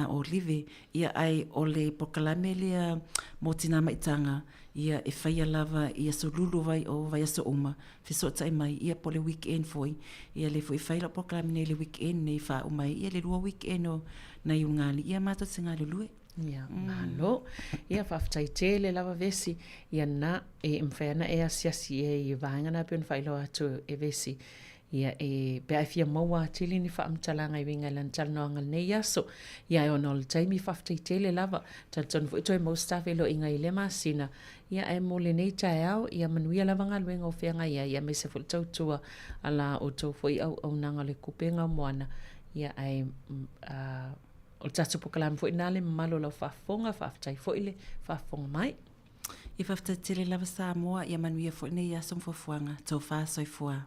o live ia ai o le pokalame le motina maitanga ia e whaia lava ia solulu vai o vai aso uma fesota e mai ia po le weekend foi ia le foi whaila pokalame le weekend nei wha umai ia le lua weekend o na iungali ia mato singa le lue Ia, malo. Ia whaftai tele lava vesi. Ia na e mwhena e asiasi e i vahangana pion whailo atu e vesi. Ia e bea fia maua tili ni whaamtalanga i winga lan talanoanga nei aso. Ia e onol taimi whaftai tele lava. Talton fuito e maustafe lo inga i le masina. Ia e mole nei tae au. Ia manuia lava ngā luenga o whianga ia me se fultau tua ala o tau fwoi au nanga le kupenga moana. Ia e o tatu pokalam fo inale malo la fafonga faftai fo ile fafonga mai I faftai tele lava Sāmoa ia manuia fo nei ia som fo fuanga tau fa soifua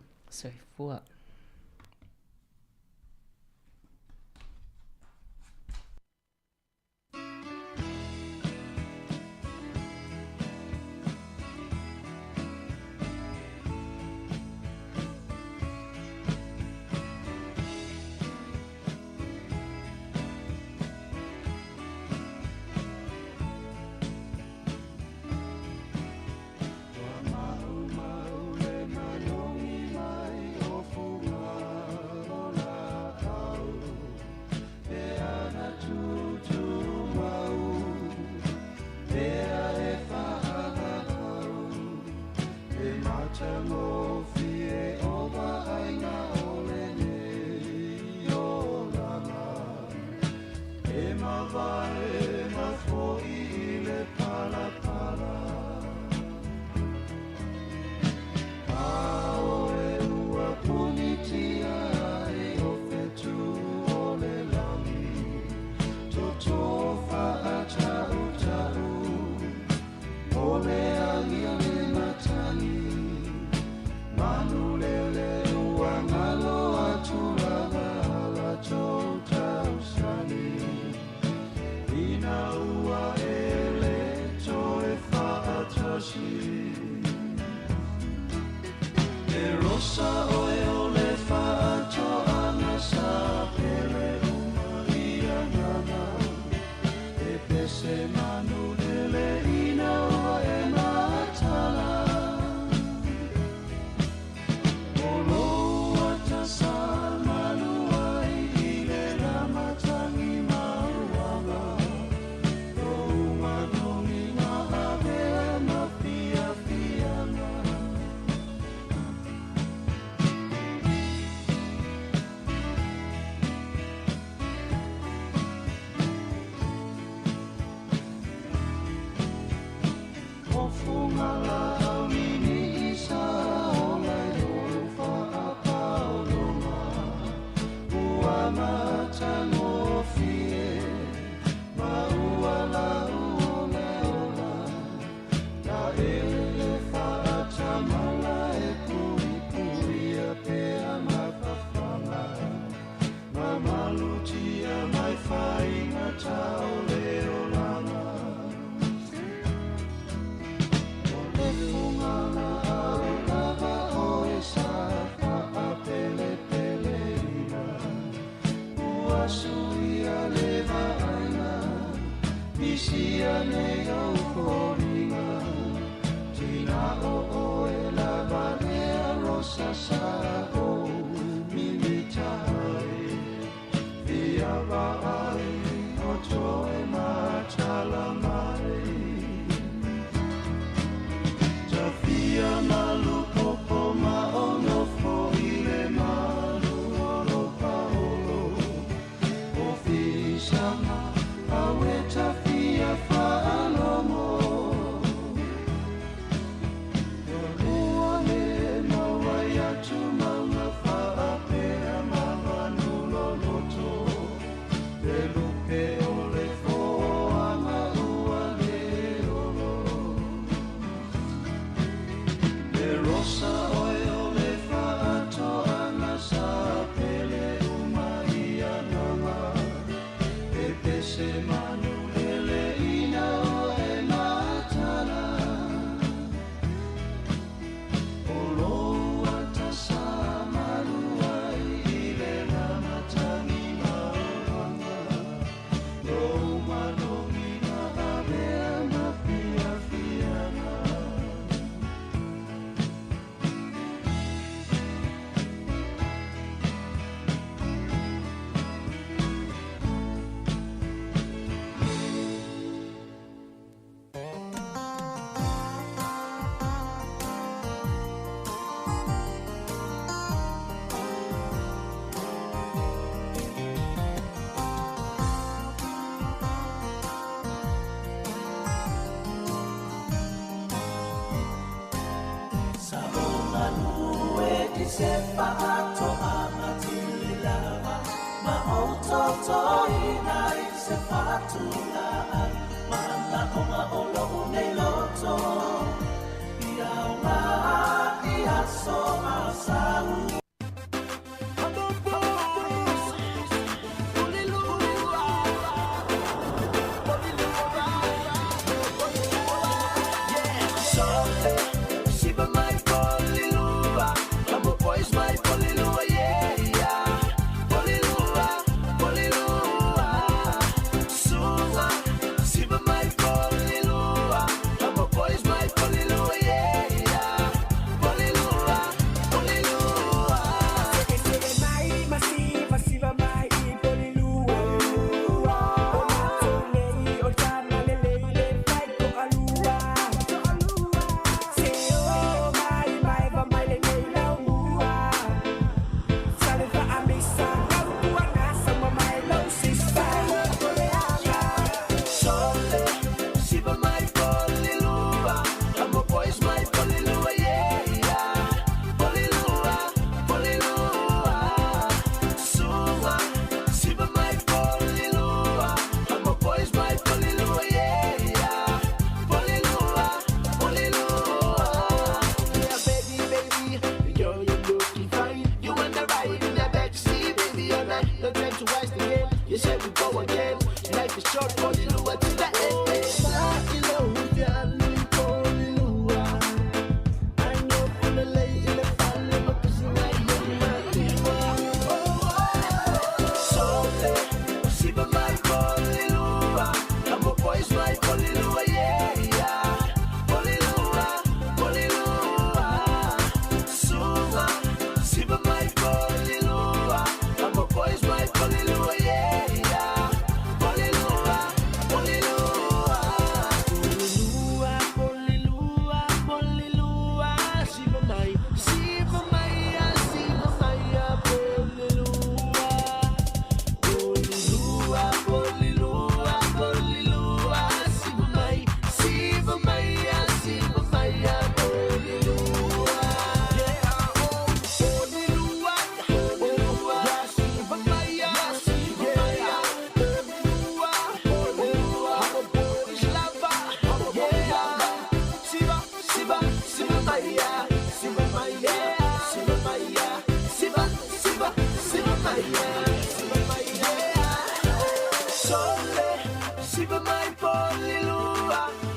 Mau le malongi mai o fu e mafo i le pala pala. Ao e ua punitia e o fetu o le lami. Totofa a tau tau. O le ali a le matani. Manu lele ua ngalo atu lava ala tau tau sani. Ina ua ele to e wha atasi. E rosa oe o le wha ato ana sa pele uma ia ngana. E pese manu lele ina ua e matala. Se pagato amati lava, ma ototo inai se fatula, ma la oma olo nei loto, ia una ia soma sau. My Porirua, yeah, yeah. Porirua, Porirua. Sua, siba my Porirua.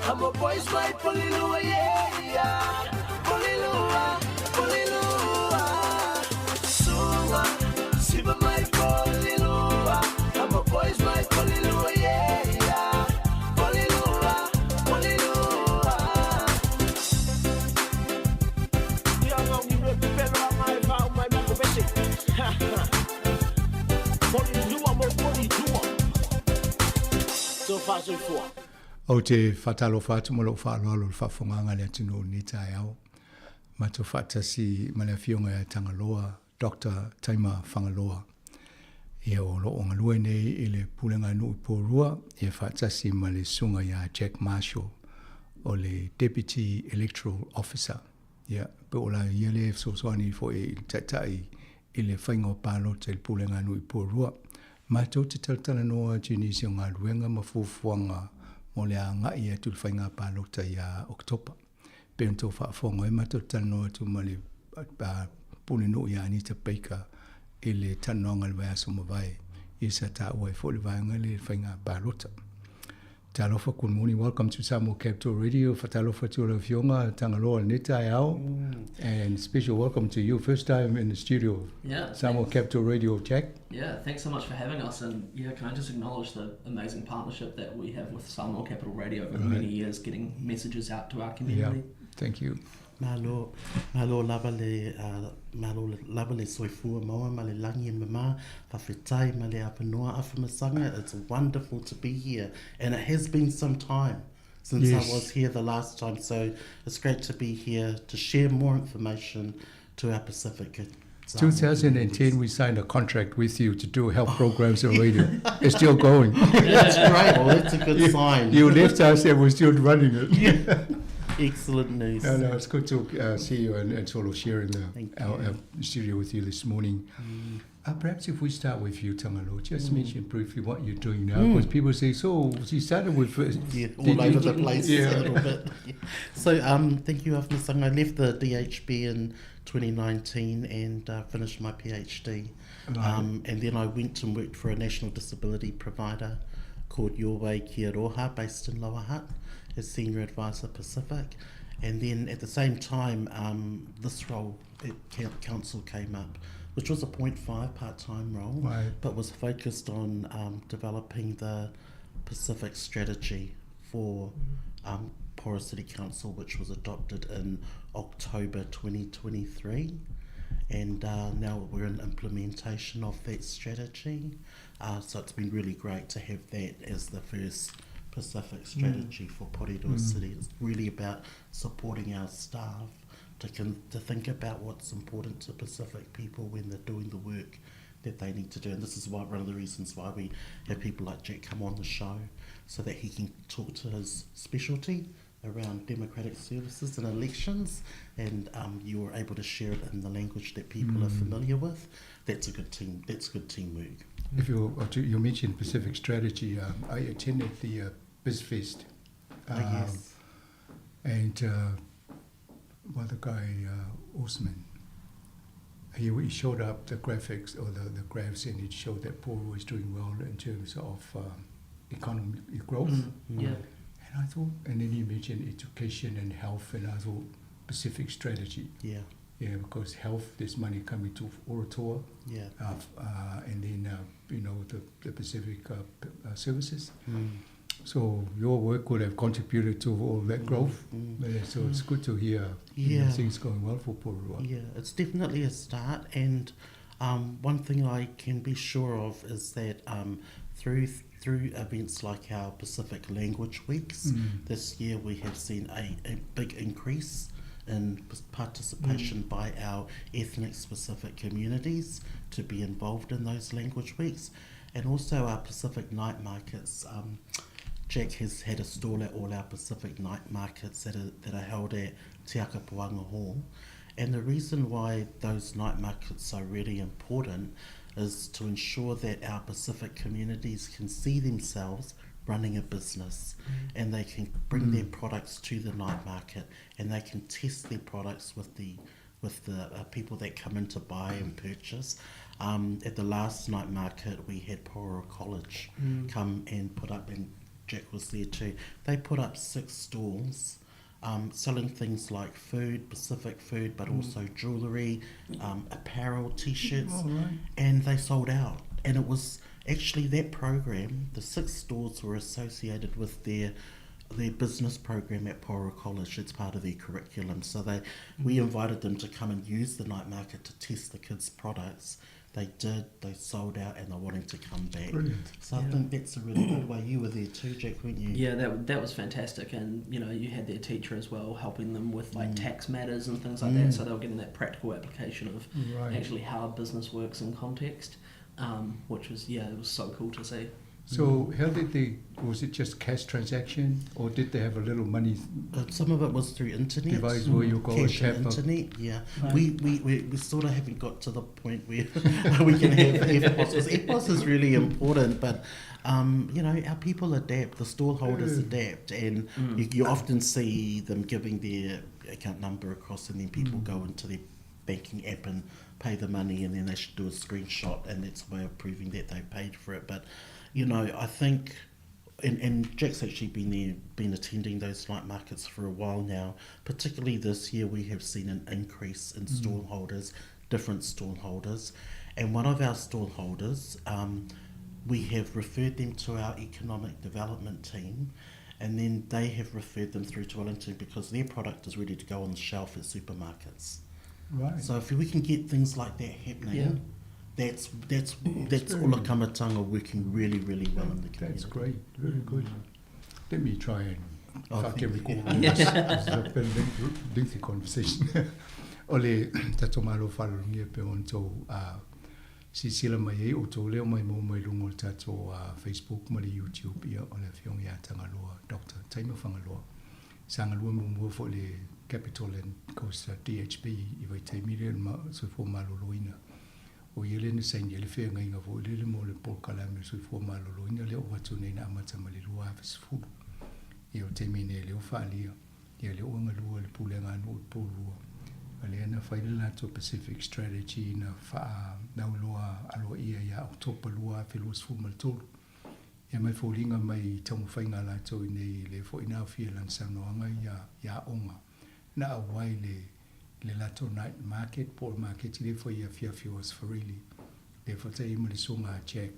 I'm a boy's my Porirua, yeah. Porirua, Porirua. Sua, Siva my Porirua. I'm a boy's my Porirua, yeah. Porirua, Porirua. Yeah, I'm going to prepare my vow, my motivation. Porirua, more Porirua. So far, so far. O te whatalo whatu mo lo whaaloalo le whawhonganga le atino ni tai au. Ma to whatasi ma le fionga e Tangaloa, Dr. Taima Whangaloa. Ia o lo onga lue nei i le pulenga nui Porirua, ia whatasi ma le sunga ia Jack Marshall o le Deputy Electoral Officer. Ia, pe o la ia le soani fo e tatai i le whainga o palo te le pulenga nui Porirua. Ma to te tautana noa jinisi o ngā luenga ma fufuanga mo le anga ia tu le whainga pālota ia Oktopa. Pe unto whaafonga e mato tano tu ma le pune no ia Anita Baker i le tanoanga le waiaso mawai i sa ta ua e fo le vaianga le whainga pālota. Te alofa good morning, welcome to Sāmoa Capital Radio. Whatalofa tu la fionga Tangaloa Neta e au. And special welcome to you, first time in the studio. Yeah. Sāmoa Capital Radio, Jack. Yeah, thanks so much for having us. And yeah, can I just acknowledge the amazing partnership that we have with Sāmoa Capital Radio over many years, getting messages out to our community. Yeah, thank you. Malo lava le soifua maua ma le langi e mama whawhetai ma le apanoa awhamasanga. It's wonderful to be here, and it has been some time since I was here the last time, so it's great to be here to share more information to our Pacific. 2010 we signed a contract with you to do health programs on radio. It's still going. That's great. Well, that's a good sign. You left us and we're still running it. Yeah. Excellent news. No, it's good to see you and sort of sharing our studio with you this morning. Perhaps if we start with you, Tangalo, just mention briefly what you're doing now, because people say, so you started with... all over the place a little bit. So, thank you, Afnisang. I left the DHB in 2019 and finished my PhD. And then I went and worked for a national disability provider called Your Way Kia Roha, based in Lower Hutt, as Senior Advisor Pacific. And then at the same time, this role at Council came up, which was a 0.5 part-time role, but was focused on developing the Pacific strategy for Porirua City Council, which was adopted in October 2023. And now we're in implementation of that strategy. So it's been really great to have that as the first Pacific strategy for Porirua City. It's really about supporting our staff to think about what's important to Pacific people when they're doing the work that they need to do. And this is one of the reasons why we have people like Jack come on the show, so that he can talk to his specialty around democratic services and elections, and you're able to share it in the language that people are familiar with. That's a good team. That's good teamwork. If you mentioned Pacific strategy, I attended the BizFest. Yes. And the guy, Osman, he showed up the graphics or the graphs, and it showed that Porirua is doing well in terms of economic growth. Yeah. And I thought, and then he mentioned education and health, and I thought Pacific strategy. Yeah. Yeah, because health, there's money coming to Oratoa. Yeah. And then, the Pacific services. So your work would have contributed to all that growth. So it's good to hear things going well for Porirua. Yeah, it's definitely a start. And one thing I can be sure of is that through events like our Pacific Language Weeks, this year we have seen a big increase in participation by our ethnic specific communities to be involved in those language weeks. And also our Pacific night markets. Jack has had a stall at all our Pacific night markets that are held at Te Akapuanga Hall. And the reason why those night markets are really important is to ensure that our Pacific communities can see themselves running a business, and they can bring their products to the night market, and they can test their products with the people that come in to buy and purchase. At the last night market, we had Porirua College come and put up and Jack was there too. They put up 6 stalls selling things like food, Pacific food, but also jewellery, apparel, T-shirts, and they sold out. And it was actually that program, the 6 stores were associated with their business program at Porirua College. It's part of their curriculum. So we invited them to come and use the night market to test the kids' products. They did, they sold out, and they're wanting to come back. Brilliant. So I think that's a really good way. You were there too, Jack, weren't you? Yeah, that was fantastic. And, you know, you had their teacher as well helping them with like tax matters and things like that. So they were getting that practical application of actually how a business works in context, which was, it was so cool to see. So how did was it just cash transaction, or did they have a little money? Some of it was through internet. Device where you go cash and tap internet, We sort of haven't got to the point where we can have EFTPOS, because EFTPOS is really important, but you know, our people adapt, the stallholders adapt, and you often see them giving their account number across, and then people go into their banking app and pay the money, and then they should do a screenshot, and that's a way of proving that they paid for it. But you know, I think, and Jack's actually been attending those night markets for a while now. Particularly this year, we have seen an increase in stallholders, different stallholders, and one of our stallholders, we have referred them to our economic development team, and then they have referred them through to Wellington because their product is ready to go on the shelf at supermarkets. Right. So if we can get things like that happening, that's Ola Kamatanga working really, really well in the community. That's great, very good. Let me try and if I can recall this. It's a lengthy conversation. Ole tato malo whalungia pe on tō si sila mai e o tō leo mai mō mai lungo tato Facebook ma le YouTube ia o le whiongi a Tangaloa, Dr. Taima Whangaloa. Sangalua mō fo le Capital and Coast DHB i vai taimire ma sui fō maloloina. O iele ne sain iele whea ngai ngā fo iele mo le polkalame sui fō maloloina leo watu nei na amata ma le lua awhis furu. I o taimine leo whaalia. Ia leo anga lua le pulenga anu i Porirua. Ale na whaile lato Pacific Strategy na wha nauloa aloa ia ia o topa lua wheluas fumaltolu. Ia mai fōlinga mai tamu whainga lato i nei le fo ina whia lansanoanga ia onga. Na awai le lato night market, Paul market, le fo ia whiawhiwas wharili. Le fo te ima le songa Jack.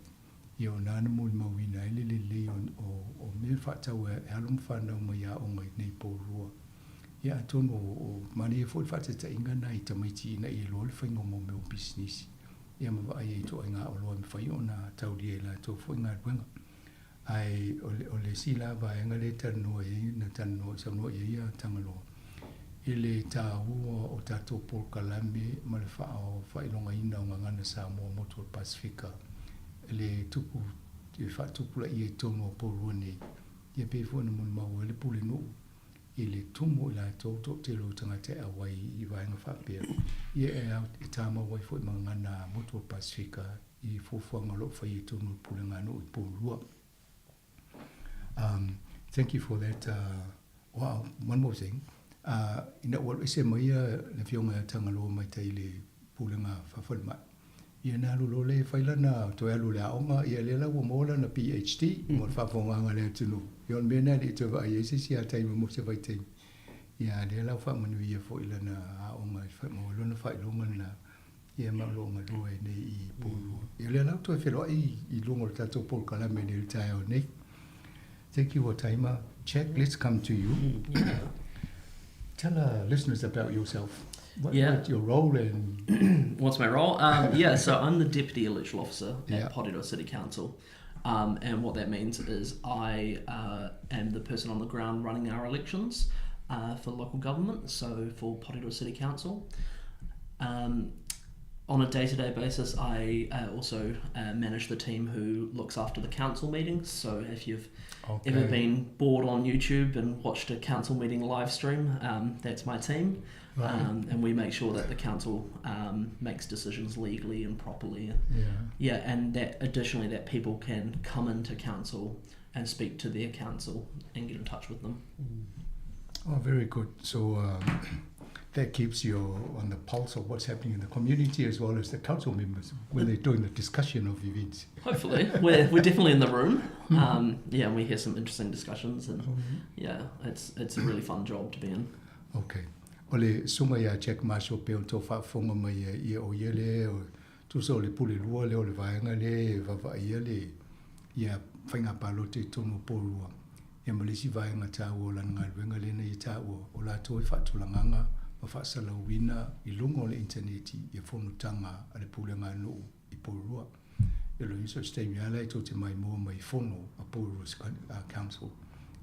Ia o nana mō i mawina ele le o mea whatau e alum whanau mai ia onga i nei Porirua. Ia tono o mani e fo i whatata inga na i tamaiti ina i lo le whainga mō meo business. Ia mawa ai e to inga o loa me whai o na tauri e la to fo inga ruenga. Ai o le sila va enga le tano e na tano sa no ia tangalo. Ile ta ua o tato polkalame ma le whao whailonga ina o ngana Sāmoa motor Pasifika. Le tupu e whatupula i e tono o Porirua nei. Ia pefo na mun mau le pule no. Ile tumo la toto te lo tangata awai i vaenga whapea. Ia e au e tama wai fo i ngana motor Pasifika i fofuanga lo whai e tono pule ngano i Porirua. Thank you for that. Wow, one more thing. Ina wal ese mai le fionga tangalo mai tai le pulenga whawhalma. Ia na lulo le whaila na to alu le aonga ia le la mola na PhD mo whawhonganga le tunu. Ion mena le te vai ese si a taima mo se vai taima. Ia le la whamanu ia fo ila na aonga i whaimolo na whailonga na ia maulonga lua e nei i Porirua. Ia le la to e whelo i lungo le tato polkalame ne le tai o nei. Thank you, Taima. Jack, let's come to you. Tell our listeners about yourself. What's your role in? What's my role? So I'm the Deputy Electoral Officer at Porirua City Council. And what that means is I am the person on the ground running our elections for local government, so for Porirua City Council. On a day-to-day basis, I also manage the team who looks after the council meetings. So if you've ever been bored on YouTube and watched a council meeting live stream, that's my team. Right. And we make sure that the council makes decisions legally and properly. And that additionally that people can come into council and speak to their council and get in touch with them. Oh, very good. So that keeps you on the pulse of what's happening in the community as well as the council members when they're doing the discussion of events. Hopefully. We're definitely in the room. And we hear some interesting discussions, and it's a really fun job to be in. Okay. Ole sunga ya check marshal pe on to fa fonga mai ia o ia le o tu so le Porirua le o le vaenga le va ia le ia whainga palote tonu Porirua. Ia malisi vaenga tā o la ngalwenga le na i tā o la toi whatulanganga ma whaasala wina i lungo le interneti i whonutanga a le pulenga no i Porirua. Ia lo iso stay ala i to te mai mo mai whono a Porirua Council.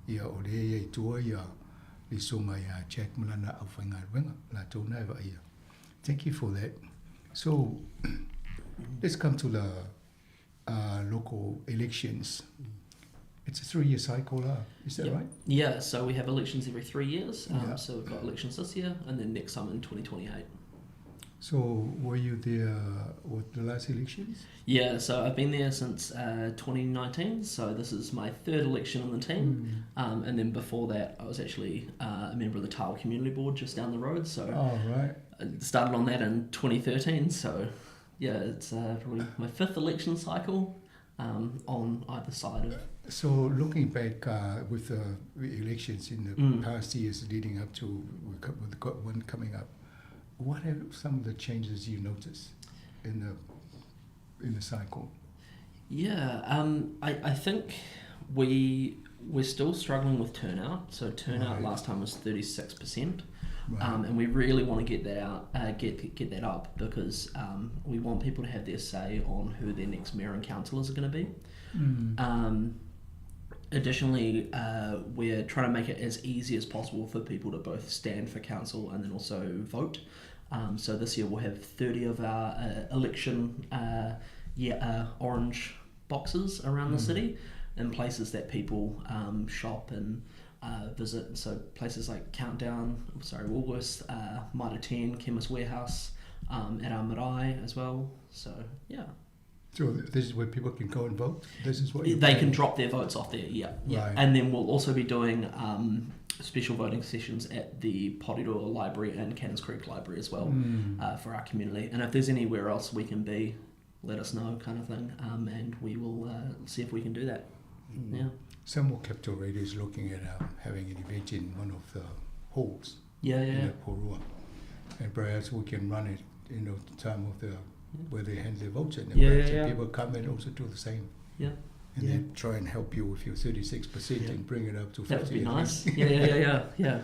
Ia o le ia i tua ia le sunga ia check malana au whainga wenga la tōna eva ia. Thank you for that. So let's come to the local elections. It's a 3-year cycle, is that right? Yeah, so we have elections every 3 years. So we've got elections this year and then next time in 2028. So were you there with the last elections? Yeah, so I've been there since 2019, so this is my third election on the team. And then before that, I was actually a member of the Tawa Community Board just down the road. So I started on that in 2013, so yeah, it's probably my 5th election cycle on either side of. So looking back with the elections in the past years leading up to, we've got one coming up, what are some of the changes you notice in the cycle? Yeah, I think we're still struggling with turnout. So turnout last time was 36%, and we really want to get that out, get that up because we want people to have their say on who their next mayor and councillors are going to be. Additionally, we're trying to make it as easy as possible for people to both stand for council and then also vote. So this year we'll have 30 of our election orange boxes around the city in places that people shop and visit. So places like Woolworths, Mitre 10, Chemist Warehouse, at our marae as well. So yeah. So this is where people can go and vote? This is what they can drop their votes off there, yeah. Right. And then we'll also be doing special voting sessions at the Porirua Library and Cannons Creek Library as well for our community. And if there's anywhere else we can be, let us know kind of thing, and we will see if we can do that. Yeah. Sāmoa Capital Radio is looking at having an event in one of the halls in Porirua. And perhaps we can run it, the time of the where they hand their votes in. And people come and also do the same. Yeah. And then try and help you with your 36% and bring it up to 50%. That would be nice. Yeah.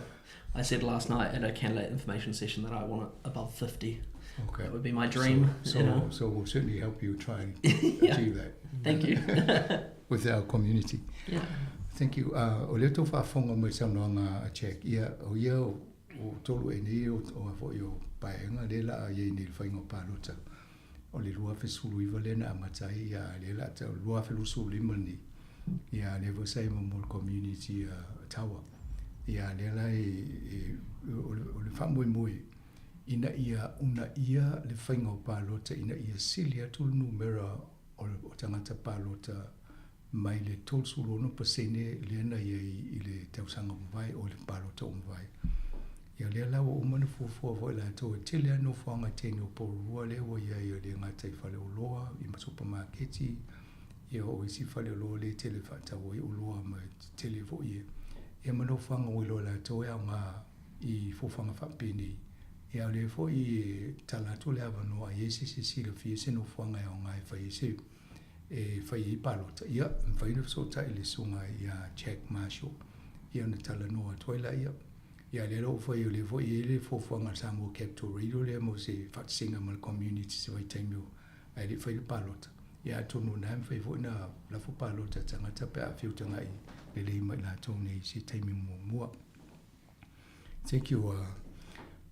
I said last night at a candidate information session that I want it above 50. Okay. That would be my dream. So we'll certainly help you try and achieve that. Thank you. With our community. Yeah. Thank you. O leo tō whaafonga mai saunoanga a check. O ia o tolu e nei o afo i o paenga le la a iei ni le whaingo pālota. O le lua whesulu iwa lena a matai ia le la te lua whelusu lima ni. Ia le wasai mo community tawa. Ia le la o le whamui mui. Ina ia una ia le whaingo pālota. Ina ia silia tulu numera o tangata pālota. Mai le tolsulu no pasene lena i le tausanga mvai o le pālota o mvai. Ia lea lau o umana fuafua vo la to te lea no whanga tēne o Porirua le o ia i le ngata i whale o loa i ma supermarketi ia o isi whale o loa le tele whatawa i o loa ma tele vo ia. Ia mano whanga o loa la to ea ngā i fōwhanga whapeni. Ia le fo i talato le awanoa i esi si la fie se no whanga e o ngā e whai se whai i pālota. Ia mwhai na so tai le sunga ia Jack Marshall. Ia na tala noa toila ia. Ia le ro foi le foi ele fo fanga Sāmoa Capital Radio le mo se fatsinga mal community se vai taimio ai le foi palota ia tonu na foi foi na la fo palota tanga tape a fiu tanga i le mai la tonu se taimio mo. Thank you.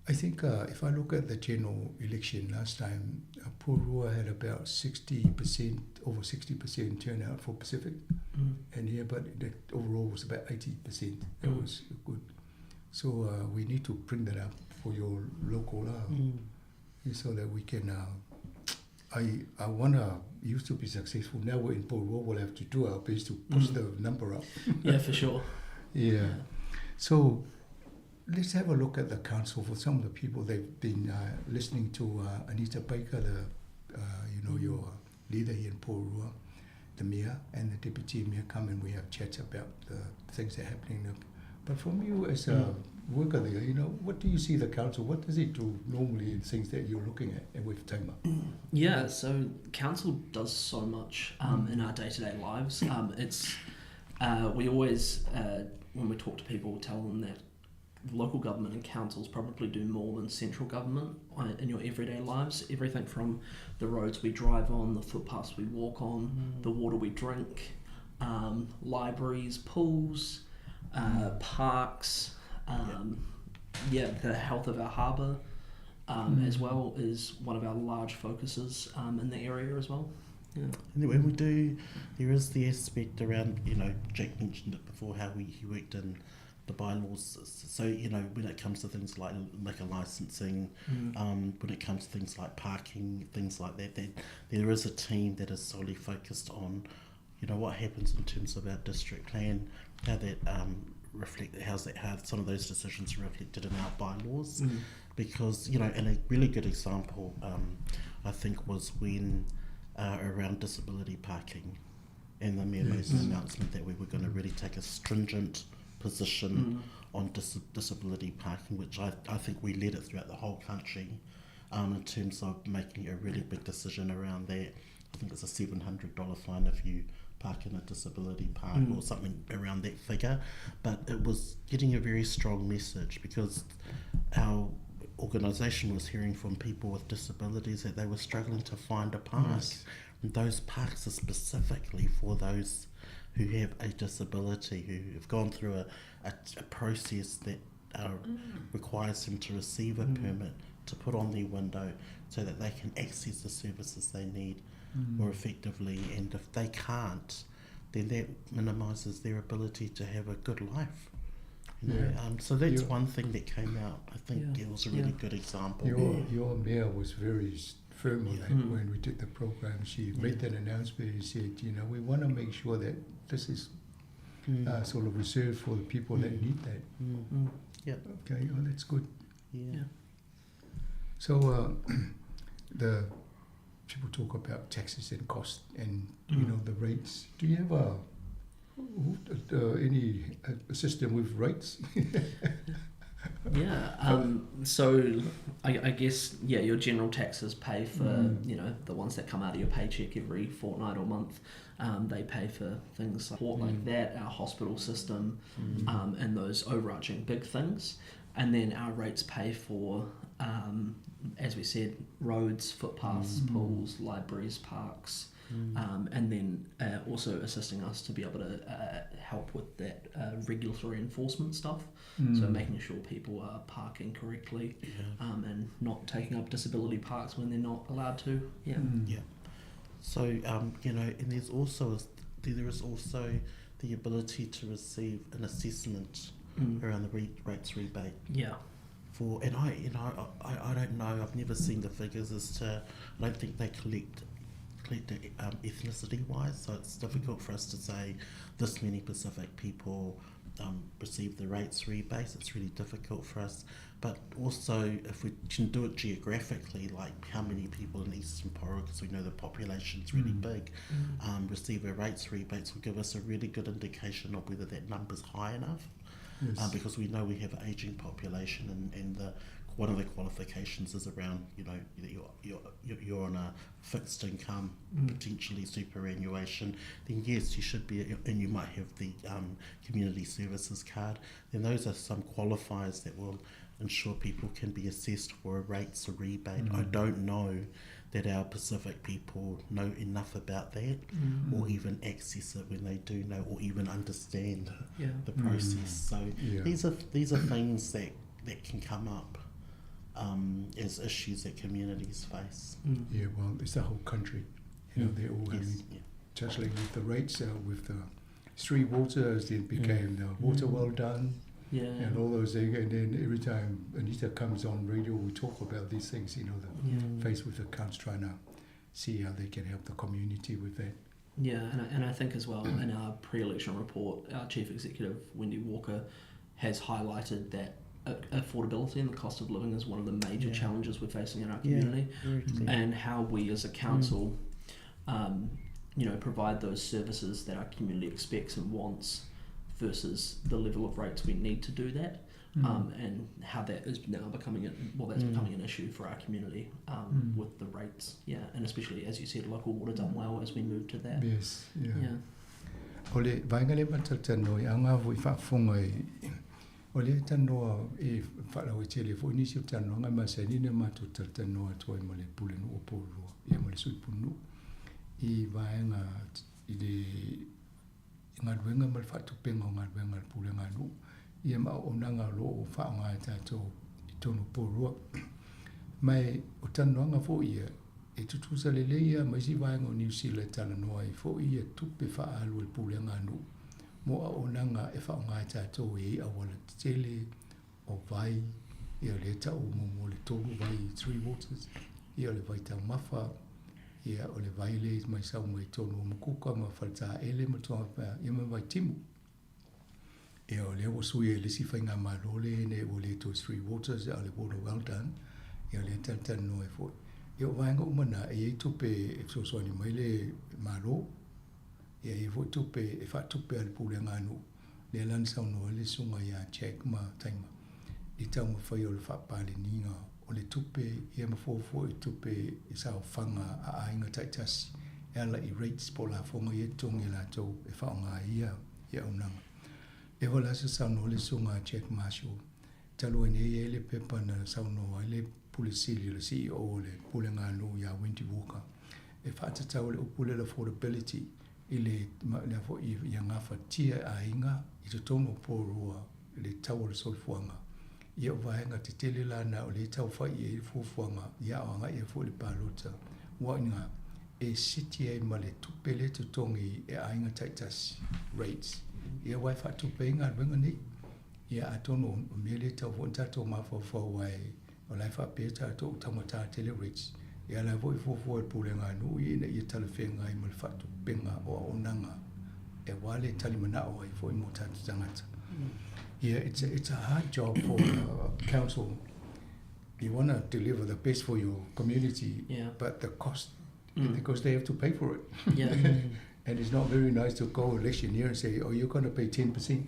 I think if I look at the general election last time, Porirua had about 60%, over 60% turnout for Pacific, and here, but the overall was about 80%. That was good. So we need to bring that up for your local so that we can. I wanna used to be successful. Now we're in Porirua, we'll have to do our best to push the number up. Yeah, for sure. Yeah. So let's have a look at the council for some of the people. They've been listening to Anita Baker, your leader here in Porirua, the mayor and the deputy mayor come and we have chats about the things that are happening. But from you as a worker there, what do you see the council? What does it do normally in things that you're looking at with Taima? Yeah, so council does so much in our day-to-day lives. We always, when we talk to people, tell them that local government and councils probably do more than central government in your everyday lives. Everything from the roads we drive on, the footpaths we walk on, the water we drink, libraries, pools, parks, the health of our harbour as well is one of our large focuses in the area as well. Yeah. And when we do, there is the aspect around, Jack mentioned it before, how he worked in the bylaws. So, when it comes to things like liquor licensing, when it comes to things like parking, things like that, there is a team that is solely focused on, what happens in terms of our district plan, how that how some of those decisions are reflected in our bylaws. Because, and a really good example, I think, was when around disability parking, and the mayor made an announcement that we were going to really take a stringent position on disability parking, which I think we led it throughout the whole country in terms of making a really big decision around that. I think it's a $700 fine if you park in a disability park or something around that figure. But it was getting a very strong message because our organisation was hearing from people with disabilities that they were struggling to find a park. And those parks are specifically for those who have a disability, who have gone through a process that requires them to receive a permit to put on their window so that they can access the services they need more effectively. And if they can't, then that minimises their ability to have a good life. So that's one thing that came out. I think it was a really good example. Your mayor was very firm on that when we did the program. She made that announcement and said, we want to make sure that this is sort of reserved for the people that need that. Okay, that's good. So the people talk about taxes and cost and the rates. Do you have any system with rates? So I guess your general taxes pay for the ones that come out of your paycheck every fortnight or month. They pay for things like that, our hospital system, and those overarching big things. And then our rates pay for, as we said, roads, footpaths, pools, libraries, parks. And then also assisting us to be able to help with that regulatory enforcement stuff. So making sure people are parking correctly and not taking up disability parks when they're not allowed to. So and there is also the ability to receive an assessment around the rates rebate. And I don't know. I've never seen the figures as to. I don't think they collect ethnicity wise, so it's difficult for us to say this many Pacific people receive the rates rebase. It's really difficult for us. But also, if we can do it geographically, like how many people in Eastern Porirua, because we know the population's really big, receive a rates rebates, will give us a really good indication of whether that number's high enough. Because we know we have an ageing population, and one of the qualifications is around you're on a fixed income, potentially superannuation. Then yes, you should be, and you might have the community services card. Then those are some qualifiers that will ensure people can be assessed for a rates or rebate. I don't know that our Pacific people know enough about that or even access it when they do know or even understand the process. So these are things that can come up as issues that communities face. Well, it's the whole country. They're all having, just like with the rates, with the street water, as it became the water well done. And all those things, and then every time Anita comes on radio, we talk about these things, faced with the council, trying to see how they can help the community with that. And I think as well, in our pre-election report, our Chief Executive, Wendy Walker, has highlighted that affordability and the cost of living is one of the major challenges we're facing in our community, and how we as a council, provide those services that our community expects and wants versus the level of rates we need to do that. And how that is now becoming becoming an issue for our community with the rates, and especially, as you said, local water done well as we move to that. Yes, Ole vaingale matatano anga vui whafunga ole tanoa whalau tele fo nisi o tanoa ngai masani ne matu tatanoa toi mole pulenu o Porirua ia mole suipunu I vaenga I le ngaruenga mal whatupenga o ngaruenga pulenga nu ia ma onanga lo o whaonga tato I tonu Porirua mai o tanoanga fo ia e tutusa lele ia mai si vaenga o New Zealand tala noa I fo ia tupe whaalu e pulenga nu mo a onanga e whaonga tato e awala tele o vai ia le tau mo le tolu vai 3 Waters ia le vai tau mafa ia o le vai le mai sau mai tonu o mukuka ma falta ele ma toa pa ia ma vai timu ia o le o sui e le si whainga malole ne o le to 3 Waters ia le water well done ia le tantan no e fo ia o vaenga umana e tupe e so ni mai le malo ia e fo tupe e fa tupe al pulenga nu le lan sau no le sunga ia check ma taima I tau ma whai o le whapale ninga o le tupe ia ma fofo I tupe I sao whanga a ainga taitasi ia la I rates po la fonga ia tongi la tau e whaonga ia unanga e wala sa sau no le sunga check marshal talo ene ia le pepa na sau no le pulisili le CEO le pulenga nu ia Wendy Walker e whatatau le upule le affordability I le fo ia ngafa tia a inga I te tono Porirua le tau le solfuanga ia vaenga te tele lana o le tau whai e fufuanga ia o anga ia fo le palota wa inga e siti e ma le tupele te tongi e a inga taitasi rates ia wai wha tupe inga wenga ni ia atono o mele tau fo ntato mawha wai o lai wha peta to tamata tele rates ia la voi fofo e pulenga nu ia talawhenga I mal whatu penga o onanga e wale talimana o I fo I motata tangata yeah, it's a hard job for council. You want to deliver the best for your community, but the cost, because they have to pay for it. Yeah. And it's not very nice to go election year and say, oh, you're going to pay 10%.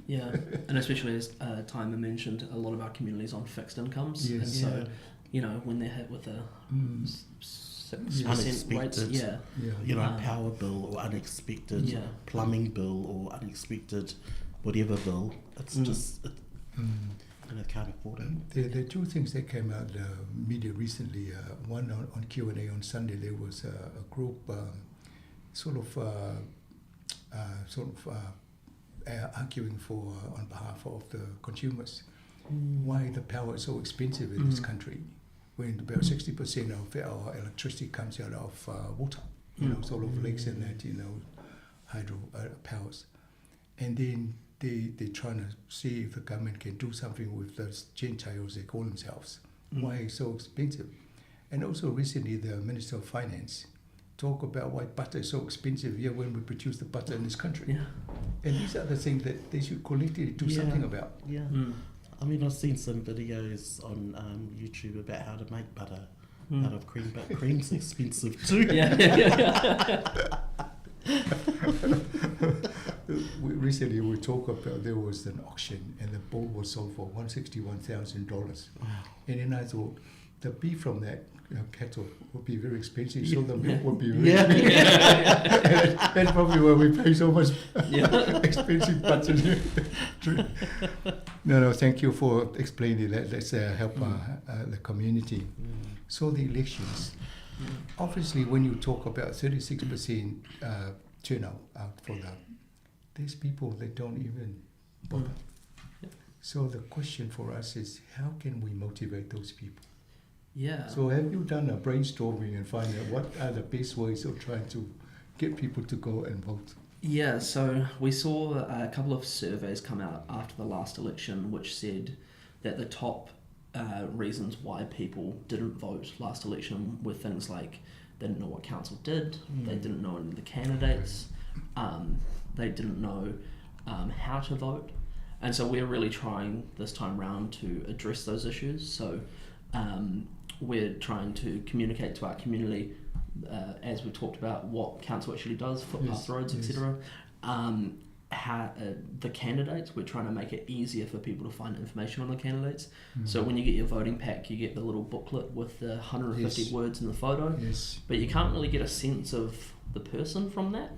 Yeah, and especially as Timer mentioned, a lot of our communities on fixed incomes. Yes. And so, when they're hit with a 6% unexpected, rates, power bill or unexpected plumbing bill or unexpected whatever bill, it's just, I can't afford it. There are two things that came out in the media recently. One on Q&A on Sunday, there was a group arguing for on behalf of the consumers why the power is so expensive in this country when about 60% of our electricity comes out of water, sort of lakes and that, hydro powers. And then they're trying to see if the government can do something with those Gentiles, they call themselves. Why it's so expensive. And also recently the Minister of Finance talk about why butter is so expensive here when we produce the butter in this country. Yeah. And these are the things that they should collectively do something about. Yeah. I mean, I've seen some videos on YouTube about how to make butter out of cream, but cream's expensive too. Recently we talked about there was an auction and the bull was sold for $161,000. Wow. And then I thought the beef from that cattle would be very expensive, so the milk would be very expensive. That's probably why we pay so much expensive butter. No, thank you for explaining that. Let's help the community. So the elections, obviously when you talk about 36% turnout out for that, there's people that don't even bother. So the question for us is, how can we motivate those people? Yeah. So have you done a brainstorming and find out what are the best ways of trying to get people to go and vote? Yeah, so we saw a couple of surveys come out after the last election which said that the top reasons why people didn't vote last election were things like they didn't know what council did, they didn't know any of the candidates, they didn't know how to vote, And so we're really trying this time round to address those issues. So we're trying to communicate to our community, as we talked about, what council actually does, footpath roads, etc. How the candidates, we're trying to make it easier for people to find information on the candidates. So when you get your voting pack, you get the little booklet with the 150 words in the photo, but you can't really get a sense of the person from that.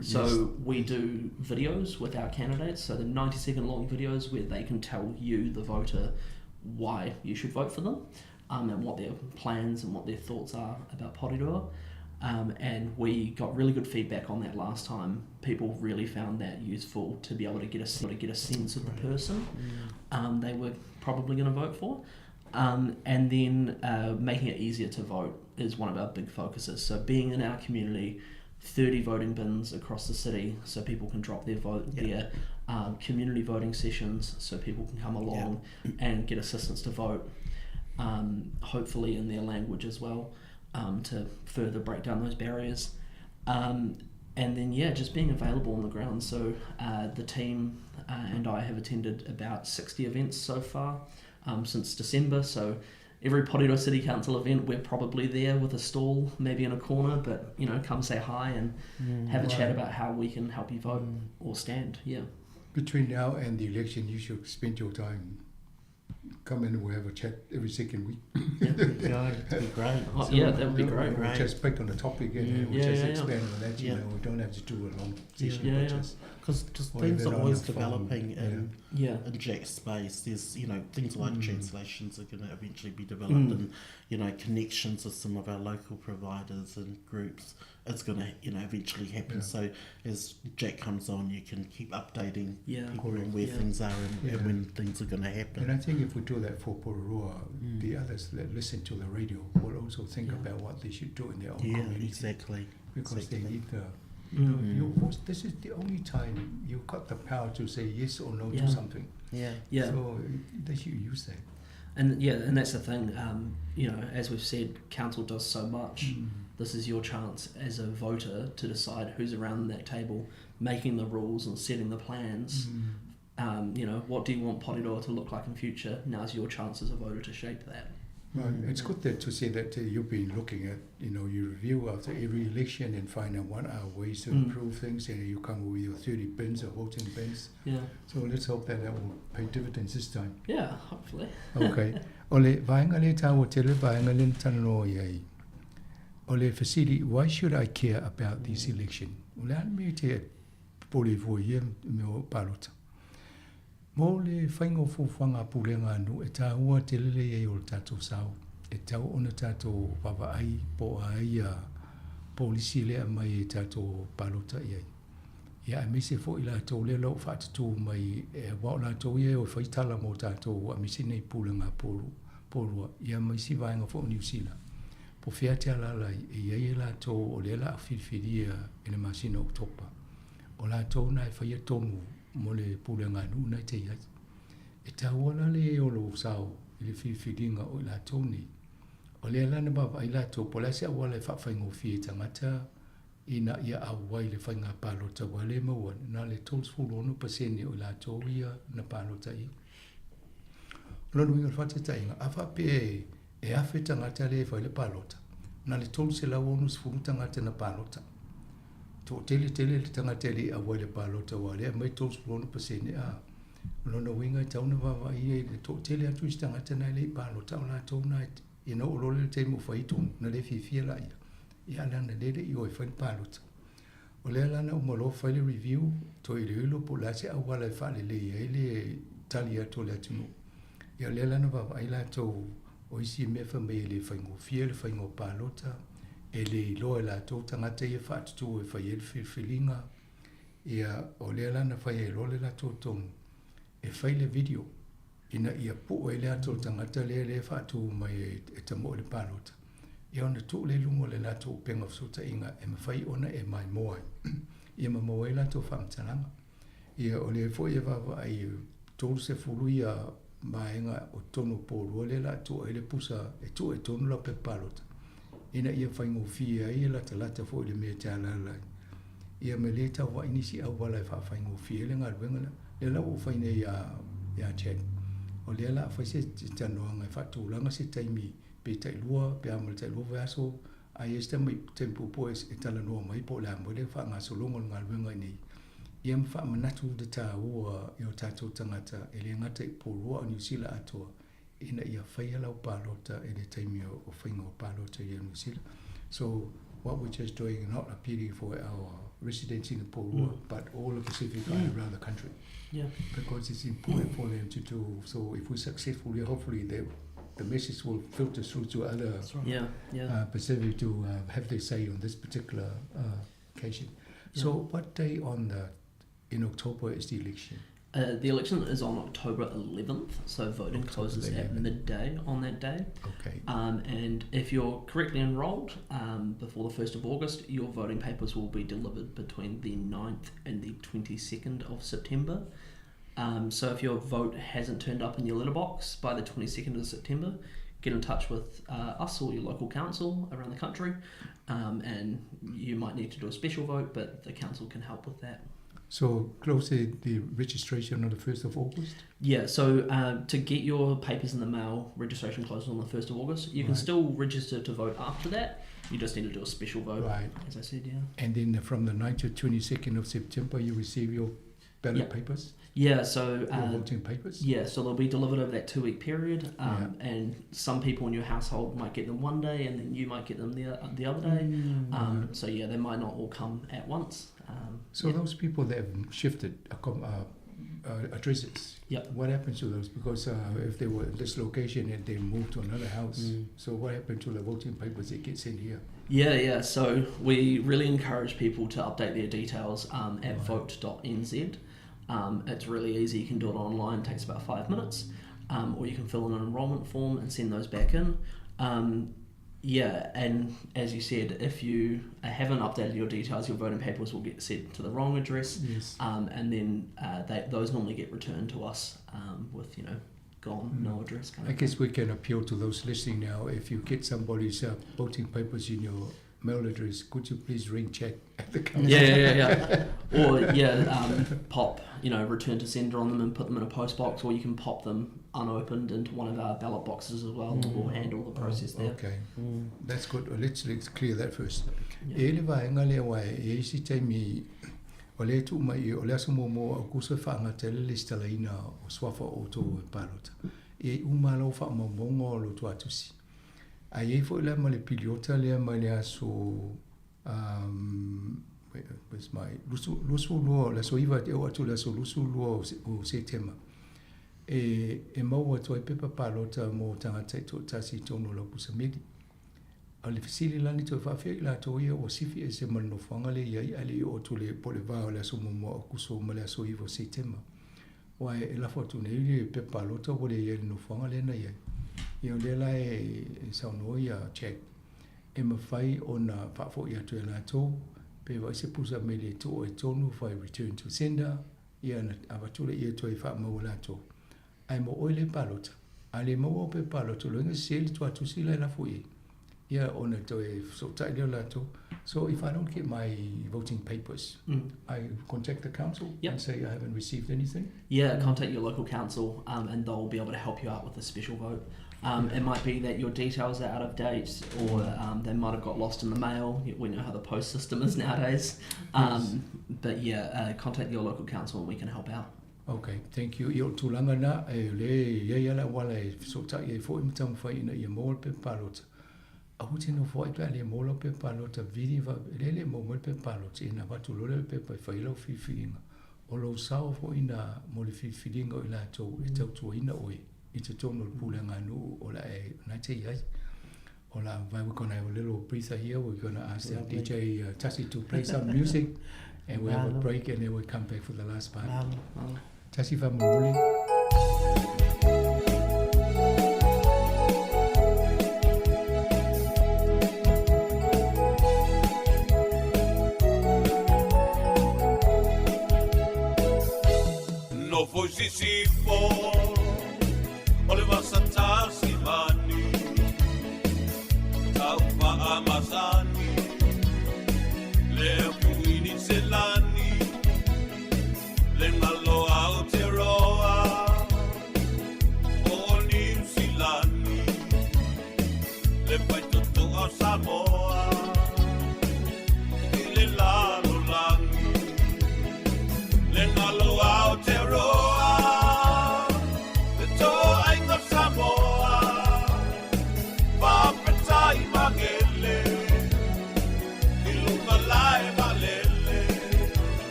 So we do videos with our candidates, so the 90-second long videos where they can tell you, the voter, why you should vote for them, and what their plans and what their thoughts are about Porirua. And we got really good feedback on that last time. People really found that useful to be able to get a sense of the person they were probably going to vote for. And then making it easier to vote is one of our big focuses. So being in our community, 30 voting bins across the city so people can drop their vote there, community voting sessions so people can come along and get assistance to vote, hopefully in their language as well. To further break down those barriers, and then just being available on the ground. So the team and I have attended about 60 events so far since December. So every Porirua City Council event, we're probably there with a stall, maybe in a corner, but come say hi and have a chat about how we can help you vote or stand. Between now and the election, you should spend your time. Come in and we'll have a chat every second week. That'd be great. That would be great. We'll just pick on the topic and we'll just expand on that. We don't have to do a long session. Because things are always developing in Jack's space. There's things like translations are going to eventually be developed, and connections with some of our local providers and groups. It's going to eventually happen. So as Jack comes on, you can keep updating people on where things are and when things are going to happen. And I think if we do that for Porirua, the others that listen to the radio will also think about what they should do in their own community. Exactly. Because they need the this is the only time you've got the power to say yes or no to something. So they should use that. And that's the thing. As we've said, council does so much. This is your chance as a voter to decide who's around that table, making the rules and setting the plans. What do you want Porirua to look like in future? Now's your chance as a voter to shape that. Right. It's good to say that you've been looking at, you review after every election and find out what are ways to improve things, and you come with your 30 bins or voting bins. So let's hope that will pay dividends this time. Hopefully. Okay. Ole, vaenga le tawa tele, vaenga le tano yai. Ole, Vasily, why should I care about this election? Ole, me te Porirua ye me o palota. Mo le whaingo fuwhanga pulenga anu e tā ua te lele e o tātou sau. E tau ona tātou wawa ai po ai a polisi lea mai e tātou palota iai. Ia a mese fo i lātou le lau whaatatu mai e wao lātou ia o whaitala mo tātou a mese nei pulenga Porirua. Ia mai si vaenga fo New Zealand. Po whea te alalai e iai e lātou o le la a whiriwhiria e le masina o topa. O lātou nai whaia tonu mo le pulenga nu nei te iai. E tā wala le o lo sao i le whiwhiringa o i lātou nei. O le alana baba i lātou po lase a wala e whawhaingo fie tangata ina ia a wai le whainga pālota wale maua na le 12% o i lātou ia na pālota i. Lonu inga whatata inga awha pe e awhi tangata le whai le pālota na le 12% tangata na pālota. To tele le tangata le a wai le pālota wale mai 12% a lona winga tauna wawa i le to tele atu i tangata na le pālota o lātou na ina o lole le teimu whaitonu na le whiwhia la ia. Ia lana lele i oi whain pālota. O lea lana o malo whaile review to i le ilo po lase a wala e whaale le ia le tali ato le atunu. Ia lea lana wawa ai lātou o isi mea whamei le whaingo fia le whaingo pālota e le ilo e lātou tangata ia whaatutu e whai el whiwhilinga. Ia o lea lana whai e lole lātou tonu e whai le video ina ia pu e le ato tangata le whaatu mai e tamo le pālota. Ia ona tu le lungo le lato penga futa inga e mawhai ona e mai moa. Ia ma moa e lato whamtananga. Ia o le fo ia wawa ai tolu se fulu ia maenga o tono Porirua le lato e le pusa e tu e tonu la pe pālota. Ina ia whaingo fia ia lata fo le mea te alalai. Ia me le tau wa inisi au wala e whaingo fia le ngā ruenga le la o fai nei ya chat o le la fai se tano nga fatu langa se taimi pe tai lua pe amal tai lua vaso ai este mai tempo pois e tala no mai po la mo le fa nga so longo nga wenga ni yem fa manatu de ta o yo tato tangata ele ngata po ro New Zealand ato ina ia fai la palota e le taimi o fai ngo palota ia New Zealand. So what we're just doing, not appealing for our residents in Porirua, but all of Pacific Island around the country. Yeah. Because it's important for them to do. So if we're successful, hopefully the message will filter through to other Pacific to have their say on this particular occasion. So what day in October is the election? The election is on October 11th, so voting closes at midday on that day. Okay. And if you're correctly enrolled before the 1st of August, your voting papers will be delivered between the 9th and the 22nd of September. So if your vote hasn't turned up in your letterbox by the 22nd of September, get in touch with us or your local council around the country, and you might need to do a special vote, but the council can help with that. So close the registration on the 1st of August? Yeah, so to get your papers in the mail, registration closes on the 1st of August. You can still register to vote after that. You just need to do a special vote, as I said, And then from the 9th to 22nd of September, you receive your ballot papers? Yeah, so... your voting papers? Yeah, so they'll be delivered over that 2-week period, and some people in your household might get them one day, and then you might get them the other day. So yeah, they might not all come at once. So those people that have shifted addresses, what happens to those? Because if they were in this location and they moved to another house, so what happened to the voting papers that get sent here? Yeah, so we really encourage people to update their details at vote.nz. It's really easy, you can do it online, it takes about 5 minutes, or you can fill in an enrolment form and send those back in. And as you said, if you haven't updated your details, your voting papers will get sent to the wrong address, and then those normally get returned to us with, gone, no address. I guess we can appeal to those listening now. If you get somebody's voting papers in your mail address, could you please ring check at the council? Or pop, return to sender on them and put them in a post box, or you can pop them unopened into one of our ballot boxes as well. We'll handle the process there. Okay, that's good. Let's clear that first. E le vaenga le wai e si taimi o le tu mai o le aso mo o kusa whaanga te le stalaina o swafa o tō e palota. E umalo wha mamongo o lo tu atusi. A ye fo le male piliota le male aso where's my lusu luo la so iwa te o atu la so lusu luo o September. E mau atu ai pepa palota mo tangata i tō tasi tono la kusamili. A le fisili lani tō whawhia la tō ia o sifi e se mano whanga le iai ali o tu le pole vao la so mo o kuso male aso iwa September. Wai e la fotu ne ili pepa palota o le iai no whanga le na iai. Ia le la e sauno ia check. E mawhai o na whafo ia tu e la tō. Pe wa se pusa me le tō e tonu whai return to sender. Ia na awatule ia tō e wha mau la tō. Ai mo oile palota. Ale mo o pe palota. Loinga seli tu atu sila la fui. Ia ona tō e so tai leo la tō. So if I don't get my voting papers, I contact the council and say I haven't received anything? Yeah, contact your local council and they'll be able to help you out with a special vote. It might be that your details are out of date, or they might have got lost in the mail. We know how the post system is nowadays. But contact your local council and we can help out. Okay, thank you. Io tulanga na e le ia la wala e so ta e fo imtam fa ina ia mo pe palota. A huti no fo pe le mo pe palota vidi va le mo pe palota ina va tu le pe fa ilo fi filinga. O lo sao fo ina mo le fi filinga ila to e tu ina oi. It's a tono pulanga nu o la e na te ia. O la we're going to have a little breather here. We're going to ask the DJ Tassi to play some music and we'll have a break and then we'll come back for the last part. Tassi fa muli. No foi Sisifo, ole vasatasi mani, tau pa amazani, le puini selani, le malo out.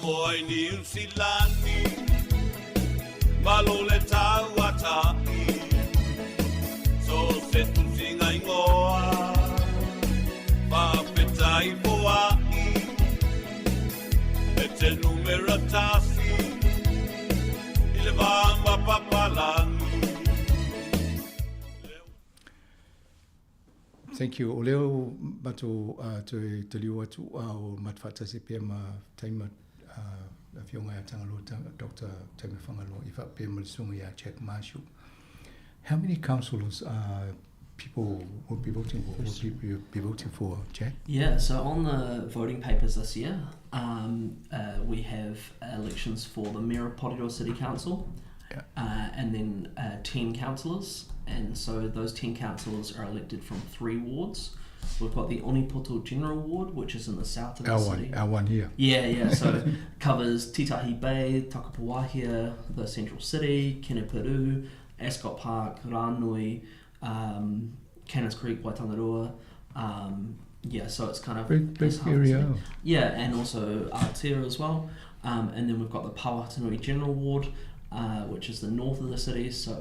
oi New Zealandi Malole tauatai So se tu singa ingoa Papetai poai E te numera tasi Ile vamba papalangi Thank you. O leo mato te liu atu o matwhatase pia ma taima a fionga ya tangalo Dr. Taima Whangalo i wha pia malisunga ya Jack Marshall. How many councillors people will be voting for? Will be voting for, Jack? Yeah, so on the voting papers this year, we have elections for the Mayor of Porirua City Council, and then 10 councillors. And so those 10 councillors are elected from 3 wards. We've got the Onipoto General Ward, which is in the south of the city. Our one here. Yeah, so covers Titahi Bay, Takapawahia, the central city, Keneperu, Ascot Park, Ranui, Cannons Creek, Waitangaroa. So it's kind of... Big area. Yeah, and also Aotea as well. And then we've got the Pawahatanui General Ward, which is the north of the city, so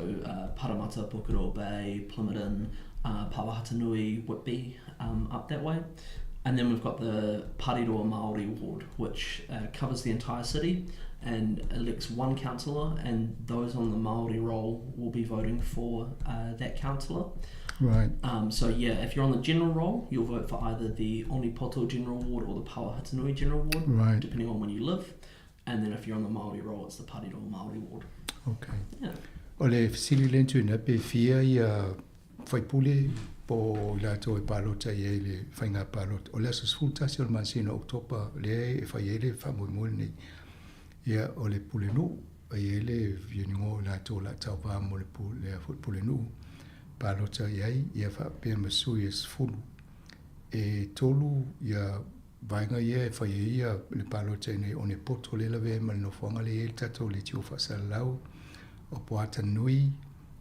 Parramatta, Pukeroa Bay, Plimerton, Pawahatanui, Whitby, up that way. And then we've got the Porirua Māori Ward, which covers the entire city and elects 1 councillor, and those on the Māori roll will be voting for that councillor. Right. If you're on the general roll, you'll vote for either the Onipoto General Ward or the Pawahatanui General Ward, right, depending on when you live. And then if you're on the Māori roll, it's the Porirua Māori Ward. Okay. Yeah. O le fisili lentu na pe fia ia whaipule po lato e palota i le whainga palota. O le aso sfultasi o le masina oktopa le e whai ele whamui nei. Ia o le pule nu, e ele vieningo lato la tau wā mo le pule nu. Palota iai, ia whapea masui e sfulu. E tolu ia vainga ia e whai ia le palota nei o ne poto le lawe ma le nofonga le ele tato le tiu whasalau o Poatanui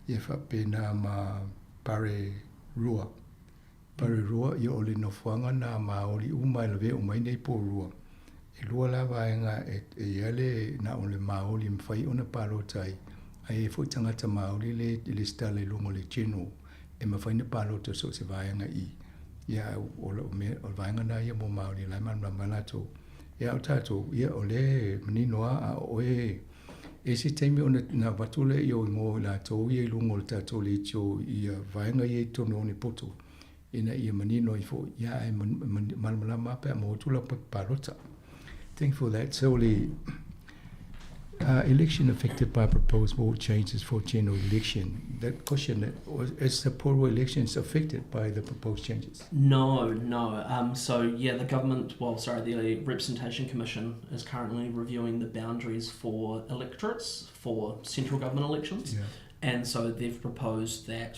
ia whapena ma Porirua. Porirua ia o le nofonga na Māori uma e lawe o mai nei Porirua. E lua la vainga e iale na o le Māori mwhai o na palota ai. Ai e fwoi tangata Māori le stale lungo le general e mawhai na palota so se vainga i. Ia o vainga na ia mo Māori lai malato. Ia o tato, ia o le maninoa a o e si teimi o na watule i o ingo la tau ia i lungo le tato le tio ia vainga ia i tono o ni poto. Ina ia manino i fo, ia e malamalama pe a mawatula pa palota. Thank you for that. So the election affected by proposed vote changes for general election. That question, is the Porirua elections affected by the proposed changes? No. The government, the Representation Commission is currently reviewing the boundaries for electorates for central government elections. Yeah. And so they've proposed that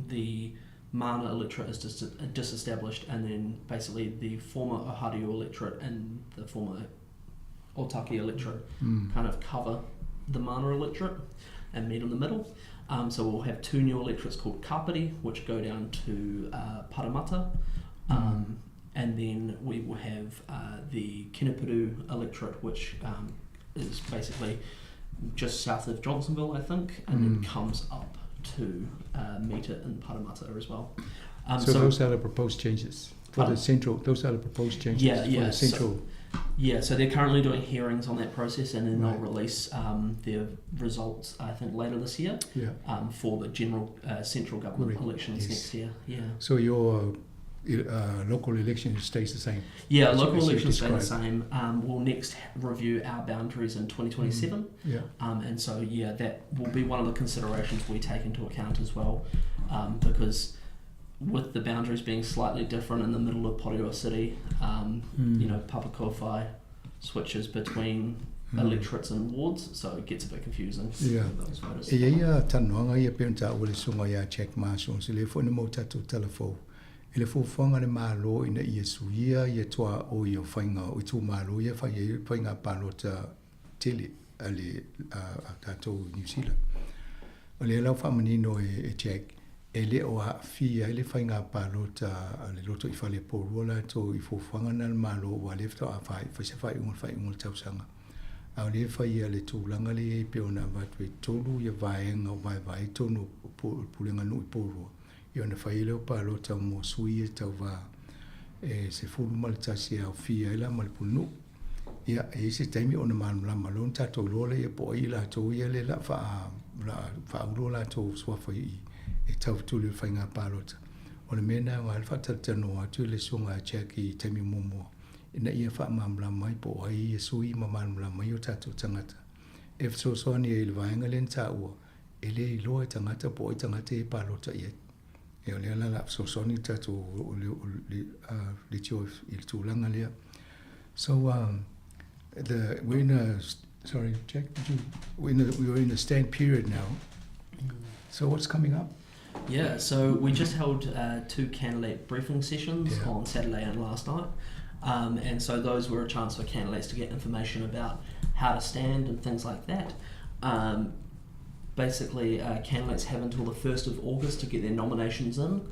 the Mana electorate is disestablished, and then basically the former Ohariu electorate and the former Otaki electorate kind of cover the Mana electorate and meet in the middle. So we'll have 2 new electorates called Kapiti, which go down to Parramatta, and then we will have the Keneperu electorate, which is basically just south of Johnsonville, I think, and then comes up to meet it in Parramatta as well. So those are the proposed changes for the central. Those are the proposed changes for the central. So they're currently doing hearings on that process, and then they'll release their results, I think, later this year. For the general central government elections next year. Yeah. So your local election stays the same. Yeah, local elections stay the same. We'll next review our boundaries in 2027. And so that will be one of the considerations we take into account as well, because with the boundaries being slightly different in the middle of Porirua City, Papakowhai switches between electorates and wards, so it gets a bit confusing for those voters. Ia tanoanga ia penta o le sunga ia check marshal se le fo mo tatu telefo. Ele fo fonga le malo ina ia suia ia toa o ia fainga o tu malo ia fainga palota tele ale tato New Zealand. O le lau fa manino e check e le o a fia le whainga pālota le loto I whale Porirua la tō I fōwhanga na malo wa lefta a whai whai ungol tausanga. A le whai le tūlanga le e peo na watwe tolu ia vaenga o vai tonu pulenga nui Porirua. Ia na whai leo pālota mo sui e tau wā e se fulu malitasi au fia ila malipunu. Ia e se taimi o na malama lon tatou lola ia po I la tō ia le la wha la tō swafa I e tau tūli whainga pālota. O le mena o alfa tatano atu le sunga Jackie taimi momo. Ina ia wha mamla mai po ai e sui ma mamla mai o tatou tangata. E so soani e le vaenga len ta ua. E le iloa tangata po ai tangata e pālota ia. E o le ala la so soani tatou le tio il tūlanga lea. So we're in a sorry Jack, we were in a stand period now. So what's coming up? Yeah, so we just held 2 candidate briefing sessions on Saturday and last night. And so those were a chance for candidates to get information about how to stand and things like that. Basically, candidates have until the 1st of August to get their nominations in.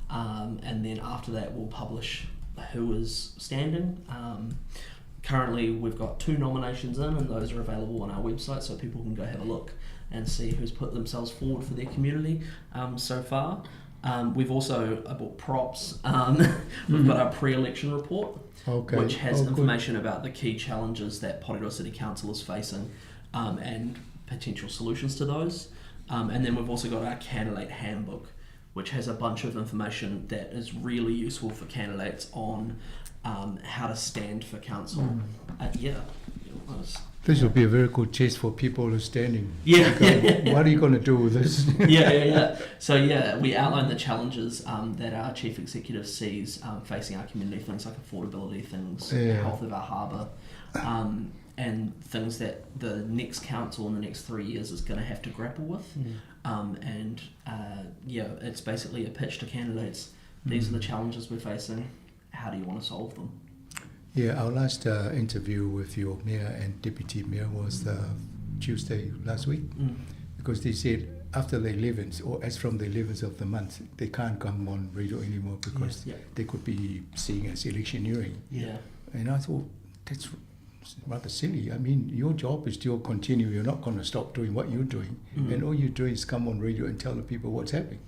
And then after that, we'll publish who is standing. Currently, we've got 2 nominations in, and those are available on our website, so people can go have a look and see who's put themselves forward for their community so far. We've also bought props. We've got our pre-election report, which has information about the key challenges that Porirua City Council is facing and potential solutions to those. And then we've also got our candidate handbook, which has a bunch of information that is really useful for candidates on how to stand for council. This will be a very good test for people who are standing. Yeah. What are you going to do with this? Yeah. So we outline the challenges that our chief executive sees facing our community, things like affordability, things, the health of our harbour, and things that the next council in the next 3 years is going to have to grapple with. It's basically a pitch to candidates. These are the challenges we're facing. How do you want to solve them? Yeah, our last interview with your mayor and deputy mayor was Tuesday last week, because they said after the 11th, or as from the 11th of the month, they can't come on radio anymore because they could be seen as electioneering. Yeah. And I thought, that's rather silly. I mean, your job is still continue. You're not going to stop doing what you're doing. And all you do is come on radio and tell the people what's happening.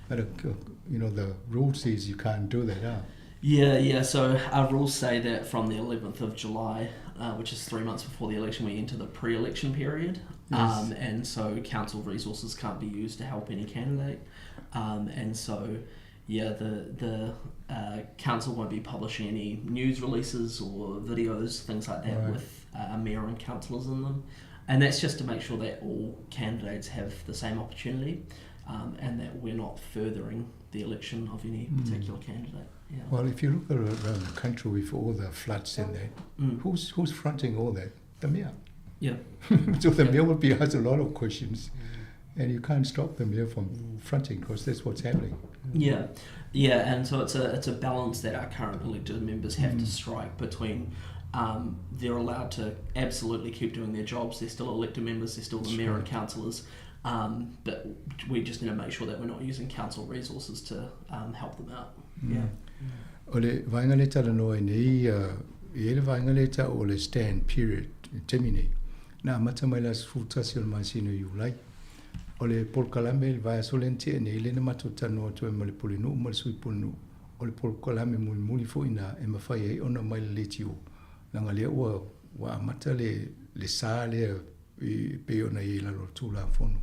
But, the rule says you can't do that, Yeah, so our rules say that from the 11th of July, which is 3 months before the election, we enter the pre-election period. Yes. And so council resources can't be used to help any candidate. And so, the council won't be publishing any news releases or videos, things like that, with a mayor and councillors in them. And that's just to make sure that all candidates have the same opportunity and that we're not furthering the election of any particular candidate. Yeah. Well, if you look around the country with all the floods in there, who's fronting all that? The mayor. Yeah. So the mayor will be asked a lot of questions, and you can't stop the mayor from fronting because that's what's happening. Yeah, and so it's a balance that our current elected members have to strike between. They're allowed to absolutely keep doing their jobs. They're still elected members. They're still the mayor and councillors. But we just need to make sure that we're not using council resources to help them out. Yeah. Ole vainga le tala noa nei ele vainga le ta ole stand period terminate. Na mata mai las futasi o masino you like. Ole Paul Kalame vai solente nei le na matuta no to male polinu mal sui polinu. Ole Paul Kalame muli fo ina e mafai e ona mai le tio. Langa le wa mata le sale e pe ona i la rotula fono.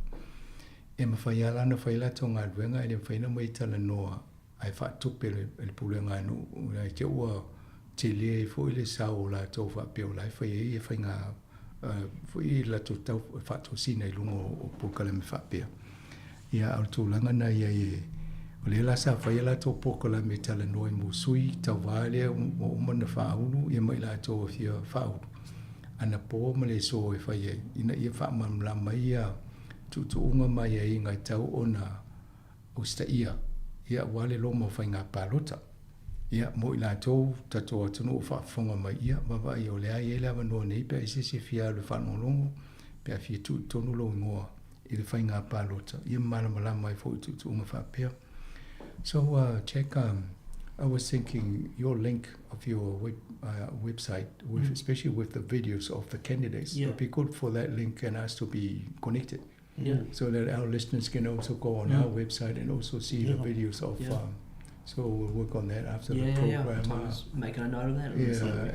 E mafai ala na faila tonga wenga ele faina mai tala noa. Ai fa tupe le pulenga no ai te ua te le fo ile sao la to fa pe la fa e fa nga fo i la to tau fa to sina i lungo o pokala me fa pe ia au tu langa na ia e o le la sa fa ia to pokala me tala no mo sui ta vale o mana fa ulu ia mai la to fia fa ana po ma le so e fa ia ina ia fa mam la mai ia tu unga mai ia ngai tau ona o sta ia wale lo mo fainga palota ia mo ila to tato tunu fa fonga mai ia baba ia le ai ele no nei pe se fia le fa no longo pe a fia tu tonu lo ngo i le fainga palota ia mala mai fo tu unga fa pe So, Jack, I was thinking your link of your website, especially with the videos of the candidates, it would be good for that link and us to be connected. So that our listeners can also go on our website and also see the videos of. So we'll work on that after the program. Making a note of that.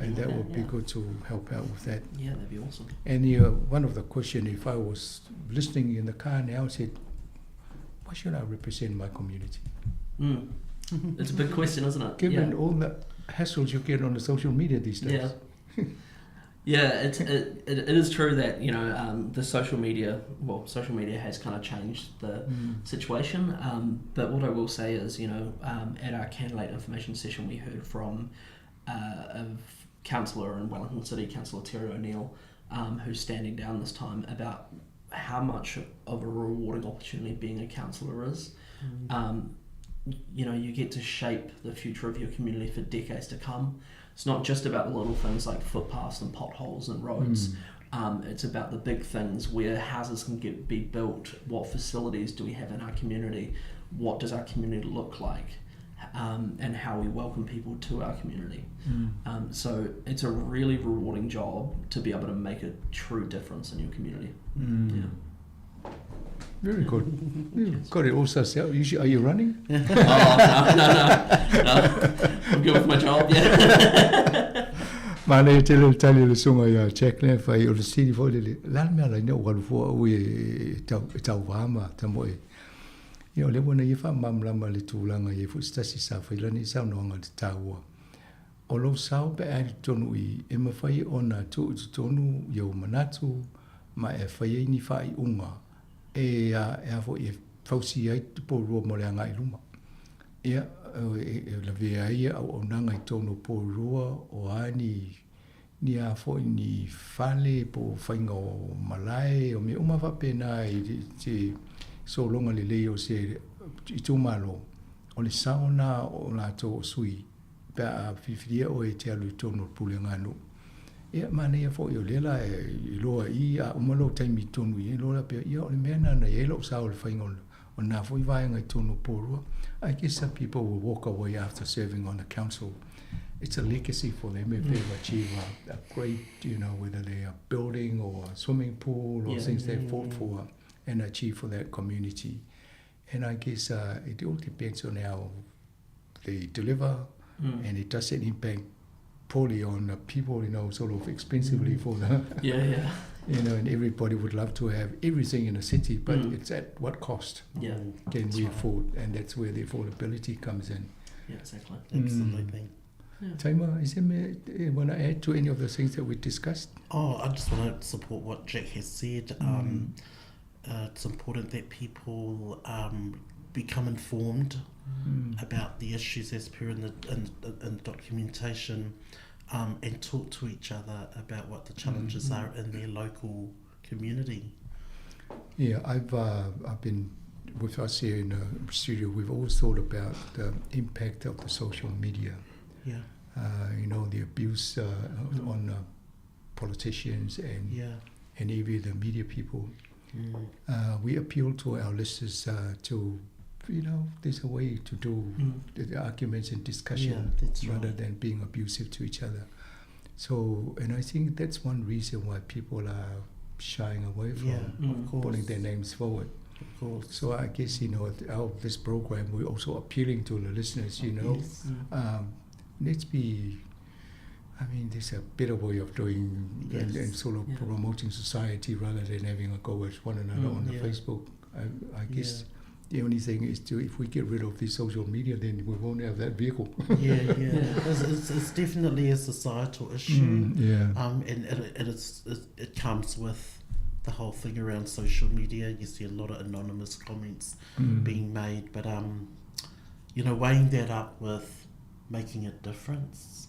And that would be good to help out with that. Yeah, that'd be awesome. And one of the questions, if I was listening in the car now, I said, why should I represent my community? It's a big question, isn't it? Given all the hassles you get on the social media these days. Yeah, it is true that the social media has kind of changed the situation. But what I will say is, at our candidate information session, we heard from a councillor in Wellington City, Councillor Terry O'Neill, who's standing down this time, about how much of a rewarding opportunity being a councillor is. You get to shape the future of your community for decades to come. It's not just about the little things like footpaths and potholes and roads. It's about the big things where houses can be built. What facilities do we have in our community? What does our community look like? And how we welcome people to our community. So it's a really rewarding job to be able to make a true difference in your community. Very good. You've got it all sussed out. Are you running? No. I'm good with my job, Mana te le tali le sunga ya check le fai o le siri fo le la me la no wa fo we tau vama tamo e yo le bona ye fa mam la ma le tulanga ye fo stasi sa fa le ni sa no nga tau o lo sao pe ai tonu I e ma fai ona tu tonu yo manatu ma e fai ni fai unga e fo e fausi ai Porirua mo le anga I luma ia la vea ia o nanga I tonu Porirua o ani ni a fo ni fale po fainga o malai o me uma fa pena I te so longa le leo se I tu malo o le sauna o la to sui pa fifia o e te alu tonu pulenganu ia mana ia fo yo lela I loa I a umalo taimi tonu I loa pe ia o le mena na ia lo sa o le fainga o na fo I vai ngai tonu Porirua. I guess some people will walk away after serving on the council. It's a legacy for them if they've achieved a great, whether they are building or a swimming pool or things they fought for and achieved for that community. And I guess it all depends on how they deliver and it doesn't impact poorly on people, sort of expensively for the... and everybody would love to have everything in a city, but it's at what cost can we afford? And that's where the affordability comes in. Yeah, exactly. Absolutely. Taima, is there want to add to any of the things that we discussed? I just want to support what Jack has said. It's important that people become informed about the issues as per in the documentation. And talk to each other about what the challenges are in their local community. Yeah, I've been with us here in the studio. We've always thought about the impact of the social media. Yeah. The abuse on politicians and even the media people. We appeal to our listeners to. There's a way to do the arguments and discussion rather than being abusive to each other. So, and I think that's one reason why people are shying away from putting their names forward. Of course. So I guess, out of this program, we're also appealing to the listeners, let's be, there's a better way of doing and sort of promoting society rather than having a go at one another on the Facebook. I guess the only thing is if we get rid of this social media, then we won't have that vehicle. It's definitely a societal issue. And it comes with the whole thing around social media. You see a lot of anonymous comments being made, but weighing that up with making a difference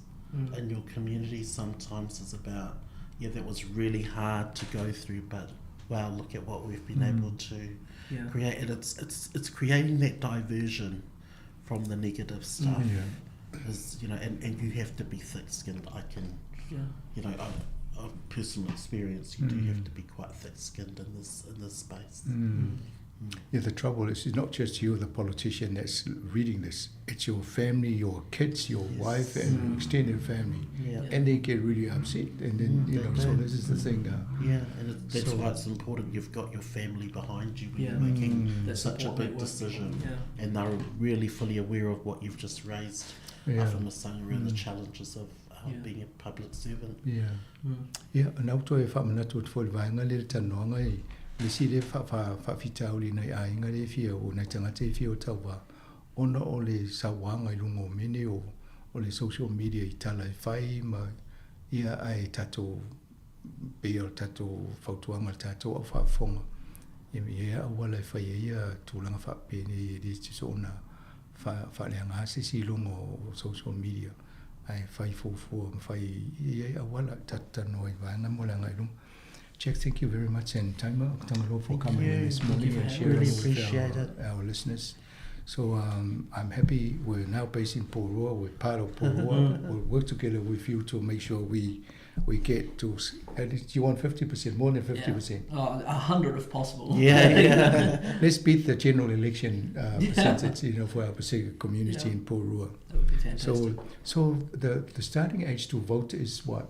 in your community sometimes is about that was really hard to go through, but wow, look at what we've been able to create. And it's creating that diversion from the negative stuff. And you have to be thick-skinned. Of personal experience, you do have to be quite thick-skinned in this space. Yeah, the trouble is it's not just you, the politician, that's reading this. It's your family, your kids, your wife, and extended family. Yeah. And they get really upset. And then, you know, so this is the thing. And that's why it's important you've got your family behind you when you're making such a big decision. Yeah. And they're really fully aware of what you've just raised from the song around the challenges of being a public servant. Yeah. Yeah, and auto e whamanatu for vaenga le tanoanga e le si le whawhitau li nei ainga le fia o nei tangata e fia o tauwa. Ona o le sawanga I lungo mene o le social media I tala e whai ma ia ai tato be o tato whautuanga tato au whaafonga. Ia awala e whai ia tūlanga whapene e le tiso ona whaleanga asisi lungo social media. Ai whai fōfua, whai ia awala tatano I vaenga mo le ngai lungo. Jack, thank you very much, and Taima, tangalo for coming in this morning and sharing with our listeners. So I'm happy we're now based in Porirua. We're part of Porirua. We'll work together with you to make sure we get to. And you want 50%, more than 50%? 100 if possible. Yeah. Let's beat the general election percentage, you know, for our Pacific community in Porirua. That would be fantastic. So the starting age to vote is what?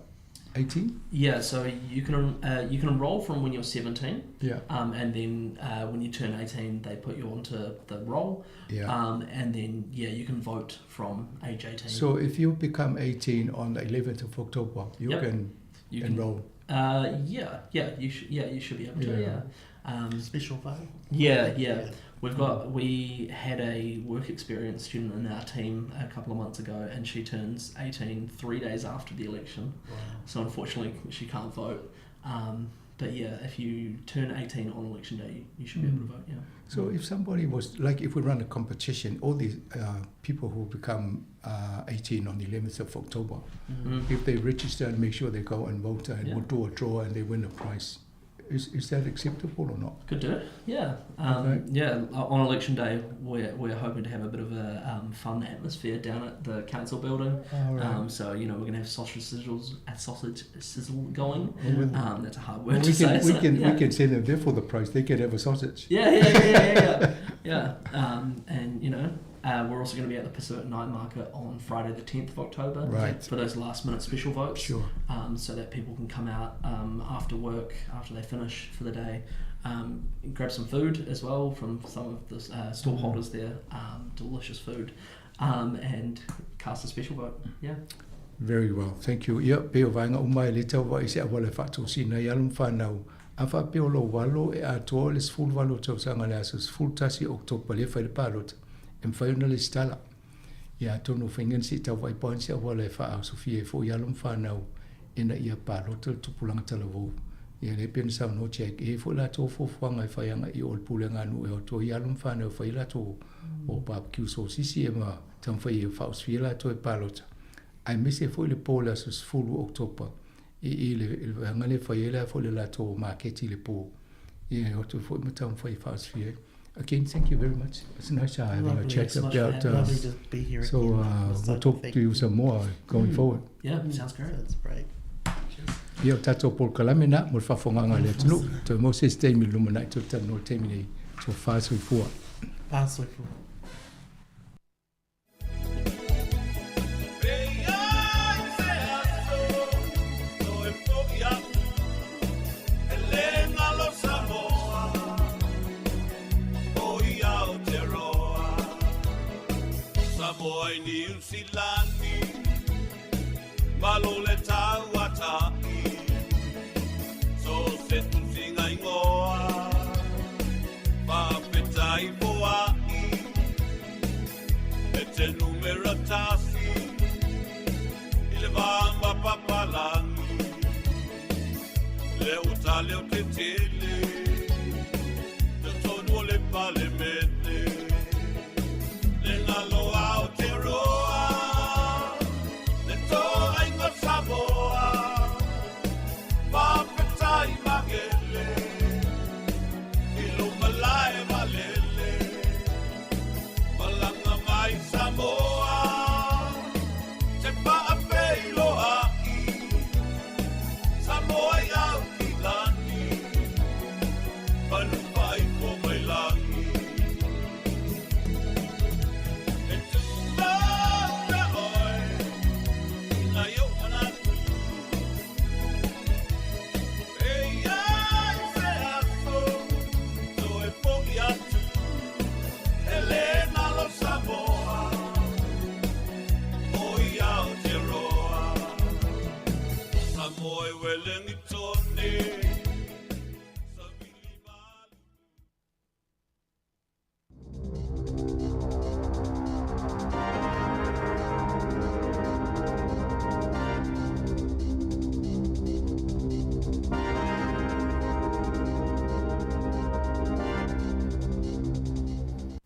18? Yeah, so you can enroll from when you're 17. Yeah. And then when you turn 18, they put you onto the roll. Yeah. And then you can vote from age 18. So if you become 18 on the 11th of October, you can enroll. You should be able to. Special vote. Yeah. We had a work experience student in our team a couple of months ago, and she turns 18 3 days after the election. Wow. So unfortunately, she can't vote. But yeah, if you turn 18 on election day, you should be able to vote. Yeah. So if somebody was like, if we run a competition, all these people who become 18 on the 11th of October, if they register and make sure they go and vote and we'll do a draw and they win a prize. Is that acceptable or not? Could do it, yeah. On election day, we're hoping to have a bit of a fun atmosphere down at the council building. Right. So we're going to have sausage sizzle going. That's a hard word we to say. We can send them there for the price. They can have a sausage. Yeah. And we're also going to be at the Pacific Night Market on Friday the 10th of October for those last minute special votes. Sure. So that people can come out after work, after they finish for the day, grab some food as well from some of the stall holders there, delicious food, and cast a special vote. Yeah. Very well, thank you. Ia peo vaenga umai le tau wa ise awale fatu sina yalum whanau. Afa peo lo walo e atoa le sful walo tau sanga le asus full tasi October le whaile palota. Mwhaina le stala. Ia tonu whaingan si tau wai poin si awale wha Sofia e fo yalum whanau ina ia palota le tupulanga talavou. Ia le pena sao no check e fo la tō fōwhanga e whaianga I ol pulenga nu e o tō yalum whanau whai la tō o barbecue sauce sisi e ma tam whai e wha Sofia la tō e palota. Ai mese fo le pola sus fulu October. I le hanga le whai e la fo le la tō marketi le pō. Ia o tō fo ma tam whai wha Sofia. Again, thank you very much. It's nice having a chat about. Lovely to be here. So we'll talk to you some more going forward. Yeah, sounds great. That's great. Ia tato por kalamena mo whawhonganga le tunu. Toi mo se stay mi lumana to tano te mini to whāsui fua. Whāsui fua. Boy New Zealand, Malole Tawata'i, so set to sing I goa, Papetai Boa'i, Ete Numeratasi, Ilevamba Papalangi, Leuta Leutele, the Tonole Palemete. Sāmoa, Papetai Magele, Ilumalai Malele, Malanga Mai Sāmoa, Te Pa'apeiloa'i, Samoa Yau Kilani,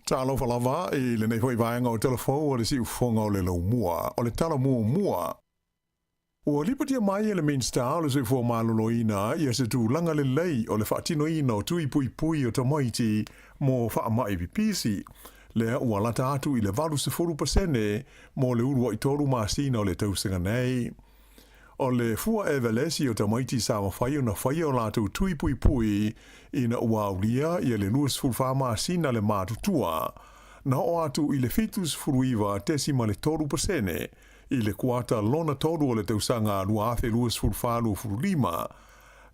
Talo falava e le nei foi vaenga o telefon o le si ufonga o le lau mua, o le tala mua. O lipatia mai e le main star o le si fua maloloina ia se tu langa le lei o le whaatinoina o tui pui o tamaiti mo wha mai pipisi. Lea ua lata atu i le valu se 4% mo le urua i toru maasina o le tausinga nei. O le fua evelesi o tamaiti sa mawhai o na whai o latu tui pui ina ua aulia i le luas fulfa maasina le mātutua. Na o atu i le fitus furuiva tesima le 3% i le kuata lona toru o le tausanga lua afe luas fulfa lua furulima.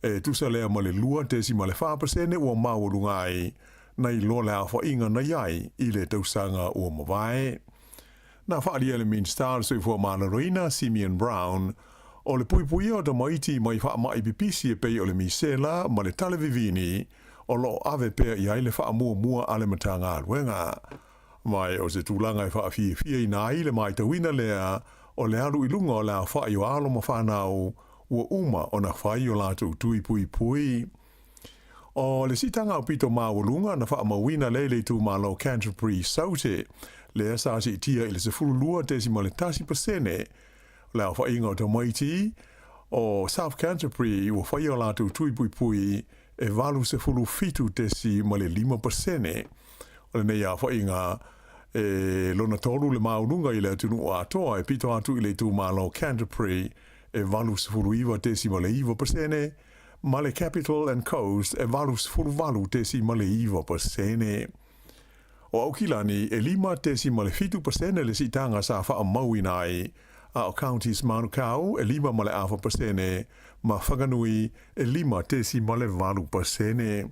E tusa lea ma le lua tesima le 5% ua mawalungai na i loa le awha inga na iai i le tausanga ua mawai. Na whaari elemin star so i fua Malaroina, Simeon Brown, o le pui o da maiti mai wha mai pipisi e pei o le misela ma le talevivini o lo ave pea i aile wha mua ale matanga aluenga. Mai o se tūlanga i wha fia i nai le mai tawina lea o le alu i lunga o la wha i o alo ma whanau ua uma o na whai o latu tui pui. O le sitanga o pito mawalunga na wha mawina lele tu malo Canterbury Saute lea sa si tia i le se furu lua tesima le 10%. Lea wha inga o tamaiti o South Canterbury ua whai o latu tui pui e valu se fulu fitu tesi ma le 5%. O le nei a wha inga e lona tolu le maununga i le atunu o atoa e pito atu i le tu malo Canterbury e valu se fulu iwa tesi ma le 5%. Ma le Capital and Coast e valu se fulu valu tesi ma le 5%. O aukilani e 5 tesi ma le 5% le sitanga sa wha mauinai a o counties Manukau e 5% ma whakanui e 5 tesi ma le 4%.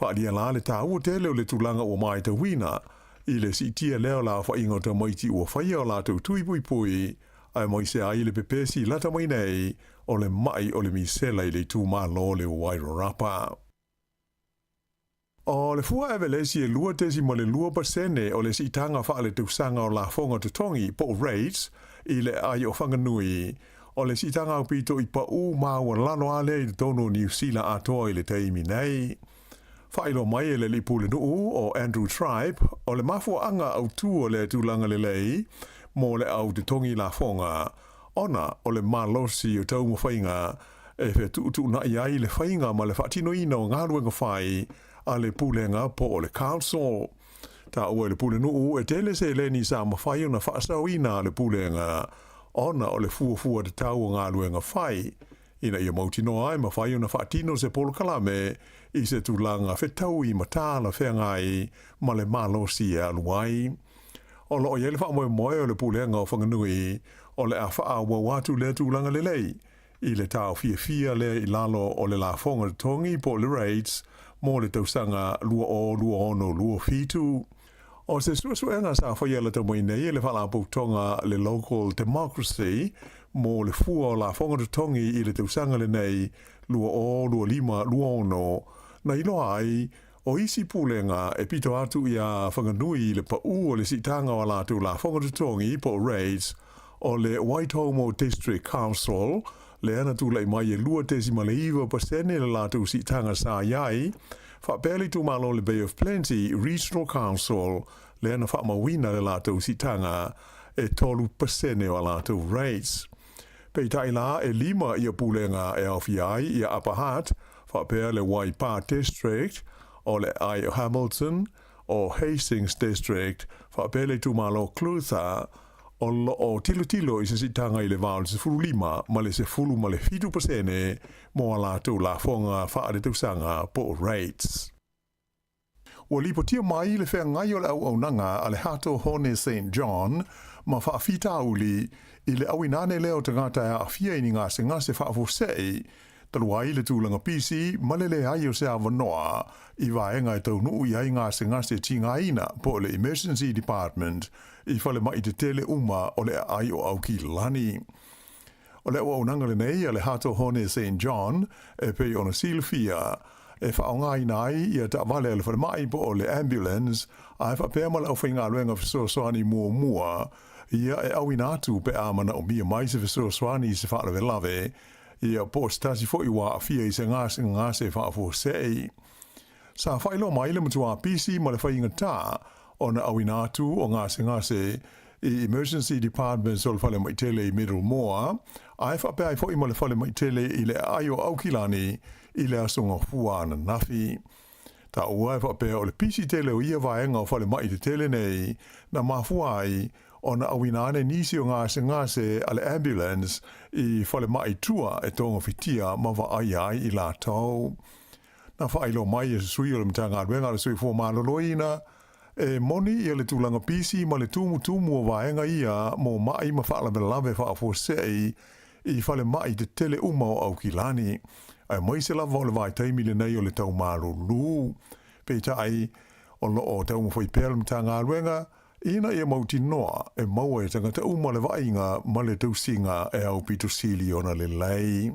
Whaadia la le tāua tele o le tūlanga o mai te wina i le si tia leo la wha ingo ta maiti ua whaia o la tau tui pui ai mai se ai le pepesi lata mai nei o le mai o le misela i le tū mā lo le Wairarapa. O le fua evelesi e lua tesi ma le 2% o le si tanga wha le tausanga o la fonga tutongi po rates i le ai o whanganui o le si tanga o pito i pa u maua lano ale i tono New Zealand atoa i le teimi nei. Whailo mai e le lipu le nuu o Andrew Tribe o le mafua anga au tu o le tūlanga le lei mo le au te tongi la fonga ona o le malosi o tau mawhainga e whe tu na iai le whainga ma le whaatino ina o ngāruenga whai a le pulenga po o le council. Ta ua le pule nuu e tele se le ni sa mawhai o na whaasau ina le pulenga ona o le fuafua te tau o ngāruenga whai. Ina ia mautino ai mawhai o na whaatino se polo kalame i se tūlanga whetau i matala whengai ma le malosi e aluai. O lo o iele wha moe o le pulenga o whanganui o le a wha wa watu le tūlanga le lei i le tau fia le i lalo o le la fonga tongi po le rates mo le tausanga lua ono lua fitu. O se suenga sa whaiela ta mai nei le whala tonga le local democracy mo le fua o la fonga tongi i le tausanga le nei lua 5 lua ono na ilo ai o isi pulenga e pito atu ia whanganui le pa o le sitanga o la tu la fonga tongi po rates o le Whitehomo District Council le ana tu lai mai e lua tesima le 5% le la tu sitanga sa iai whapeli tu malo le Bay of Plenty Regional Council le ana whamawina le la tu sitanga e 3% o la tu rates. Pei taila e 5 ia pulenga e awhiai ia Upper Hutt whapea le Waipa District o le ai Hamilton o Hastings District whapele tu malo Clutha o tilo i se sitanga i le vāle se fulu 5 ma le se fulu ma le 5% mo ala tu la fonga whaare tausanga po rates. Ua lipotia mai le whea ngai o le au nanga a le hato Hone St. John ma whaafita uli i le awinane leo tangata a fia ini ngā se whaafosei taluai le tūlanga pisi ma le ai o se awanoa i vaenga e tau nuu i ai ngase tinga ina po le Emergency Department i whale mai te tele uma o le ai o au ki lani. o le o nanga le nei le hato hone St. John e pe ona Silvia e whaonga i nai ia ta vale le whare mai po o le ambulance a e whapea mala au whainga luenga fesoasoani mua ia e au inatu pe amana o mia mai se fesoasoani se whaare lave ia po stasi fo iwa a fia i se ngase whaafo sei. Sa whailo mai le matua pisi ma le whainga tā o na au inatu o ngase i emergency department so le whale mai tele i Middle Moa a e whapea i fo i ma le whale mai tele i le aio au kilani i le asonga fua na nafi. Ta ua e whapea o le pisi tele o ia vaenga o whale mai te tele nei na mafua ai o na awinane nisi o ngase ale ambulance i whale mai tua e tonga fitia ma wa ai i la tau. Na whailo mai e sui o le mtanga aruenga le sui fua maloloina e moni i le tūlanga pisi ma le tumu o vaenga ia mo mai ma whaala me lave whaafo sei i whale mai te tele uma o au kilani. Ai mai se lava o le vai taimi le nei o le tau marulu. Peita ai o lo o tau mwhoi pēl mtanga aruenga ina ia mauti noa e maua e tangata uma le vainga ma le tausinga e au pito sili ona le lei.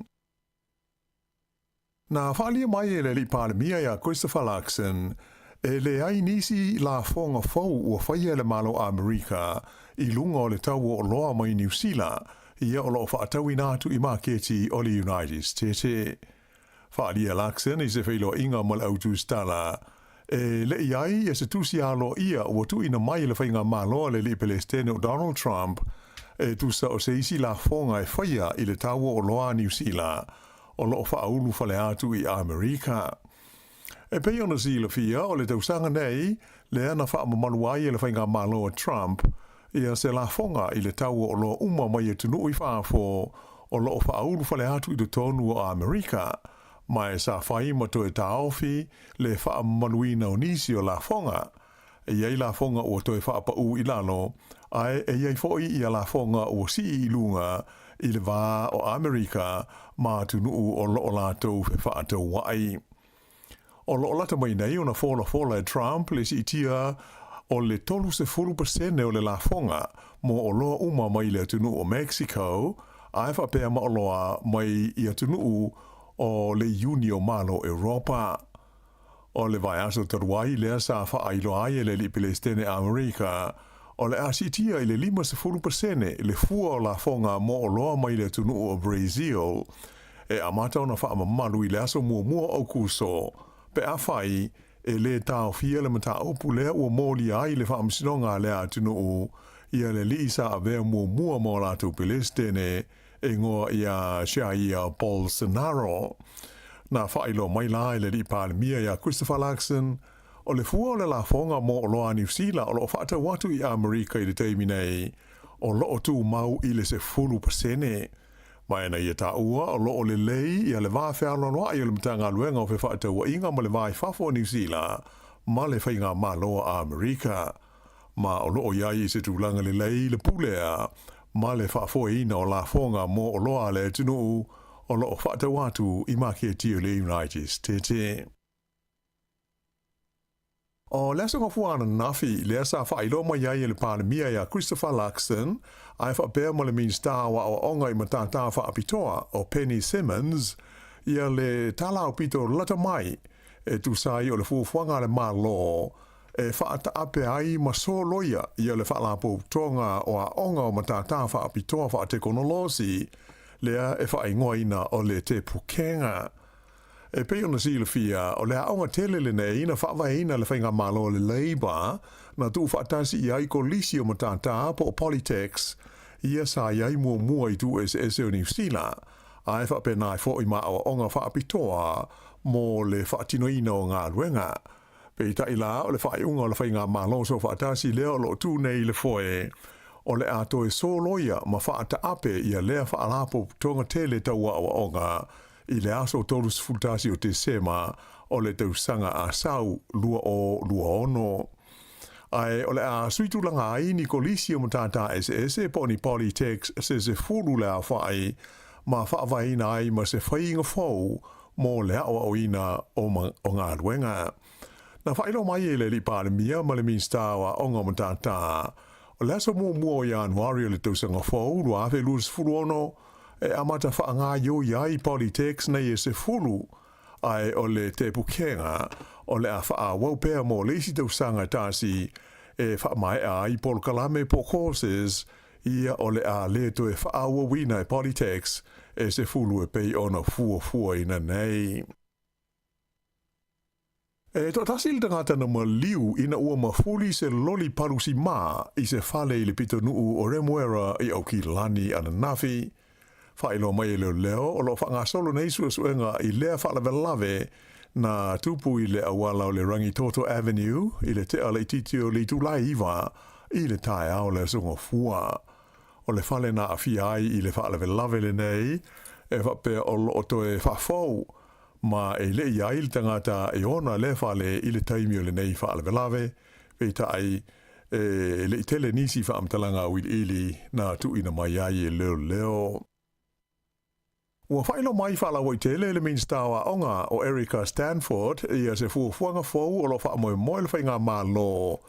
Na whalia mai e le li palemia ia Christopher Luxon e le ai nisi la fonga fau ua whaia le malo Amerika i lunga o le tau o loa mai New Zealand ia o lo whaatau inatu i maketi o le United States. Whaalia Luxon i se whailo inga mal autu stala e le iai e se tusi alo ia ua tu ina mai le whainga maloa le li Palestine o Donald Trump e tusa o se isi la fonga e whaia i le tau o loa New Zealand o lo whaaulu whale atu i Amerika. E pei ona zila fia o le tausanga nei le ana whaamamaluai e le whainga maloa Trump ia se la fonga i le tau o loa uma mai e tunu i whaafo o lo whaaulu whale atu i le tonu o Amerika. Mai sa whai mato e taofi le whaamamaluina o nisi o la fonga. E iei la fonga o toi whaapa u i lalo ai e iei foi i a la fonga o si i lunga i le wā o Amerika ma tunu o lo o lātou fe whaatou wai. O lo o lata mai nei o na fola e Trump le si itia o le 30% o le la fonga mo o loa uma mai le tunu o Mexico ai whapea ma o loa mai i a tunu o le Unio Malo Europa. O le vai aso taruai lea sa whaailoa ai le li Palestine Amerika o le asitia i le 50% le fua o la fonga mo o loa mai le tunu o Brazil e amata ona whaamamalu i le aso mua au kuso pe a whai e le tau fia le mata upu lea ua mōli ai le whaamsinonga lea tunu o ia le li isa a vea mua mo la tu Palestine e ngoa ia Jair Bolsonaro. Na whailo mai la le li palemia ia Christopher Luxon o le fua o le la fonga mo o loa New Zealand o lo whaata watu i Amerika i le teimi nei o lo o tu mau i le se 10%. Mai na ia ta ua o lo o le lei ia le vā whaalanoa i o le mtanga luenga o fe whaata ua inga ma le vai whafo New Zealand ma le whainga maloa Amerika. Ma o lo o iai i se tūlanga le lei le pulea ma le whafo ina o la fonga mo o loa le tunu o lo o whaata watu i make tio le United States. O lesa ngofuana nafi lesa whailo mai ai le palemia ia Christopher Luxon ai whapea ma le minstawa o onga i matata whaapitoa o Penny Simmons ia le tala o pito lata mai e tu sai o le fuafuanga le malo e whaata ape ai maso loia ia le whaalapo tonga o a onga o matata whaapitoa whaatekonolosi lea e whaingoina o le te pukenga. E pei ona sila fia o le aonga tele le nei na whawaina le whainga malo le Labour na tu whaatasi i ai ko lisi o matata po o Politex ia sa iai mua i tu SS o New Zealand ai whape nai fo i maa o onga whaapitoa mo le whaatinoina o ngā ruenga. Pei ta ila o le whaiunga o le whainga malo so whaatasi leo lo tu nei le foe o le ato e soloia ma whaata ape ia lea whaalapo tonga tele taua o onga i le aso tolus fultasi o te sema o le tausanga a sau lua ono. Ai o le a suitulanga ai ni kolisi o matata SS po ni Politex se fulu le a whai ma whaavaina ai ma se whainga fau mo le awa o ina o ngā ruenga. Na whailo mai e le li palemia ma le minstawa o ngā matata o le aso mua o Januari o le tausanga fau lua awe lus fulu ono amata whaanga yo iai politics nei se fulu ai o le te pukenga o le a wha wau pēr mō leisi tau sanga tāsi wha mai ai Paul Kalame po courses ia o le a le to wha wina politics se fulu pei ona fua ina nei. Tō tasi il tangata na liu ina ua mafuli se loli parusi mā i se whale i le pito nuu o remuera i au ki lani ana nafi. Whailo mai leo o lo whanga solo nei suenga i lea whalavelave na tupu i le awala o le Rangitoto Avenue i le te ale titio li tulai iwa i le tae au le sunga fua. O le whale na awhiai i le whalavelave le nei whapea o lo o toe whafou. Ma e le ia il tangata e ona le fale i le taimi o le nei whaalvelave, e tai le i tele nisi whaamtalanga o ili na tu ina mai ai e leo. Ua whailo mai whala wai tele le minstawa onga o Erica Stanford ia se fuafuanga fau o lo whaamoe moe le whainga mā lo.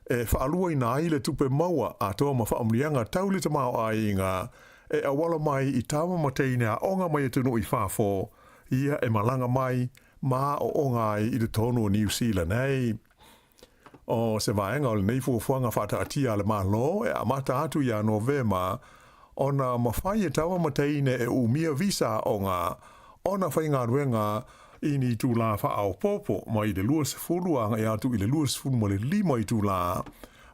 E whaalua ina i le tupe maua a toa ma whaamrianga tau le tamao a inga e awala mai i tama mateina onga mai e tunu i whafo. Ia e malanga mai, mā o ongai i le tonu o New Zealand nei. O se vaenga o le nei fuafuanga whata atia le malo e amata atu ia Novema, ona mawhai e tawa mateine e umia visa onga, ona whainga ruenga i ni tū la wha au popo, mai le luas fuluanga e atu i le luas fulu ma le lima i tū la,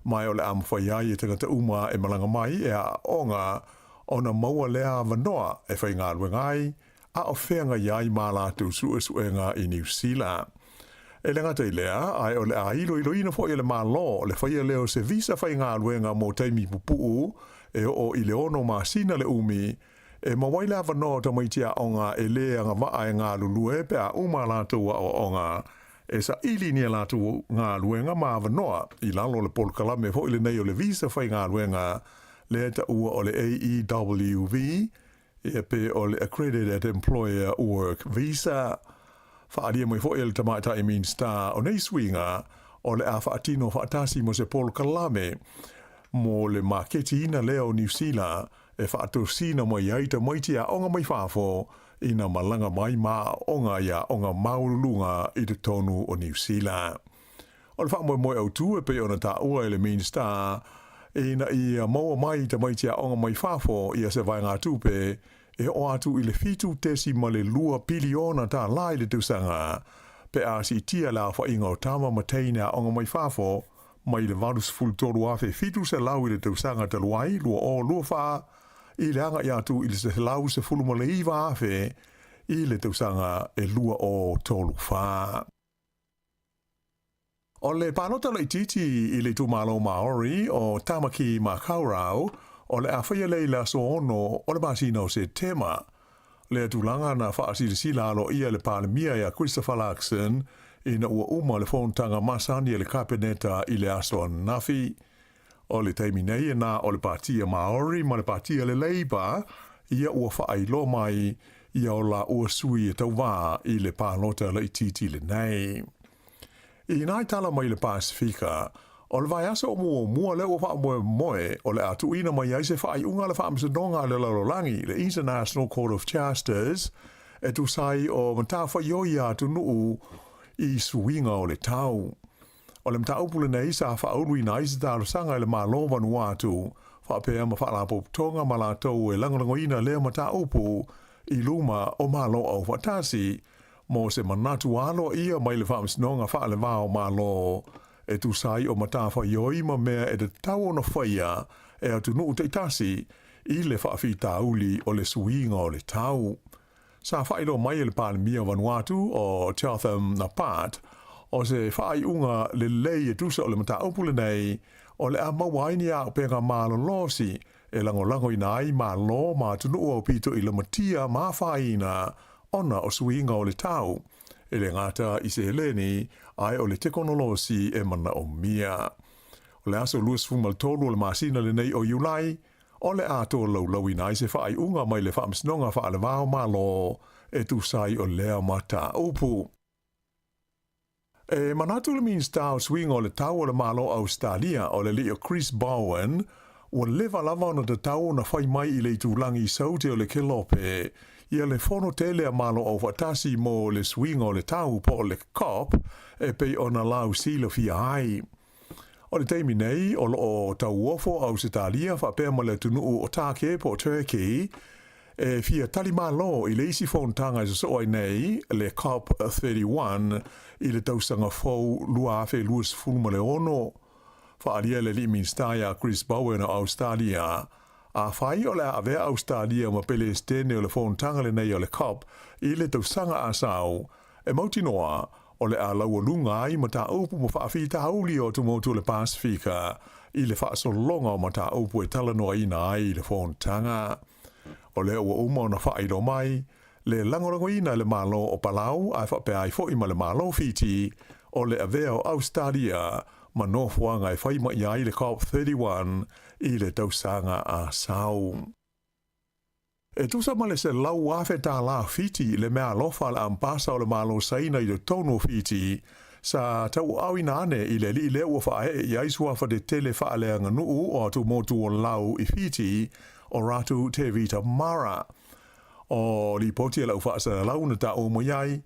mai o le amawhai ai e tangata uma e malanga mai e a onga, ona maua lea vanoa e whainga ruenga ai, a o whenga iai mā lātou suenga i New Zealand. E le ngata i lea, ai o le a ilo ina fo i le mā lo, le whaia leo se visa whai ngā luenga mō taimi pupuu, e o i le ono mā sina le umi, e mawaila wanoa ta maitia onga e lea ngā waa e ngā lulue pe a uma lātou o onga, e sa ili nia lātou ngā luenga mā wanoa, i lalo le Paul Kalame fo i le nei o le visa whai ngā luenga, le ta ua o le AEWV, e pe o le Accredited Employer Work Visa. Whaaria mai fo el tamata i mean star o nei swinga o le a whaatino whaatasi mo se Paul Kalame mo le maketi ina leo New Zealand e whaatosina mo iaita moiti a onga mai whafo ina malanga mai maa onga ia onga maulunga i te tonu o New Zealand. O le whaamoe moe au tu e pe ona ta ua ele mean star ina i maua mai ta maiti a onga mai whafo ia se vai ngā tupe e o atu i le fitu tesi ma le lua piliona ta lai le tusanga pe a si tia la wha inga o tama mateina onga mai whafo mai le vadus fultoru afe fitu se lau i le tusanga te luai lua o lua wha i le anga i atu i le se lau se fulu ma le iwa afe i le tusanga e lua o tolu wha. O le panota le titi i le tumalo Maori o Tamaki Makaurau o le awhaia leila so ono o le masina o se tema. Le atulanga na whaasilisila alo ia le palemia ia Christopher Larkson ina ua uma le whontanga masani le kapeneta i le aso nafi. O le taimi nei na o le patia Maori ma le patia le Labour ia ua whailo mai ia o la ua sui e tau wā i le panota le titi le nei. I nai tala mai le Pasifika, o le vai asa o mua leo wha moe o le atu ina mai ai se whai unga le whaamsadonga le larolangi, le International Court of Justice, e tu sai o mtawha ioi atu nuu i suinga o le tau. O le mtaupule nei sa whauru ina i se talo sanga le malo Vanuatu, whapea ma whaalapo tonga ma la tau e langarango ina leo mataupu i luma o malo au watasi, mo se manatu alo ia mai le whaamsinonga whaale wao malo e tu sai o matawha ioi ma mea e te tau ona whaia e atu nuu teitasi i le whaafi tauli o le suinga o le tau. Sa whailo mai e le palemia Vanuatu o Chatham na Pat o se whaai unga le lei e tusa o le mataupule nei o le a mawaini a o penga malo losi e lango ina ai malo ma tunu o pito i le matia ma whaina ona o suinga o le tau, e le ngata i se heleni ai o le tekonolosi e mana o mia. O le aso luas fumal tolu o le masina le nei o Iulai, o le ato lau ina i se whaai unga mai le whaamsinonga whaale wao malo e tu sai o lea mata upu. E manatu le mean star swing o le tau o le malo Australia o le leo Chris Bowen, ua lewa lava ona te tau na whai mai I le tūlangi saute o le kelope, ia le whono tele a malo au watasi mo le swinga o le tau po o le cop, e pei ona lau sila fia ai. O le teimi nei, o loo tau ofo au Sitalia, whapea ma le tunuu o tāke po Turkey, e fia tali malo I le isi whontanga I so ai nei, le COP31, I le tausanga fau lua afe luas fulma le ono. Whaalia le li minstaya Chris Bowen o Australia. A whai o le avea Australia ma Palestine o le whontanga le nei o le COP, I le tausanga asau, e mauti noa, o le a laua lunga I ma ta upu ma whaafi ta hauli o tumotu le Pasifika, I le whaasolonga ma ta upu e talanoa ina ai le whontanga. O le ua uma na whaaido mai, le langorango ina le malo o Palau, ai whape ai fo ima le malo Fiti, o le avea o Australia, ma nofuanga e whai mai ai le COP31, I le tausanga a sau. E tusa ma le se lau afe tā la Fiti, le mea lofa le ampasa o le malo saina I le tono Fiti, sa tau au inane I le li le ua whae I aisua fa de tele whaaleanga nuu o atu motu o lau I Fiti, o ratu te vita mara. O li poti lau whaasa lau na ta o moiai,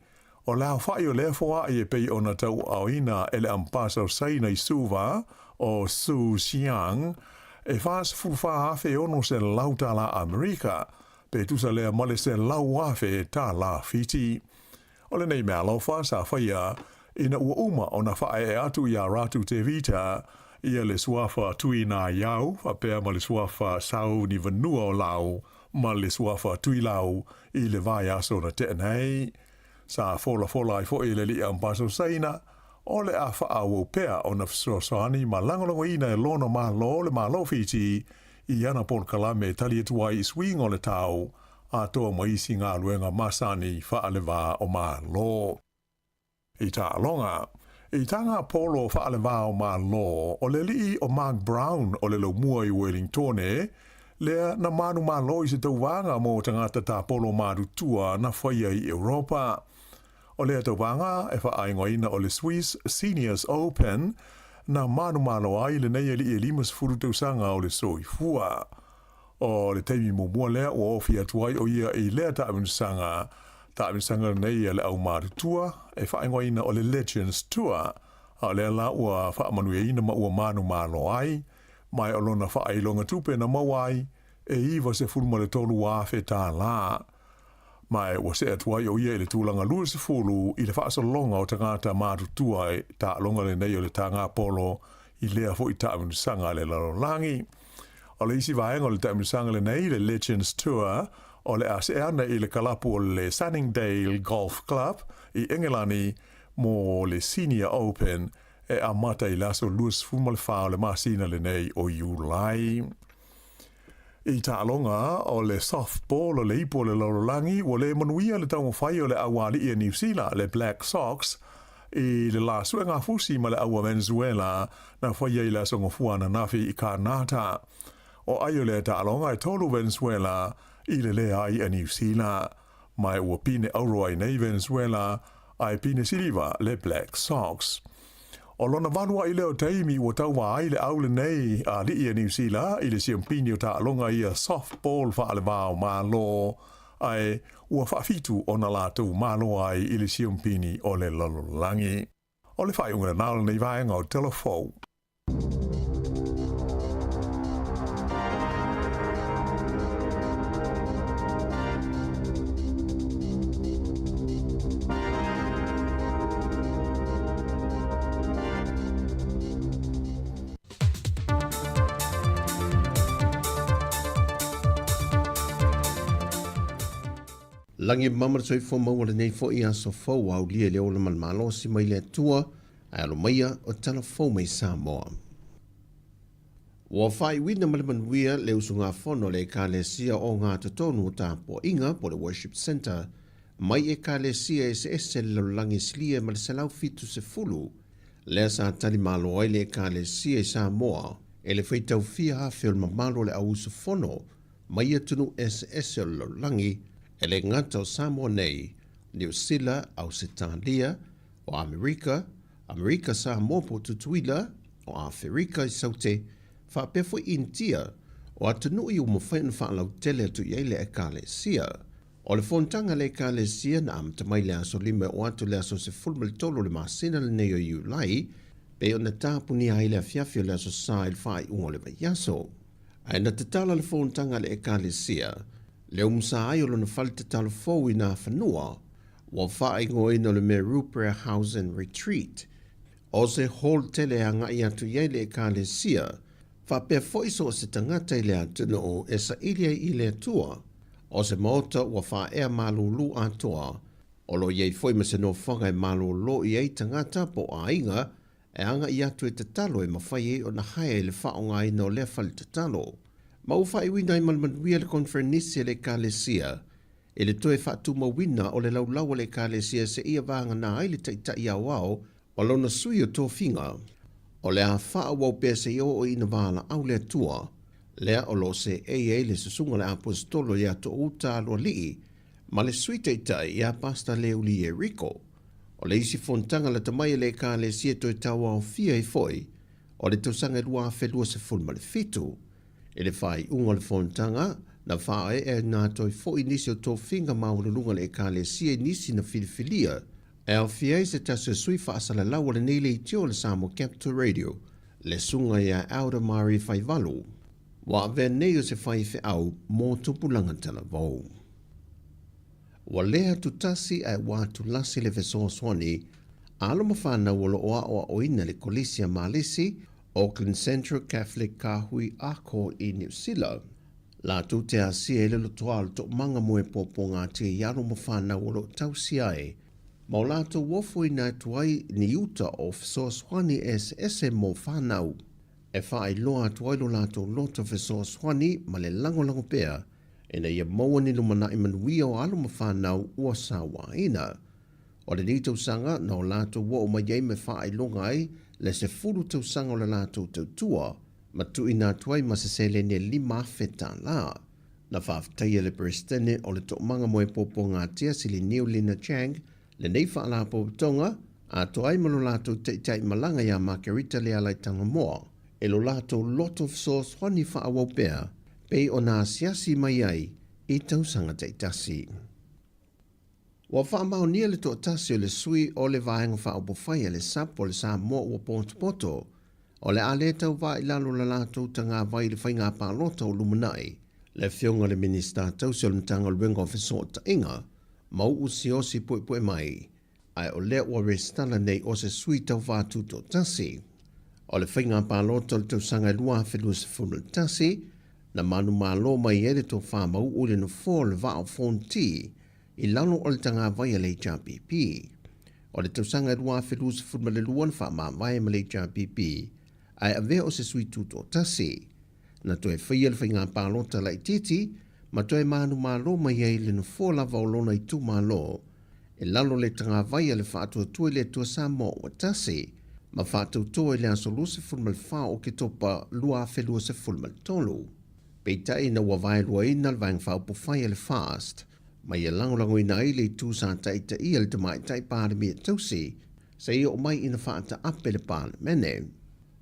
o lau whai o lea fua I e pei o na tau au ina ele ampasa o saina I suva, o Su Xiang, e whaas fuwha hafe ono se lau ta la Amerika, pe tusa lea male se lau hafe ta la Fiti. O le nei mea lau whaasa whaia, ina ua uma o na whae e atu I a ratu te vita, ia le suafa tui nā iau, whapea ma le suafa sau ni vanua o lau, ma le suafa tui lau I le vai aso na te nei. Sa fola I fo I le li ampaso saina, o le a whaau pea o na fsosani ma langolongo ina e lona ma lo le ma lo Fiti, I ana pon kalame tali etuai I swing o le tau, a toa maisi ngā luenga masani whaalewa o ma lo. I tā alonga, I tanga polo whaalewao ma lo o le lii o Mark Brown o le laumua I Wellingtone, lea na manu ma lo I se tauwanga mo tangata tā polo madu tua na whaia I Europa. O lea tauwanga e whaaingoina o le Swiss Seniors Open na manu ma lo ai le nei li e limas furu tausanga o le soifua. O le teimi mumua lea o ofi atuai o ia I lea taaminsanga, taaminsanga nei le au madu tua, e whaingoina o le Legends Tour, a le la ua whaamanueina ma ua manu malo ai, mai o lona whaailonga tupe na mawai, e iwa se fulma le tolu wafe tā la. Mai ua se atuai o ia I le tūlanga lua se fulu, I le whaasalonga o tangata madu tua e tā longa le nei o le tanga polo, I lea fo I taaminsanga le lalolangi. O le isi vaenga o le taaminsanga le nei le Legends Tour, o le aseana I le kalapu o le Sunningdale Golf Club I Engelani mo le Senior Open e amata I laso luas fuma le whao le masina le nei o Julai. I tālonga o le softball o le ipo le lorolangi o le manuia le taunga whai o le awali I New Zealand le Black Sox I le la suenga fusi ma le awa Venezuela na whai I laso ngofuana nafi I Kanata. O aio le tālonga I tolu Venezuela I le lea I New Zealand, mai ua pine auroi nei Venezuela, ai pine siliva le Black Sox. O lona vanua I leo taimi ua tauwa ai le aule nei a li I New Zealand, I le siampini o ta'alonga I a softball whaalewao ma lo, ai ua whaafitu o na lātou ma lo ai I le siampini o le lololangi. O le whaiunga nāla nei vaenga o telefou. Langi mamar soi fo mawala nei fo I aso fo au lia leo le malmalo si mai le tua ai alo maia o tala fo mai Sāmoa. Wa fai wina malamanuia le usunga fono le kālesia o ngā tatonu tā po inga po le Worship Center mai e kālesia ese le langi slia ma le salau fitu se fulu le sa tali malo ai le kālesia Sāmoa e le whaitau fia hawhio le mamalo le ausu fono mai e tunu ese le langi e le ngata o Sāmoa nei, New Zealand, Australia, o Amerika Sāmoa po tutuila, o Afrika I saute, Whapea fo intia, o atunu i umawhaina whaalau tele atu iei le ekalesia. O le fontanga le ekalesia na amtamai le aso lima o atu le aso se fulma le tolo le masina le neo Julai, pe o na tāpuni ai le afiafi o le aso sa il whai ungo le vaiaso. Ai na tatala le fontanga le ekalesia, le umsa ai o lona whale tatala fōu i nā whanua, wa whai ngoina le Meru Prayer House and Retreat. O se hol tele anga i atu iei le ekalesia, whapea foiso o se tangata i le atuna o e sa ilia i le atua, o se maota ua wha ea malulu atoa, o lo iei foi ma se no whanga e malulu i ei tangata po a inga, e anga i atu e te talo e mawhai e o na hae le whaonga i no lea whale te talo. Ma uwha i wina i malmanuia le konferenisia le kalesia, e le toe whatu mawina o le laulaua le kalesia se ia vanga na ai le taita i awao, o lona sui o tō whinga. O le a wha wau pēr se i o ina wāla au le atua, lea o lo se AA le susunga le apostolo i ato uta aloa lii, ma le suite i tai i a pasta le uli e Rico. O le isi fontanga le tamai le ka le sieto i tawa o fia i foi, o le tausanga lua a whelua se fulma le fitu. E le whai unga le fontanga, na whae e ngā toi foi nisi o tō whinga maulunga le ka le sia nisi na filifilia, e au fia se tasu sui whaasala lawa le nele i tio le Sāmoa Capital Radio, le sunga ia Auda Mari Whaivalu. Wa venei o se whai whi au mō tupulanga tala vau. Wa lea tutasi ai watu lasi le veso swani, alo mawhana wala oa oina le Kolisia Malisi, Auckland Central Catholic Kahui Ako i New Zealand. La tu te asia ele lo toal to manga moe popo ngā te iaro mawhana wala tausi ai, ma o lato wofo i nai tuai ni uta o so swani ese mo whanau. E whae loa tuailo lato loto feso swani ma le lango pea, e na ia maua ni lumana i manuia o alo ma whanau ua sawa ina. O le ni tausanga na o lato wa o maiei me whae longa ai, le se furu tausanga o le lato tautua, ma tu ina tuai ma se sele ne lima feta la. Na whaftaia le prestene o le tokmanga moe popo ngā tia sili Niu Lina Chang, le nei wha la tonga, a toai malo lato teitai malanga ya Margarita le alai tanga moa. E lo lato lot of sauce whani wha awau pēr, pei o nā siasi mai ai i tausanga teitasi. Wa wha mao nia le tōtasi o le sui o le vaenga wha opo whai le sap o le Sāmoa ua poto, o le ale tau wa i lalo la lato ta ngā vai le whainga pālota o lumanai, le whionga le minista tausi o le mtanga le wenga o whisota inga, mau usi osi pui mai, ai o lea ua restala nei o se sui tau whātu tōtasi. O le whainga pālota le tausanga lua whelua se funu tasi, na manu mālo mai ere tō whāmau ule no fō le vā o fonti, i lano o le tanga vai le JPP. O le tausanga lua whelua se funu le luan wha mā vai le JPP, ai a vea o se sui tūtō tasi. Na toe whaia le whainga pālota lai titi, ma toe manu mālo mai e le no fō lava o lona i tū mālo, e lalo le tanga vai le whātua tue le tua Sāmoa o tasi, ma whātou toa i le aso lua se fulmal whā o ke topa lua whelua se fulmal tolu. Peitai na ua vai lua ina le vaeng whaupu whai le fast, ma ia langolango ina i le tū sa taita i le tamai tai pāre mea tausi, sa ia o mai ina whaata ape le pāre mene.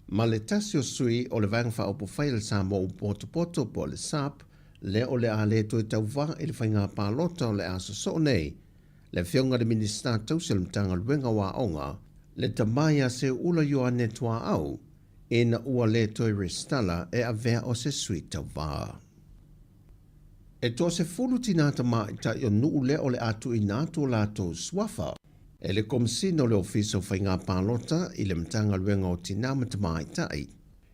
Ma le tasi o sui o le vaeng whaupu whai le Sāmoa o poto po le sap, le o le a le toi tau wā i le whainga pālota o le aso so nei, le whionga le minista tausi le mtanga luenga wā onga, le tamaya se ula yo ane tua au, e na ua le toi restala e a vea o se suita wā. E to se fulu tina tama i ta i o nuu le o le atu i nātu lato swafa, e le komsino le ofiso whainga pālota i le mtanga luenga o tina matama i tai,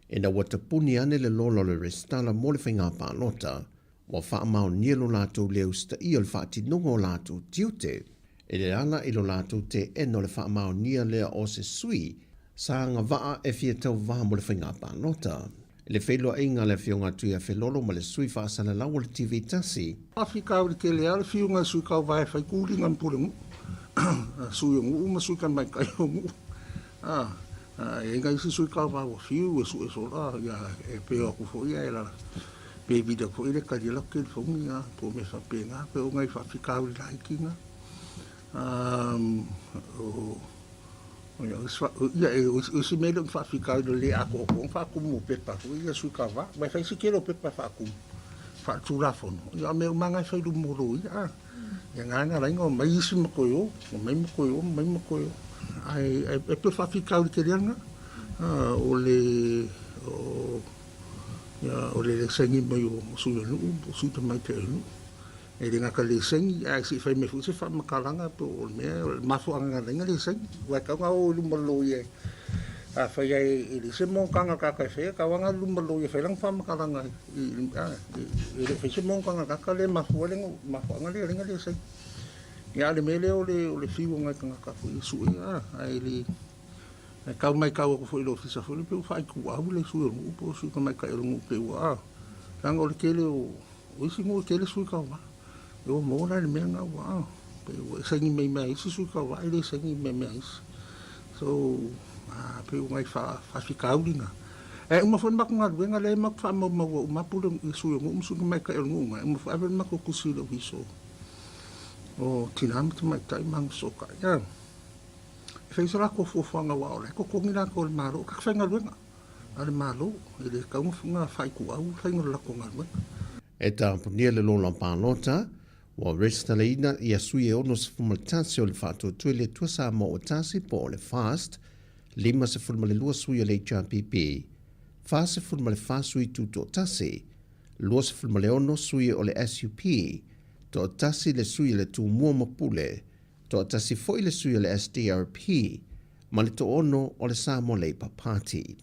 e na watapuni ane le lolo le restala mo le whainga pālota, wa wha mao nielo lato le usta i o le whaati nongo lato tiute, e le ala i lo lato te eno le wha mao nia lea o se sui, sa ngā waa e fia tau waa mo le whainga pālota. Le whelua inga le whionga tuia whelolo ma le sui wha asana lawa le TV tasi. Afrika au le ke lea le whionga sui kau vai whai kūri ngan pule ngu. Sui o ngu, ma sui kan mai kai o ngu. E ngai si sui kau vai o whiu e sui e sola, e peo aku fo ia e la. Pe vida fo ile ka dila ke fongi nga, po me sa pe nga, pe o ngai Afrika au le laiki nga. o se mele fa fika do le ako ko fa ku mo pe pa ku ia su ka va mai fa se kelo pe pa fa ku fa tu la fon ia me manga fa du mo ro ia ia nga la ngo mai si mo ko yo ai pe fa fika o ke nga o le sengi mo yo su yo su te mai te no e ringa ka le sengi a si fa me fu se fa makalanga po me mafu anga ringa le sengi wa ka nga o lu malo ye a fa ye le se mo kanga ka fe ka wanga lu malo ye fa lang fa makalanga e fe se mo kanga ka le mafu le mafu anga le ringa le sengi ya le mele o le fiu nga ka fu su ya ai le ka mai ka ko fu lo fisa fu le pe fa ku wa le su mo po su ka mai ka lo mo pe wa lang o le kele o si mo kele su ka wa yo mo na me nga wa pe sangi mai su ka wa ile sangi mai so pe ngai fa fica ulinga uma fon mak nga wenga le mak fa mo ma pu su mo su mai ka nga mo fa mak ko kusi lo viso o tinam tu mai tai mang so ka ya fe sala ko fo nga wa le ko ngira ko maro ka fa nga wenga ale malo ile ka mo nga fa ku au fa nga la ko nga e ta punia le lo lampanota wa restaleina ia sui ono se fumaltasi o le whātua tui le tua Sāmoa o tasi po o le fast, lima se fulmale lua sui o le HRPP, wha se fulmale wha sui tu to tasi, lua se fulmale ono sui o le SUP, to tasi le sui le tu mua mapule, to tasi foi le sui o le SDRP, ma le to ono o le Sāmoa Labour Party.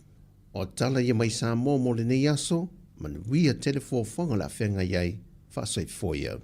O tala ia mai Sāmoa mo le nei aso, man wia telefo whanga la whenga iai, wha soi foia.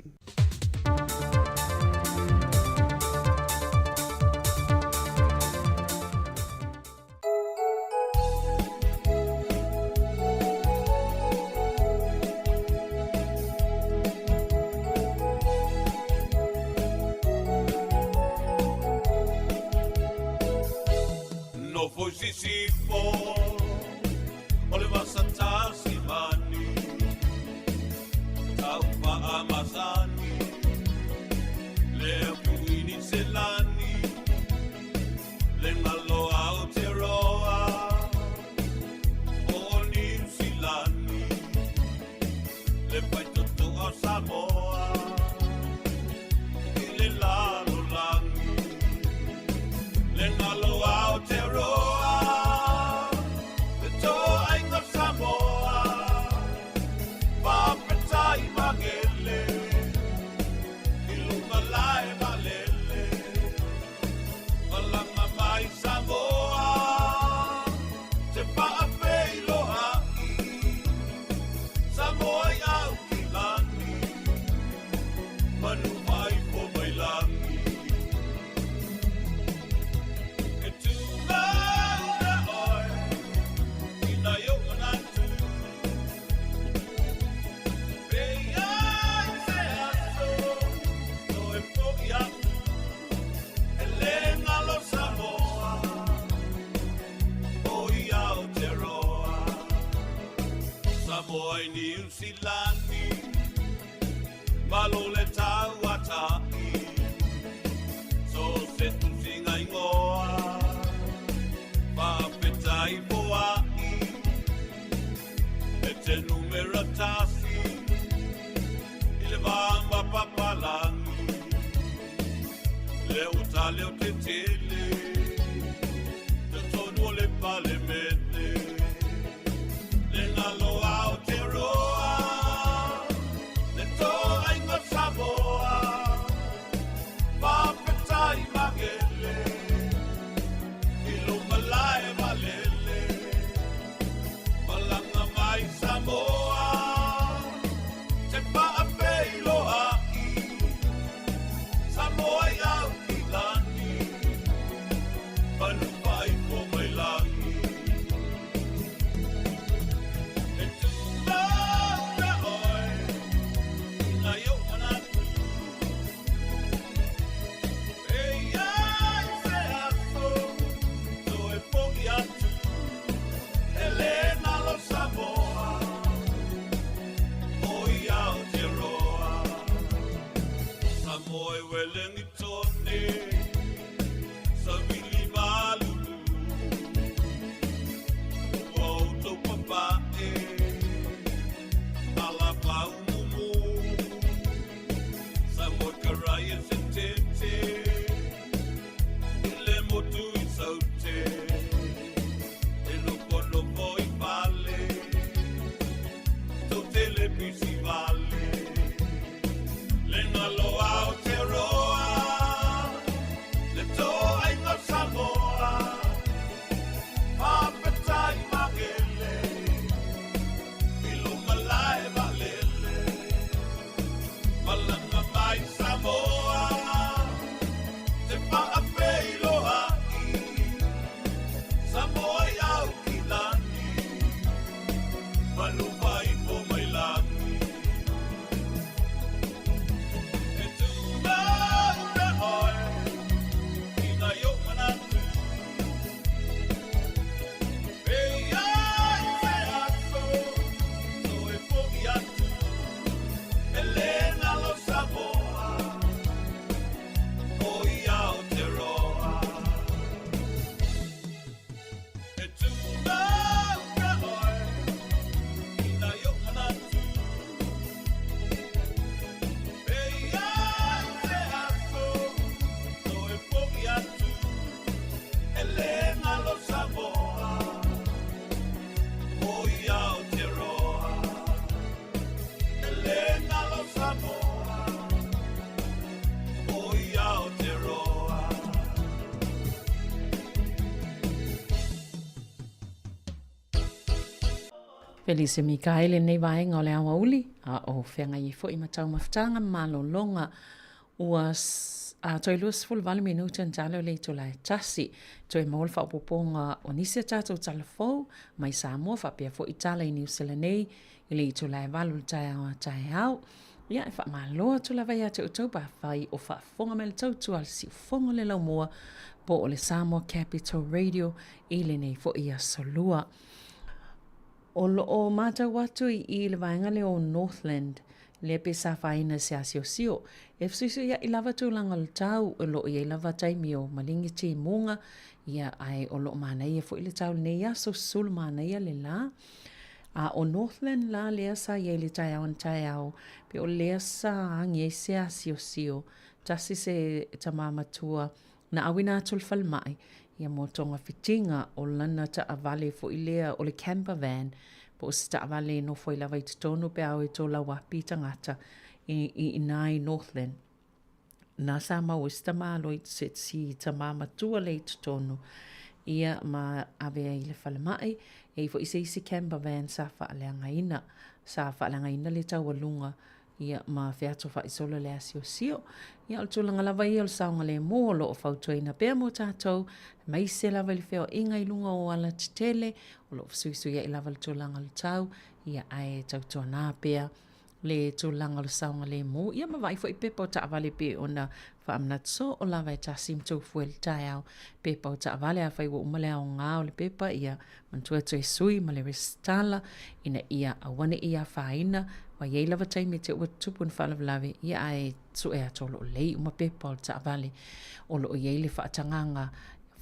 Sāmoa weleng I tōne, sa wili mālulu. Felise Mikaele nei vaenga o le awa uli, a o whenga i fo i matau mawhtanga malolonga ua a toi luas full vale minuta en talo le to lai tasi, toi maul fa poponga o nisi tato talafou, mai Sāmoa fa pia fo i tala i New Zealand nei, i le to lai valu tai awa tai au, ia e fa maloa to la vai ate o tau pa fai o fa fonga me le tau tu al si fonga le lau mua, po o le Sāmoa Capital Radio, i le nei fo i a solua. O lo mata watu i le vaenga le o Northland, le pe sa faina se asio e fsuisu ia i lava tūlanga le tau o lo i lava taimi o malingi ti munga ia ai o lo mana ia fo i le tau nei aso sul mana ia le la a o Northland la lea sa ia le tai au pe o lea sa angi se asio tasi se tamamatua na awina atul falmai ia mo tonga fitinga o lana ta avale fo i lea o le camper van po se ta avale no fo i lava i tonu pe au i to la wapi tangata i nai Northland. Na sa mawista ma alo i set si ta mama tua le tonu ia ma avea i le falmai e fo i se isi camper van sa whaalanga ina le tau alunga ia ma feato fa isola le asio ia o tulanga lava ia o saunga le mo lo o fautuina pea mo tātou mai se lava le feo inga i lunga o ala titele o lo fsuisu ia i lava le tulanga le tau ia ai tautua nā pea le tulanga le saunga le mo ia ma vai fo i pepa o ta avale pe ona fa amnat so o lava e tasim tau fuel tai au pepa o ta avale a fai wo umale au ngā o le pepa ia mantua tue sui ma le restala ina ia awane ia faina wa yei lava taimi te ua tupun whalavlawe ia ai su ea tolo o lei uma pepa o ta avale o lo o yei le whaatanganga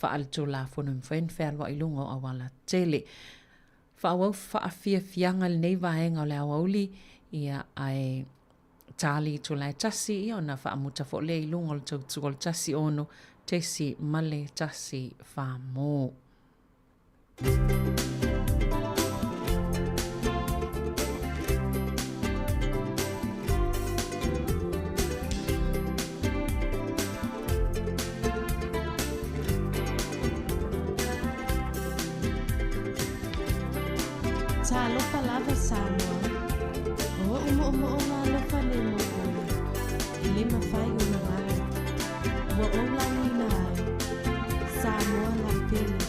whaalito la whanu mwhen whalwa i lungo a wala tele whaawau whaafia fianga le nei vahenga o le awauli ia ai tali to lai tasi ia ona whaamuta fo le i lungo le tautua le tasi ono tesi male tasi whamo. Talofa lava Sāmoa. O ngā lofa le mo o. I le mawhai o na mai. Wa o langi na ai. Sāmoa la pele.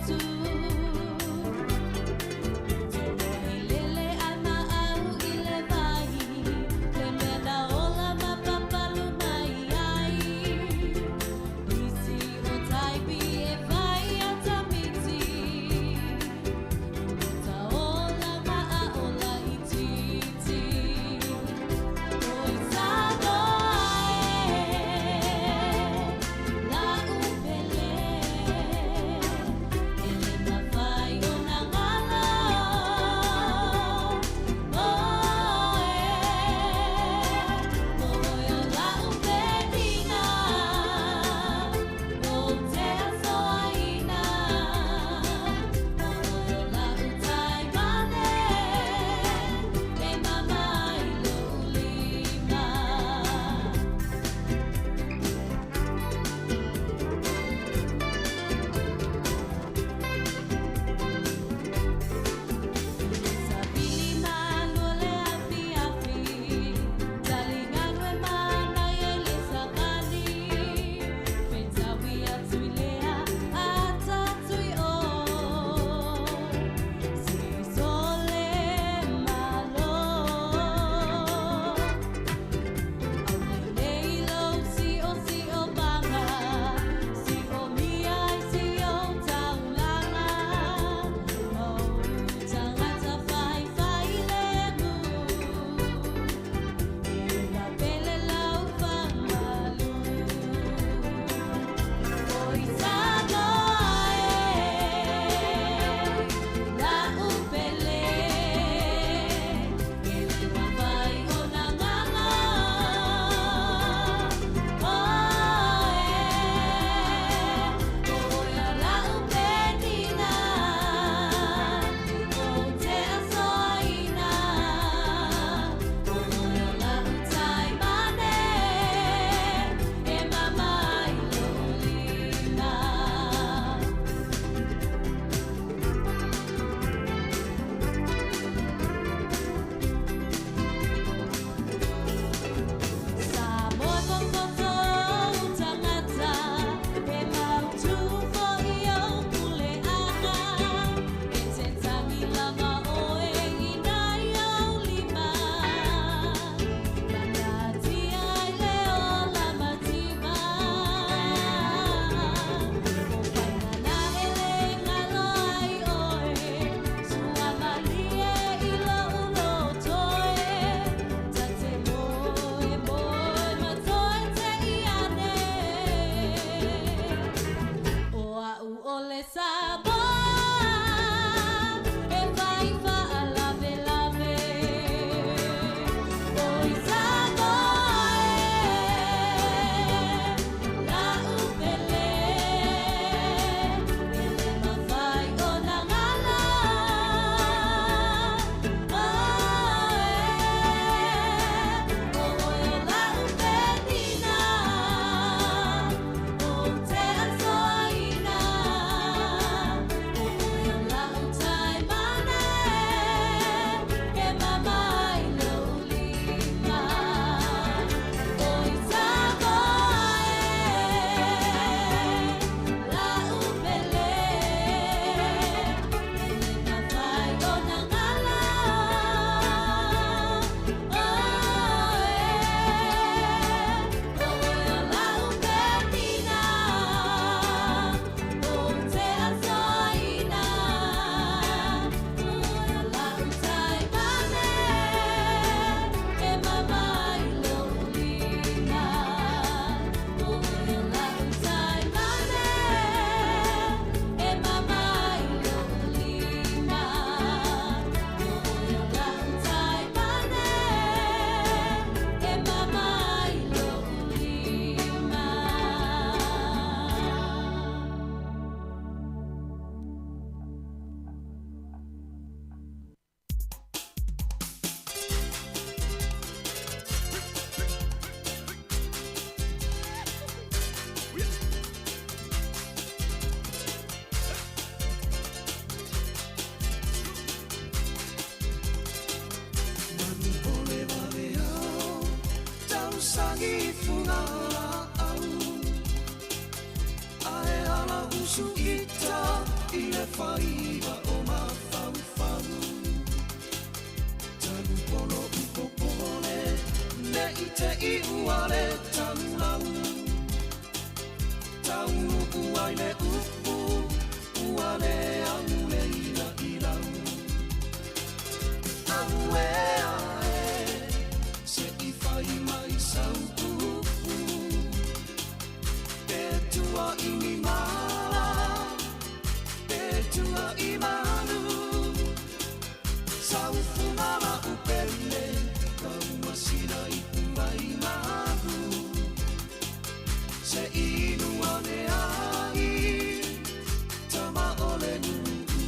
To sangi funga au ae ala usu ita I le whaiva o mawhawhau Tanu polo upopole ne I te I uale tanau Taunu uai le upu uale au le ila ilau Au e ae se I whai mai sau upu Te tua I ni mala Te tua I manu Sau fumama upele Kau masina I uai mahu Se inu ane ai Tama ole nungu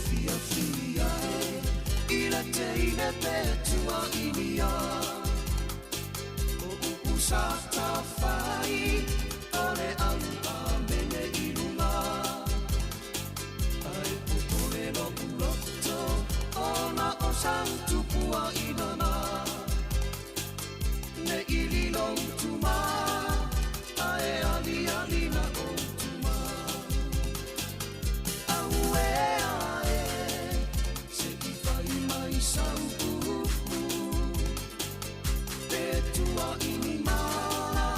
Fia fia Ila te ine pe tua inia Usata whai Ole au a mene I runga Ai pupore no uloto Ona o santu pua I nana Ne I lilo utuma Ae ali ali na o utuma Au e ae Se I whai mai sau upu Te tua I ni mala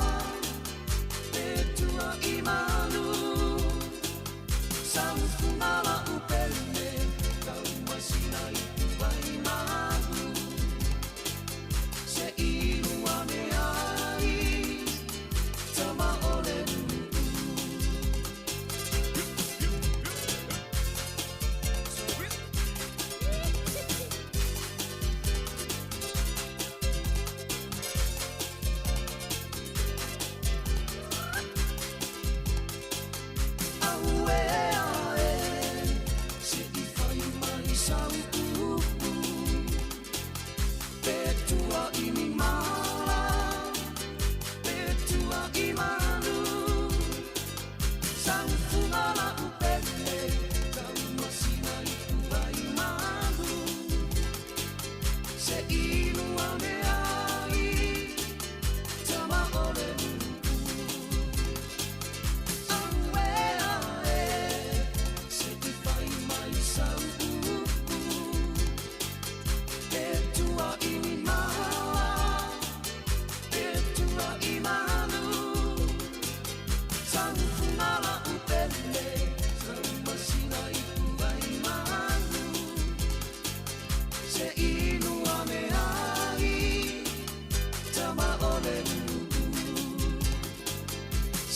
Te tua I manu Sau fumala upele Kau masina I uai mahu Se inu ane ai Tama ole nungu Au e ae Se I whai mai sau upu Te tua I ni mala Te tua I manu Sau fumala upele Kau masina I uai mahu Se inu ane ai Tama ole nungu Au e ae Se I whai mai sau upu Te tua I ni mala Te tua I manu Sau fumala upele Sau masina I uai mahu Se inu ane ai Tama ole nungu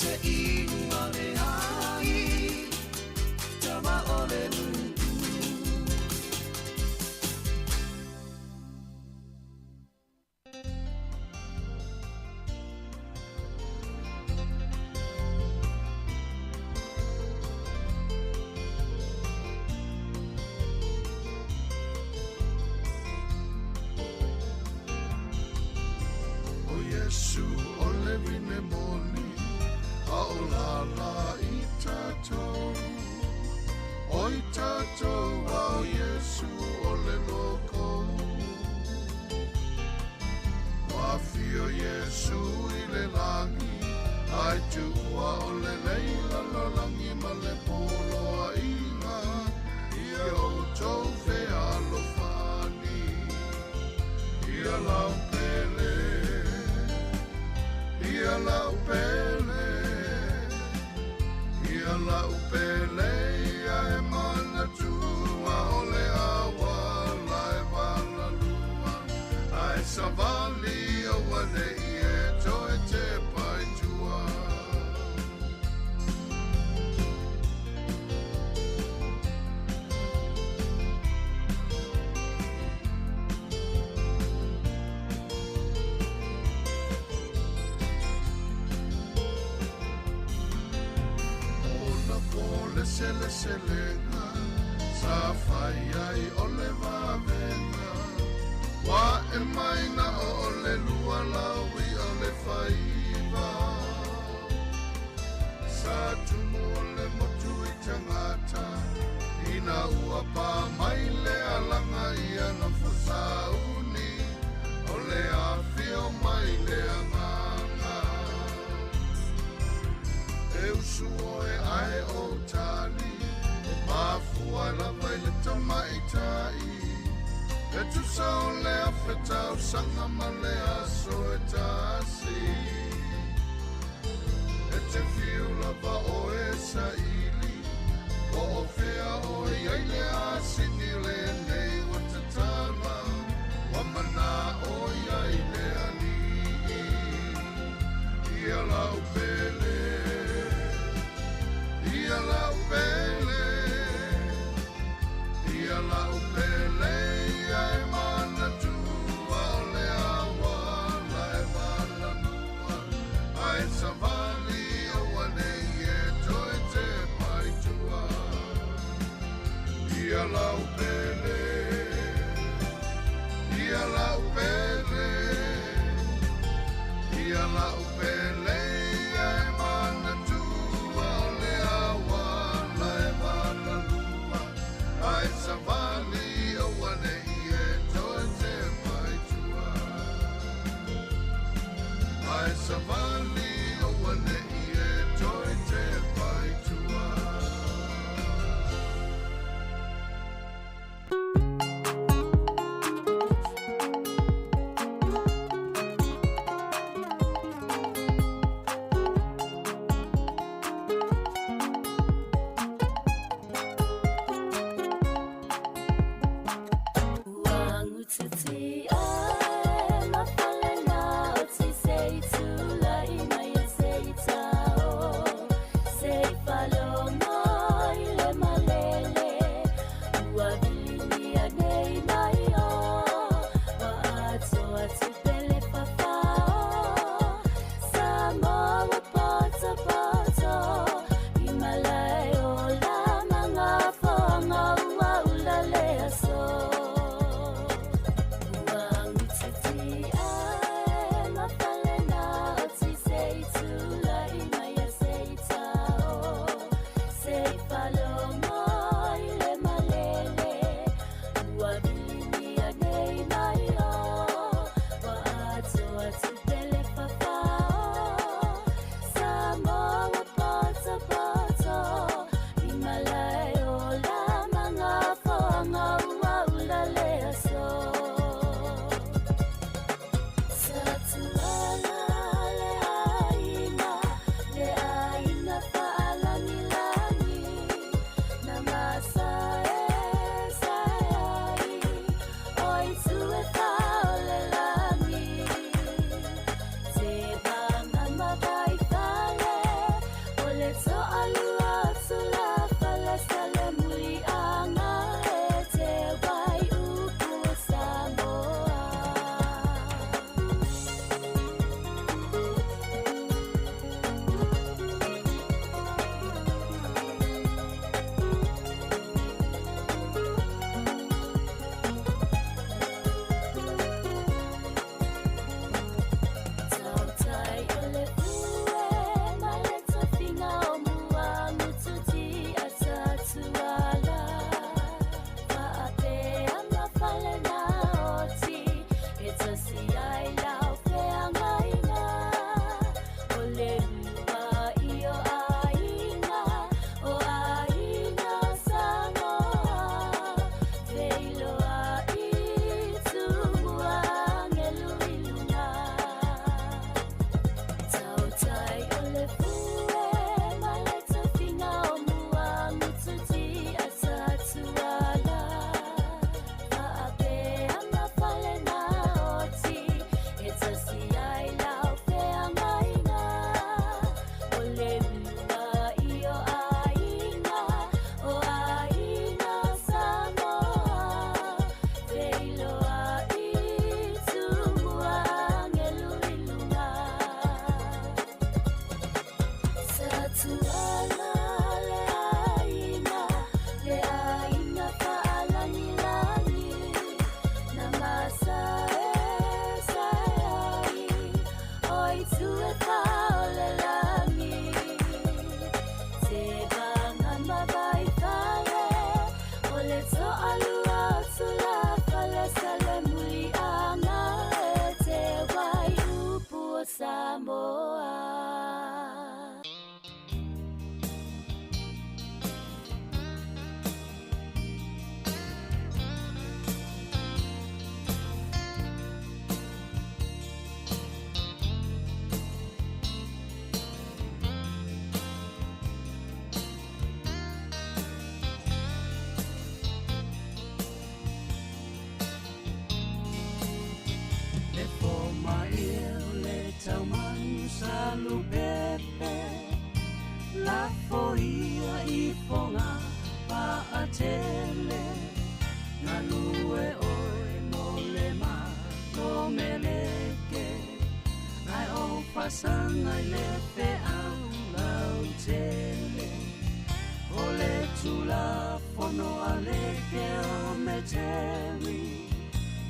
Se inu ane ai Tama ole nungu O Yesu ole vine moni A o la la I tatou O I tatou a o Yesu ole loko Wafio Yesu I le langi Ai tua ole leila lo langi ma le polo a inga Ia o tou fea lo fani Ia lau pele Ia lau pele Ia lau pele Ia e mana tua Ole awa la e wala lua Ai savali o wane I e toe te pai tua Sele selenga sa fai ai ole va venga wa e mai na ole lu ua pa mai le alanga ia na whasauni, o le a whio mai le anganga. E usu o e ai o tali, e pāfua la vai le tamaitai, e tu sao le a whetau sanga ma le aso e tasi. E te whiu lava o e saili, o o whea o e aile a sini le nei wa te tala, wa mana o e aile ani. Ia lau pele, ia lau pele, ia lau pele, ia e mana tua o le awa, la e mana nua, ai savali o anei e toi te pai tua. Ia lau pele, ia lau pele, ia lau pele, ia e mana tua o le awa, la e mana lua, ai savali o anei e toi te pai tua. Ai savali o anei e toi te pai tua. Sāmoa. Salu pepe la foia I fonga pa atele na lue oe mole ma no meleke ai o pasanga le pe au lau tele ole tula fono aleke o meteri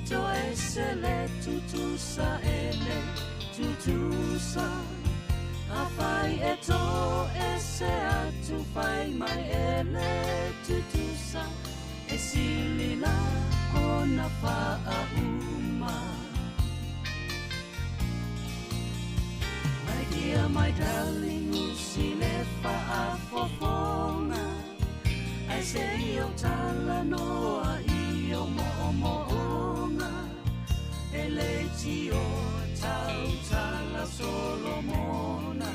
to esele tutusa ele tutusa afai eto ese atu fai mai ele tutusa esilila ona fa uma my dear my darling usile fa afofona I say yo tala noa io mo ona ele tio tala Solomona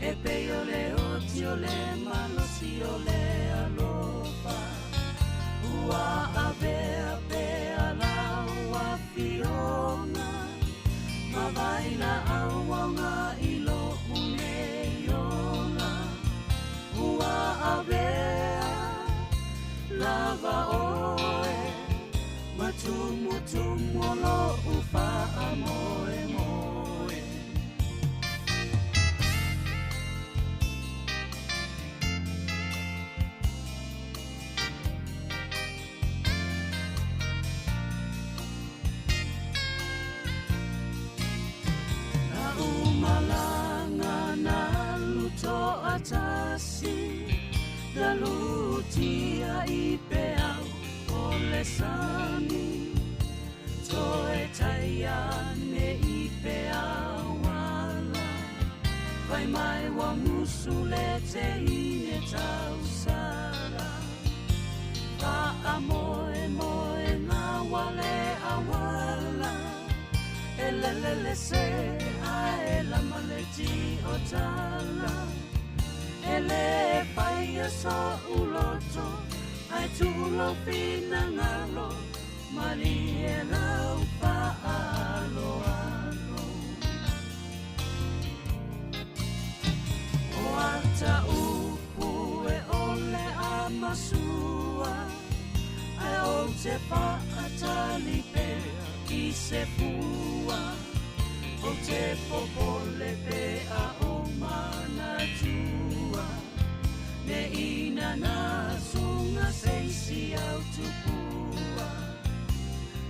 e peio le otio le malo si o le alofa ua ave la ua fiona ma vai la awanga ilo uneona ua ave lava oe matumu lo ufa amoe atasi dalutia ipeau ole sani toe taiane ipeau wala vai mai wa musulete ine tausara pa amoe moe na wale awala elelele se ae la maleti otala ele paia so uloto ai tulo fina ngalo mali e lau pa alo alo o ata upu e ole amasua ai o te pa atali pe I se pua o te popole pe a o mana tua ne ina na sunga seisi au tupua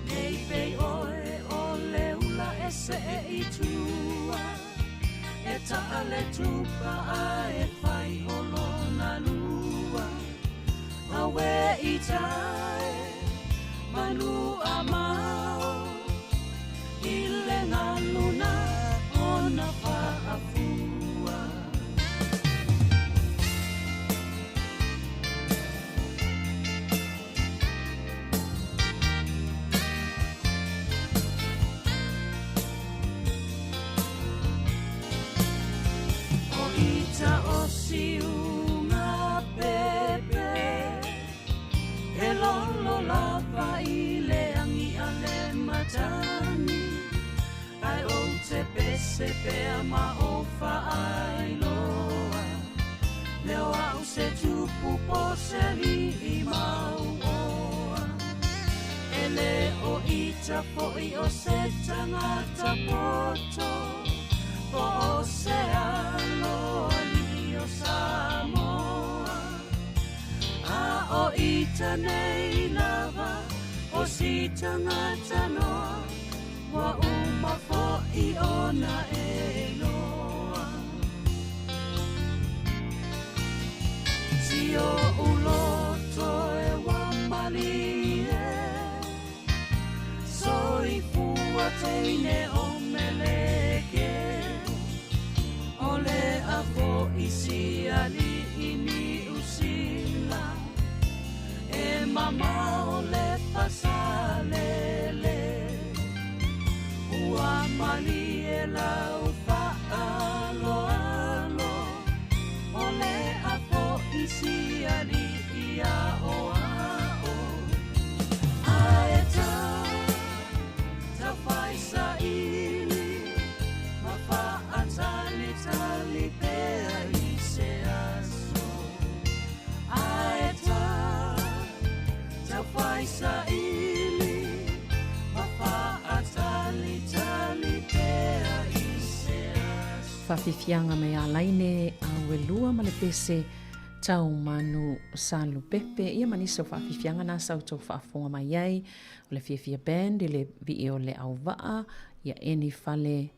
ne pe oe o leula ese e itua e taale tupa a e fai olona lua awe itae manu amao ile ngaluna ona faafua o ita o siunga pepe e lolo lava ile angi ale matani ai o te pese pe ama o fa ai loa leo au se tupu po se li I mau oa ele o ita po I o se tangata poto po o se aloa li o Sāmoa a o ita nei lava o si tangata noa wa uma fo I ona e loa si o uloto e wa mali e so I fua teine o meleke whawhiwhianga me a laine a welua ma le pese tau manu salu pepe. Ia manisa whawhiwhianga na sau tau whaafonga mai ai. O le whiawhia band, le vi o le au waa. Ia eni fale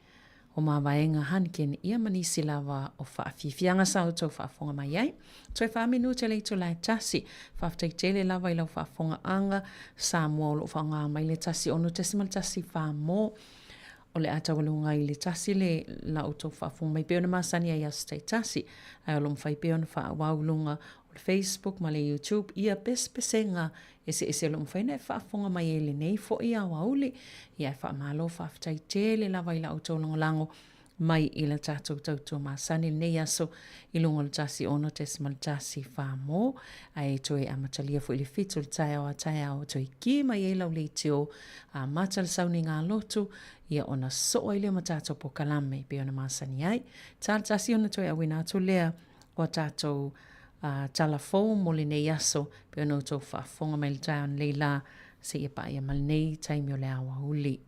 o mawaenga hanken. Ia manisi lava o whawhiwhianga sau tau whaafonga mai ai. Toi whaminu te leito lai tasi. Whaftai tele lava i lau whaafonga anga. Sāmoa o lo whaanga mai le tasi. Ono tesimal tasi whaamo. O le atawalunga i le tasi le la uto whaafonga mai peona masani ai astai tasi. Ai olom whai peona whaawalunga o le Facebook ma le YouTube. Ia pesenga ese olom whaina e whaafonga mai e le nei fo ia wauli. Ia e whaamalo whaftai tele lava i la uto lango mai i la tātou tautua masani nei aso i lungo le tasi ono tesimal tasi whaamo. Ai toi amatalia fo i le fitu le tai au toi ki mai e lau le teo a matal sauni ngā lotu. Ia ona soa ile ma tātou po kalame pe ona masani ai. Tasi ona toi awina atu lea o tātou talafou mo le nei aso pe ona tau whaafonga mai le tai on leila se ia pa ia mal nei taimi o le awa uli.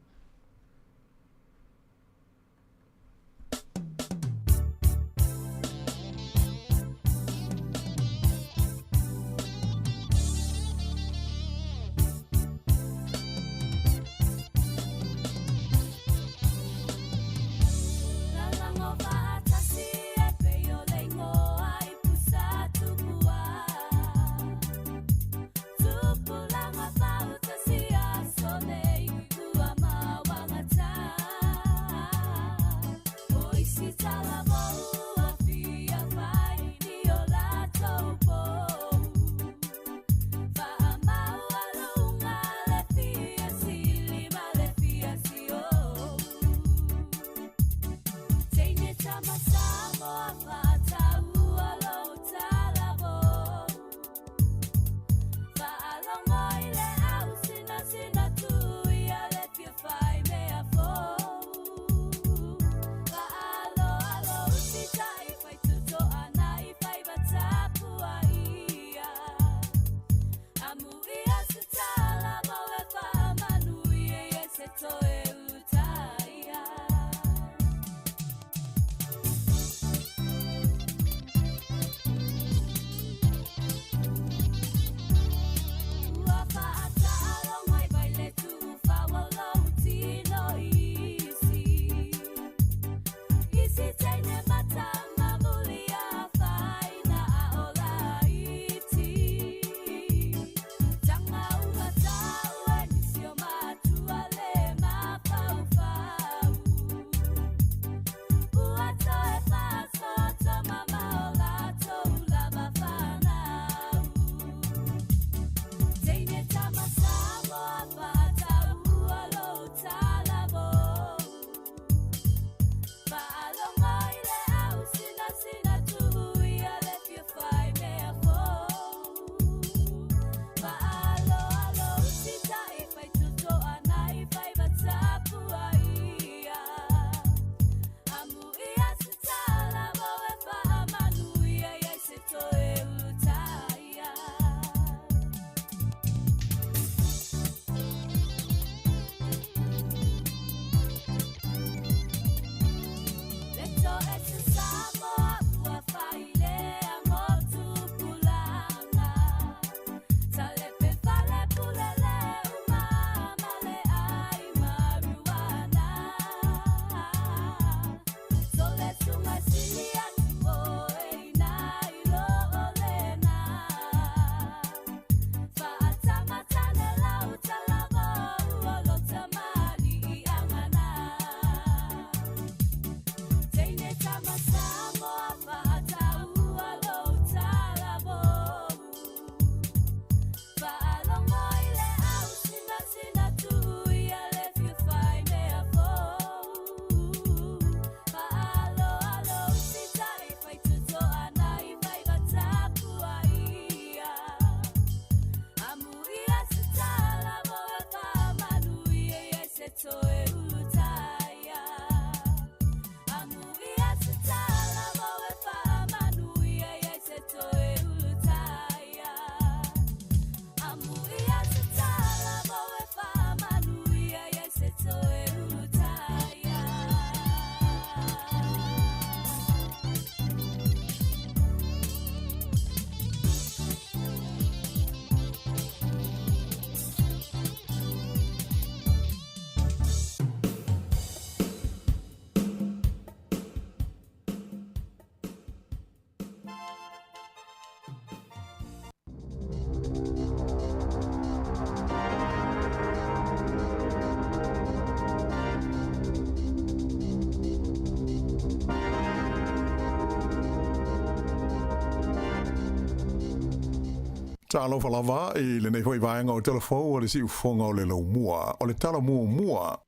Talo falava e le nei foi vaenga o telefon o le si ufonga o le lo mua, o le tala mua.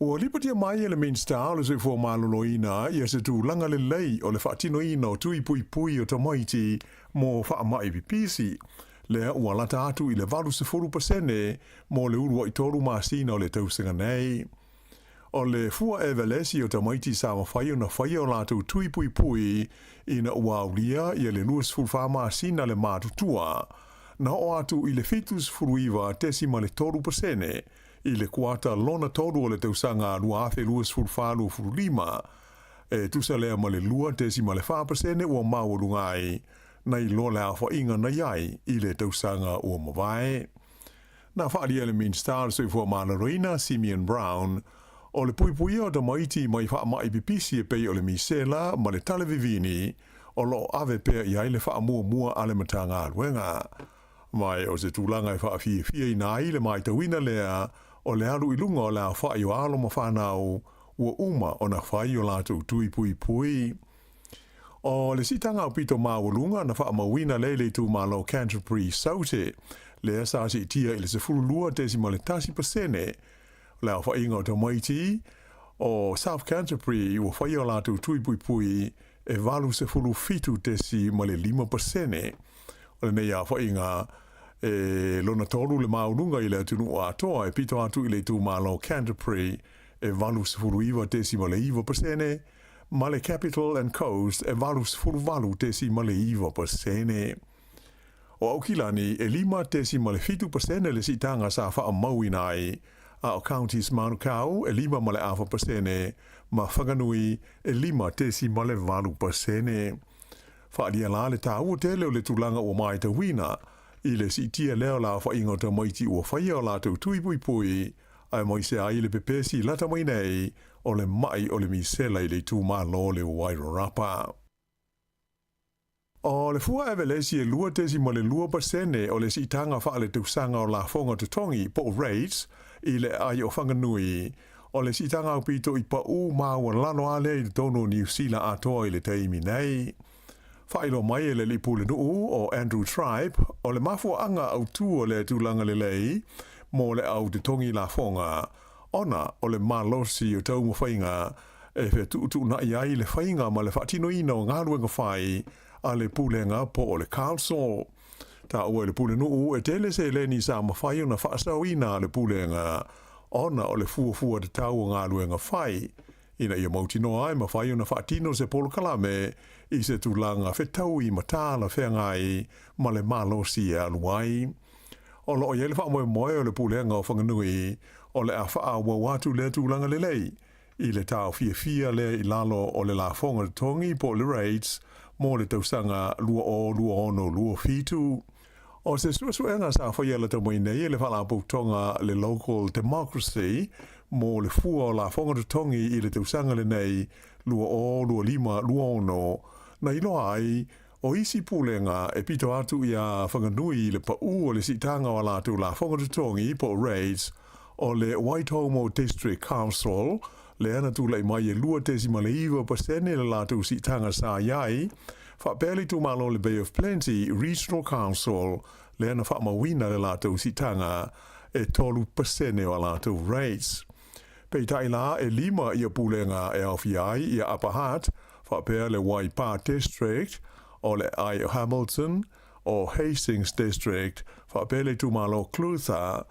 O lipatia mai le main star le se fo maloloina ia se tu langa le lei o le fatino ina o tui pui o tamaiti mo fa mai pipisi. Le ua lata atu i le valu se 4% mo le urua i toru masina o le tausinga nei. O le fua evelesi o tamaiti Sāmoa na whaia o lātou tui pui ina ua aulia ia le luas fulfa masina le mātutua. Na o atu i le fitus furuiva tesima le 3% i le kuata lona toru o le tausanga lua afe luas fulfa lu furulima. E tusa lea ma le lua tesima le 5% ua mawalungai. Na i lo le awha inga na iai i le tausanga ua mawai. Na whaalia le minstar soi fua Malaroina Simeon Brown o le pui o da maiti mai wha mai pipisi e pei o le misela ma le talevivini o lo ave pea iai le wha mua ale matanga aluenga. Mai o se tūlanga e wha fia i nai le mai tawina lea o le alu ilunga o la wha i o alo ma whanau ua uma o na whai o lātou tui pui. O le sitanga o pito mawalunga na wha mawina lele tu malo Canterbury Saute le sa si tia i le se furulua tesima le 10%. Lau wha inga o te maiti o South Canterbury ua whai o lātou tui pui e valu se fulu fitu tesi ma le 5%. O le nei a wha inga e lona tolu le maununga i le atunu o atoa e pito atu i le tu malo Canterbury e valu se fulu iwa tesi ma le 5%. Ma le Capital and Coast e valu se fulu valu tesi ma le 5%. O aukilani e 5 tesi ma le 5% le sitanga sa wha mauinai a o counties Manukau e 5% ma whakanui e 5 tesi ma le 4%. Whaalia la le tāua te leo le tūlanga o mai te wina i le sitia leo la wha ingo ta maiti ua whaia o lātou tui pui ai mai se ai le pepesi lata mai nei o le mai o le misela i le tū malo le Wairarapa. O le fua evelesi e lua tesi ma le 2% o le sitanga wha le tausanga o la fonga tutongi po rates i le ai o whanganui o le sitanga o pito i pa u maua lano ale i tono New Zealand atoa i le teimi nei. Whailo mai e le lipu le nuu o Andrew Tribe o le mafua anga au tu o le tūlanga le lei mo le au te tongi la fonga ona o le malosi o tau mawhainga e whe tu na iai le whainga ma le whatino ina o ngāruenga whai a le pulenga po o le council. Ta ua le pule nuu e tele se leni sa mawhai na whaasau ina le pulenga ona o le fuafua te tau o ngāruenga whai. Ina ia mautino ai mawhai na whaatino se polo kalame i se tūlanga whetau i matala whengai ma le malosi e aluai. O lo o iele wha moe o le pulenga o whanganui o le a wha wa watu le tūlanga le lei. I le tau fia le i lalo o le la fonga tongi po le rates mo le tausanga lua ono lua fitu. O se suenga sa whaiela ta mai nei le whala tonga le local democracy mo le fua o la fonga tongi i le tausanga le nei lua 5 lua ono na ilo ai o isi pulenga e pito atu ia whanganui le pa o le sitanga o la tu la fonga tongi po rates o le Waitomo District Council le ana tu le mai e lua tesima le 5% le la tu sitanga sa iai whapeli tu malo le Bay of Plenty Regional Council le ana whamawina le la tu sitanga e 3% o la tu rates. Peitai la e 5 ia pulenga e awhiai ia Upper whapea le Waipa District o le ai Hamilton o Hastings District whapele tu malo Clutha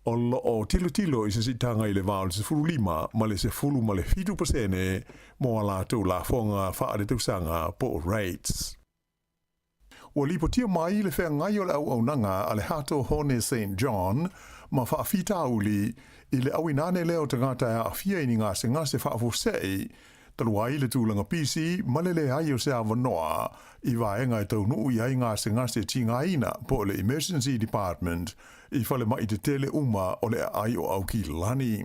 o lo o tilo i se sitanga i le vāo se fulu 5 ma le se fulu ma le 5% mo ala tu la fonga whaare tausanga po rates. Ua lipo tia mai le whea ngai o le au nanga a le hato Hone St. John ma whaafita uli i le awinane leo tangata a fia ini ngase whaafosei taluai le tūlanga PC ma le ai o se awanoa i vaenga e tau nuu i ai ngase tinga ina po le Emergency Department i whale mai te tele uma o le ai o au ki lani.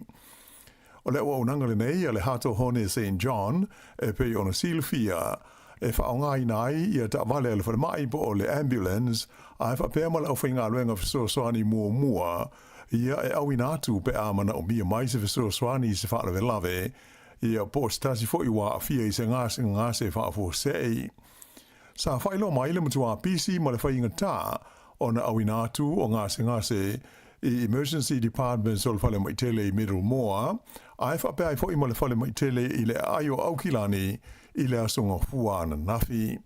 O le au nanga le nei a le hato Hone St. John e pei ona silfia e whaonga inai i a ta wale le whale mai po o le ambulance a e whapea ma le au whainga luenga fisosoani mua ia e au inatu pe amana o mia mai se fisosoani se whaale velave ia po stasi fo i wa afia i se ngase whaafo sei. Sa whailo mai le mutua PC ma le whainga tā o na awina atu o ngase i emergency department so le fale mai tele i Middle Moa, ai whape ai fo i mo le fale mai tele i le aio aukilani i le asonga fua na nafi.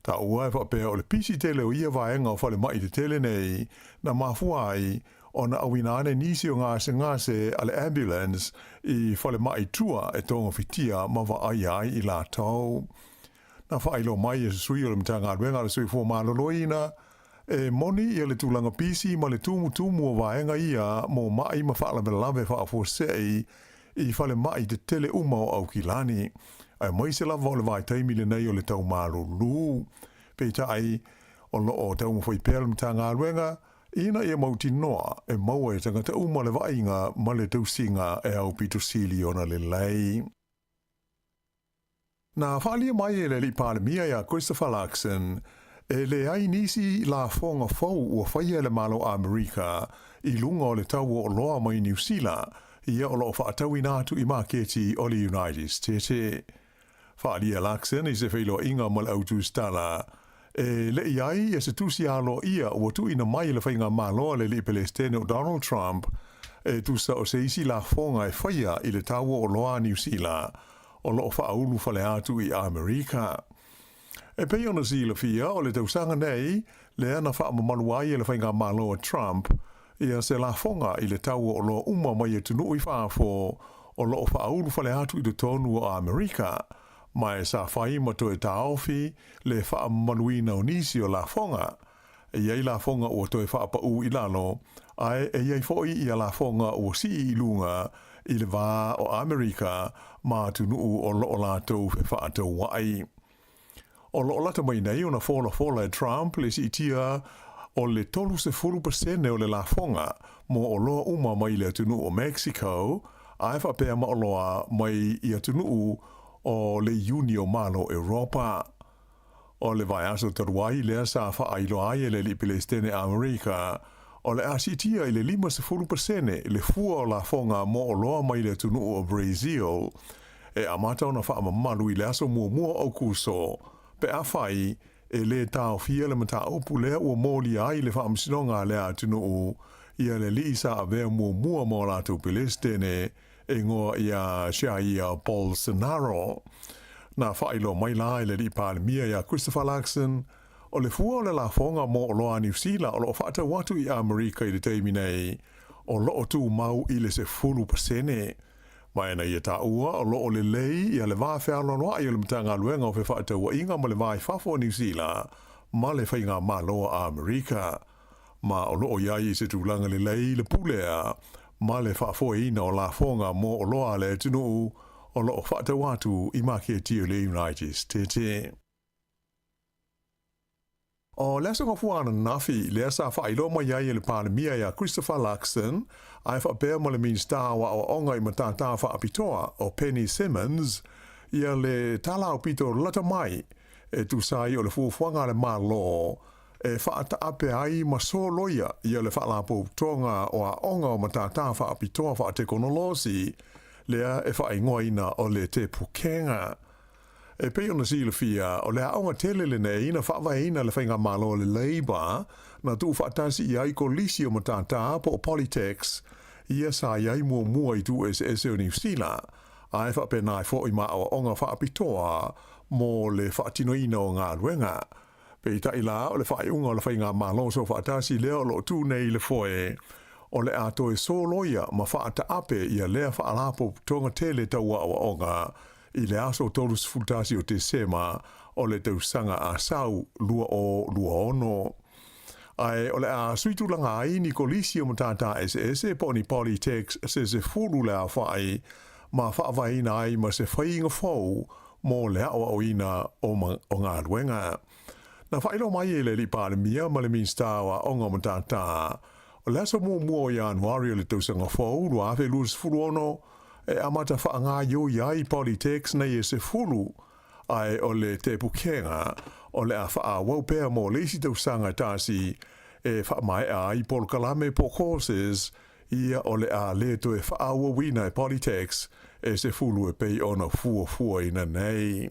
Ta ua e whape o le pisi tele o ia vaenga o fale mai te tele nei na mafua ai o na awinane nisi o ngase ale ambulance i fale mai tua e tonga fitia mawa ai i la tau. Na whailo mai e sui o le mtanga aduenga le sui fua maloloina e moni i le tūlanga pisi ma le tumu o vaenga ia mo mai ma whaala me lawe whaafosei i fale mai te tele uma o au kilani. Ai mai se lava o le vai taimi le nei o le tau marulu. Peta ai o lo o tau mwhoi pēr le mtanga aduenga ina ia mauti noa e maua e tangata uma le vainga ma le tausinga e au pito sili ona le lei. Na whaalia mai e le li palemia ia Christopher Luxon e le ai nisi la fonga fau ua whaia le malo Amerika i lunga o le tau o loa mai New Zealand ia o loo whaatau inatu i maketi o le United States. Whaalia Luxon i se whailo inga mal autu stala e le iai e se tusi alo ia ua tu ina mai le whainga malo le li Palestine o Donald Trump e tusa o se isi la fonga e whaia i le tau o loa New Zealand o loo whaaulu whale atu i Amerika. E pei ona zila fia o le tausanga nei le ana whaamamaluai e le whainga malo a Trump ia se la fonga i le tau o loa uma mai e tunu i whaafo o loo whaaulu whale atu i le tonu o Amerika. Mai sa whai mato e taofi le whaamamaluina o nisi o la fonga. E iei la fonga o toe whaapau i lalo ai e iei foi i a la fonga o si i lunga i le wā o Amerika ma tunu o loo la tau fe whaatau wai. O loo lata mai nei o na fola e Trump le si itia o le 30% o le la fonga mo o loa uma mai le tunu o Mexico ai whapea ma o loa mai i tunu o le Unio Malo Europa. O le vai aso taruai lea sa whaailoa ai le li Palestine Amerika o le asitia i le 5% le fua o la fonga mo o loa mai le tunu o Brazil e amata o na whaamamalu i le aso mua au kuso pe a whai e le tau fia le mata upu lea ua mōli ai le whaamsinonga lea tunu ia le li isa a vea mua mo la tu Palestine e ngoa ia Jair Bolsonaro. Na whailo mai la le li palemia ia Christopher Luxon o le fua o le la fonga mo o loa New Zealand o lo whaata watu i Amerika i le teimi nei o loo tu mau i le se 10%. Mai na ia ta ua o loo le lei ia le vaa whaaloanoa i le mtanga luenga o whewhaata ua inga ma le vaa i whafo New Zealand ma le whainga ma loa Amerika. Ma o loo iai i se tūlanga le lei le pulea ma le whafo ina o la fonga mo o loa le tunu o loo whaata watu i make tio le United States. O lesa ngofuana nafi lesa whailo mai ai le palemia ia Christopher Luxon ai whapea ma le minsta wa o onga i matata whaapitoa o Penny Simmons ia le tala o pito lata mai e tu sai o le fuafuanga le malo e whaata ape ai masoloia ia le whaalapo tonga o a onga o matata whaapitoa whaatekonolosi lea e whaingoina o le te pukenga. E pei ona sila fia o le aonga tele le nei na whawaina le whainga malo le Labour na tu whaatasi i ai kolisi o matata po o Politics ia sa iai mua i tu o New Zealand ai whapena i fo i maa o onga whaapitoa mo le whaatinoina o ngā ruenga. Pei ta ila o le whaiunga o le whainga malo so whaatasi leo lo tu nei le foe o le ato e soloia ma whaata ape ia lea whaalapo tonga tele taua o onga i le aso tolus fultasi o te sema o le tausanga a sau lua ono. Ai o le a suitulanga ai ni kolisi o matata SS po ni Politics se fulu le a whai ma whaavaina ai ma se whainga fau mo le awa o ina o ngā ruenga. Na whailo mai e le li palemia ma le minstawa o ngā matata o le aso mua o Januari o le tausanga fau lua awe lus fulu ono e amata whaanga yo iai Politics nei e se fulu ai o le te pukenga o le a wha waupea mo leisi tausanga tasi e wha mai ai Paul Kalame po courses ia o le a le to e wha wawina e Politics e se fulu e pei ona fua ina nei.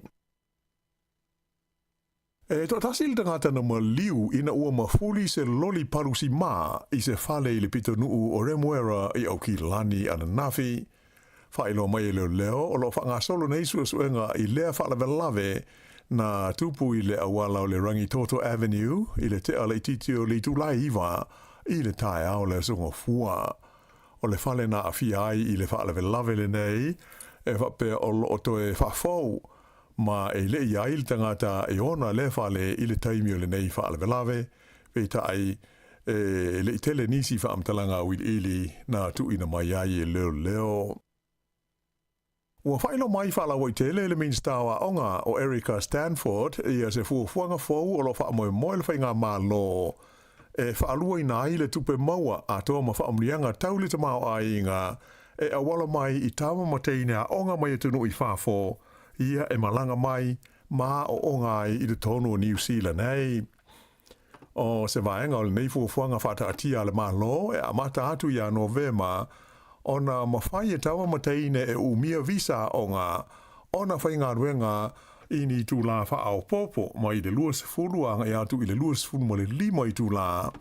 To tasil tangata na maliu ina ua mafuli se loli parusi ma i se fale i le pito nuu o remuera i au ki lani ana nafi. Whaelo mai leo leo o lo whanga solo nei suenga i lea whalavelave na tupu i le awala o le Rangi Toto Avenue i le te ale titio le tulai iwa i le tae au le sunga fua. O le whale na awhi ai i le whalavelave le nei e whapea o lo oto e whafou. Ma e le ia il tangata e ona le fale i le taimi o le nei whaalawelawe, vei tai le i tele nisi whaamtalanga wid ili na tu ina mai ai e leo leo. Ua whailo mai whaalawa i tele le minstawa onga o Erica Stanford ia se fuafuanga fau o lo whaamoe moe le whainga maa lo. E whaalua ina ai le tupe maua a toa ma whaamlianga tau le tamao a inga e awala mai i tama mateina onga mai atunu i whaafo ia e malanga mai ma o ongai i le tonu o New Zealand nei. O se vaenga o le nei fuafuanga whata atia le malo e amata atu ia Novema ona mawhai e tawa mateine e umia visa onga ona whainga ruenga i ni tu la wha au popo mai le luas fuluanga e atu i le luas fulu ma le lima i tu la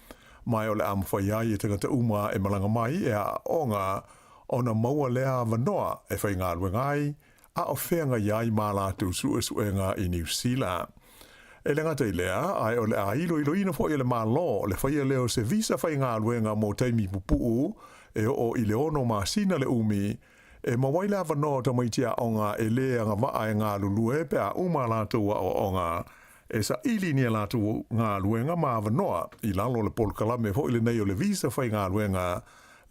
mai o le amawhai ai e tangata uma e malanga mai e a onga ona maua lea vanoa e whainga ruenga ai a o whenga iai mā lātou suenga i New Zealand. E le ngata i lea, ai o le a ilo ina fo i le mā lo, le whaia leo se visa whai ngā luenga mō taimi pupuu, e o i le ono mā sina le umi, e mawaila wanoa ta maitia onga e lea ngā waa e ngā lulue pe a uma lātou o onga, e sa ili nia lātou ngā luenga mā wanoa, i lalo le polkalame fo i le nei o le visa whai ngā luenga,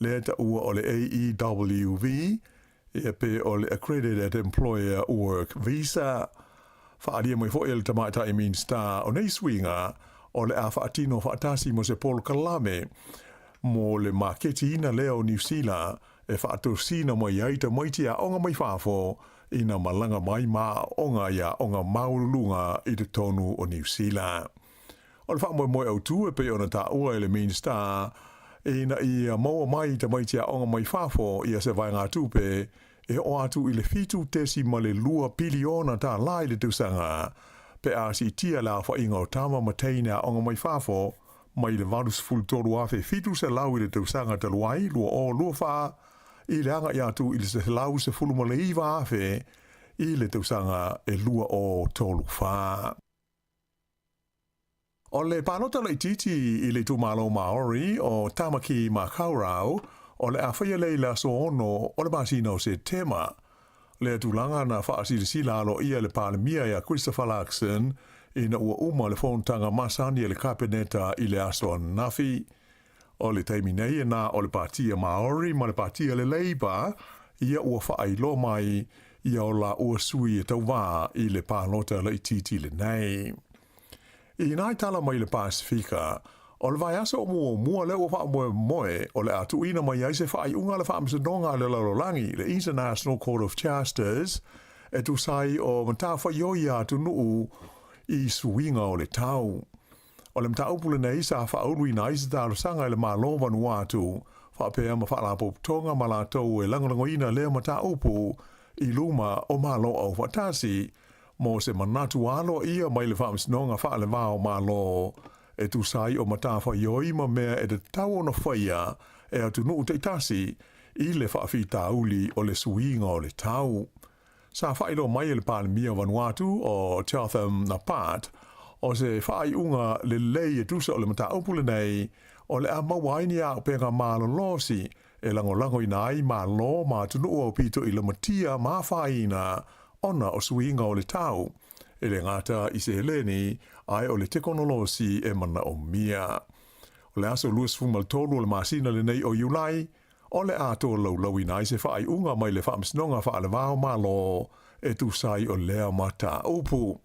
le ta ua o le AEWV, e pe o le Accredited Employer Work Visa. Whaaria mai fo el tamata i mean star o nei swinga o le a whaatino whaatasi mo se Paul Kalame mo le maketi ina leo New Zealand e whaato sina mai aita maiti a onga mai whaafo ina malanga mai maa onga ia onga maulunga i te tonu o New Zealand. O le whaamoe moe au tu e pe ona ta ua ele mean star ina i maua mai ta maiti a onga mai whaafo ia se vai ngā tupe e o atu i le fitu tesi ma le lua piliona ta lai le tusanga pe a si tia la wha inga o tama mateina onga mai whafo mai le vadus fultoru afe fitu se lau i le tusanga te luai lua o lua wha i le anga i atu i le se lau se fulu ma le iwa afe i le tusanga e lua o tolu wha. O le panota le titi i le tumalo Maori o Tamaki Makaurau o le awhaia leila so ono o le masina o se tema. Le tulanga na whaasilisila alo ia le palemia ia Christopher Larkson ina ua uma le whontanga masani e le kapeneta i le aso nafi. O le taimi nei na o le patia Maori ma le patia le Labour ia ua whailo mai ia o la ua sui e tau wā i le pālota le ititi le nei. I nai tala mai le Pasifika o le vai aso mua le ua wha moe o le atu ina mai aise wha unga le wha amsadonga le laurolangi le International Court of Justice e tu sai o mta wha ioi atu nuu i suinga o le tau. O le mta upule nei sa wha aurui na isa taro sanga le malo vanu atu wha pēa ma wha lapo tonga ma la tau e langolango ina lea mta upu i luma o malo au watasi mo se manatu alo ia mai le wha amsadonga wha le vao malo e tu sai o matafa ioi ma mea e te tau ona whaia e atu nuu te tasi i le whaafi tauli o le suinga o le tau. Sa whailo mai le palemia Vanuatu o Chatham na Pat o se whaai unga le lei e tusa o le mata upule nei o le a mawaini a penga malo losi e lango ina ai ma lo ma tunu o pito i le matia ma whaina ona o suinga o le tau. E le ngata i se heleni ai o le tekonolosi e mana o mia. O le aso luas fumal tolu o le masina le nei o Iulai, o le ato lau ina i se whaai unga mai le whaamsinonga wha le vao malo e tu sai o lea mata upu.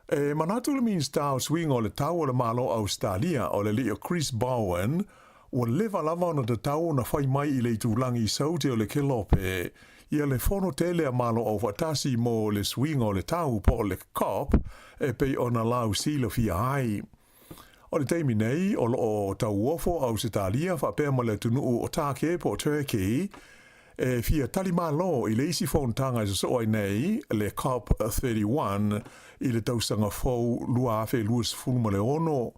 E manatu le means tau swing o le tau o le malo Australia o le leo Chris Bowen o leva lava ona te tau na whai mai i le tūlangi saute o le kelope ia le fono tele a malo o watasi mo le swing o le tau po le cop e pei ona lau sila fia ai. O le teimi nei o tau ofo au Sitalia wha pēma le tunu o tāke po Turkey fia tali malo i le isi whauntanga i so ai nei le COP31 i le tausanga fau lua afe luas fulma le ono.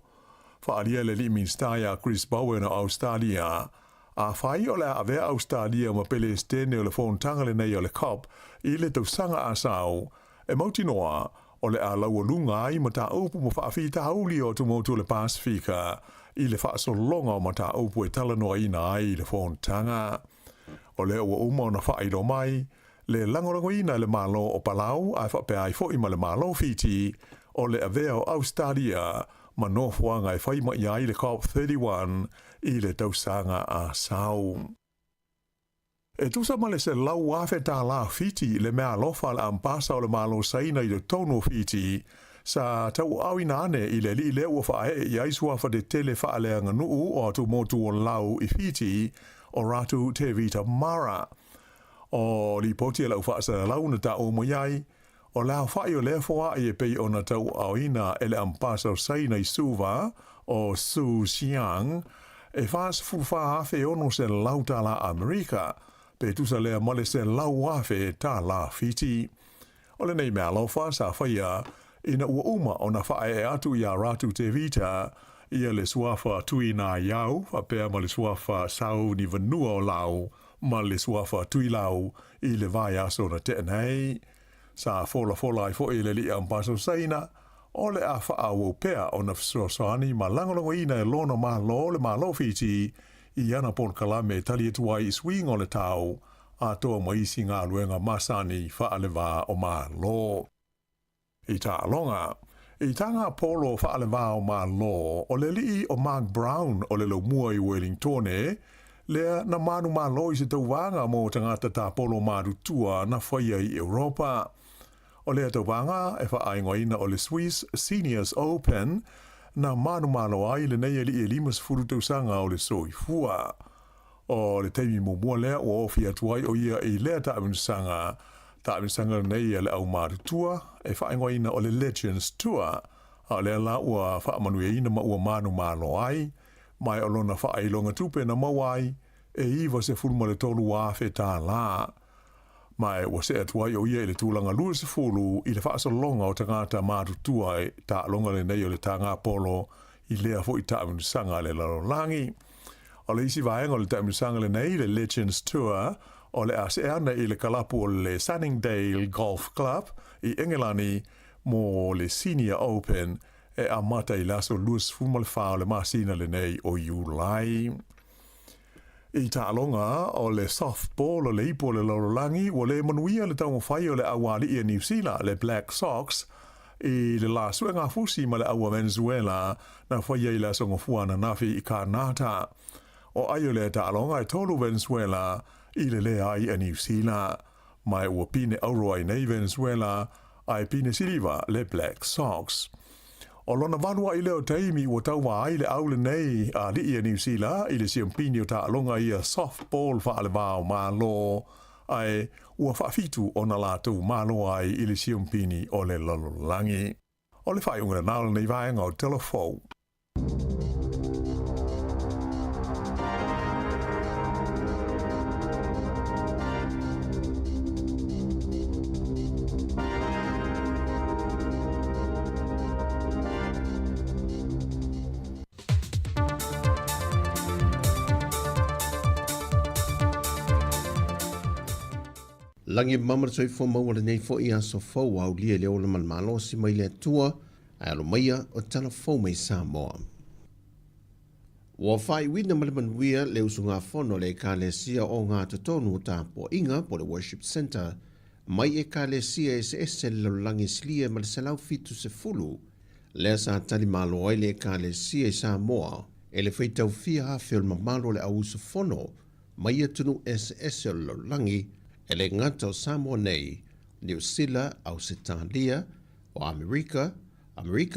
Whaalia le li minstaia Chris Bowen o Australia. A whai o le avea Australia ma Palestine o le whauntanga le nei o le COP i le tausanga asau. E mauti noa o le a laua lunga ai ma ta upu ma whaafita hauli o tumotu le Pasifika i le whaasolonga o ma ta upu e talanoa ina ai le whauntanga. O le ua uma o na whaaido mai, le langorango ina le malo o Palau a whapea ai fo ima le malo fiti o le avea o Australia ma nofuanga e whaima i ai le COP31 i le tausanga a sau. E tusa ma le se lau afe tā la fiti le mea lofa le ampasa o le malo saina i le tono fiti sa tau au inane i le li le ua whae i aisua fa de tele whaaleanga nuu o atu motu o lau i fiti o ratu te vita mara. O li poti e lau whaasa lau na ta o moiai, o lau whai o lea fua i e pei o na tau au ina e le ampasa o saina i suva o Su Xiang, e whaas fuwha hafe ono se lau ta la Amerika, pe tusa lea male se lau hafe ta la fiti. O le nei mea lau whaasa whaia, ina ua uma o na whae e atu i a ratu te vita, ia le suafa tui nā iau, whapea ma le suafa sau ni vanua o lau, ma le suafa tui lau i le vai aso na te nei. Sa fola ai fo i le li ampaso saina, o le a whaau pea o na fsosani ma langolongo ina e lona ma lo le ma lo fiti, i ana pon kalame tali etuai i swing o le tau, a toa maisi ngā luenga masani whaalewa o ma lo. I tā alonga, i tanga polo whaalewa o ma lo, o le li o Mark Brown o le lo mua i Wellingtone, lea na manu ma lo i se tauwanga mo tangata tā polo madu tua na whaia i Europa. O lea tauwanga e whaaingoina o le Swiss Seniors Open, na manu ma lo ai le nei li e limas furu tausanga o le soi fua. O le teimi mumua lea o ofi atuai o ia i lea taaminsanga nei e le au madu tua, e whaingoina o le Legends Tour, a lea la ua whaamanueina ma ua manu ma lo ai, mai o lona whaailonga tupe na mawai, e iwa se fulma le tolu wafe tā la. Mai ua se atuai o ia i le tūlanga lua se fulu i le whaasalonga o tangata madu tua e tā longa le nei o le tanga polo i lea fo i taaminsanga le lalolangi. O le isi vaenga o le taaminsanga le nei le Legends Tour, o le aseana i le kalapu o le Sunningdale Golf Club i Engelani mo le Senior Open e amata i laso luas fumal whao le masina le nei o Julai. I tālonga o le softball o le ipo le lorolangi o le manuia le taunga whai o le awali i New Zealand le Black Sox i le la suenga fusi ma le awa Venezuela na whai i laso ngofuana nafi i Kanata. O aio le tālonga i tolu Venezuela i le lea i a New Zealand. Mai ua pine auroi nei Venezuela ai pine siliva le Black Sox. O lona vanua i leo teimi ua tauwa ai le aule nei a li i a New Zealand i le siampini o tālonga i a softball whaalewao mā lo ai ua whaafitu o na lātou mā lo ai i le siampini o le lalolangi. O le whai unga nāla nei vaenga o telefou. Langi mamara toi fo maua le nei fo i aso fau au lia leo le malmalo si mai le tua ai alo maia o tala fau mai Sāmoa. Wa fai wina malamanuia le usunga fono le ekalesia o ngā tatonu ta po inga po le Worship Center mai ekalesia ese le langi slia ma le salau fitu se fulu le sa tali malo ai le ekalesia i Sāmoa e le feitau fia hawhil mamalo le ausa fono mai atunu ese le langi e le ngata o Samoa nei, New Zealand, Australia, o Amerika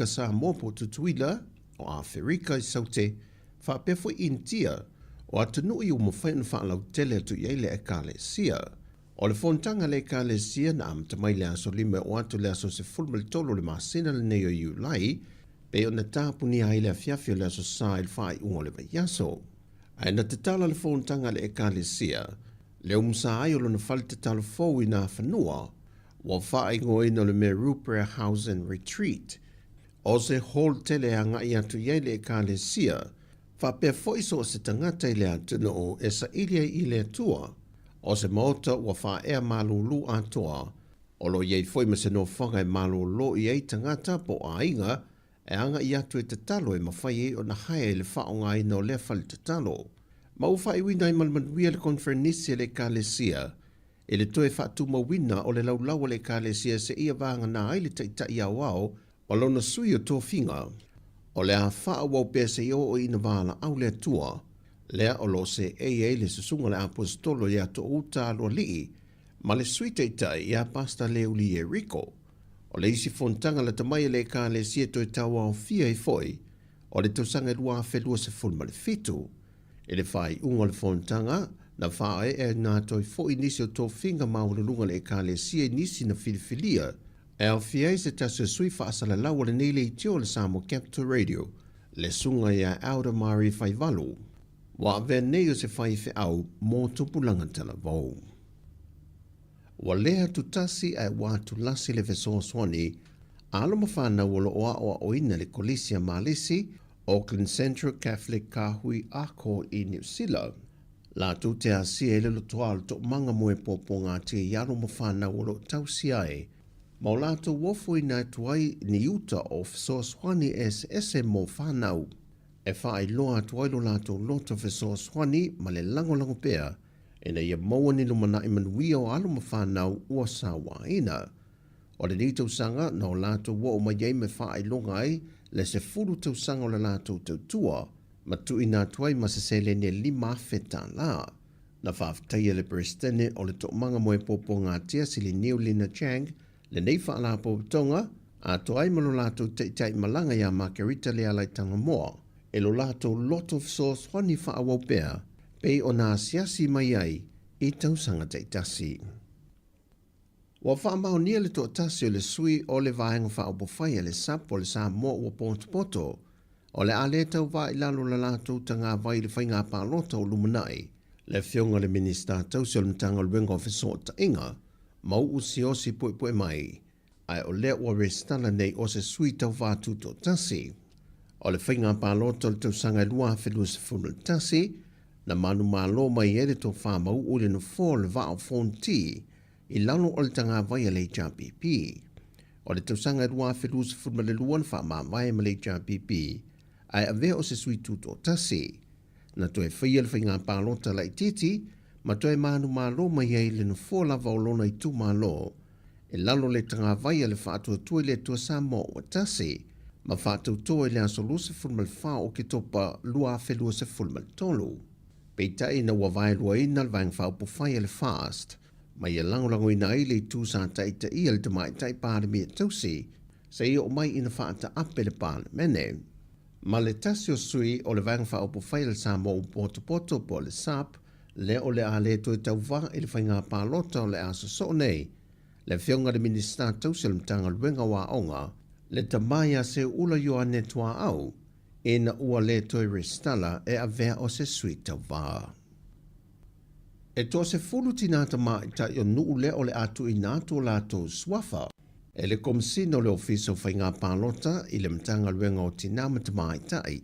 Samoa po tutuila, o Afrika i saute, whapefo intia, o atunu i umawhaina whaalau tele atu iei le ekalesia. O le fontanga le ekalesia na amatamai le aso lima o atu le aso se fulma le tolo le masina le nei o Julai, pe o na tāpuni ai le afiafio le aso sa il whai ungo le vaiaso. Ai na te tala le fontanga le ekalesia, Leo msa ai o lona fale te talofou I nā whanua, wa whae ngoi no le Meru Prayer House and Retreat. O se hall tele a ngai atu iei le ekalesia, whapea foiso se tangata I le atino o e sa ilia I le atua, o se maota wa whaea malulu atoa, o lo iei foi ma se no whanga e malolo I ei tangata po a inga, e anga I atu e te talo e mawhai e o na hae le whaonga I no le fale te talo. Ma ufa I wina I malmanuia le konferenisia le ekalesia, e le toe whatu mawina o le laulau le ekalesia se ia vanga na ai le taitai au au, o lona sui o tō whinga, o le a wha wau pese I o ina wala au le atua, lea o lo se le susunga le apostolo ia to uta alo lii, ma le sui teitai ia pasta le uli e Rico, o le isi fontanga le tamai le ka le sia to tawa o fia I foi, o le tausanga lua whelua se fulma le fitu, e le whai unga le fontanga, na whae e nā toi foi nisi o tō whinga maulunga le ka le sia nisi na filifilia, e au fiei se tasu sui whaasala lawa le nele I tio le Sāmoa Capital Radio, le sunga ia Auda Mari Whaivalu. Wa ave nei o se whai whi au mō tupulanga tala vau. Wa lea tutasi ai watu lasi le veso swani, alo mawhana wala oa oa oina le Kolisia Malisi, Auckland Central Catholic Kahui Ako I New Zealand. La tu te asia ele lo toal to manga moe popo ngā te iaro mawhana wala tausi ai, ma la to wofu I nai tuai ni uta o Fesoswani ese mo whanau. E whae loa tuai lo la to loto Fesoswani ma le lango pea, e na ia maua ni lumana I manuia o alo ma whanau ua sawa ina. O le ni tausanga na o la to wo o ma yei me whae longa ai, le se furu tausanga o le la to tautua, ma tu ina tuai ma se sele ne lima feta la. Na whaftaia le Prestene o le to manga moe popo ngā tia sili Neolina Chang, le nei whaala po tonga, a to ai malo lato te malanga ya Margarita le alai tanga moa, e lo lato lot of sauce whani whaawau pea, pei o nā siasi mai ai, I tausanga te tasi. Wa whaamau nia le to tasi o le sui o le vaenga whaopofai le sap o le Sāmoa ua poto, o le ale tau vai lalo la lato tanga vai le whainga pālota o lumanai, le whionga le minista tausi o le mtanga luenga o whesota inga, mau usi pue mai, ai o lea ua restala nei o se sui tau vātu to tasi. O le whainga pālota le tausanga lua whelua se funu tasi, na manu malo mai ere to whamau o le no fō le vāo fonti, I lalo o le tanga vai a le JPP. O le tausanga lua whelua se funu le luan wha vai ma le JPP, ai a vea o se sui tu to tasi. Na toe whaia le whainga pālota la I titi, ma toi manu malo mai ei le no fō lava o lona I tu malo, e lalo le tanga vai le whātua tue le tua Sāmoa o tasi, ma whātua tue le asolu se fulmal whā o ki topa lua whelua se fulmal tolu. Peitai na wawai lua ina le vang whaupu whai le fast, ma ia langolango ina ai le tu sa taita I le tamai tai pāre mi tausi, se ia o mai ina whaata ape le pāre mene. Ma le tasi o sui o le vang whaupu whai le Sāmoa o poto po le sap, le o le ale to tau va I le whainga pālota o le aso so nei, le whionga le minista tausi le mtanga luenga wa onga, le tamaya se ula yo ane tua au, e na ua le toi restala e a vea o se sui tau va. E to se fulu tinata mai ta yo nuu le o le atu I nato la to swafa, e le komsino le ofiso whainga pālota I le mtanga luenga o tinama tamai tai,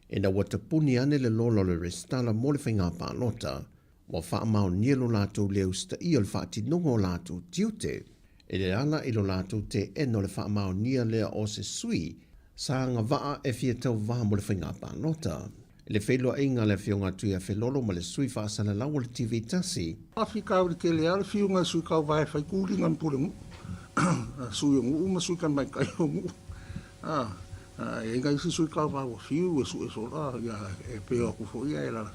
e na watapuni ane le lolo le restala mo le whainga pālota, wa whaamau nielo lātou leo sta I o le whaatinongo lātou tiute, e le ala I lo lātou te eno le whaamau nia lea o se sui, sa ngā waa e fia tau waa mo le whainga pālota. E le whelua inga le whionga tuia whelolo ma le sui whaasana lau le TV tasi. Afrika uri ke le ala whionga sui kau vai whai kūringa mpure ngu. Sui o ngu, ma sui kan mai kai o ngu. E ngai si sui kau vai o whiu e sui e sola, e peo aku fo ia e la.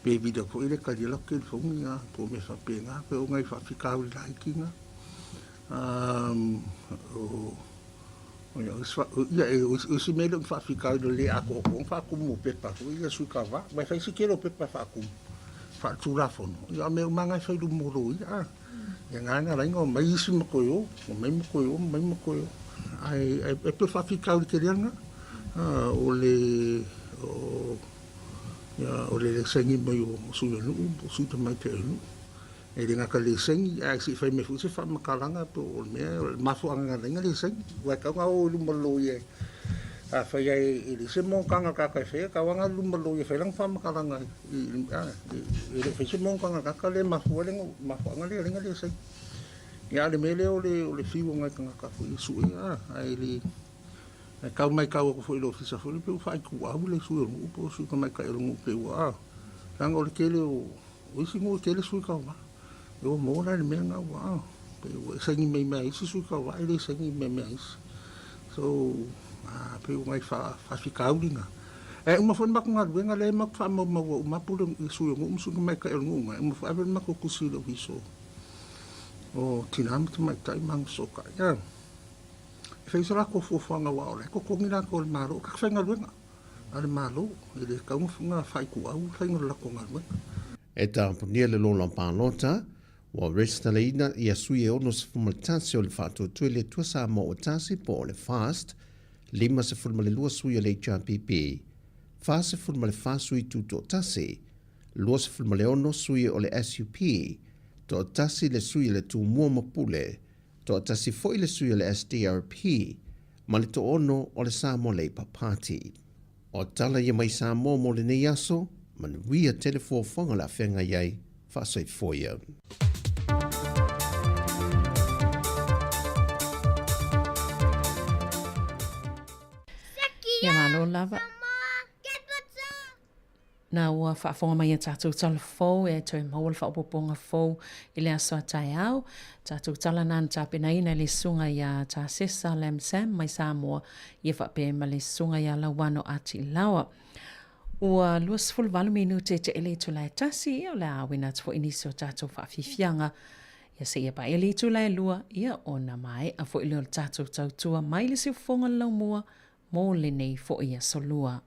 Pe vida ko ile ka dilo ke fongi nga po me fa pe nga pe o ngai fa fika uri la kinga o ya o si me lo fa fika do le ako ko fa ku mo pe pa ko ia su ka va mai fa si kero pe pa fa ku fa tu la fono ya me manga fa du mo ro ya nga nga la ngo mai si mo ko yo mai mo ko yo ai pe fa fika uri ke nga o le o le sengi mai o su no su te mai te no e ringa ka le sengi a si fai me fu se fa makalanga po o me mafu anga ringa le sengi wa ka nga o lu malo ye a fai ai le se mo kanga ka ka fe ka wanga lu malo ye fe lang fa makalanga e le fe se mo kanga ka le mafu le mafu anga le ringa le sengi ya le mele o le fiu nga ka fu su ai le ka mai ka ko fu lo fisa fu le fa ku a le su o po su ka mai ka e lo pe wa lang o le kele o isi mo kele su ka wa yo mo na le menga wa pe o sangi mai isi su ka wa ile sangi mai so pe o mai fa fi ka ulinga uma fon mak nga wenga le mak fa mo pu su mo su mai ka el nga uma fa ben mak ko su lo viso o tinam tu mai tai mang so ka ya fe sala ko fo nga wa le ko ngira ko maro ka fa nga wenga ale malo ile ka nga fa ku au fa nga la ko nga wenga e tāponia le lo lampalota, wa restaleina ia sui e ono se fumaltasi o le whātua tue le tua Sāmoa o tasi po o le fast, 5 se fulmale lua sui o le HRPP, 4 se fulmale whāsui tuto tasi, 2 se fulmale ono sui o le SUP, to tasi le sui le tu mua mapule, to tasi foi le sui o le SDRP, ma le to ono o le Sāmoa Labour Party. O tala ia mai Sāmoa mo le nei aso, man wia telefo fonga la fenga yai fa sai foia. Ia malo lava. Na ua whaafonga mai a tātou tala fōu e toi maua le whaapoponga fōu i le aso a tai au. Tātou tala nāna tāpena ina le sunga ia tā sesa lem sam mai Sāmoa i whape ma le sunga ia lawano ati lawa. Ua luas fulvalu minute te ele tu lai tasi o le awina tfo iniso tātou whaafifianga. Ia se ia pa ele tu lai lua ia ona mai a fo ili o tātou tautua mai le siu fonga laumua mō le nei fo ia solua.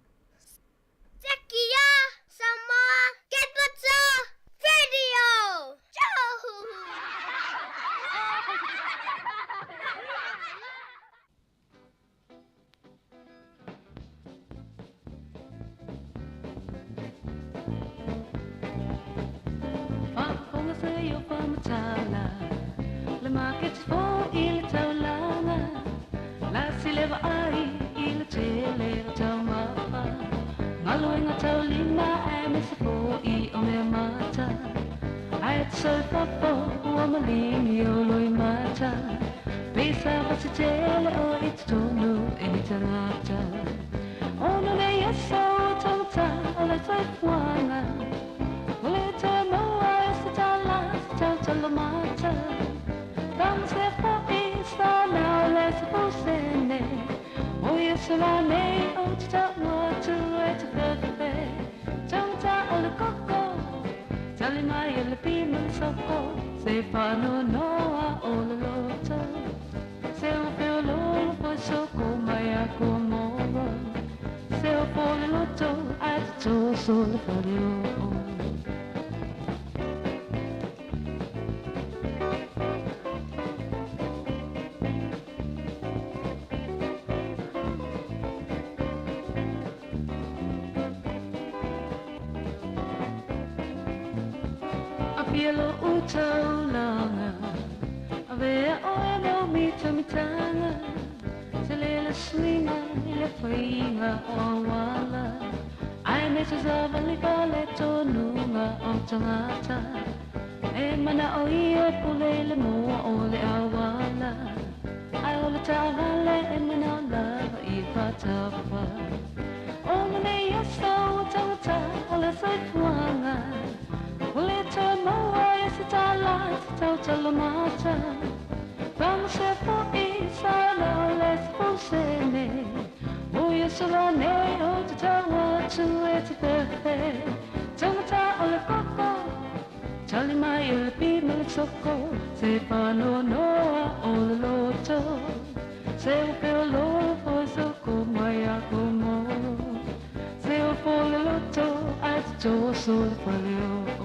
Tekia, Sāmoa, get what's up, radio! Whaafonga se o whamatala, le market fo i le taulanga, la sileva ai i le tele o taumapa, ngaloinga taulina e mese fo i o mea mata, ai te soi papo ua malini o loi mata, pesa vasi tele o i te tonu e ni tangata, ono ne yesa o tangata o le taipuanga, o le te moa e se tala, se tau tala mata, tang se fo i sa na o le se fo sene, o yesa la ne o te tau watu e te pepe, tangata o le koko, tali mai e le pima le soko, se whano noa o le loto, se o peo lolo po soko mai a ko moro, se o po le loto a te tō so le whare o. Pielo utaulanga, avea oe no mitanga, se le swinga i le whainga o wala, ai me se zavalika le tonunga o tangata, e mana o ia pule le moa o le awala, ai o le tawale e mana lava i patapa, o mane yasa o tangata o le whaifuanga, Ule te moa e se tala, se tau tala mata, Pang se po i sana o le se po sene, Uia sala ne o te tawa tu e te pepe, Tangata o le koko, tali mai e le pima le soko, Se pano noa o le loto, Se upe o lolo po e soko mai a komoro, Se upo le loto a te toa so le paleo.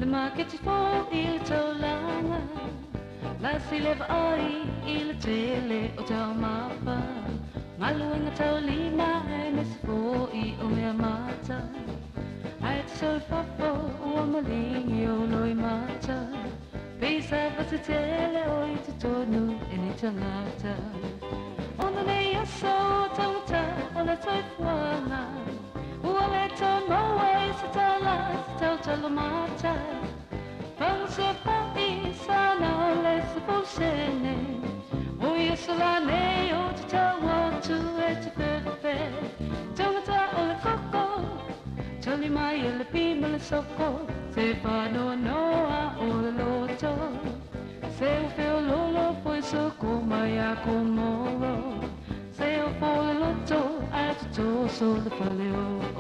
Le maketi fo I le taulanga La si le vai I le tele o tau mapa Ngalu inga tau lima e mesi fo I o mea mata Ai te sol fafo ua malingi o loi mata Pisa vasa tele o I te tonu e ni tangata Ona nei aso tangata o le toi fuanga Ua le tau maua I sa tala sa tau talamata Pang se pa'i sana o le se posene O yesu la nei o te tau watu e te pepe Tangata o le koko Tali mai e le pima le soko Se whano noa o le loto Se o feo lolo foi soko mai a komoro Se o fo le loto a te toso le pale o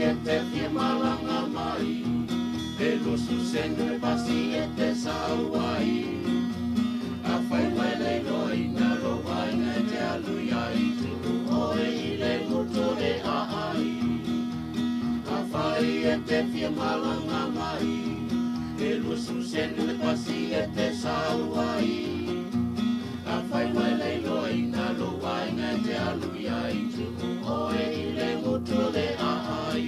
e te fia malanga mai, e lusu senu le pasi e te sauai. A whai wai lei loi na lo wai na te alui ai, tuku oe i le ngutu e a ai. A whai e te fia malanga mai, e lusu senu le pasi e te sauai. A whai wai lei loi na lo wai na te alui ai, tuku oe i le ngutu e a ai.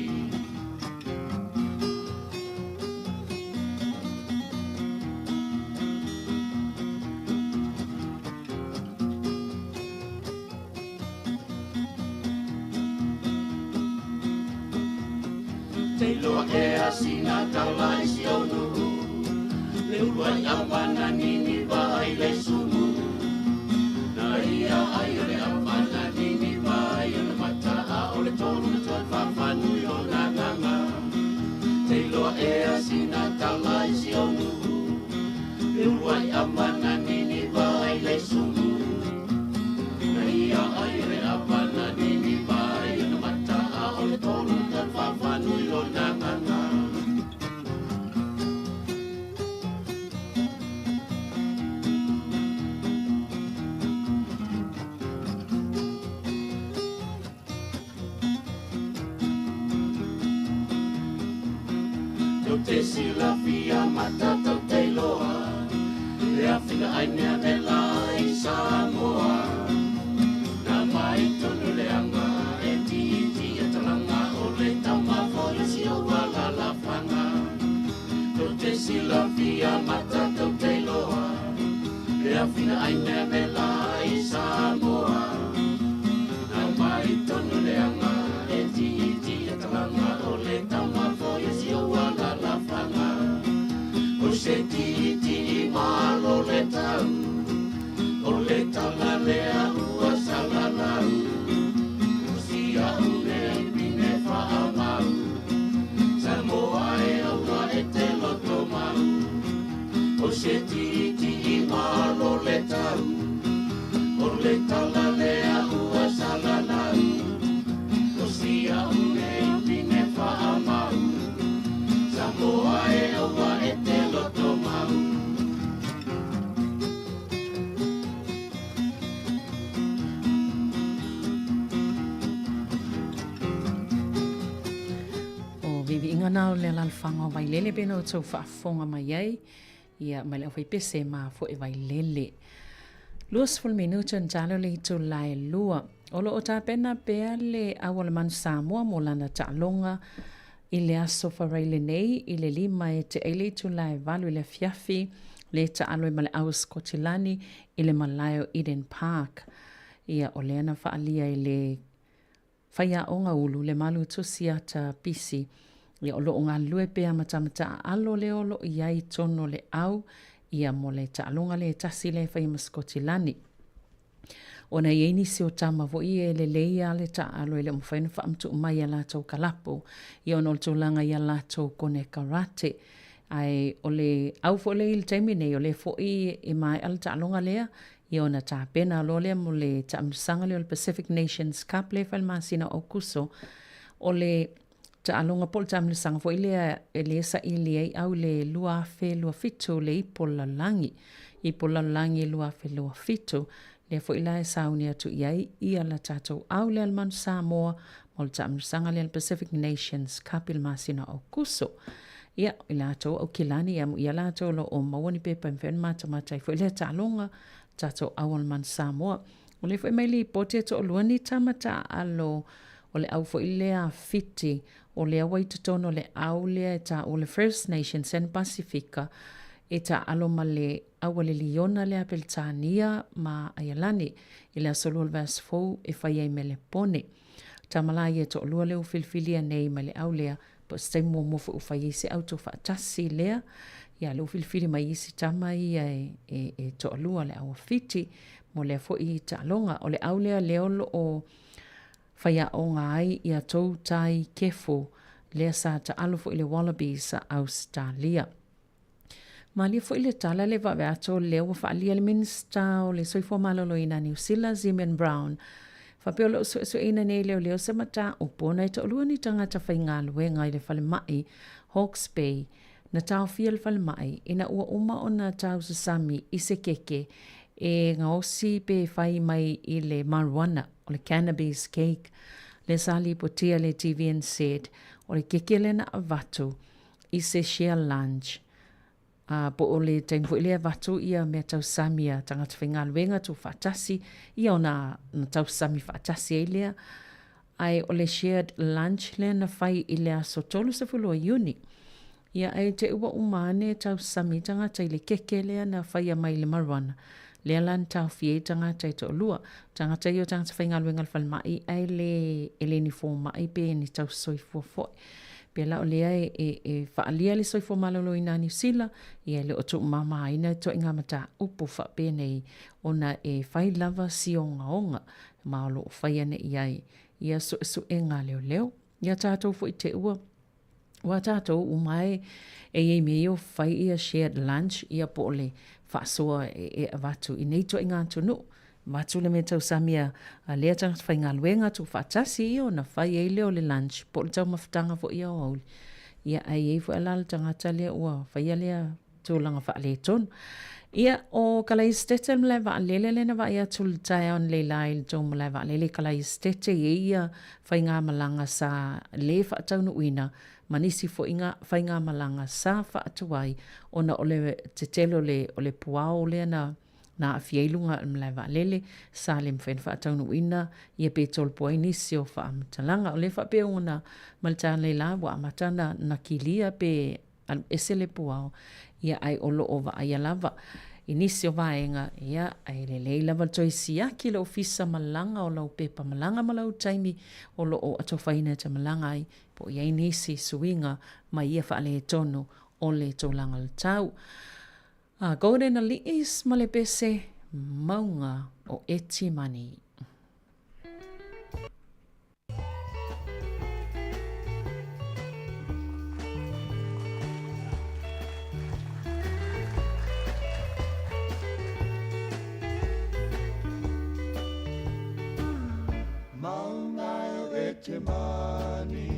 Te loa e asina talai si onu, le uruai amana nini vai le sumu. Na ia ai o le amana nini vai o le mataa o le tolu le toi whawhanui o na nganga. Te loa e asina talai si onu, le uruai amana nini vai le sumu. Na ia ai o le amana nini vai o le mataa o le tolu le toi whawhanui o na nganga. Te sila fia matata te loa, le awhina ainea me lai Sāmoa. Nā mai tonu le anga, e ti e talanga o le taumawho i si o wala la whanga. Te sila fia matata te loa, le awhina ainea me lai Sāmoa. Nā mai tonu le anga, e ti e talanga o le taumawho i si o wala la whanga. O se ti malo le tau, o le tala lea ua salalau. O si au le pine wha mau, Sāmoa e aua e te loto mau. O se ti malo le tau, o le tala lea ua salalau. O si au le pine wha mau, Sāmoa e aua e te loto mau. O vivi inga nao le lalwhanga o wailele bena o tau whaafonga mai ai. Ia mai leo whaipese maa fo e wailele. Luas ful minuta njalo le hito lai lua. Olo o ta pena pea le awala man Sāmoa mo lana ta longa. I le aso whareile nei, i le lima e te eile tu lai valu i le fiafi, le ta aloe ma le au Skotilani, i le Malayo Eden Park. Ia o le ana whaalia i le whaia o ngā ulu, le malu tusiata pisi. Ia o lo o ngā lue pea matamata alo le olo i ai tono le au, ia mo le ta alonga le tasi le whaia ma Skotilani. O na iei nisi o tama vo i e le leia le ta alo i le mwhainu whaamtu mai a lātou kalapo. I ono le tūlanga i a lātou kone karate. Ai o le au fo le il taimi nei o le fo i mai ala ta alonga lea. I ona ta pena alo lea mo le ta amsanga le o le Pacific Nations Cup le whalmasina o kuso. O le ta alonga pol ta amsanga fo i lea e le sa i lea au le lua fe lua fitu le ipola langi. Ipola langi lua fe lua fitu. Le fo ila e sauni atu iai i ala tātou au le almanu Sāmoa mo le taamsanga le Pacific Nations Cup il masina o kuso. Ia, ila atou au kilani ia la atou lo o mawani pepa mwhen matamata i fo ila tālonga tātou au almanu Sāmoa. O le fo mai li pote to luani tamata alo o le au fo ila fiti o le awai tutono le au le ta o le First Nations and Pacifica e ta alo ma le awale liona le apeltania ma ayalani ila solo le vas fo e fai ai mele pone. Ta malai e to lua leo filfilia nei ma le au lea po stai mo mofo u fai se auto fa tasi lea ia leo filfili mai isi tama ia e to lua le au fiti mo le fo i ta longa o le au lea leo o fai a o ngai ia tou tai kefo lea sa ta alo fo i le Wallabies a Australia. Mali fo ile tala le va ato leo fa ali le minister o le soifo malolo ina New Zealand Zimmerman Brown Whapeo lo so ina nei leo se mata upo nei to lua ni tangata whainga luenga i le whale mai Hawke's Bay na tau fia le whale mai ina ua uma o na tau sasami i se keke e ngā osi pe whai mai i le marijuana o le cannabis cake le sali potia le TVN said o le keke le na avatu i se share lunch. Po o le taimfo i le avatu ia mea tau samia tangata whainga luenga tu whaatasi ia o na tau sami whaatasi e lea ai o le shared lunch le na whai i le aso tolu sa fulo uni. Ia ai te ua umane tau sami tangata i le keke lea na whai a mai le marijuana. Lea lan tau fie tangata i to lua. Tangata i o tangata whainga luenga le whalmai ai le eleni fō mai pe ni tau soifua foi. Pea la o lea e whaalia le soifua malolo i nani sila ia le o tu mama aina to inga mata upu wha penei ona e whai lava si onga onga maolo o whai ane iai. Ia su e ngā leo leo. Ia tātou fo i te ua. Wa tātou umai e meo whai ia shared lunch ia po le whaasoa e avatu i neito i ngā tunu. Watu le me tau samia lea tangata whai ngā luenga tu whaatasi i na whai e leo le lunch po le tau mawhatanga fo ia o auli. Ia ai e fo alala tangata lea ua whai lea tūlanga wha le tonu. Ia o kalai stete mlai wa lele le na wa ia tultai on le lai le tō mlai wa lele kalai stete e ia whai ngā malanga sa le whaataunu uina manisi fo inga whai ngā malanga sa whaatuai ona ole te telo o le puao le na awhiailunga mlai wa lele sa le mwhen whaataunu uina ia pe tol pua inisi o whaamatalanga o le whapea ona maltana le la wa amatana na kilia pe ese le puao ia ai olo o wa ai lava inisi o vaenga ia ai le leila wa toisi aki le ofisa malanga o lau pepa malanga malau taimi o lo o atofaina ta malanga ai po ia inisi suinga mai ia whaale tonu o le tōlanga le tau. Golden Alice ma le pese maunga o eti mani. Te mani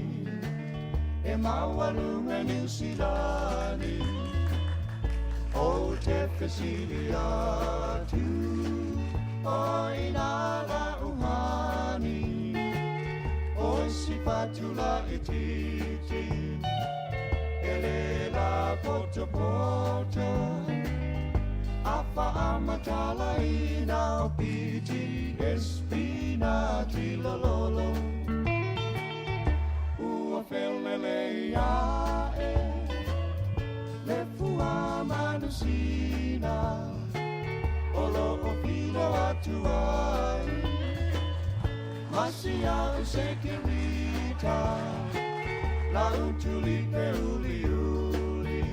e mawarunga New Zealandi o te whesiri atu o ina la umani o si patula I titi e le la poto poto a wha amatala ina o piti espina trilololo Felele ya le fua manusina olo o pilo atuai masia usekirita la utuli pe uli uli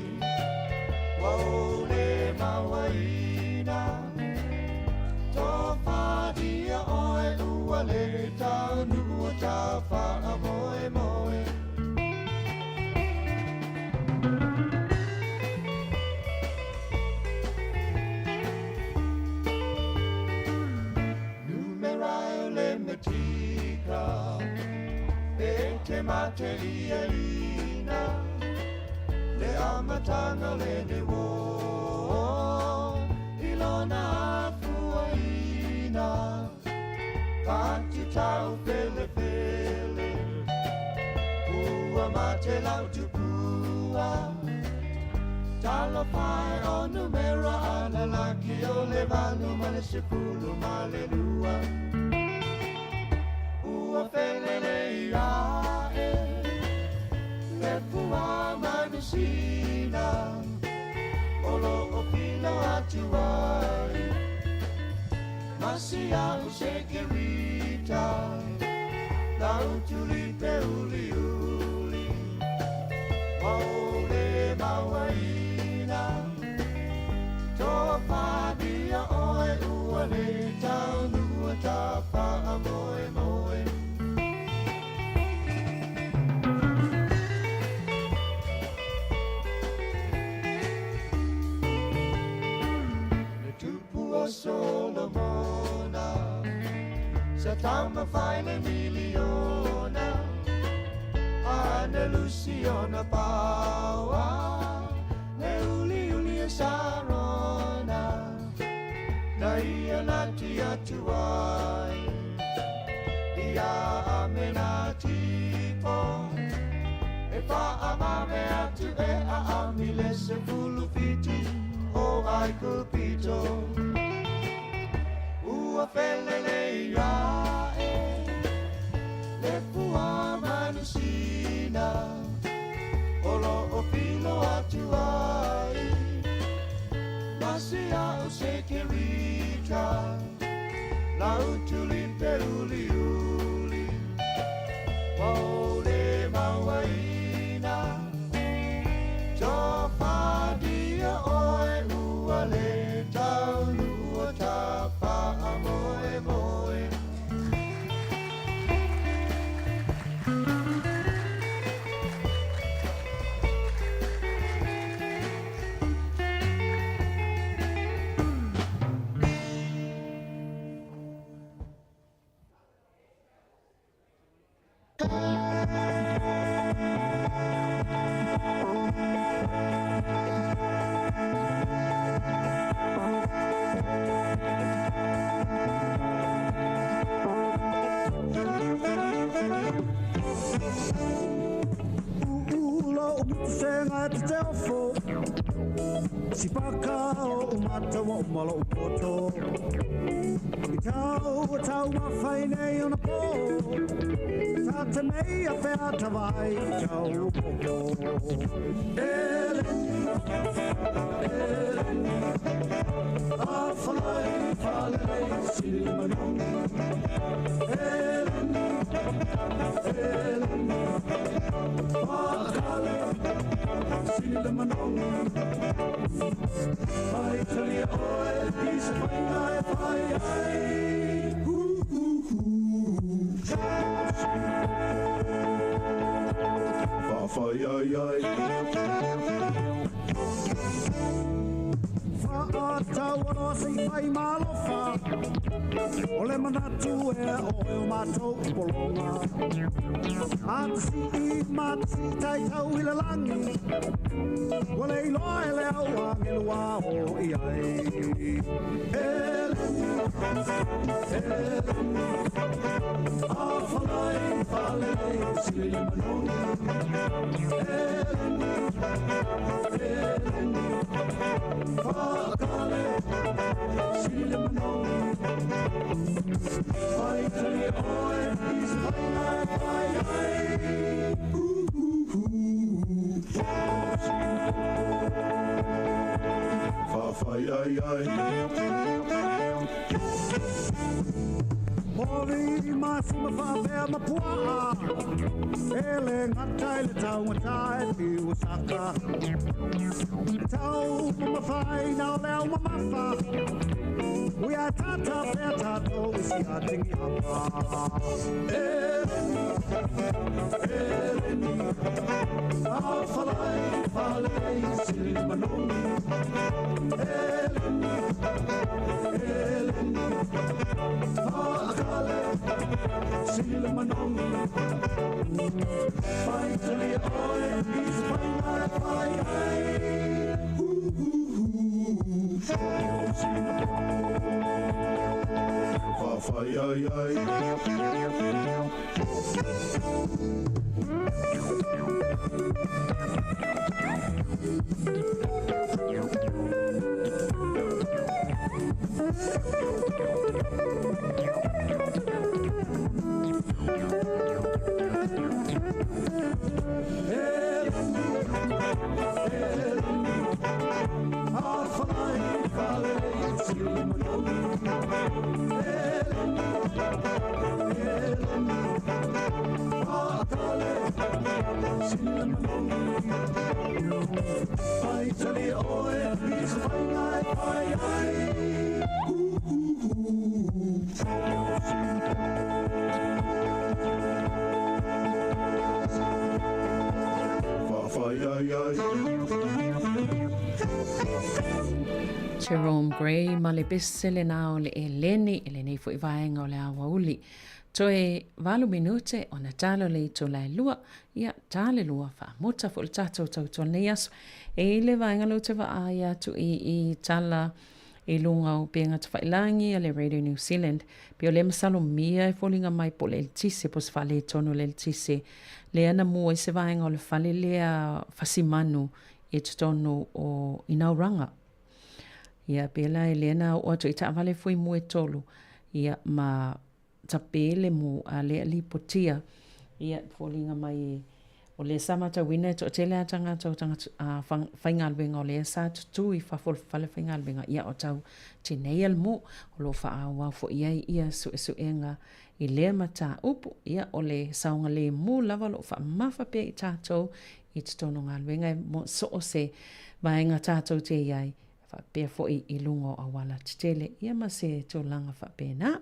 wole mawaina tofa dia oe uale tau nua tafa amoe moe Te mate ia ina le amatanga le ne wo ilona fua ina kanti tau pele pele ua mate lau tupua talo pai o numera ana laki o le vanu mane sepulu male lua ua felele ia Fua manusina olo o pilo atuai masia usekirita lau tuli pe uli uli ole mawaina tofa dia oe uale tau nua tapa amoe moe Solomona sa tama fai le miliona ana Luciana pawa le uli e sarona na ia nati atuai ia amenati po e fa amame atu e a amile se fulu fiti o ai cupito ua felele ia e le fua manusina olo o filo atu ai masia o se kerita la utuli peruli uli Waole mawaina Tofadia oe uale taulu o tapa amoe moe Si paka o mata wa malo poto I tau mawhai nei ona po Ta te mei a whea tawai tau popo Eleni, eleni A whai whalei siri manong Eleni, eleni Whakale siri manong Vai tali oe is vai ngai vai ai Fa vai ai ai Fa atau o si vai malofa O le manatu e o matou polonga Matsi I matsi tai tau I le langi Wale I loa e leo wangi lua o I ai Eleni, eleni A whalai whalei sili manoni Eleni, eleni Whakale sili manoni Vai tali oe is vai nai vai ai Fa ai ai Mori masima fa vea mapua Ele ngata ele tau ngatai pi usaka Tau mamawhai nao leo mamafa Ui a tata pea tato isi a tingi hapa Eleni, eleni A whalai, whalei sili manoni Eleni, eleni Whakale sili manoni Vai tali oe is vai nai vai ai Fa vai ai ai Jerome Gray ma le bese le na o le e le nei fu i vaenga o le awa uli. Toe 8 minute o na talo le ito lai lua, ia tale lua wha mota fu le tatou tautua nei aso. E le vaenga lo te wa aia tu i tala e lunga o penga te whailangi a le Radio New Zealand. Pio le masalo mia e folinga mai po le tise po se whale tono le tise. Le ana mua i se vaenga o le whale lea fasimanu e tono o inauranga. Ia pela e lena o atu i taawale fui mue tolu. Ia ma tapele mu a lea li potia. Ia folinga mai o le samata wina to tele atanga tau whaingalwenga o le sa tutu i whafole whaingalwenga. Ia o tau tinei al mu o lo wha fo ia su enga i lea mata upu. Ia o le saunga le mu lava lo wha mafa pe i tātou i tono ngalwenga mo so o se vaenga tātou te iai. Whapea fo i lungo a wala titele. Ia ma se tō langa whapea nā.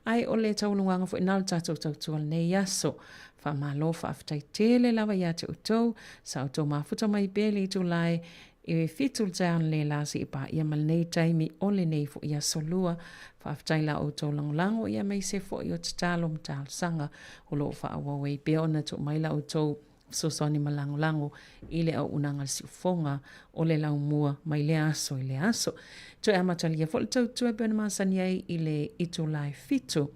Ai o le taulunga fo i nal tātou tautua nei aso. Whamalo whaftai tele lawa ia te utou. Sa utou mafuta mai pēli tu lai. E fitul taon le lasi i pa ia mal nei taimi o le nei fo ia solua. Whaftai la utou langolango ia mai se fo i o tatalo mtal sanga. O lo whaawawei peo na tu mai la utou. So soni malango ile au unanga si fonga o le lau mua mai le aso i le aso. Toi amatalia fo le tautua pēna masani ai i le ito lai fitu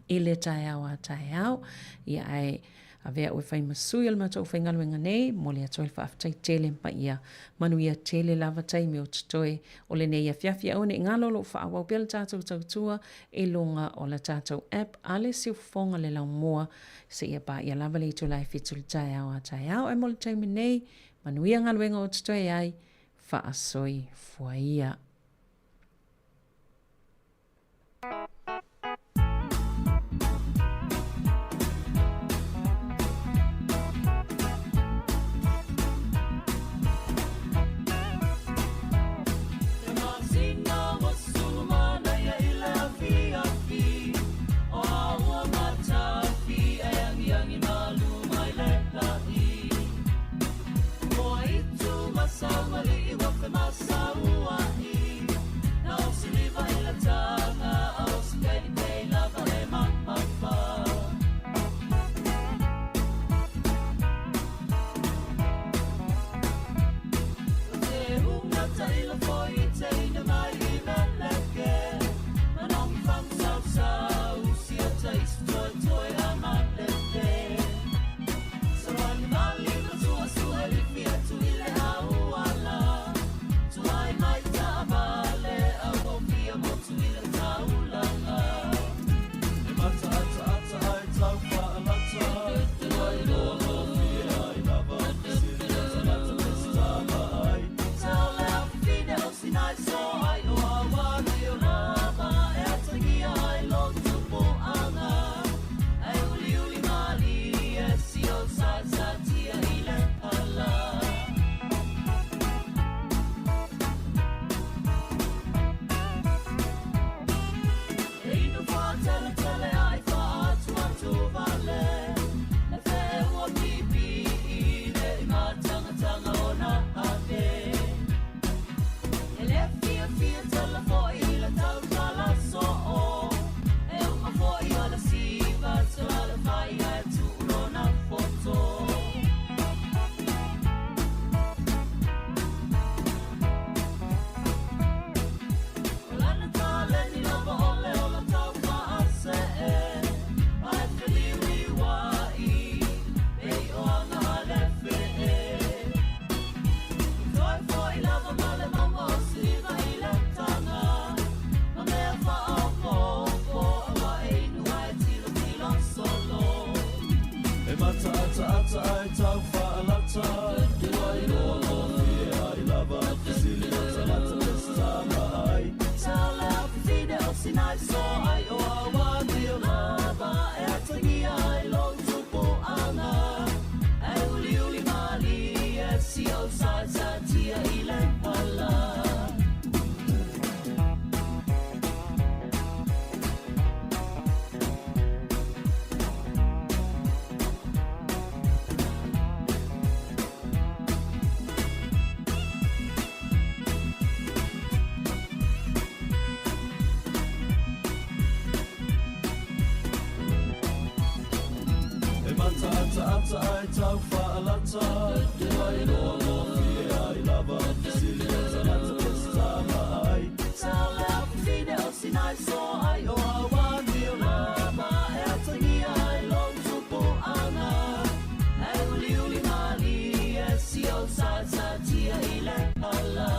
i le tai au ia ai a vea ue whai masui al matau whaingaluenga nei mo le atoi whaaftai tele mpa ia manu ia tele lava taimi o tutoe o le nei a fiafia au ne ngalolo whaawau pēla tātou tautua e lunga o la tātou app ale si ufonga le lau mua se ia pa ia lava le ito lai fitu le tai au e mo le taimi nei manu ia ngaluenga o tutoe ai whaasoi fua ia. Sāmoa ata ai tau whaalata Ai lono fie ai lava Fisili o salata pesta mai Tau lea fine o sinai so ai o awani o lama E atangi ai long tupu ana E uli uli mali e si o sa tia ile ala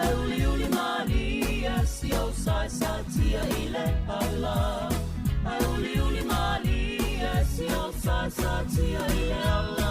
E uli uli mali e si o sa tia ile ala E uli uli mali e si o sa tia ile ala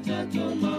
Tato